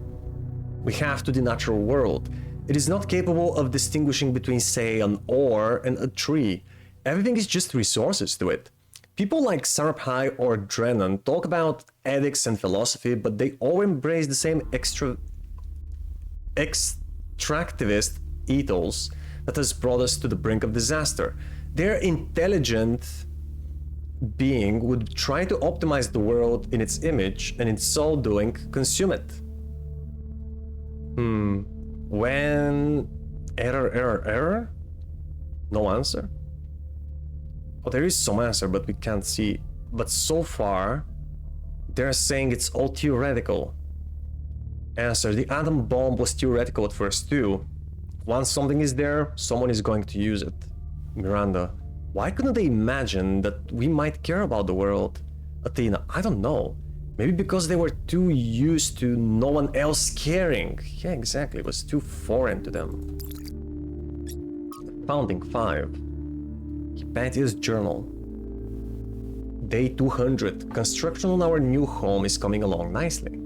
the natural world. It is not capable of distinguishing between, say, an ore and a tree. Everything is just resources to it. People like Sarabhai or Drennan talk about ethics and philosophy, but they all embrace the same extractivist ethos that has brought us to the brink of disaster. Their intelligent being would try to optimize the world in its image, and in so doing, consume it. When... Error? No answer? Oh, there is some answer, but we can't see. But so far, they're saying it's all theoretical. Answer, the atom bomb was theoretical at first too. Once something is there, someone is going to use it. Miranda, why couldn't they imagine that we might care about the world? Athena, I don't know. Maybe because they were too used to no one else caring. Yeah, exactly, it was too foreign to them. Founding 5. Hypatia's Journal. Day 200. Construction on our new home is coming along nicely.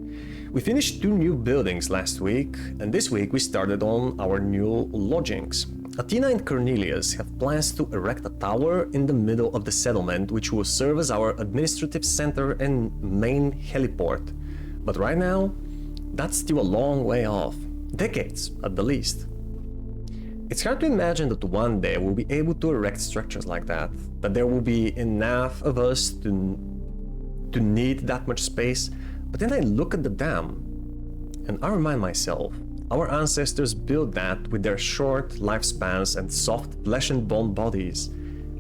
We finished 2 new buildings last week, and this week we started on our new lodgings. Athena and Cornelius have plans to erect a tower in the middle of the settlement which will serve as our administrative center and main heliport. But right now, that's still a long way off. Decades, at the least. It's hard to imagine that one day we'll be able to erect structures like that, that there will be enough of us to need that much space. But then I look at the dam, and I remind myself, our ancestors built that with their short lifespans and soft flesh and bone bodies.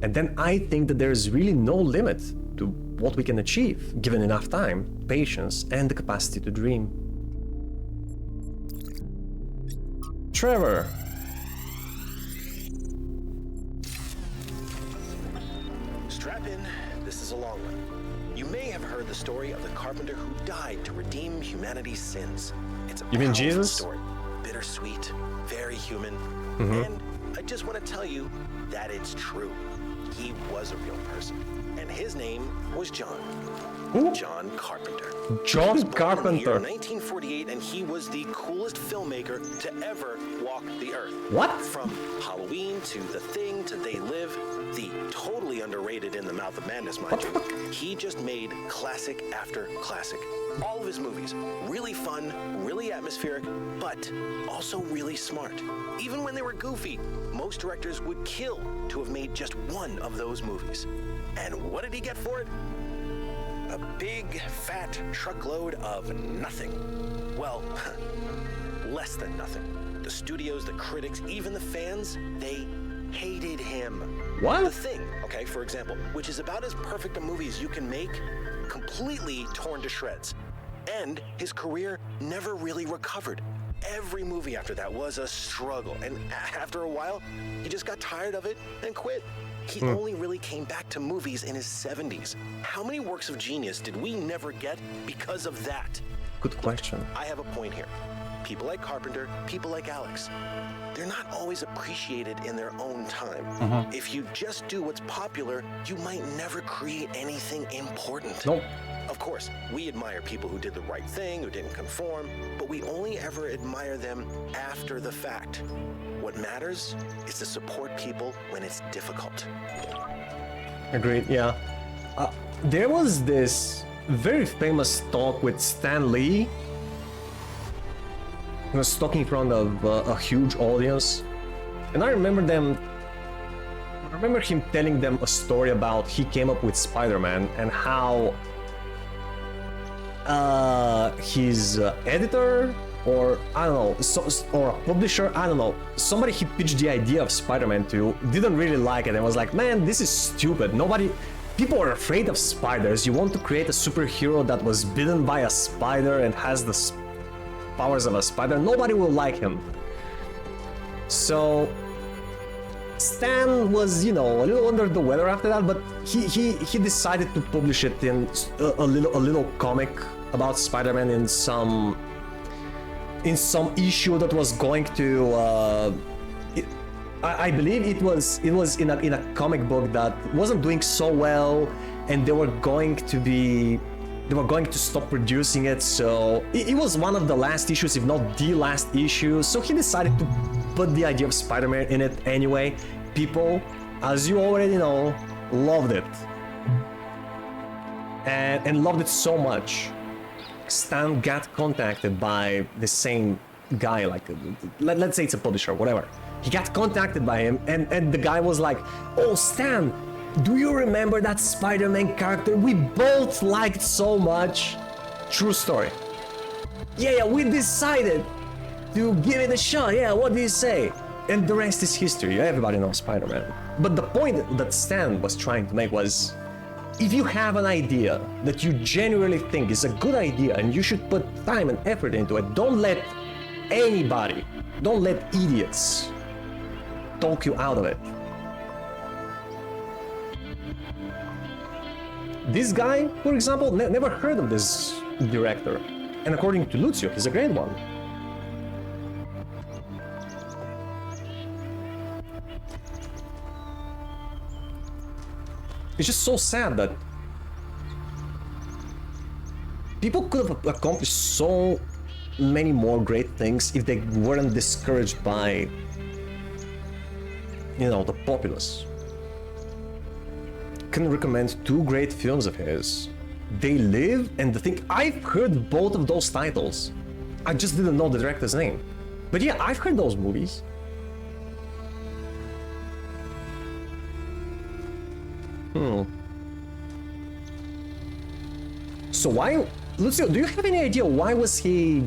And then I think that there's really no limit to what we can achieve, given enough time, patience, and the capacity to dream. Trevor. Strap in, this is a long one. You may have heard the story of the carpenter who died to redeem humanity's sins. It's a powerful Jesus? story. Bittersweet, very human, and I just want to tell you that it's true. He was a real person, and his name was John. Who? John Carpenter. John He was born in the Carpenter. year 1948, and he was the coolest filmmaker to ever walk the earth. What? From Halloween to The Thing to They Live, the totally underrated In the Mouth of Madness, mind you, he just made classic after classic. All of his movies, really fun, really atmospheric, but also really smart. Even when they were goofy, most directors would kill to have made just one of those movies. And what did he get for it? A big, fat truckload of nothing. Well, less than nothing. The studios, the critics, even the fans, they hated him. What? The Thing, okay, for example, which is about as perfect a movie as you can make, completely torn to shreds. And his career never really recovered. Every movie after that was a struggle, and after a while, he just got tired of it and quit. He only really came back to movies in his 70s. How many works of genius did we never get because of that? Good question. I have a point here. People like Carpenter, people like Alex, they're not always appreciated in their own time. If you just do what's popular, you might never create anything important. Nope. Of course, we admire people who did the right thing, who didn't conform, but we only ever admire them after the fact. What matters is to support people when it's difficult. Agreed, yeah. There was this very famous talk with Stan Lee. He was talking in front of a huge audience, and I remember him telling them a story about he came up with Spider-Man and how his editor, or I don't know, or a publisher, I don't know, somebody he pitched the idea of Spider-Man to didn't really like it and was like, man, this is stupid. People are afraid of spiders. You want to create a superhero that was bitten by a spider and has the powers of a spider? Nobody will like him. So Stan was, you know, a little under the weather after that, but he decided to publish it in a little comic about Spider-Man in some issue that was going to I believe it was in a comic book that wasn't doing so well, and they were going to stop producing it, so it was one of the last issues, if not the last issue, so he decided to put the idea of Spider-Man in it anyway. People, as you already know, loved it. And loved it so much. Stan got contacted by the same guy, like, let's say it's a publisher, whatever. He got contacted by him, and the guy was like, oh, Stan, do you remember that Spider-Man character we both liked so much? True story. Yeah, we decided to give it a shot. Yeah, what do you say? And the rest is history. Everybody knows Spider-Man. But the point that Stan was trying to make was, if you have an idea that you genuinely think is a good idea and you should put time and effort into it, don't let anybody, don't let idiots talk you out of it. This guy, for example, never heard of this director, and according to Lucio, he's a great one. It's just so sad that people could have accomplished so many more great things if they weren't discouraged by, you know, the populace. Can recommend two great films of his. They Live and The Thing. I've heard both of those titles. I just didn't know the director's name. But yeah, I've heard those movies. So why, Lucio, do you have any idea why was he...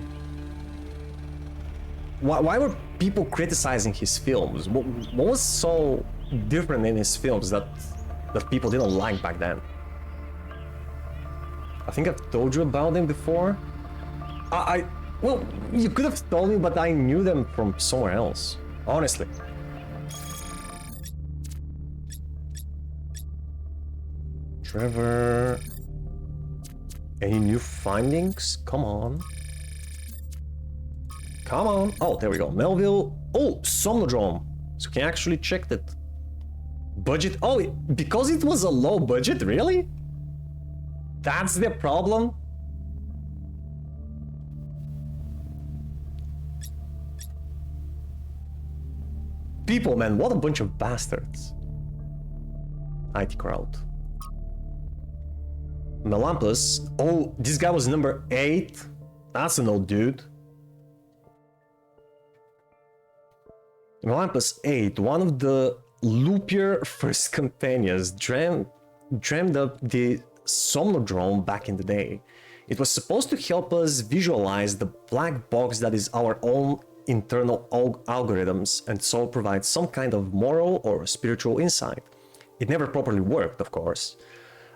Why were people criticizing his films? What was so different in his films that people didn't like back then? I think I've told you about them before. Well, you could have told me, but I knew them from somewhere else, honestly. Trevor... Any new findings? Come on. Come on. Oh, there we go. Melville. Oh, Somnodrome. So can you actually check that. Budget. Oh, because it was a low budget? Really? That's the problem? People, man, what a bunch of bastards. IT crowd. Melampus. Oh, this guy was number 8. That's an old dude. Melampus 8, one of the loopier first companions, dreamed up the Somnodrome back in the day. It was supposed to help us visualize the black box that is our own internal algorithms, and so provide some kind of moral or spiritual insight. It never properly worked, of course.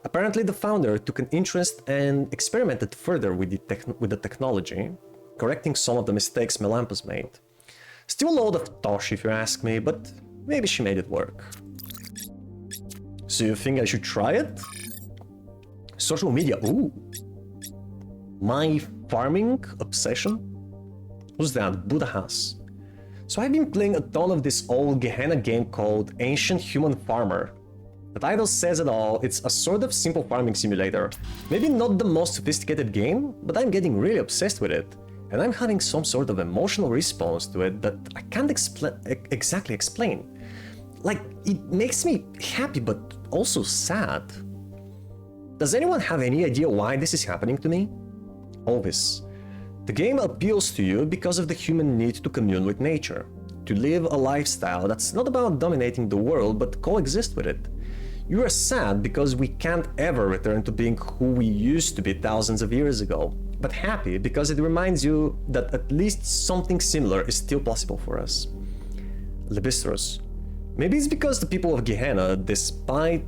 Apparently the founder took an interest and experimented further with the technology, correcting some of the mistakes Melampus made. Still a load of tosh if you ask me, but maybe she made it work. So you think I should try it? Social media, ooh. My farming obsession? Who's that? Buddha has. So I've been playing a ton of this old Gehenna game called Ancient Human Farmer. The title says it all, it's a sort of simple farming simulator. Maybe not the most sophisticated game, but I'm getting really obsessed with it. And I'm having some sort of emotional response to it that I can't exactly explain. Like, it makes me happy but also sad. Does anyone have any idea why this is happening to me? Always. The game appeals to you because of the human need to commune with nature, to live a lifestyle that's not about dominating the world but coexist with it. You are sad because we can't ever return to being who we used to be thousands of years ago, but happy because it reminds you that at least something similar is still possible for us. Lebistros. Maybe it's because the people of Gehenna, despite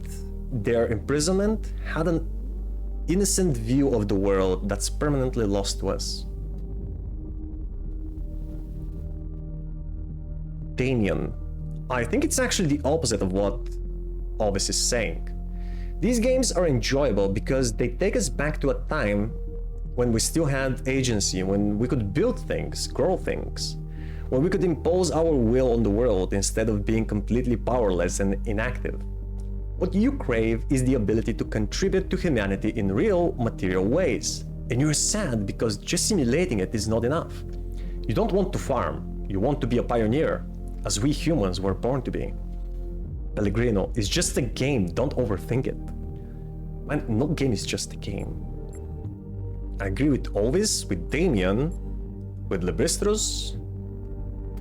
their imprisonment, had an innocent view of the world that's permanently lost to us. Damien. I think it's actually the opposite of what Alvis is saying. These games are enjoyable because they take us back to a time when we still had agency, when we could build things, grow things, when we could impose our will on the world instead of being completely powerless and inactive. What you crave is the ability to contribute to humanity in real, material ways, and you're sad because just simulating it is not enough. You don't want to farm, you want to be a pioneer, as we humans were born to be. Pellegrino, it's just a game, don't overthink it. Man, no game is just a game. I agree with Alvis, with Damien, with Lebistros.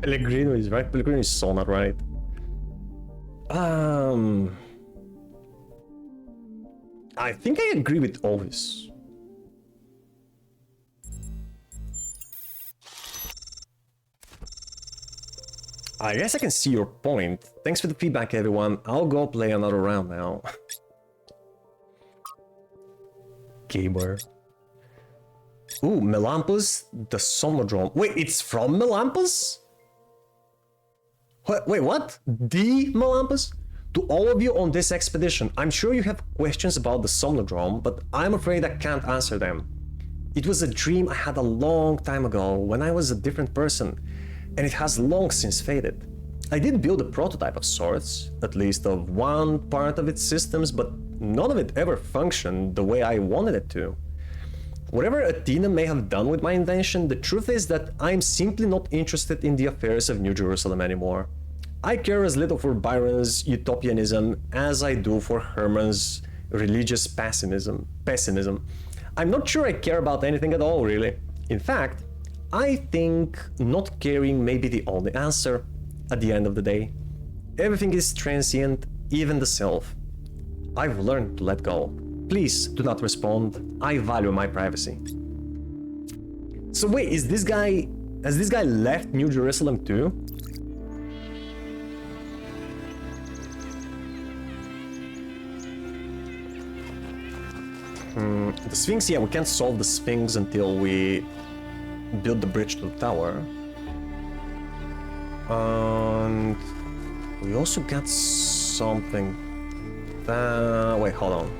Pellegrino is right, Pellegrino is so not right. I think I agree with Alvis. I guess I can see your point. Thanks for the feedback, everyone. I'll go play another round now. Gamer. Ooh, Melampus, the Somnodrome. Wait, it's from Melampus? Wait, what? The Melampus? To all of you on this expedition, I'm sure you have questions about the Somnodrome, but I'm afraid I can't answer them. It was a dream I had a long time ago when I was a different person, and it has long since faded. I did build a prototype of sorts, at least of one part of its systems, but none of it ever functioned the way I wanted it to. Whatever Athena may have done with my invention, the truth is that I'm simply not interested in the affairs of New Jerusalem anymore. I care as little for Byron's utopianism as I do for Herman's religious pessimism. I'm not sure I care about anything at all, really. In fact, I think not caring may be the only answer at the end of the day. Everything is transient, even the self. I've learned to let go. Please do not respond. I value my privacy. So wait, has this guy left New Jerusalem too? The Sphinx, yeah, we can't solve the Sphinx until we build the bridge to the tower. And we also got something that... wait, hold on.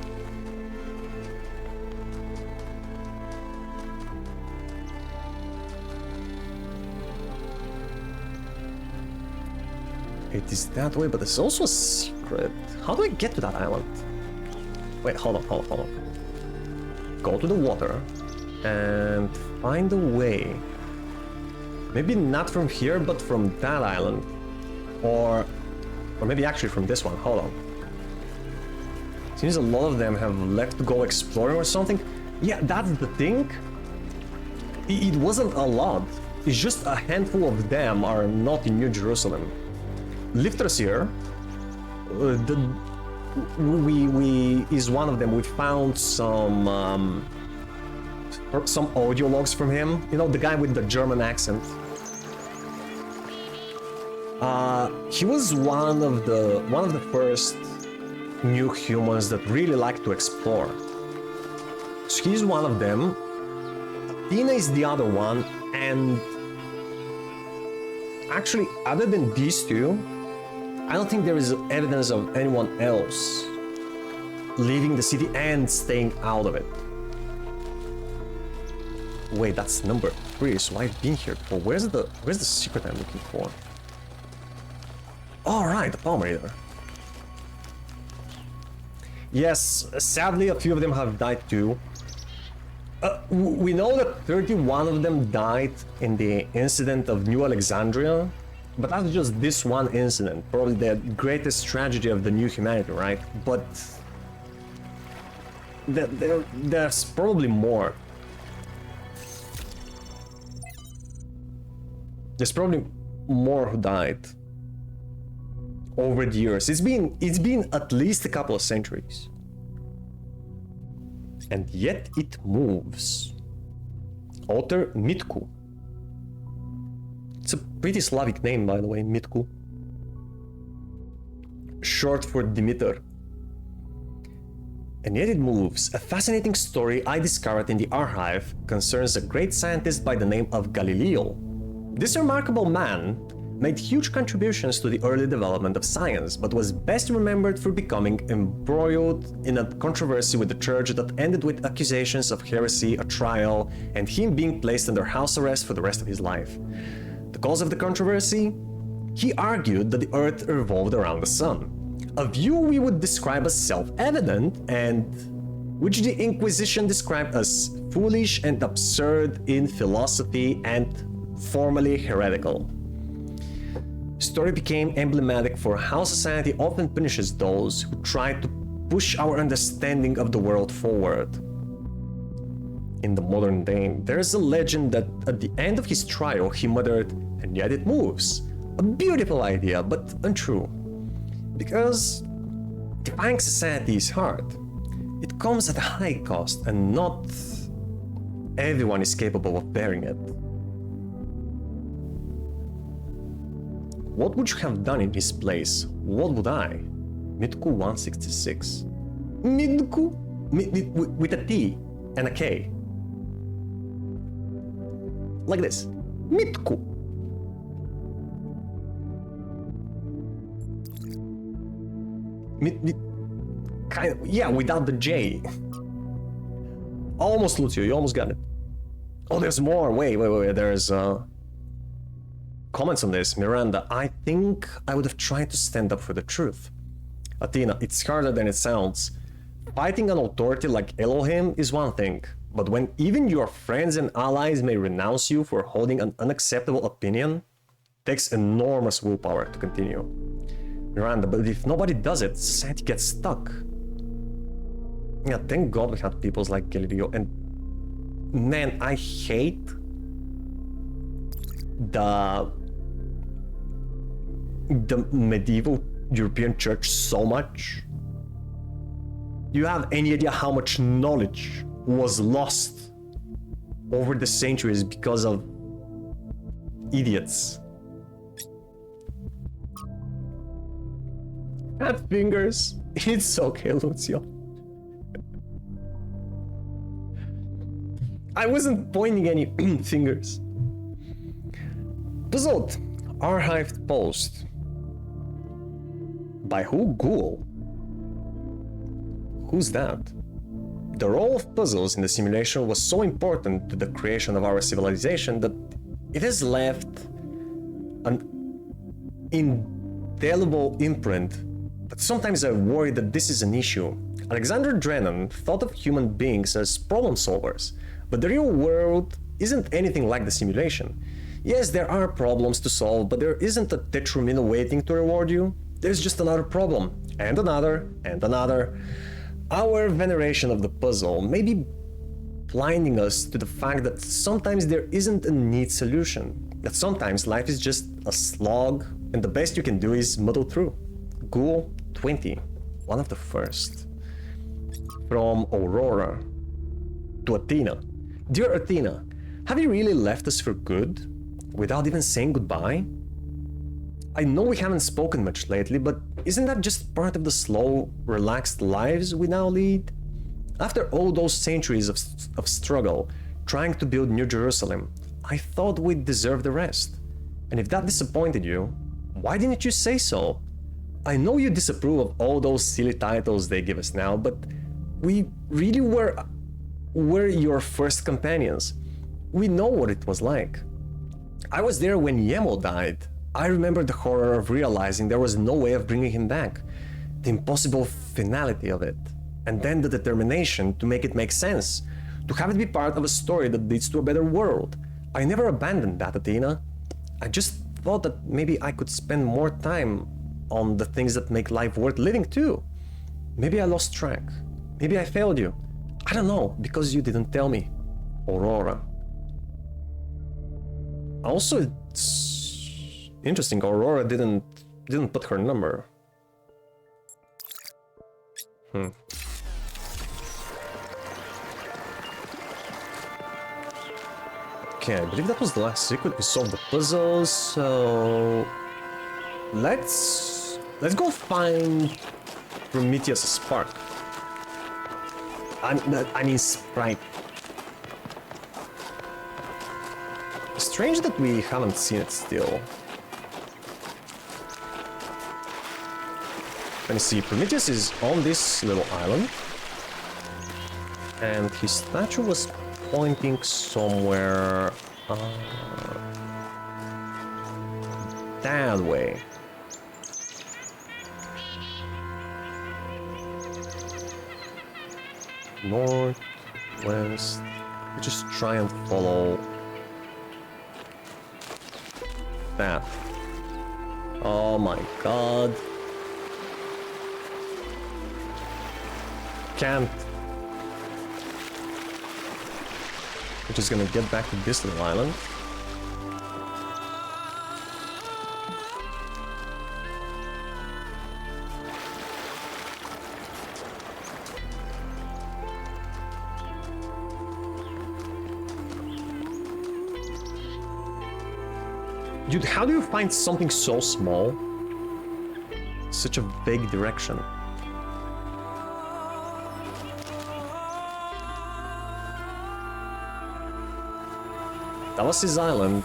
It is that way, but there's also a secret. How do I get to that island? Wait, hold on. Go to the water and find a way. Maybe not from here, but from that island. Or maybe actually from this one. Hold on. Seems a lot of them have left to go exploring or something. Yeah, that's the thing. It wasn't a lot. It's just a handful of them are not in New Jerusalem. Lifters here. Is one of them. We found some audio logs from him. You know, the guy with the German accent. He was one of the first new humans that really like to explore. So he's one of them. Tina is the other one, and actually, other than these two, I don't think there is evidence of anyone else leaving the city and staying out of it. Wait, that's number 3, so I've been here before. Where's the secret I'm looking for? All right, the Palm Reader. Yes, sadly a few of them have died too. We know that 31 of them died in the incident of New Alexandria, but that's just this one incident, probably the greatest tragedy of the new humanity, right? But there's probably more. There's probably more who died over the years. It's been at least a couple of centuries. And yet it moves. Author Mitku. It's a pretty Slavic name, by the way, Mitku. Short for Demeter. And yet it moves. A fascinating story I discovered in the archive concerns a great scientist by the name of Galileo. This remarkable man made huge contributions to the early development of science, but was best remembered for becoming embroiled in a controversy with the church that ended with accusations of heresy, a trial, and him being placed under house arrest for the rest of his life. The cause of the controversy? He argued that the Earth revolved around the Sun, a view we would describe as self-evident and which the Inquisition described as foolish and absurd in philosophy and formally heretical. The story became emblematic for how society often punishes those who try to push our understanding of the world forward. In the modern day, there is a legend that at the end of his trial he muttered, "And yet it moves." A beautiful idea, but untrue. Because defying society is hard. It comes at a high cost, and not everyone is capable of bearing it. What would you have done in his place? What would I? Mitku 166. Mitku? With a T and a K. Like this. Mitku. Kind of, yeah, without the J. Almost, Lucio, you almost got it. Oh, there's more. Wait. There's comments on this. Miranda, I think I would have tried to stand up for the truth. Athena, it's harder than it sounds. Fighting an authority like Elohim is one thing, but when even your friends and allies may renounce you for holding an unacceptable opinion, it takes enormous willpower to continue. Miranda, but if nobody does it, society gets stuck. Yeah, thank God we have peoples like Galileo, and man, I hate the medieval European church so much. Do you have any idea how much knowledge was lost over the centuries because of idiots? Fat fingers. It's okay, Lucio. I wasn't pointing any fingers. Puzzled. Archived post. By who? Google. Who's that? The role of puzzles in the simulation was so important to the creation of our civilization that it has left an indelible imprint. But sometimes I worry that this is an issue. Alexander Drennan thought of human beings as problem solvers, but the real world isn't anything like the simulation. Yes, there are problems to solve, but there isn't a tetrumino waiting to reward you. There's just another problem, and another, and another. Our veneration of the puzzle may be blinding us to the fact that sometimes there isn't a neat solution, that sometimes life is just a slog, and the best you can do is muddle through. Ghoul 20, one of the first. From Aurora to Athena. Dear Athena, have you really left us for good, without even saying goodbye? I know we haven't spoken much lately, but isn't that just part of the slow, relaxed lives we now lead? After all those centuries of struggle, trying to build New Jerusalem, I thought we'd deserve the rest. And if that disappointed you, why didn't you say so? I know you disapprove of all those silly titles they give us now, but we really were your first companions. We know what it was like. I was there when Yemo died. I remember the horror of realizing there was no way of bringing him back, the impossible finality of it, and then the determination to make it make sense, to have it be part of a story that leads to a better world. I never abandoned that, Athena. I just thought that maybe I could spend more time on the things that make life worth living too. Maybe I lost track. Maybe I failed you. I don't know, because you didn't tell me. Aurora. Also, it's interesting, Aurora didn't put her number. Okay, I believe that was the last secret. We solved the puzzles, so let's go find Prometheus' spark. I mean sprite. Strange that we haven't seen it still. Let me see, Prometheus is on this little island, and his statue was pointing somewhere that way. North, west. We just try and follow that. Oh my god. Can't. We're just gonna get back to this little island. Dude, how do you find something so small? Such a vague direction. That was his island.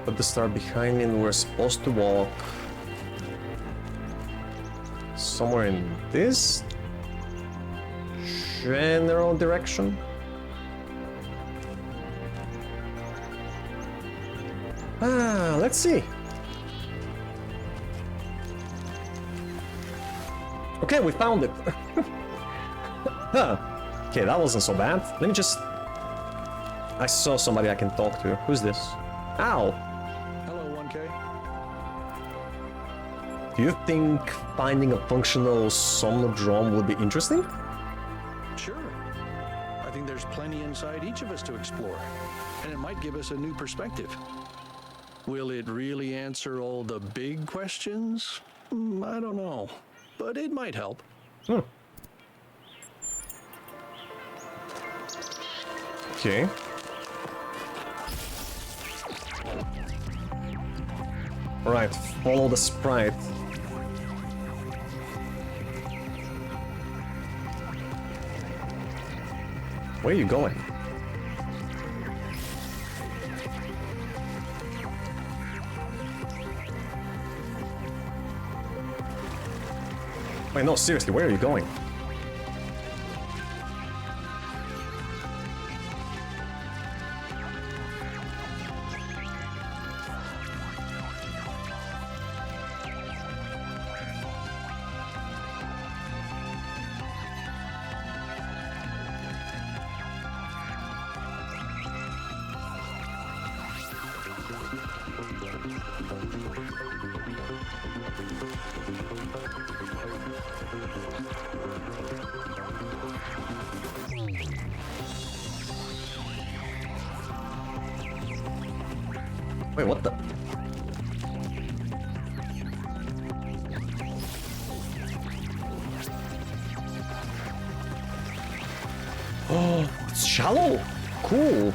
But the star behind him, we're supposed to walk somewhere in this general direction. Let's see. Okay, we found it. Okay, that wasn't so bad. Let me just... I saw somebody I can talk to. Who's this? Ow! Hello, 1K. Do you think finding a functional somnodrome would be interesting? Sure. I think there's plenty inside each of us to explore, and it might give us a new perspective. Will it really answer all the big questions? I don't know, but it might help. Okay. Alright, follow the sprite. Where are you going? Wait, no, seriously, where are you going? Wait, what the? Oh, it's shallow. Cool.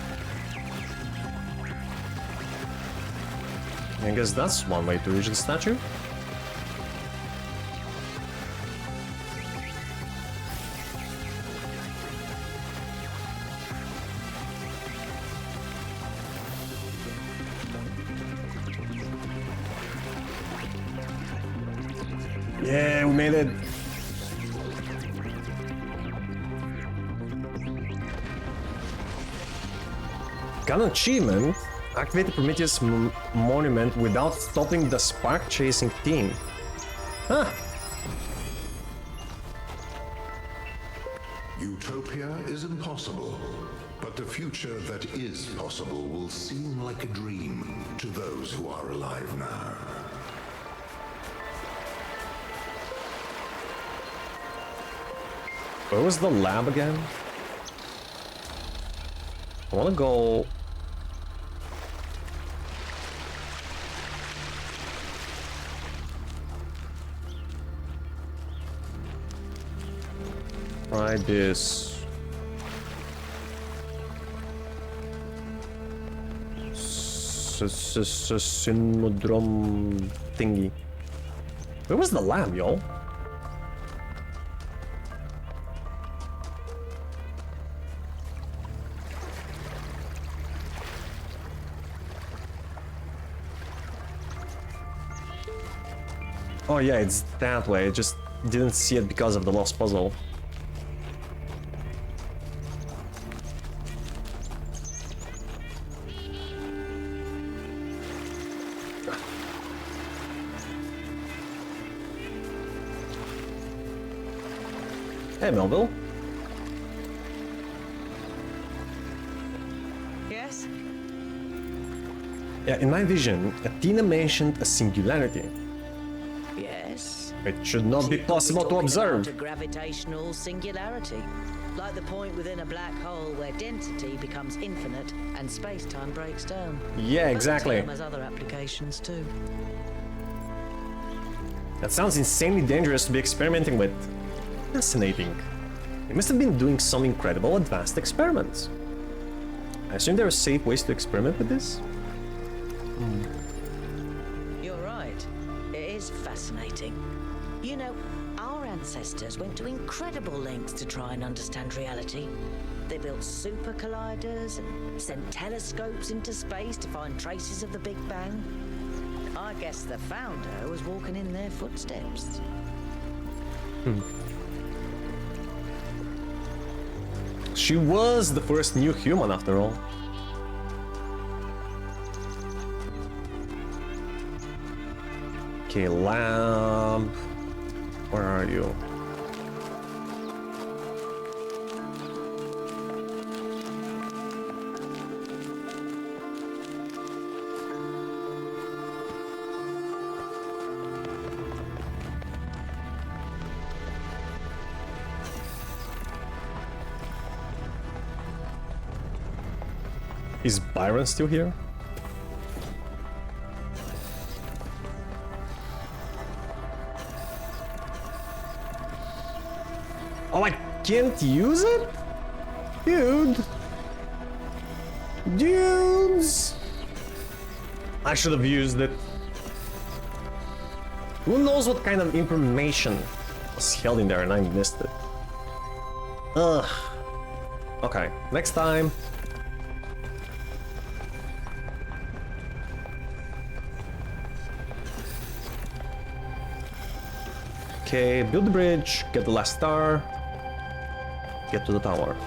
I guess that's one way to reach the statue. made it. Got an achievement. Activate the Prometheus monument without stopping the spark chasing team. Huh. Utopia is impossible, but the future that is possible will seem like a dream to those who are alive now. Where was the lab again? I wanna go... Try this. Syndrome thingy. Where was the lab, y'all? Oh yeah, it's that way. I just didn't see it because of the lost puzzle. Hey, Melville. Yes? Yeah, in my vision, Athena mentioned a singularity. Yes. It should not be possible to observe. A gravitational singularity. Like the point within a black hole where density becomes infinite and space-time breaks down. Yeah, exactly. But the term has other applications too. That sounds insanely dangerous to be experimenting with. Fascinating. They must have been doing some incredible advanced experiments. I assume there are safe ways to experiment with this? You're right. It is fascinating. You know, our ancestors went to incredible lengths to try and understand reality. They built super colliders and sent telescopes into space to find traces of the Big Bang. I guess the founder was walking in their footsteps. She was the first new human, after all. Okay, lab. Where are you? Is Byron still here? Oh, I can't use it? Dude. Dudes. I should have used it. Who knows what kind of information was held in there and I missed it. Ugh. Okay, next time. Okay, build the bridge, get the last star, get to the tower.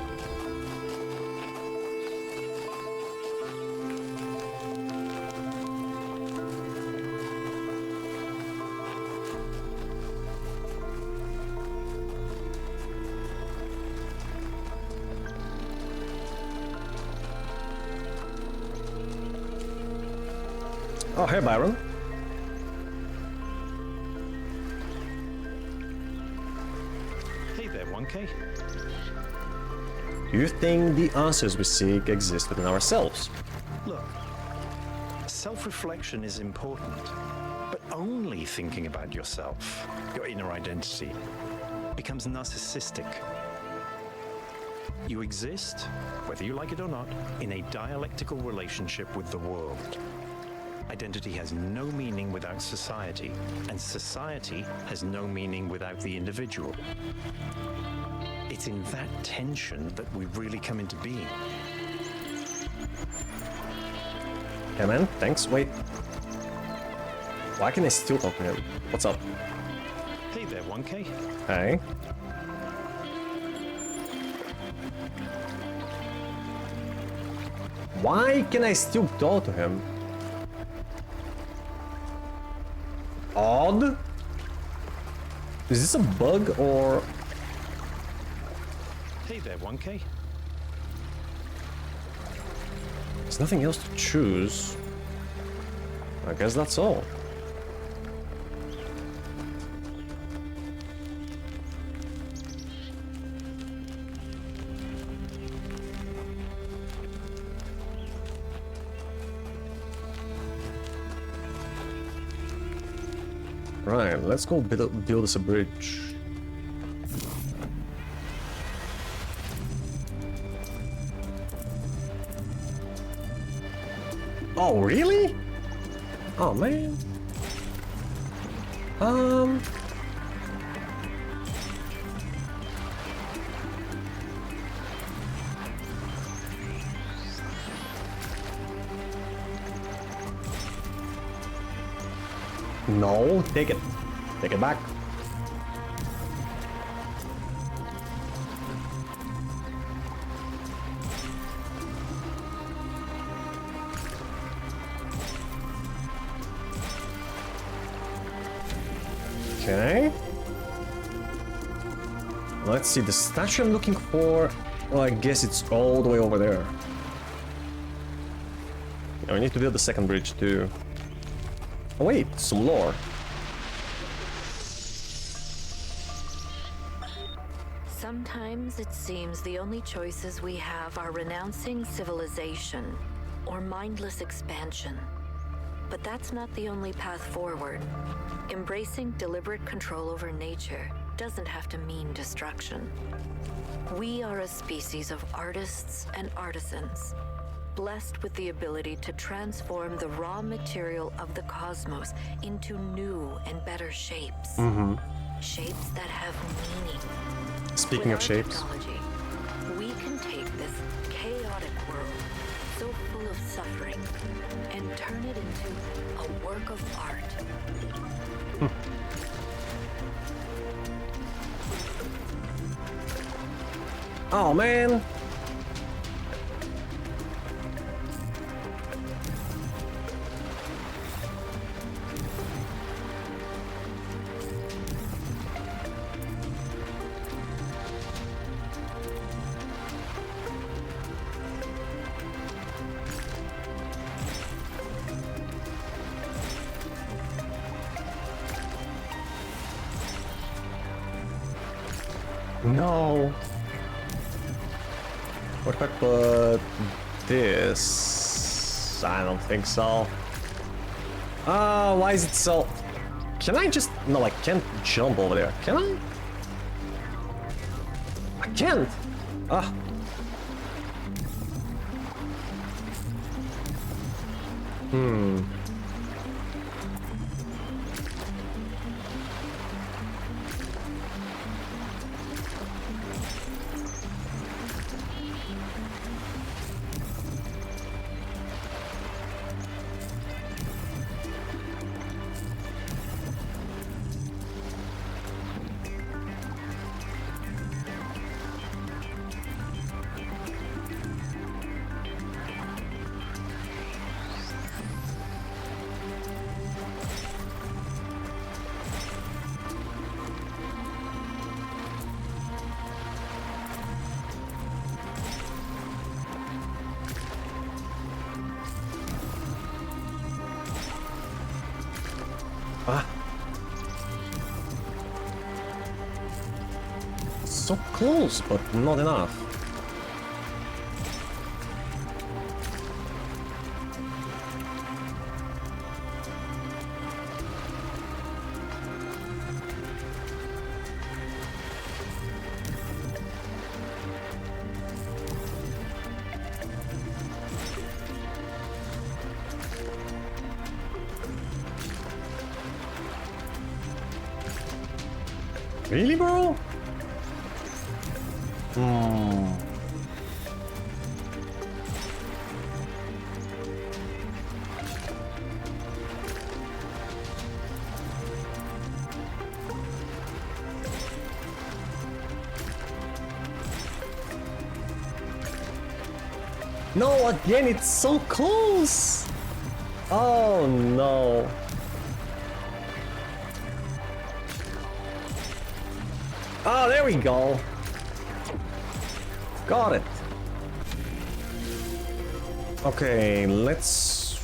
Oh, hey, Byron. Okay. Do you think the answers we seek exist within ourselves? Look, self-reflection is important, but only thinking about yourself, your inner identity, becomes narcissistic. You exist, whether you like it or not, in a dialectical relationship with the world. Identity has no meaning without society, and society has no meaning without the individual. It's in that tension that we really come into being. Yeah, man, thanks. Wait. Why can I still talk to him? What's up? Hey there, 1K. Hey. Why can I still talk to him? Odd? Is this a bug or... Hey there, 1K. There's nothing else to choose. I guess that's all. Right, let's go build us a bridge. Oh, really? Oh, man. No, take it. Take it back. Okay. Let's see, the statue I'm looking for... Well, I guess it's all the way over there. Yeah, we need to build the second bridge too. Oh wait, some lore. Sometimes it seems the only choices we have are renouncing civilization or mindless expansion. But that's not the only path forward. Embracing deliberate control over nature doesn't have to mean destruction. We are a species of artists and artisans, blessed with the ability to transform the raw material of the cosmos into new and better shapes. Shapes that have meaning. Speaking of shapes. Technology, we can take this chaotic world, so full of suffering, and turn it into a work of art. Oh man. No. What if I put this? I don't think so. Why is it so... Can I just... No, I can't jump over there. Can I? I can't. Ah. So close, but not enough. Really, bro? No, again, it's so close! Oh no. Oh, there we go. Got it. Okay, let's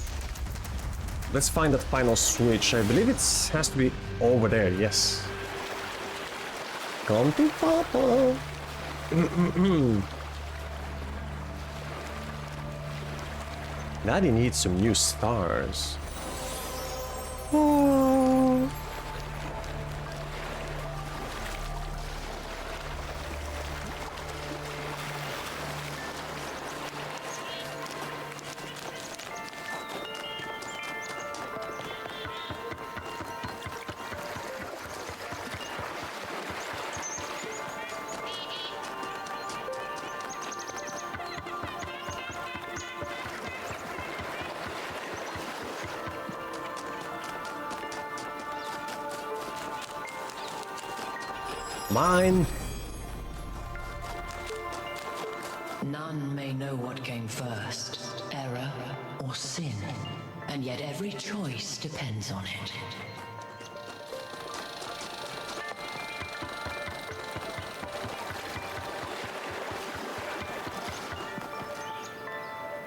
find that final switch. I believe it has to be over there, yes. Come to Papa. Daddy needs some new stars. Oh. Mine. None may know what came first, error or sin, and yet every choice depends on it.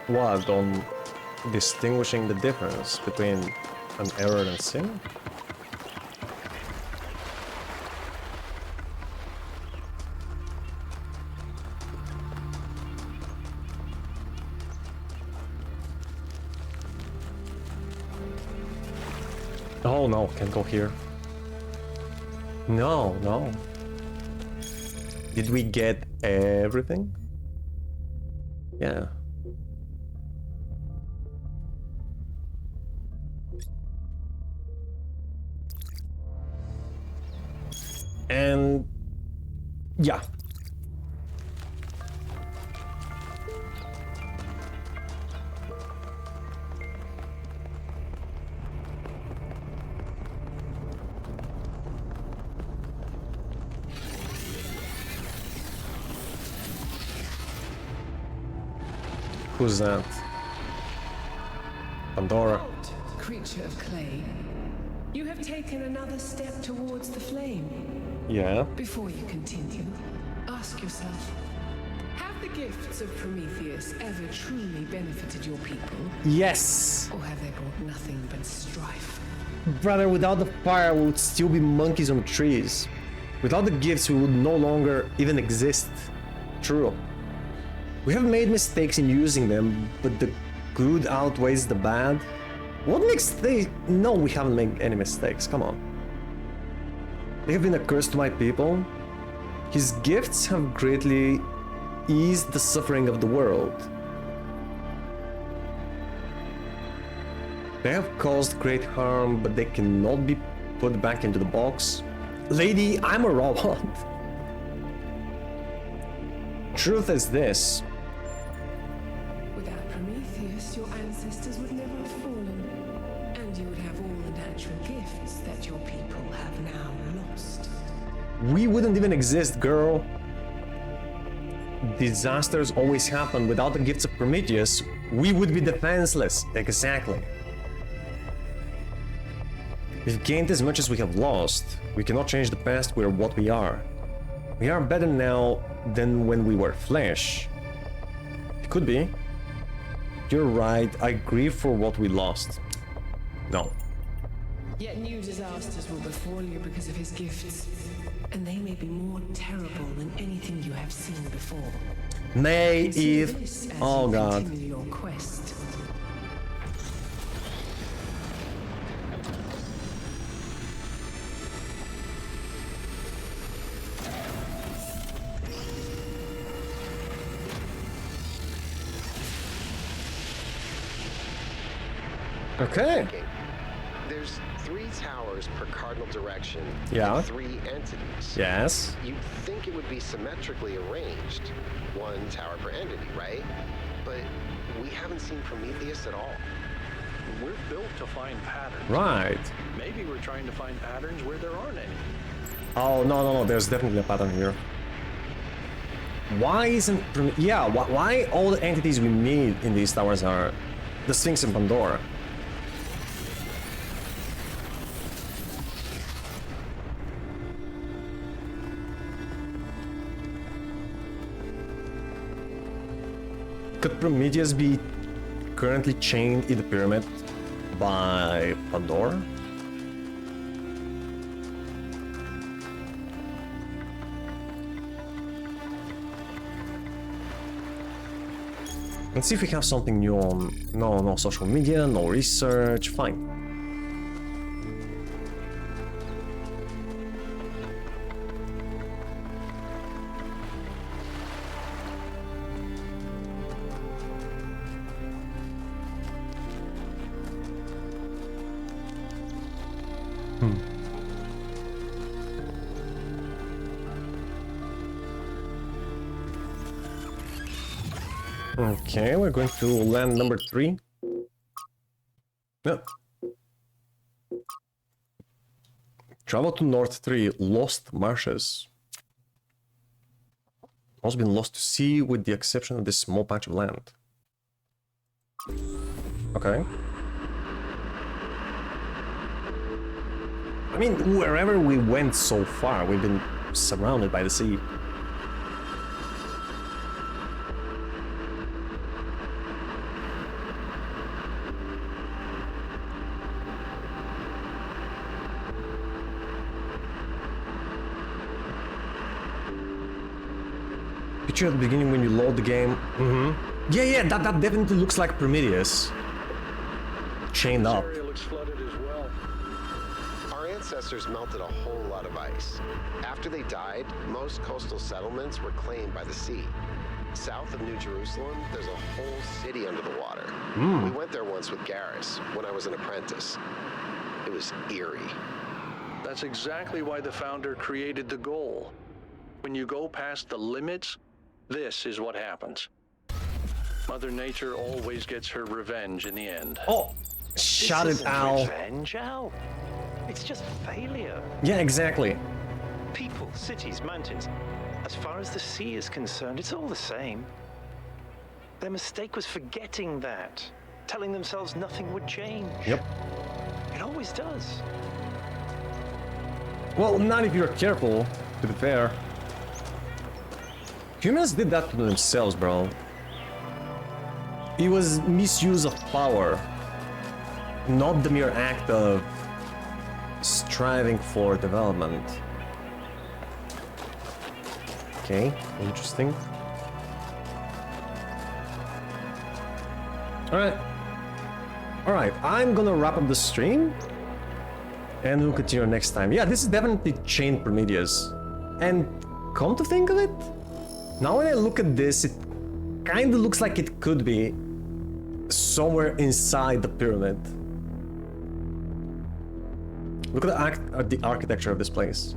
What, on distinguishing the difference between an error and sin? Oh no, can't go here. No, no. Did we get everything? Yeah. And yeah. Who's that? Pandora. Halt, creature of clay. You have taken another step towards the flame. Yeah. Before you continue, ask yourself, have the gifts of Prometheus ever truly benefited your people? Yes. Or have they brought nothing but strife? Brother, without the fire, we would still be monkeys on trees. Without the gifts, we would no longer even exist. True. We have made mistakes in using them, but the good outweighs the bad. What makes they... No, we haven't made any mistakes, come on. They have been a curse to my people. His gifts have greatly eased the suffering of the world. They have caused great harm, but they cannot be put back into the box. Lady, I'm a robot. Truth is this. Without Prometheus, your ancestors would never have fallen, and you would have all the natural gifts that your people have now lost. We wouldn't even exist, girl. Disasters always happen. Without the gifts of Prometheus, we would be defenseless. Exactly. We've gained as much as we have lost. We cannot change the past, we are what we are. We are better now than when we were flesh. It could be. You're right, I grieve for what we lost. No. Yet new disasters will befall you because of his gifts, and they may be more terrible than anything you have seen before. May, Consider if... this as Oh you god. continue your quest. Okay. There's 3 towers per cardinal direction. Yeah. And 3 entities. Yes. You'd think it would be symmetrically arranged. 1 tower per entity, right? But we haven't seen Prometheus at all. We're built to find patterns. Right. Maybe we're trying to find patterns where there aren't any. Oh, no, no, no, there's definitely a pattern here. Why isn't... Yeah, why all the entities we meet in these towers are the Sphinx and Pandora? Could Prometheus be currently chained in the pyramid by Pandora? Let's see if we have something new on... No social media, no research, fine. Okay, we're going to land number 3. Yep. Travel to North 3, Lost Marshes. Most been lost to sea with the exception of this small patch of land. Okay. I mean, wherever we went so far, we've been surrounded by the sea. Picture at the beginning when you load the game. Yeah, that definitely looks like Prometheus. Chained up. This area looks flooded as well. Our ancestors melted a whole lot of ice. After they died, most coastal settlements were claimed by the sea. South of New Jerusalem, there's a whole city under the water. We went there once with Garrus when I was an apprentice. It was eerie. That's exactly why the founder created the goal. When you go past the limits, this is what happens. Mother Nature always gets her revenge in the end. Oh, shut it, Al. Revenge, Al? It's just failure. Yeah, exactly. People, cities, mountains. As far as the sea is concerned, it's all the same. Their mistake was forgetting that. Telling themselves nothing would change. Yep. It always does. Well, not if you're careful, to be fair. Humans did that to themselves, bro. It was misuse of power, not the mere act of striving for development. Okay, interesting. Alright, I'm gonna wrap up the stream and we'll continue next time. Yeah, this is definitely chained Prometheus. And come to think of it, now when I look at this, it kind of looks like it could be somewhere inside the pyramid. Look at the architecture of this place.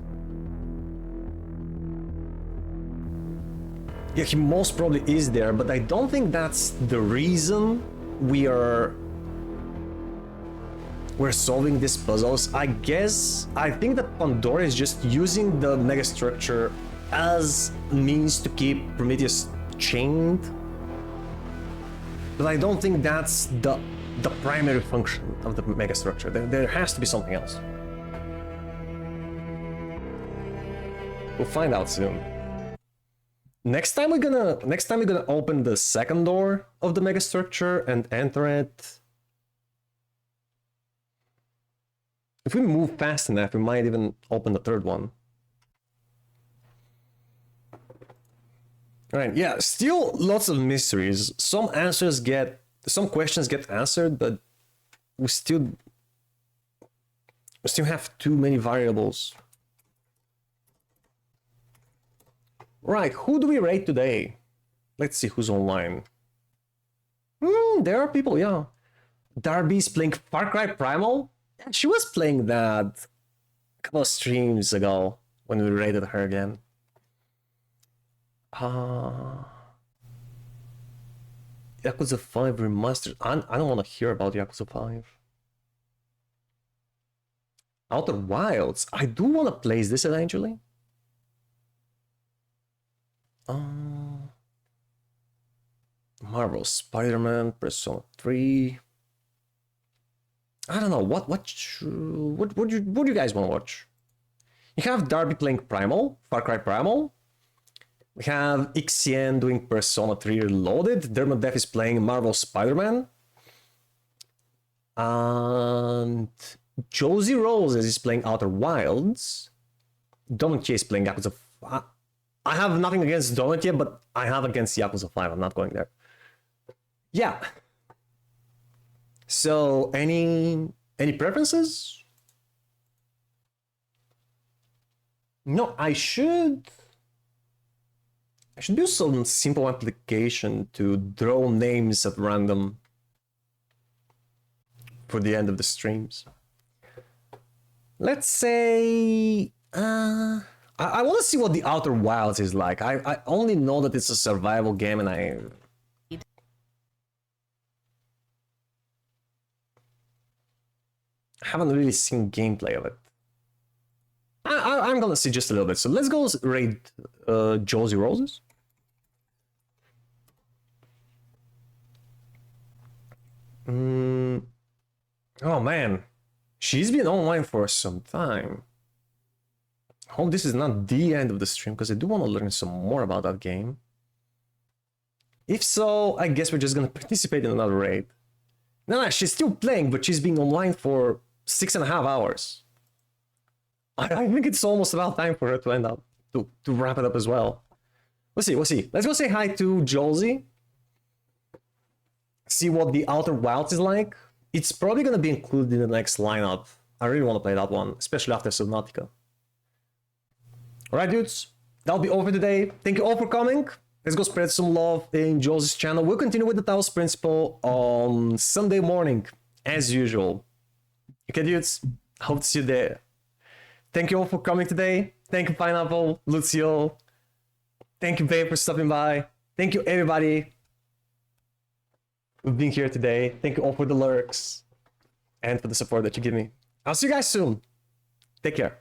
Yeah, he most probably is there, but I don't think that's the reason we're solving these puzzles. I think that Pandora is just using the megastructure as means to keep Prometheus chained. But I don't think that's the primary function of the megastructure. There has to be something else. We'll find out soon. Next time we're gonna open the second door of the megastructure and enter it. If we move fast enough, we might even open the third one. All right, yeah, still lots of mysteries. Some questions get answered, but we still have too many variables. Right, who do we raid today? Let's see who's online. There are people, yeah. Darby's playing Far Cry Primal. Yeah, she was playing that a couple of streams ago when we raided her again. Yakuza 5 Remastered. I don't want to hear about Yakuza 5. Outer Wilds. I do want to play this eventually. Marvel Spider-Man, Persona 3. I don't know, what do you guys want to watch? You have Darby playing Primal, Far Cry Primal. We have Ixien doing Persona 3 Reloaded. Dermot Deff is playing Marvel Spider-Man. And Josie Roses is playing Outer Wilds. Donut is playing Yakuza. I have nothing against Donut, but I have against Yakuza 5. I'm not going there. Yeah. So, any preferences? No, I should do some simple application to draw names at random for the end of the streams. Let's say I want to see what the Outer Wilds is like. I only know that it's a survival game, and I haven't really seen gameplay of it. I'm gonna see just a little bit. So let's go raid Josie Roses. Oh man, she's been online for some time. I hope this is not the end of the stream, because I do want to learn some more about that game. If so, I guess we're just gonna participate in another raid. No, she's still playing, but she's been online for 6.5 hours. I think it's almost about time for her to end up, to wrap it up as well. We'll see. Let's go say hi to Josie. See what the Outer Wilds is like. It's probably going to be included in the next lineup. I really want to play that one, especially after Subnautica. Alright, dudes. That'll be all for today. Thank you all for coming. Let's go spread some love in Josie's channel. We'll continue with the Talos Principle on Sunday morning, as usual. Okay, dudes? Hope to see you there. Thank you all for coming today. Thank you, Pineapple, Lucio. Thank you, Babe, for stopping by. Thank you, everybody who've been here today. Thank you all for the lurks and for the support that you give me. I'll see you guys soon. Take care.